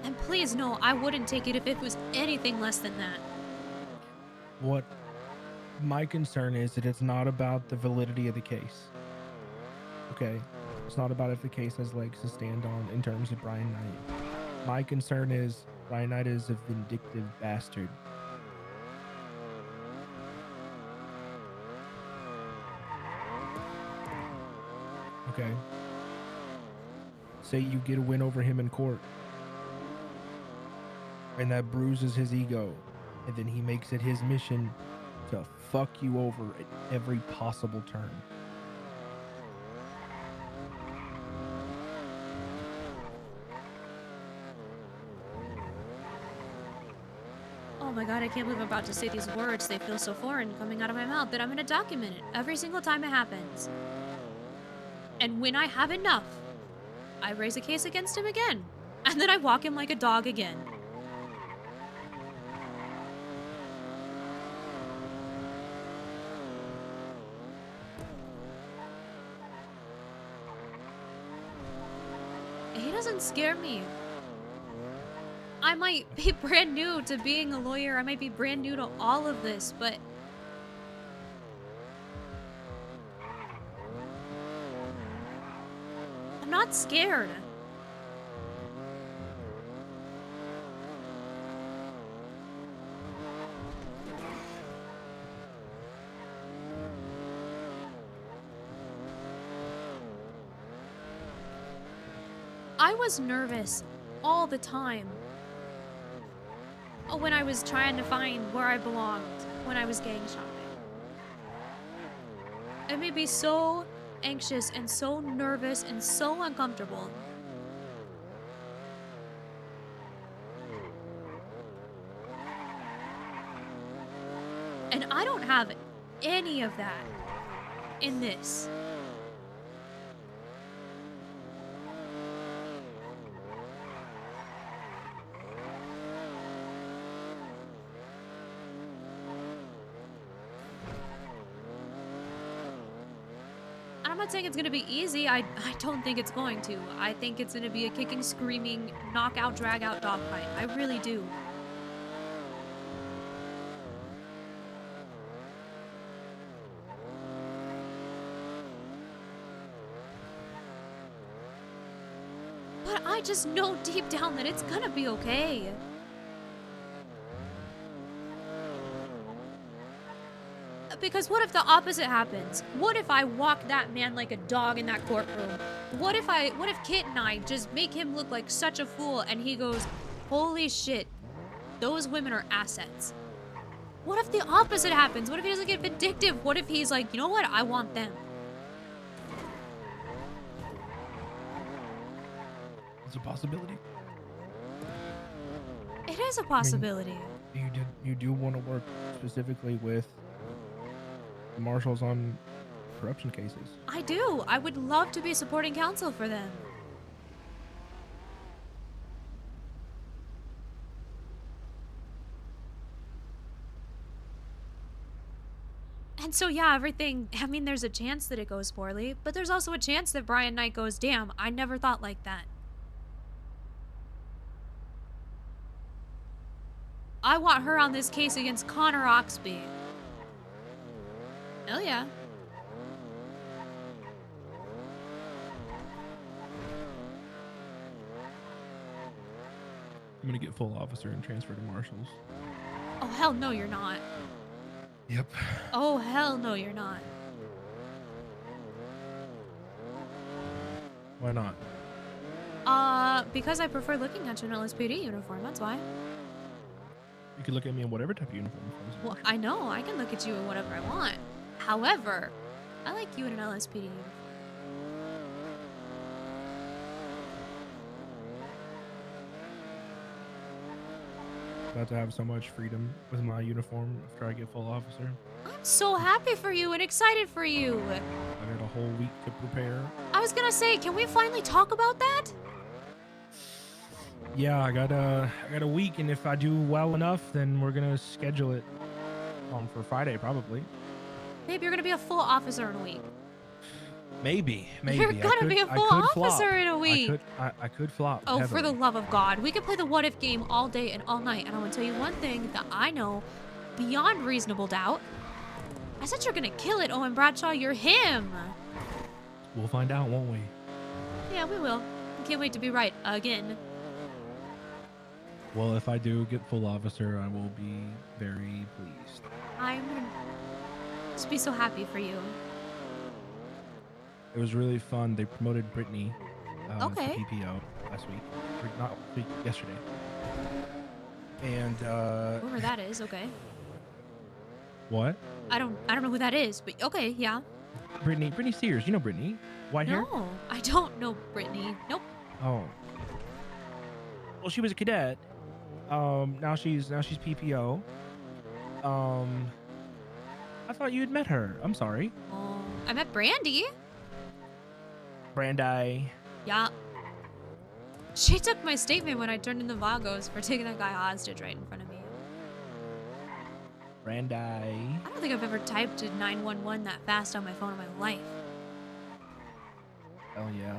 And please know, I wouldn't take it if it was anything less than that. What my concern is that it's not about the validity of the case. Okay? It's not about if the case has legs to stand on in terms of Brian Knight. My concern is Brian Knight is a vindictive bastard. Okay? Say you get a win over him in court, and that bruises his ego, and then he makes it his mission to fuck you over at every possible turn. Oh my god, I can't believe I'm about to say these words. They feel so foreign coming out of my mouth that I'm gonna document it every single time it happens. And when I have enough, I raise a case against him again. And then I walk him like a dog again. He doesn't scare me. I might be brand new to being a lawyer. I might be brand new to all of this, but I'm not scared. I was nervous all the time. When I was trying to find where I belonged, when I was gang shopping. It made me so anxious and so nervous and so uncomfortable. And I don't have any of that in this. I'm not saying it's going to be easy. I don't think it's going to. I think it's going to be a kicking, screaming, knockout, drag-out dogfight. I really do. But I just know deep down that it's going to be okay. Because what if the opposite happens? What if I walk that man like a dog in that courtroom? What if Kit and I just make him look like such a fool and he goes, holy shit, those women are assets? What if the opposite happens? What if he doesn't get vindictive? What if he's like, you know what? I want them. It's a possibility. It is a possibility. You do want to work specifically with the marshals on corruption cases. I do. I would love to be supporting counsel for them. And so, yeah, everything, I mean, there's a chance that it goes poorly, but there's also a chance that Brian Knight goes, damn, I never thought like that. I want her on this case against Connor Oxby. Hell yeah. I'm gonna get full officer and transfer to marshals. Oh, hell no, you're not. Yep. Oh, hell no, you're not. Why not? Because I prefer looking at you in an LSPD uniform, that's why. You could look at me in whatever type of uniform. Well, I know, I can look at you in whatever I want. However, I like you in an LSPD uniform. About to have so much freedom with my uniform after I get full officer. I'm so happy for you and excited for you. I got a whole week to prepare. I was gonna say, can we finally talk about that? Yeah, I got a week, and if I do well enough, then we're gonna schedule it for Friday probably. Babe, you're gonna be a full officer in a week. Maybe. You're gonna be a full officer in a week. I could flop. Oh, heavily. for the love of God. We could play the what if game all day and all night. And I want to tell you one thing that I know beyond reasonable doubt. I said you're going to kill it, Owen Bradshaw. You're him. We'll find out, won't we? Yeah, we will. I can't wait to be right again. Well, if I do get full officer, I will be very pleased. I'm going to just be so happy for you. It was really fun. They promoted Brittany to Okay. PPO last week. Or not week, yesterday. And Whoever that is, okay. what? I don't know who that is, but okay, yeah. Brittany Sears. You know Brittany? White hair? No, I don't know Brittany. Nope. Oh. Well, she was a cadet. Now she's PPO. I thought you had met her. I'm sorry. Oh, I met Brandy. Brandy. Yeah. She took my statement when I turned in the Vagos for taking that guy hostage right in front of me. Brandy. I don't think I've ever typed to 911 that fast on my phone in my life. Oh yeah.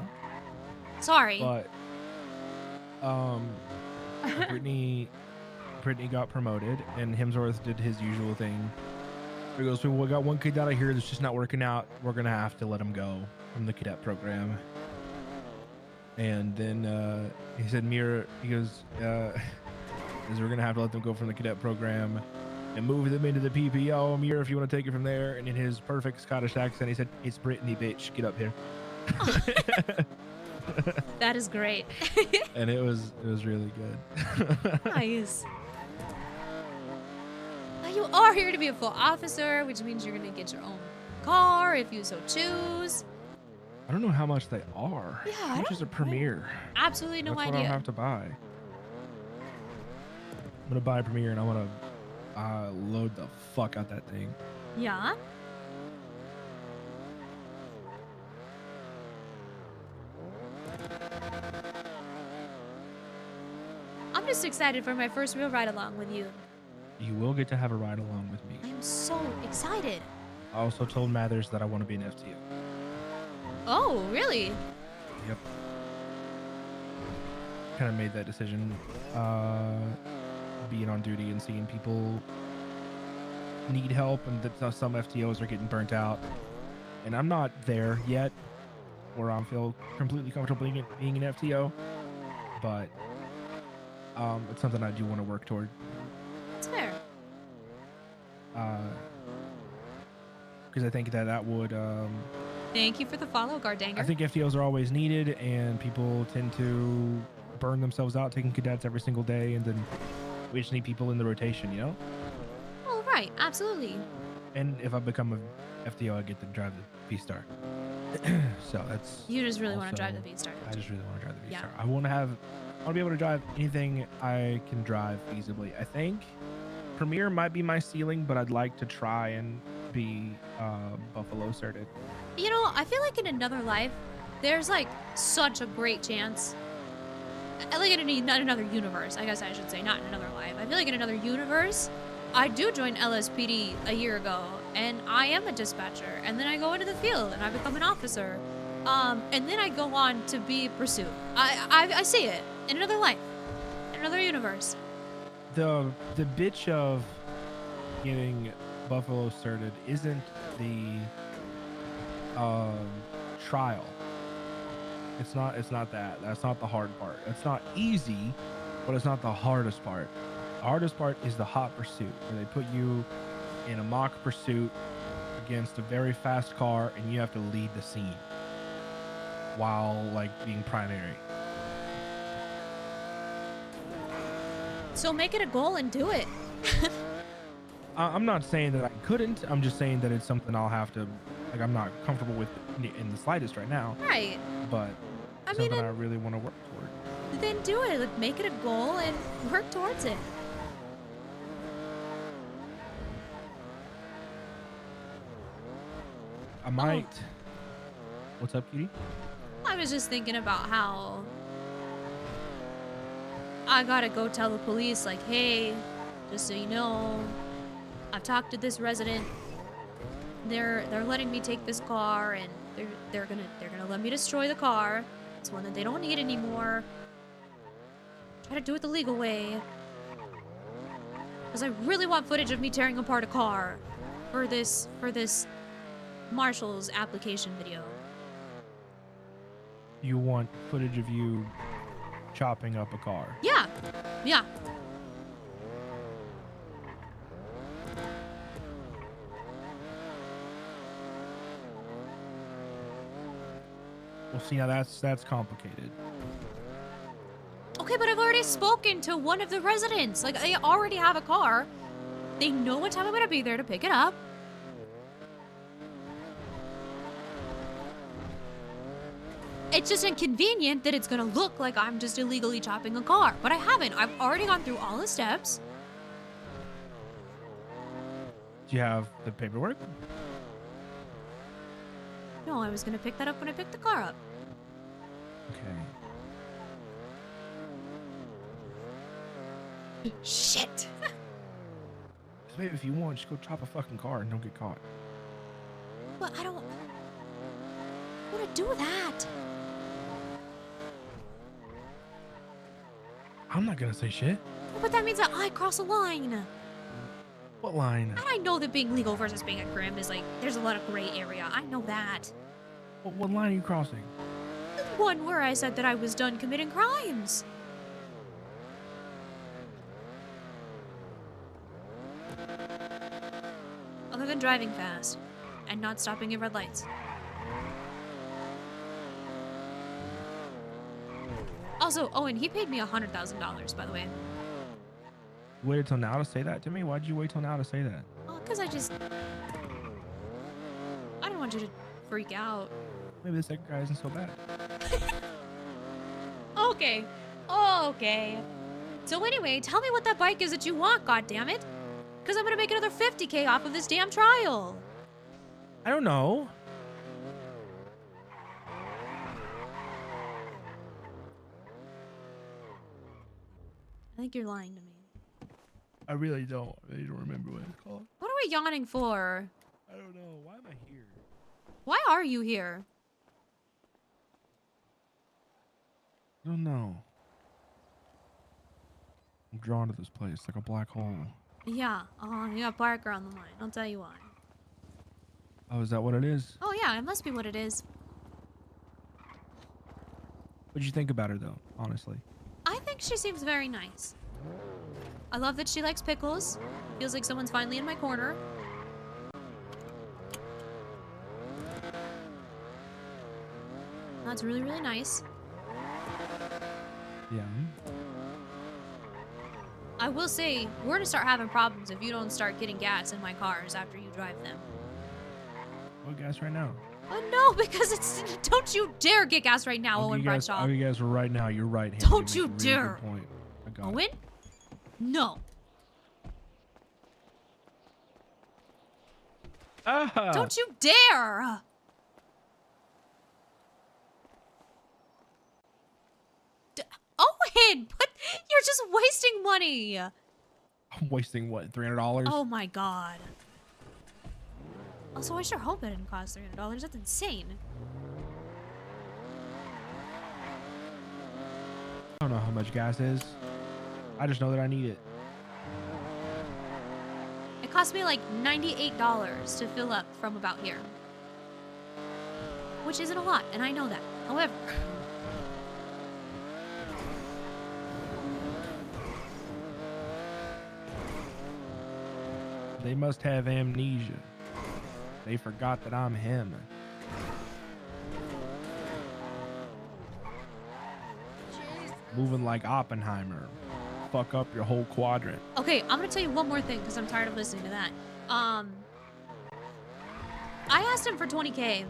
Sorry. But Brittany got promoted, and Hemsworth did his usual thing. He goes, "We got one kid out of here that's just not working out. We're gonna have to let him go from the cadet program." And then he said, "Mira," he goes, "We're gonna have to let them go from the cadet program and move them into the PPO. Mira, if you want to take it from there." And in his perfect Scottish accent, he said, "It's Brittany, bitch. Get up here." That is great. And it was really good. Nice. Now you are here to be a full officer, which means you're gonna get your own car if you so choose. I don't know how much they are. Yeah, How much is a Premiere? Absolutely no That's idea. what I'll have to buy. I'm gonna buy a Premiere, and I want to load the fuck out that thing. Yeah. I'm just excited for my first real ride along with you. You will get to have a ride along with me. I'm so excited. I also told Mathers that I want to be an FTO. Oh, really? Yep. Kind of made that decision. Being on duty and seeing people need help, and that some FTOs are getting burnt out. And I'm not there yet, where I feel completely comfortable being an FTO. But it's something I do want to work toward. That's fair. because I think that would. Thank you for the follow, Gardanger. I think FTOs are always needed, and people tend to burn themselves out taking cadets every single day, and then we just need people in the rotation, you know? Oh, right. Absolutely. And if I become a FTO, I get to drive the V-Star. So that's. You just really want to also- drive the V-Star. I just really want to drive the Yeah. V-Star. I want to be able to drive anything I can drive feasibly. I think Premier might be my ceiling, but I'd like to try and be Buffalo certed. You know, I feel like in another life, there's like such a great chance. Like in not another universe, I guess I should say, not in another life. I feel like in another universe, I do join LSPD a year ago, and I am a dispatcher, and then I go into the field and I become an officer, and then I go on to be pursuit. I see it in another life, in another universe. The bitch of getting Buffalo certed isn't the trial. It's not that. That's not the hard part. It's not easy, but it's not the hardest part. The hardest part is the hot pursuit, where they put you in a mock pursuit against a very fast car, and you have to lead the scene while like being primary. So make it a goal and do it. I'm not saying that I couldn't. I'm just saying that it's something I'll have to, like, I'm not comfortable with in the slightest right now. Right. But I mean, something I really want to work toward. Then do it. Like, make it a goal and work towards it. I might. What's up, cutie? I was just thinking about how I gotta go tell the police, like, hey, just so you know, I've talked to this resident. They're letting me take this car, and they're gonna let me destroy the car. It's one that they don't need anymore. Try to do it the legal way, because I really want footage of me tearing apart a car for this Marshall's application video. You want footage of you chopping up a car? Yeah, yeah. Well, see, now that's complicated. Okay, but I've already spoken to one of the residents. Like, they already have a car. They know what time I'm gonna be there to pick it up. It's just inconvenient that it's gonna look like I'm just illegally chopping a car. But I haven't. I've already gone through all the steps. Do you have the paperwork? No, I was gonna pick that up when I picked the car up. Okay. Shit. Babe, if you want, just go chop a fucking car and don't get caught. But I don't want to do that. I'm not gonna say shit. But that means that I cross a line. What line? And I know that being legal versus being a grim is like, there's a lot of gray area. I know that. What line are you crossing? The one where I said that I was done committing crimes. Other than driving fast and not stopping at red lights. Also, oh, and he paid me $100,000, by the way. You waited till now to say that to me? Why'd you wait till now to say that? Oh, because I don't want you to freak out. Maybe the second guy isn't so bad. Okay. Okay. So anyway, tell me what that bike is that you want, goddammit. Because I'm going to make another $50K off of this damn trial. I don't know. I think you're lying to me. I really don't. I really don't remember what it's called. What are we yawning for? I don't know. Why am I here? Why are you here? I don't know. I'm drawn to this place like a black hole. Yeah, you got Parker on the line. I'll tell you why. Oh, is that what it is? Oh yeah, it must be what it is. What'd you think about her, though, honestly? I think she seems very nice. I love that she likes pickles. Feels like someone's finally in my corner. That's really, really nice. Yeah. I will say, we're gonna start having problems if you don't start getting gas in my cars after you drive them. What gas right now? Oh no, because it's don't you dare get gas right now, Owen Bradshaw. I'll get gas right now. You're right. Hannah. Don't you make a really dare. good point. I got Owen? it. No. Ah. Don't you dare. Owen, but you're just wasting money. I'm wasting what? $300? Oh my god. Also, I sure hope it didn't cost $300. That's insane. I don't know how much gas is. I just know that I need it. It cost me like $98 to fill up from about here. Which isn't a lot, and I know that. However, They must have amnesia. They forgot that I'm him. Moving like Oppenheimer. Fuck up your whole quadrant. okay, I'm gonna tell you one more thing because I'm tired of listening to that. I asked him for 20K,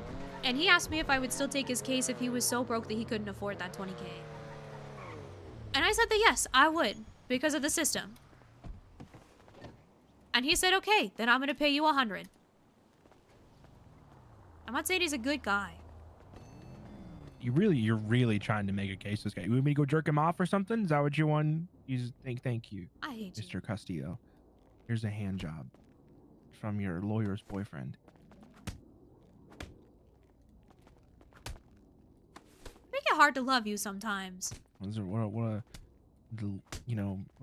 and he asked me if I would still take his case if he was so broke that he couldn't afford that 20K. And I said that yes, I would, because of the system. And he said, okay, then I'm gonna pay you 100. I'm not saying he's a good guy. You're really trying to make a case this guy. You want me to go jerk him off or something? Is that what you want? You thank you, I hate Mr. Castillo. Here's a hand job from your lawyer's boyfriend. Make it hard to love you sometimes. What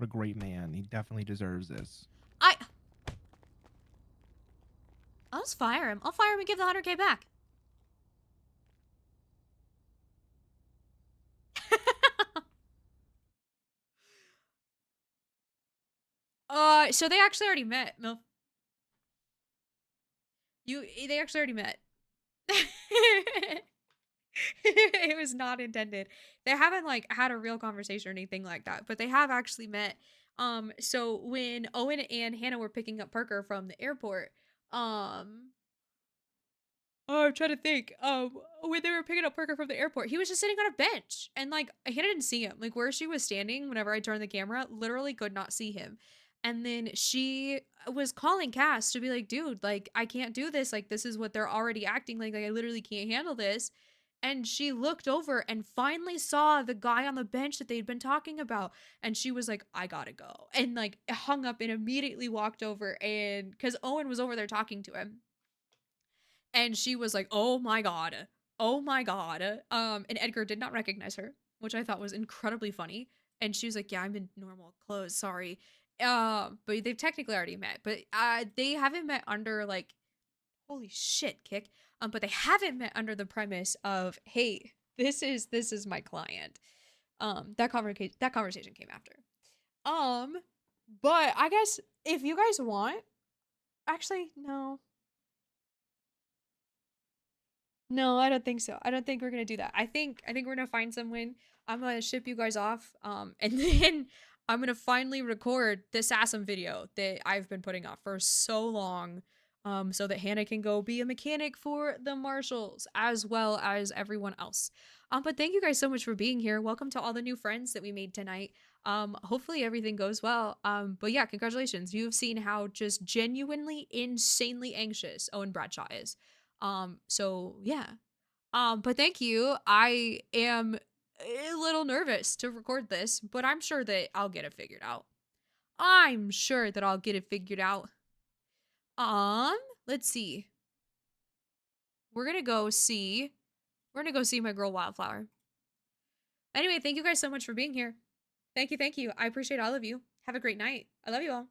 a great man. He definitely deserves this. I'll just fire him. I'll fire him and give the 100K back. So they actually already met, Milf. They actually already met. It was not intended. They haven't like had a real conversation or anything like that, but they have actually met. So when Owen and Hannah were picking up Parker from the airport, oh, I'm trying to think. When they were picking up Parker from the airport, he was just sitting on a bench, and like Hannah didn't see him. Like where she was standing, whenever I turned the camera, literally could not see him. And then she was calling Cass to be like, dude, like I can't do this. Like this is what they're already acting like. Like I literally can't handle this. And she looked over and finally saw the guy on the bench that they'd been talking about. And she was like, I gotta go. And like hung up and immediately walked over, and because Owen was over there talking to him. And she was like, oh my god. Oh my god. And Edgar did not recognize her, which I thought was incredibly funny. And she was like, yeah, I'm in normal clothes, sorry. But they've technically already met. But they haven't met under like, holy shit, Kick. But they haven't met under the premise of, hey, this is my client. That conversation came after. But I guess if you guys want, actually, no. No, I don't think so. I don't think we're gonna do that. I think we're gonna find someone. I'm gonna ship you guys off. And then I'm gonna finally record the Assassin video that I've been putting off for so long. So that Hannah can go be a mechanic for the marshals as well as everyone else. But thank you guys so much for being here. Welcome to all the new friends that we made tonight. Hopefully everything goes well. But yeah, congratulations. You've seen how just genuinely insanely anxious Owen Bradshaw is. So yeah. But thank you. I am a little nervous to record this, but I'm sure that I'll get it figured out. I'm sure that I'll get it figured out. Let's see. We're gonna go see my girl Wildflower. Anyway, thank you guys so much for being here. Thank you. I appreciate all of you. Have a great night. I love you all.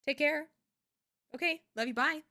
Take care. Okay, love you, bye.